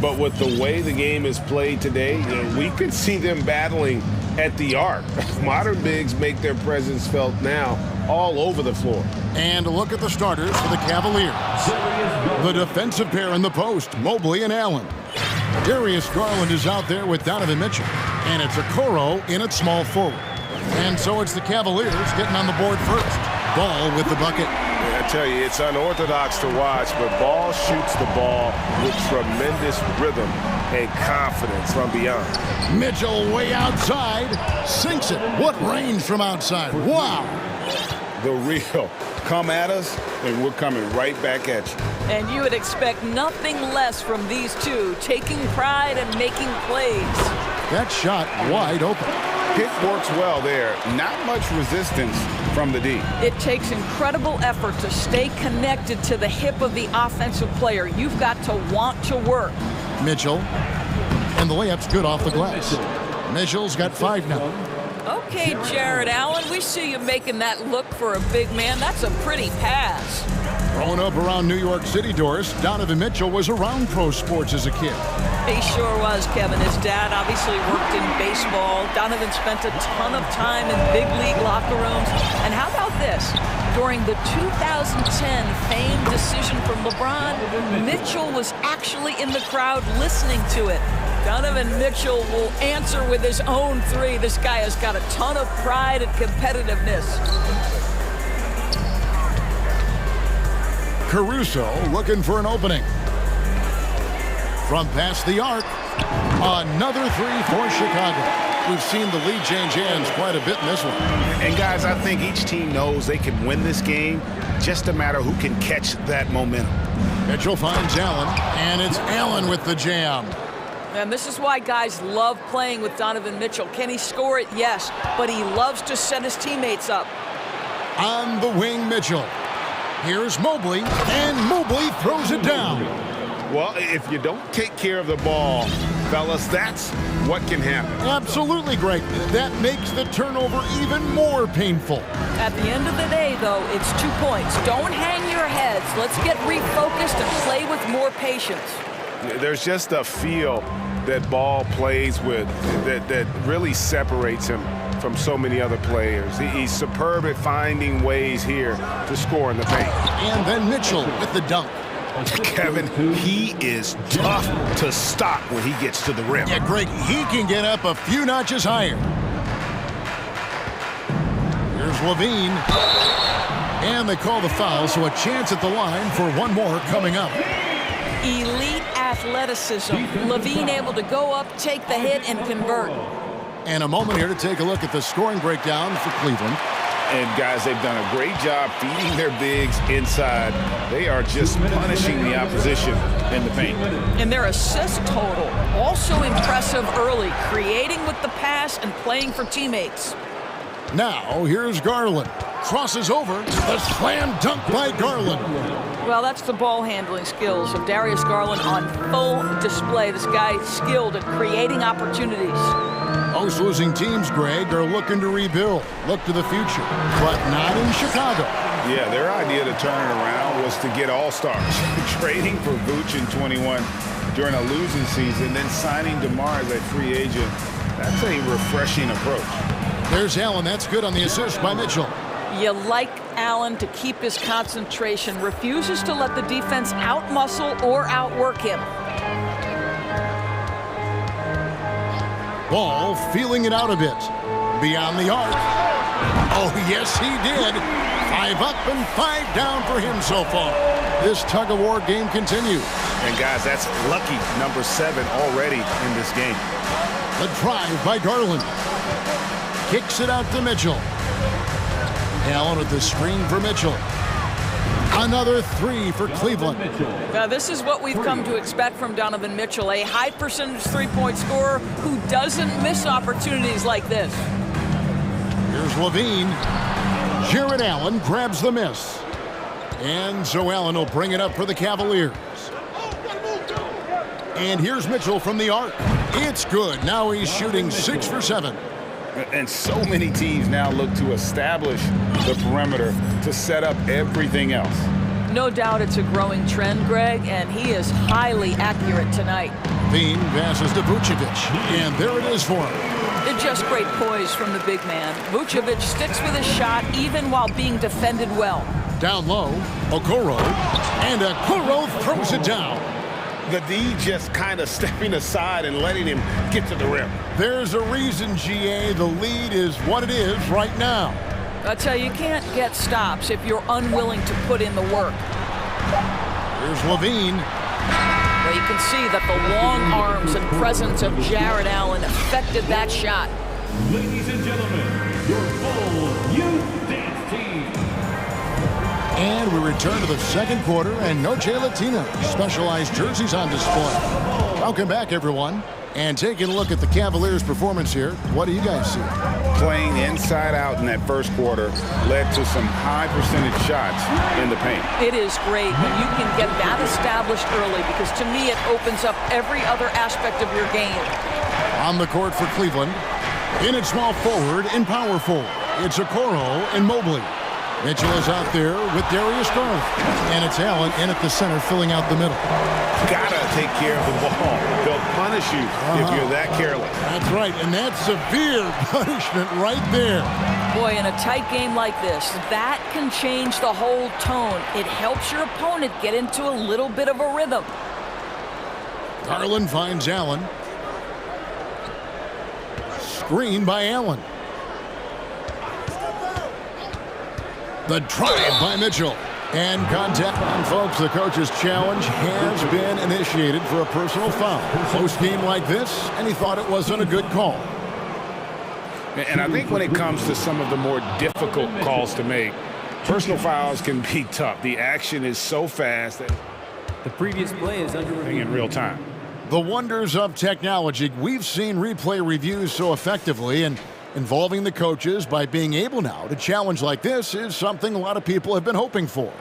But with the way the game is played today, we could see them battling at the arc. Modern bigs make their presence felt now all over the floor. And a look at the starters for the Cavaliers. The defensive pair in the post, Mobley and Allen. Darius Garland is out there with Donovan Mitchell. And it's Okoro in at small forward. And so it's the Cavaliers getting on the board first. Ball with the bucket. I tell you, it's unorthodox to watch, but Ball shoots the ball with tremendous rhythm and confidence from beyond. Mitchell way outside, sinks it. What range from outside. Wow. The real. Come at us, and we're coming right back at you. And you would expect nothing less from these two, taking pride and making plays. That shot wide open. Pick works well there. Not much resistance from the D. It takes incredible effort to stay connected to the hip of the offensive player. You've got to want to work. Mitchell. And the layup's good off the glass. Mitchell's got 5 now. Okay, Jared Allen, we see you making that look for a big man. That's a pretty pass. Growing up around New York City, Doris, Donovan Mitchell was around pro sports as a kid. He sure was, Kevin. His dad obviously worked in baseball. Donovan spent a ton of time in big league locker rooms. And how about this? During the 2010 famed decision from LeBron, Mitchell was actually in the crowd listening to it. Donovan Mitchell will answer with his own 3. This guy has got a ton of pride and competitiveness. Caruso looking for an opening. From past the arc, another 3 for Chicago. We've seen the lead change hands quite a bit in this one. And guys, I think each team knows they can win this game, just a matter who can catch that momentum. Mitchell finds Allen, and it's Allen with the jam. And this is why guys love playing with Donovan Mitchell. Can he score it? Yes, but he loves to set his teammates up. On the wing, Mitchell. Here's Mobley, and Mobley throws it down. Well, if you don't take care of the ball, fellas, that's what can happen. Absolutely, Greg. That makes the turnover even more painful. At the end of the day, though, it's 2 points. Don't hang your heads. Let's get refocused and play with more patience. There's just a feel that Ball plays with that really separates him from so many other players. He's superb at finding ways here to score in the paint. And then Mitchell with the dunk. Kevin, he is tough to stop when he gets to the rim. Yeah, Greg, he can get up a few notches higher. Here's Levine. And they call the foul, so a chance at the line for one more coming up. Elite athleticism. Levine able to go up, take the hit, and convert. And a moment here to take a look at the scoring breakdown for Cleveland. And guys, they've done a great job feeding their bigs inside. They are just punishing the opposition in the paint. And their assist total, also impressive early, creating with the pass and playing for teammates. Now, here's Garland. Crosses over, the slam dunk by Garland. Well, that's the ball handling skills of Darius Garland on full display. This guy skilled at creating opportunities. Most losing teams, Greg, are looking to rebuild, look to the future, but not in Chicago. Yeah, their idea to turn it around was to get all-stars. Trading for Vooch in 21 during a losing season, then signing DeMar as a free agent. That's a refreshing approach. There's Allen. That's good on the assist by Mitchell. You like Allen to keep his concentration, refuses to let the defense outmuscle or outwork him. Ball feeling it out a bit. Beyond the arc. Oh, yes, he did. 5 up and 5 down for him so far. This tug-of-war game continues. And, guys, that's lucky number 7 already in this game. The drive by Garland. Kicks it out to Mitchell. Allen with the screen for Mitchell. Another 3 for Cleveland. Now, this is what we've come to expect from Donovan Mitchell, a high-percentage three-point scorer who doesn't miss opportunities like this. Here's Levine. Jared Allen grabs the miss. And so Allen will bring it up for the Cavaliers. And here's Mitchell from the arc. It's good. Now he's shooting 6 for 7. And so many teams now look to establish the perimeter to set up everything else. No doubt it's a growing trend, Greg, and he is highly accurate tonight. Bean passes to Vucevic, and there it is for him. It's just great poise from the big man. Vucevic sticks with his shot even while being defended well. Down low, Okoro, and Okoro throws it down. The D just kind of stepping aside and letting him get to the rim. There's a reason, GA, the lead is what it is right now. I tell you, you can't get stops if you're unwilling to put in the work. Here's Levine. Well, you can see that the long arms and presence of Jared Allen affected that shot. Ladies and gentlemen, your full youth dance team. And we return to the second quarter, and no Jay Latina. Specialized jerseys on display. Welcome back, everyone. And taking a look at the Cavaliers' performance here, what do you guys see? Playing inside out in that first quarter led to some high percentage shots in the paint. It is great when you can get that established early, because to me it opens up every other aspect of your game. On the court for Cleveland, in at small forward and power forward, it's Okoro and Mobley. Mitchell is out there with Darius Garland. And it's Allen in at the center, filling out the middle. Gotta take care of the ball. They'll punish you if you're that careless. That's right, and that's severe punishment right there. Boy, in a tight game like this, that can change the whole tone. It helps your opponent get into a little bit of a rhythm. Garland finds Allen. Screen by Allen. The drive by Mitchell. And contact. And folks, the coach's challenge has been initiated for a personal foul. Close game like this, and he thought it wasn't a good call. And I think when it comes to some of the more difficult calls to make, personal fouls can be tough. The action is so fast that the previous play is under review in real time. The wonders of technology. We've seen replay reviews so effectively, and involving the coaches by being able now to challenge like this is something a lot of people have been hoping for.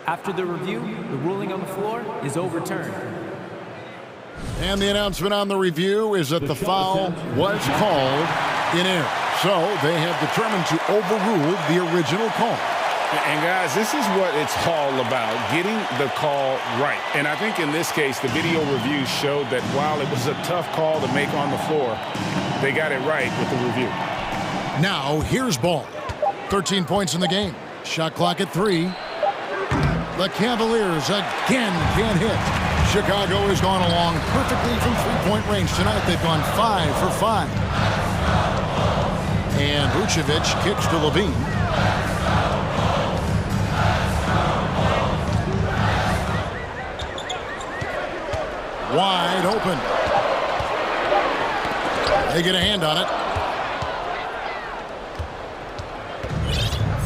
After the review, the ruling on the floor is overturned. And the announcement on the review is that the foul was called in error. So they have determined to overrule the original call. And guys, this is what it's all about, getting the call right. And I think in this case, the video review showed that while it was a tough call to make on the floor, they got it right with the review. Now, here's ball. 13 points in the game. Shot clock at 3. The Cavaliers again can't hit. Chicago has gone along perfectly from three-point range tonight. They've gone 5 for 5. And Vucevic kicks to Levine. Wide open. They get a hand on it.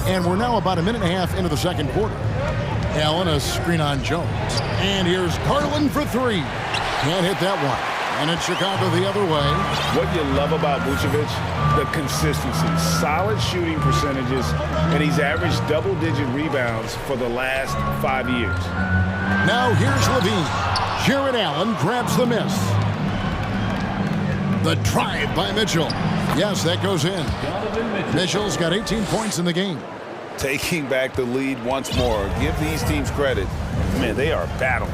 And we're now about a minute and a half into the second quarter. Allen, a screen on Jones. And here's Garland for 3. Can't hit that one. And it's Chicago the other way. What you love about Vucevic, the consistency. Solid shooting percentages, and he's averaged double-digit rebounds for the last 5 years. Now here's Levine. Jared Allen grabs the miss. The drive by Mitchell. Yes, that goes in. Mitchell's got 18 points in the game. Taking back the lead once more. Give these teams credit. Man, they are battling.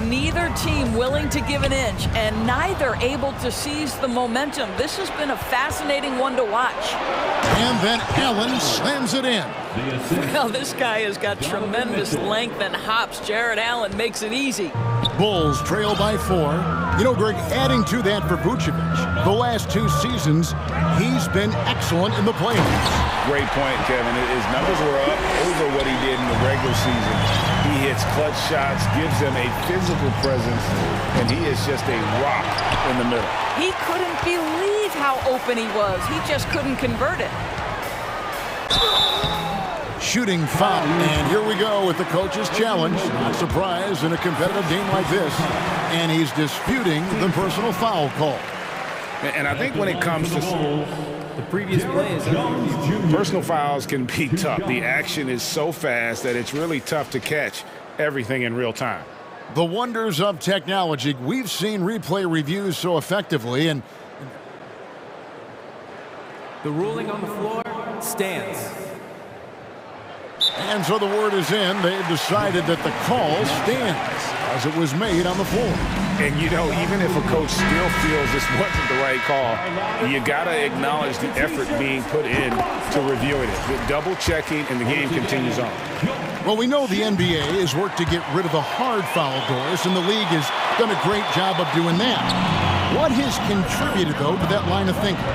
Neither team willing to give an inch, and neither able to seize the momentum. This has been a fascinating one to watch. And then Allen slams it in. Well, this guy has got tremendous length and hops. Jared Allen makes it easy. Bulls trail by 4. You know, Greg, adding to that for Vucevic, the last 2 seasons, he's been excellent in the playoffs. Great point, Kevin. His numbers were up over what he did in the regular season. He hits clutch shots, gives them a physical presence, and he is just a rock in the middle. He couldn't believe how open he was. He just couldn't convert it. Shooting foul. And here we go with the coach's challenge. Not surprised in a competitive game like this. And he's disputing the personal foul call. And I think when it comes to The previous play is personal fouls can be tough. The action is so fast that it's really tough to catch everything in real time. The wonders of technology. We've seen replay reviews so effectively, and the ruling on the floor stands. And so the word is in. They've decided that the call stands as it was made on the floor. And, you know, even if a coach still feels this wasn't the right call, you got to acknowledge the effort being put in to reviewing it. The double checking, and the game continues on. Well, we know the NBA has worked to get rid of the hard foul doors, and the league has done a great job of doing that. What has contributed, though, to that line of thinking?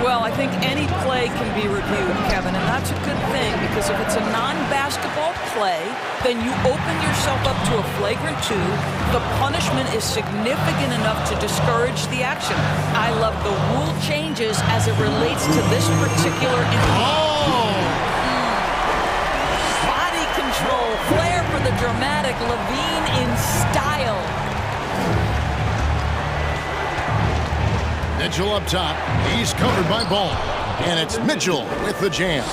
Well, I think any play can be reviewed, Kevin, and that's a good thing, because if it's a non-basketball play, then you open yourself up to a flagrant 2. The punishment is significant enough to discourage the action. I love the rule changes as it relates to this particular incident. Body control, flair for the dramatic, Levine in style. Mitchell up top. He's covered by Ball. And it's Mitchell with the jam.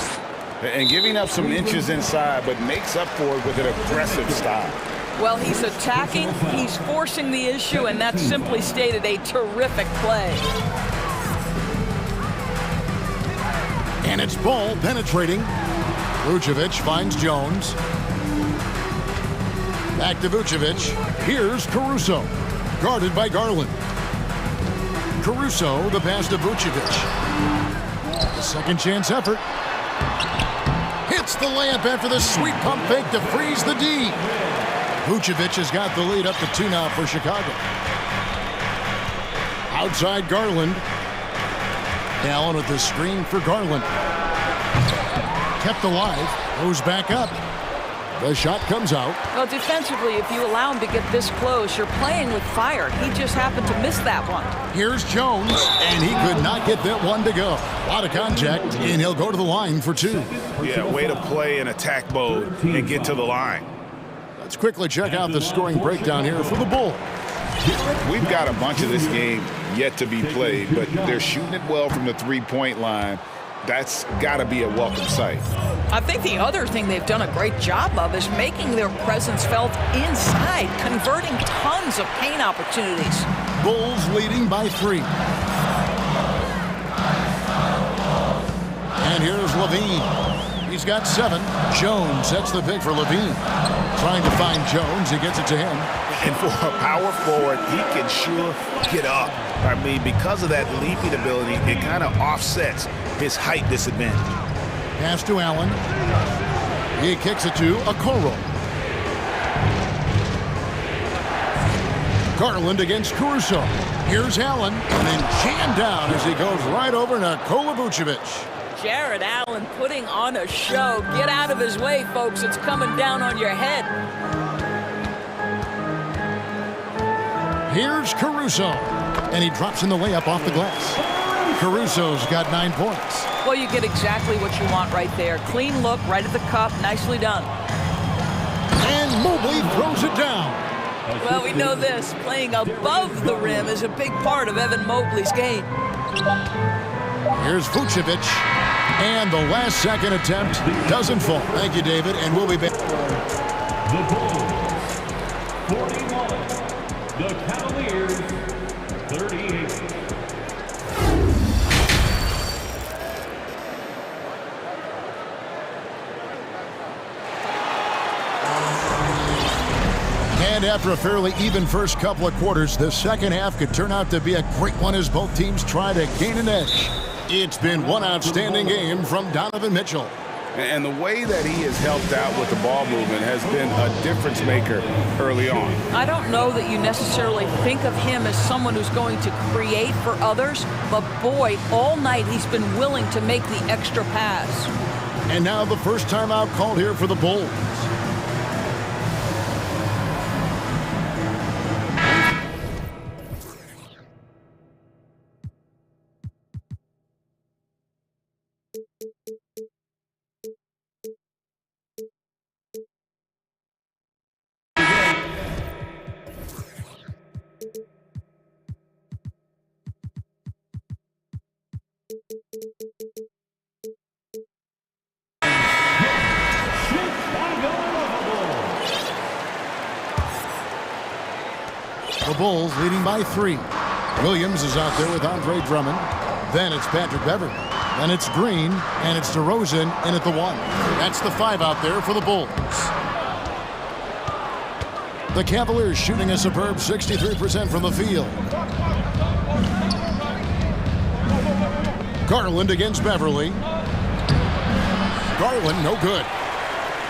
And giving up some inches inside, but makes up for it with an aggressive style. Well, he's attacking, he's forcing the issue, and that's simply stated a terrific play. And it's Ball penetrating. Vucevic finds Jones. Back to Vucevic. Here's Caruso. Guarded by Garland. Caruso, the pass to Vucevic. The second chance effort. Hits the layup after the sweet pump fake to freeze the D. Vucevic has got the lead up to 2 now for Chicago. Outside Garland. Allen with the screen for Garland. Kept alive. Goes back up. The shot comes out. Well, defensively, if you allow him to get this close, you're playing with fire. He just happened to miss that one. Here's Jones, and he could not get that one to go. A lot of contact, and he'll go to the line for 2. Yeah, way to play in attack mode and get to the line. Let's quickly check out the scoring breakdown here for the Bulls. We've got a bunch of this game yet to be played, but they're shooting it well from the three-point line. That's got to be a welcome sight. I think the other thing they've done a great job of is making their presence felt inside, converting tons of paint opportunities. Bulls leading by 3. And here's Levine. He's got 7. Jones sets the pick for Levine. Trying to find Jones. He gets it to him. And for a power forward, he can sure get up. I mean, because of that leaping ability, it kind of offsets his height disadvantage. Pass to Allen. He kicks it to Okoro. Garland against Caruso. Here's Allen, and then jammed down as he goes right over Nikola Vucevic. Jared Allen putting on a show. Get out of his way, folks. It's coming down on your head. Here's Caruso, and he drops in the layup off the glass. Caruso's got 9 points. Well, you get exactly what you want right there. Clean look, right at the cup, nicely done. And Mobley throws it down. Well, we know this. Playing above the rim is a big part of Evan Mobley's game. Here's Vucevic, and the last second attempt doesn't fall. Thank you, David, and we'll be back. The Bulls, 41. The Cavaliers, 38. And after a fairly even first couple of quarters, the second half could turn out to be a great one as both teams try to gain an edge. It's been one outstanding game from Donovan Mitchell. And the way that he has helped out with the ball movement has been a difference maker early on. I don't know that you necessarily think of him as someone who's going to create for others, but boy, all night he's been willing to make the extra pass. And now the first timeout called here for the Bulls. The Bulls leading by 3. Williams is out there with Andre Drummond. Then it's Patrick Beverly. Then it's Green, and it's DeRozan in at the 1. That's the 5 out there for the Bulls. The Cavaliers shooting a superb 63% from the field. Garland against Beverly. Garland, no good.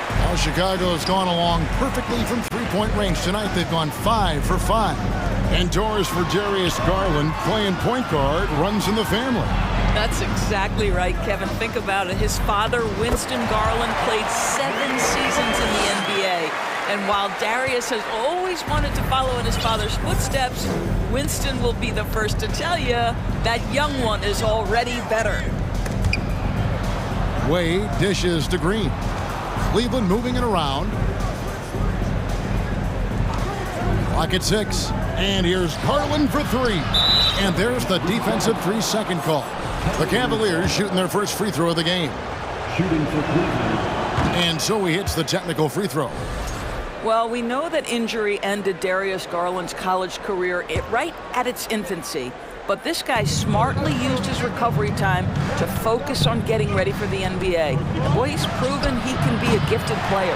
Now Chicago's gone along perfectly from three-point range tonight. They've gone 5 for 5. And doors for Darius Garland, playing point guard, runs in the family. That's exactly right, Kevin. Think about it. His father, Winston Garland, played 7 seasons in the NBA. And while Darius has always wanted to follow in his father's footsteps, Winston will be the first to tell you that young one is already better. Wade dishes to Green. Cleveland moving it around. Clock at 6. And here's Garland for 3. And there's the defensive 3-second call. The Cavaliers shooting their first free throw of the game. Shooting for Cleveland. And so he hits the technical free throw. Well, we know that injury ended Darius Garland's college career right at its infancy. But this guy smartly used his recovery time to focus on getting ready for the NBA. And boy, he's proven he can be a gifted player.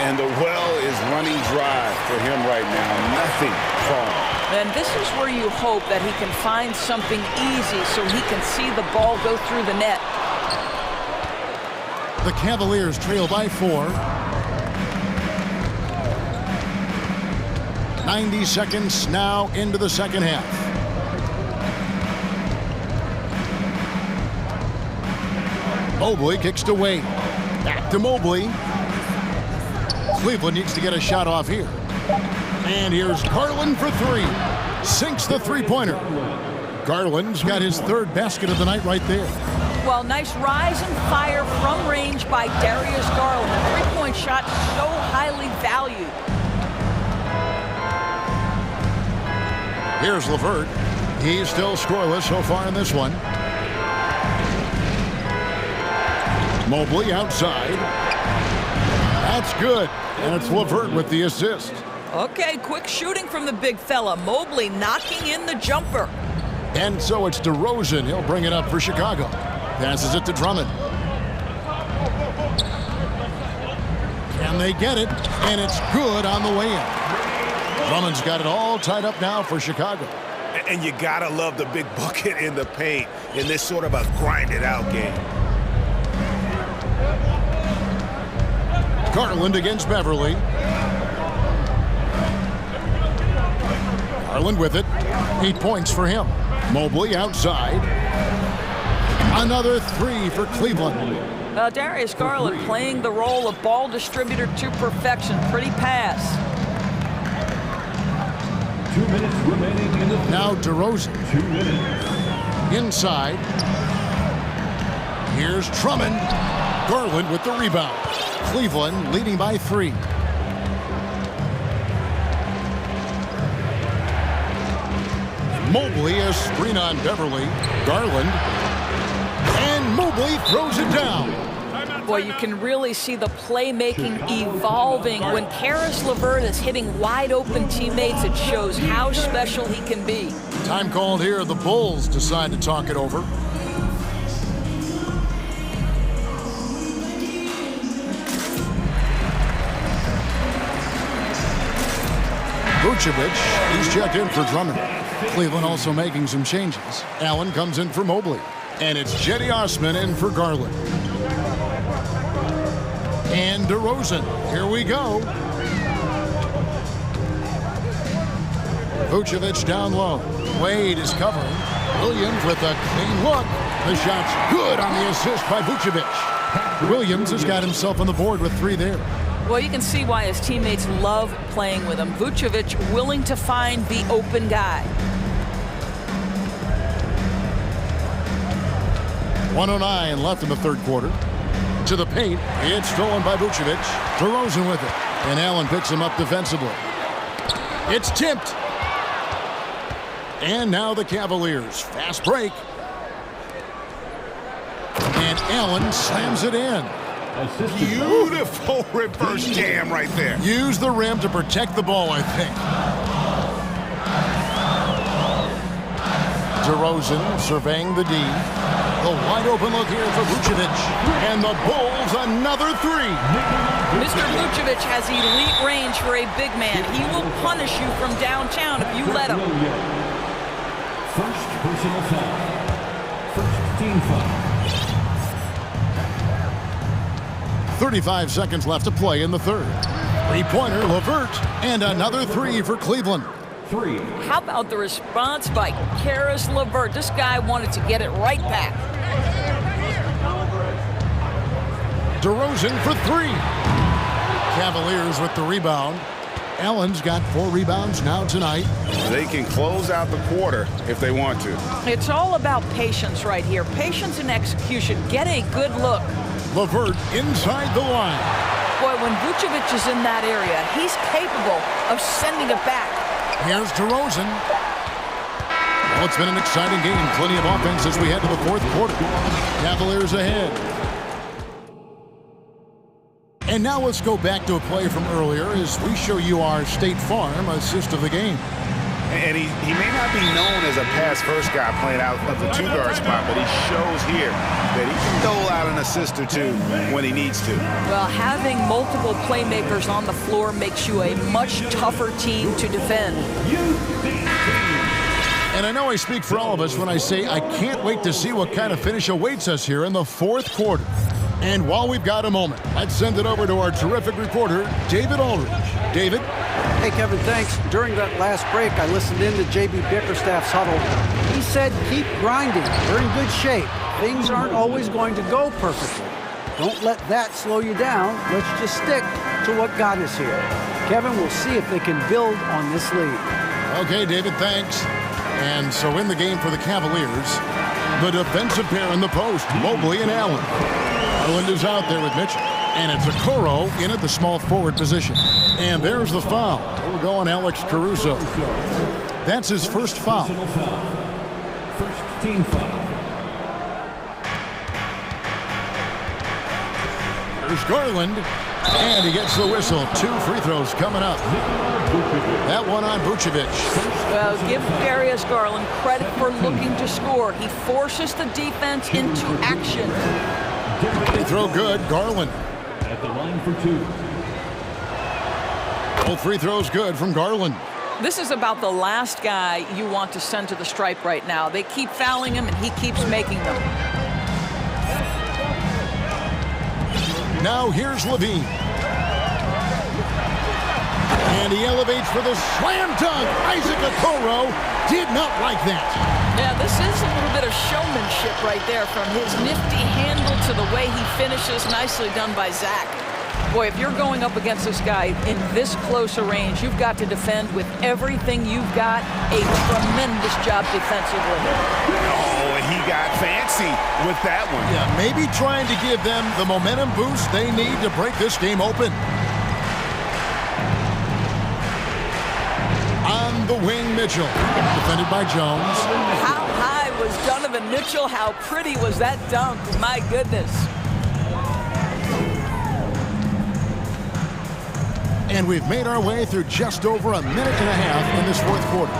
And the well is running dry for him right now. Nothing falling. And this is where you hope that he can find something easy so he can see the ball go through the net. The Cavaliers trail by 4. 90 seconds now into the second half. Mobley kicks to Wade. Back to Mobley. Cleveland needs to get a shot off here. And here's Garland for 3. Sinks the three-pointer. Garland's got his 3rd basket of the night right there. Well, nice rise and fire from range by Darius Garland. A three-point shot so highly valued. Here's LeVert. He's still scoreless so far in this one. Mobley outside. That's good. And it's LeVert with the assist. Okay, quick shooting from the big fella. Mobley knocking in the jumper. And so it's DeRozan. He'll bring it up for Chicago. Passes it to Drummond. Can they get it? And it's good on the way in. Drummond's got it all tied up now for Chicago. And you gotta love the big bucket in the paint in this sort of a grinded-out game. Garland against Beverly. Garland with it. 8 points for him. Mobley outside. Another 3 for Cleveland. Darius Garland playing the role of ball distributor to perfection. Pretty pass. 2 minutes remaining in the Now DeRozan. 2 minutes. Inside. Here's Drummond. Garland with the rebound. Cleveland leading by 3. Mobley a screen on Beverly. Garland. And Mobley throws it down. Boy, you can really see the playmaking evolving. When Karis LeVert is hitting wide open teammates, it shows how special he can be. Time called here. The Bulls decide to talk it over. Vucevic. He's checked in for Drummond. Cleveland also making some changes. Allen comes in for Mobley. And it's Jetty Osman in for Garland. And DeRozan. Here we go. Vucevic down low. Wade is covering. Williams with a clean look. The shot's good on the assist by Vucevic. Williams has got himself on the board with 3 there. Well, you can see why his teammates love playing with him. Vucevic willing to find the open guy. 1:09 left in the third quarter. To the paint. It's stolen by Vucevic. DeRozan with it. And Allen picks him up defensively. It's tipped. And now the Cavaliers. Fast break. And Allen slams it in. Beautiful reverse jam right there. Use the rim to protect the ball, I think. DeRozan surveying the D. The wide open look here for Vucevic. And the Bulls another 3. Mr. Vucevic has elite range for a big man. He will punish you from downtown if you let him. First personal foul. First team foul. 35 seconds left to play in the third. Three-pointer, LeVert, and another 3 for Cleveland. 3. How about the response by Caris LeVert? This guy wanted to get it right back. DeRozan for 3. Cavaliers with the rebound. Allen's got 4 rebounds now tonight. They can close out the quarter if they want to. It's all about patience right here. Patience and execution. Get a good look. LeVert inside the line. Boy, when Vucevic is in that area, he's capable of sending it back. Here's DeRozan. Well, it's been an exciting game. Plenty of offense as we head to the fourth quarter. Cavaliers ahead. And now let's go back to a play from earlier as we show you our State Farm assist of the game. And he may not be known as a pass-first guy playing out of the 2-guard spot, but he shows here that he can dole out an assist or 2 when he needs to. Well, having multiple playmakers on the floor makes you a much tougher team to defend. And I know I speak for all of us when I say I can't wait to see what kind of finish awaits us here in the fourth quarter. And while we've got a moment, let's send it over to our terrific reporter, David Aldridge. David? Hey, Kevin, thanks. During that last break, I listened in to J.B. Bickerstaff's huddle. He said, keep grinding. We're in good shape. Things aren't always going to go perfectly. Don't let that slow you down. Let's just stick to what got us here. Kevin, we'll see if they can build on this lead. Okay, David, thanks. And so in the game for the Cavaliers, the defensive pair in the post, Mobley and Allen. Garland is out there with Mitchell. And it's Okoro in at the small forward position. And there's the foul. We'll go on Alex Caruso. That's his first foul. First team foul. There's Garland. And he gets the whistle. 2 free throws coming up. That one on Vucevic. Well, give Darius Garland credit for looking to score. He forces the defense into action. Free throw good. Garland. At the line for 2. Both free throws good from Garland. This is about the last guy you want to send to the stripe right now. They keep fouling him, and he keeps making them. Now here's Levine. And he elevates for the slam dunk. Isaac Okoro did not like that. Yeah, this is a little bit of showmanship right there, from his nifty handle to the way he finishes. Nicely done by Zach. Boy, if you're going up against this guy in this close a range, you've got to defend with everything you've got. A tremendous job defensively. Oh, and he got fancy with that one. Yeah, maybe trying to give them the momentum boost they need to break this game open. On the wing, Mitchell, defended by Jones. How high was Donovan Mitchell? How pretty was that dunk? My goodness. And we've made our way through just over a minute and a half in this fourth quarter.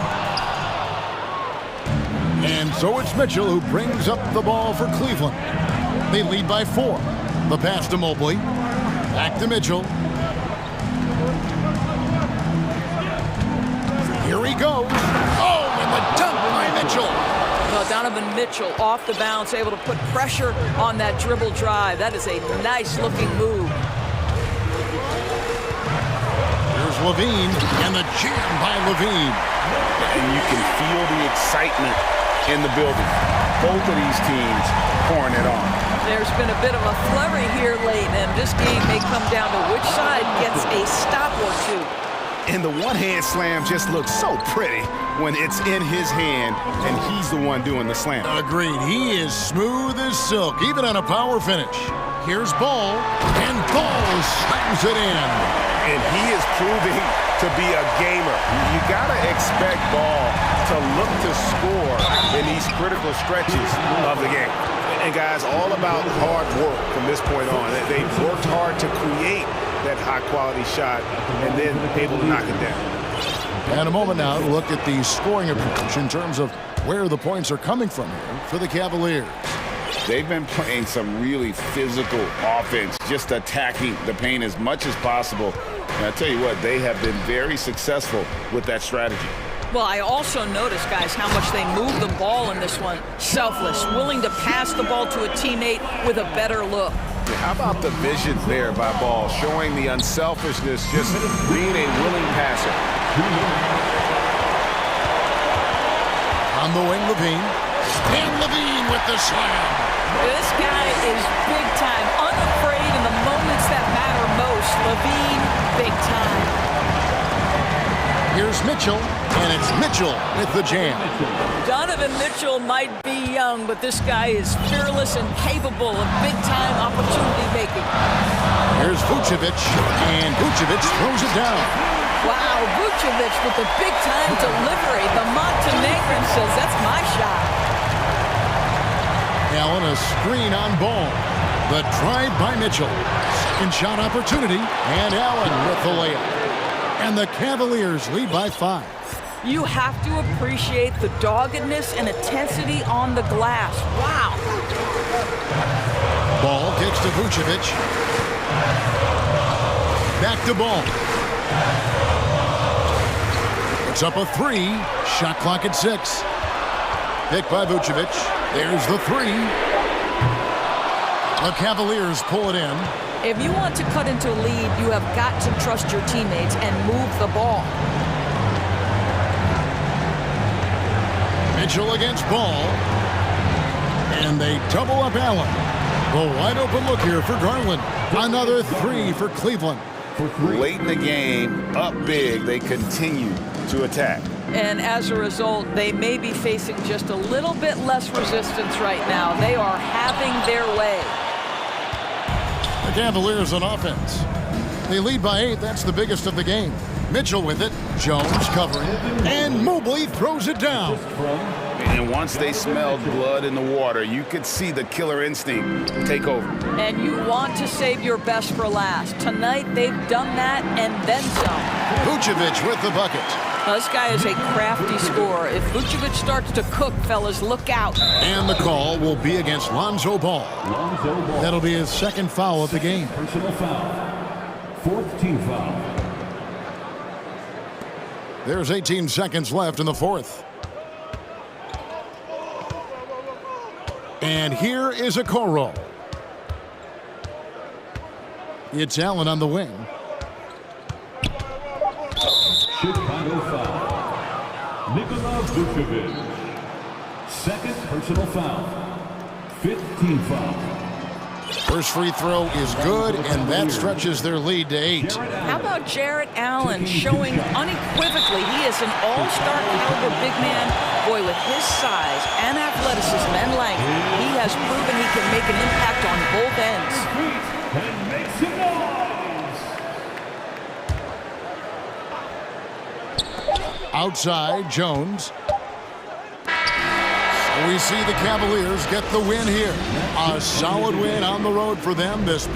And so it's Mitchell who brings up the ball for Cleveland. They lead by 4. The pass to Mobley. Back to Mitchell. Here he goes. Oh, and the dunk by Mitchell. Well, Donovan Mitchell off the bounce, able to put pressure on that dribble drive. That is a nice-looking move. Here's Levine, and the jam by Levine. And you can feel the excitement in the building. Both of these teams pouring it on. There's been a bit of a flurry here late, and this game may come down to which side gets a stop or two. And the one-hand slam just looks so pretty when it's in his hand and he's the one doing the slam. Agreed. He is smooth as silk, even on a power finish. Here's Ball, and Ball slams it in. And he is proving to be a gamer. You gotta expect Ball to look to score in these critical stretches of the game. And guys, all about hard work from this point on. They've worked hard to create that high-quality shot and then able to knock it down. And a moment now to look at the scoring approach in terms of where the points are coming from here for the Cavaliers. They've been playing some really physical offense, just attacking the paint as much as possible. And I tell you what, they have been very successful with that strategy. Well, I also noticed, guys, how much they move the ball in this one. Selfless, willing to pass the ball to a teammate with a better look. How about the vision there by Ball, showing the unselfishness, just being a willing passer. On the wing, Levine. And Levine with the slam. This guy is big time, unafraid in the moments that matter most. Levine, big time. Here's Mitchell, and it's Mitchell with the jam. Donovan Mitchell might be young, but this guy is fearless and capable of big-time opportunity making. Here's Vucevic, and Vucevic throws it down. Wow, Vucevic with the big-time delivery. The Montenegrin says, that's my shot. Allen, a screen on Ball. The drive by Mitchell. Second shot opportunity, and Allen with the layup. And the Cavaliers lead by 5. You have to appreciate the doggedness and intensity on the glass. Wow. Ball kicks to Vucevic. Back to Ball. Puts up a 3. Shot clock at 6. Picked by Vucevic. There's the 3. The Cavaliers pull it in. If you want to cut into a lead, you have got to trust your teammates and move the ball. Mitchell against Ball. And they double up Allen. A wide open look here for Garland. Another 3 for Cleveland. Late in the game, up big, they continue to attack. And as a result, they may be facing just a little bit less resistance right now. They are having their way. The Cavaliers on offense. They lead by 8. That's the biggest of the game. Mitchell with it. Jones covering. And Mobley throws it down. And once they smelled blood in the water, you could see the killer instinct take over. And you want to save your best for last. Tonight, they've done that and then some. Vucevic with the bucket. Now, this guy is a crafty scorer. If Vucevic starts to cook, fellas, look out. And the call will be against Lonzo Ball. That'll be his second foul of the game. Personal foul. Fourth team foul. There's 18 seconds left in the fourth. And here is a Okoro. It's Allen on the wing. Chicago foul. Nikola Vucevic. Second personal foul. 15 foul. First free throw is good, and that stretches their lead to 8. How about Jarrett Allen showing unequivocally he is an all-star caliber big man? Boy, with his size and athleticism and length, he has proven he can make an impact on both ends. And make some noise! Outside, Jones. So we see the Cavaliers get the win here. A solid win on the road for them this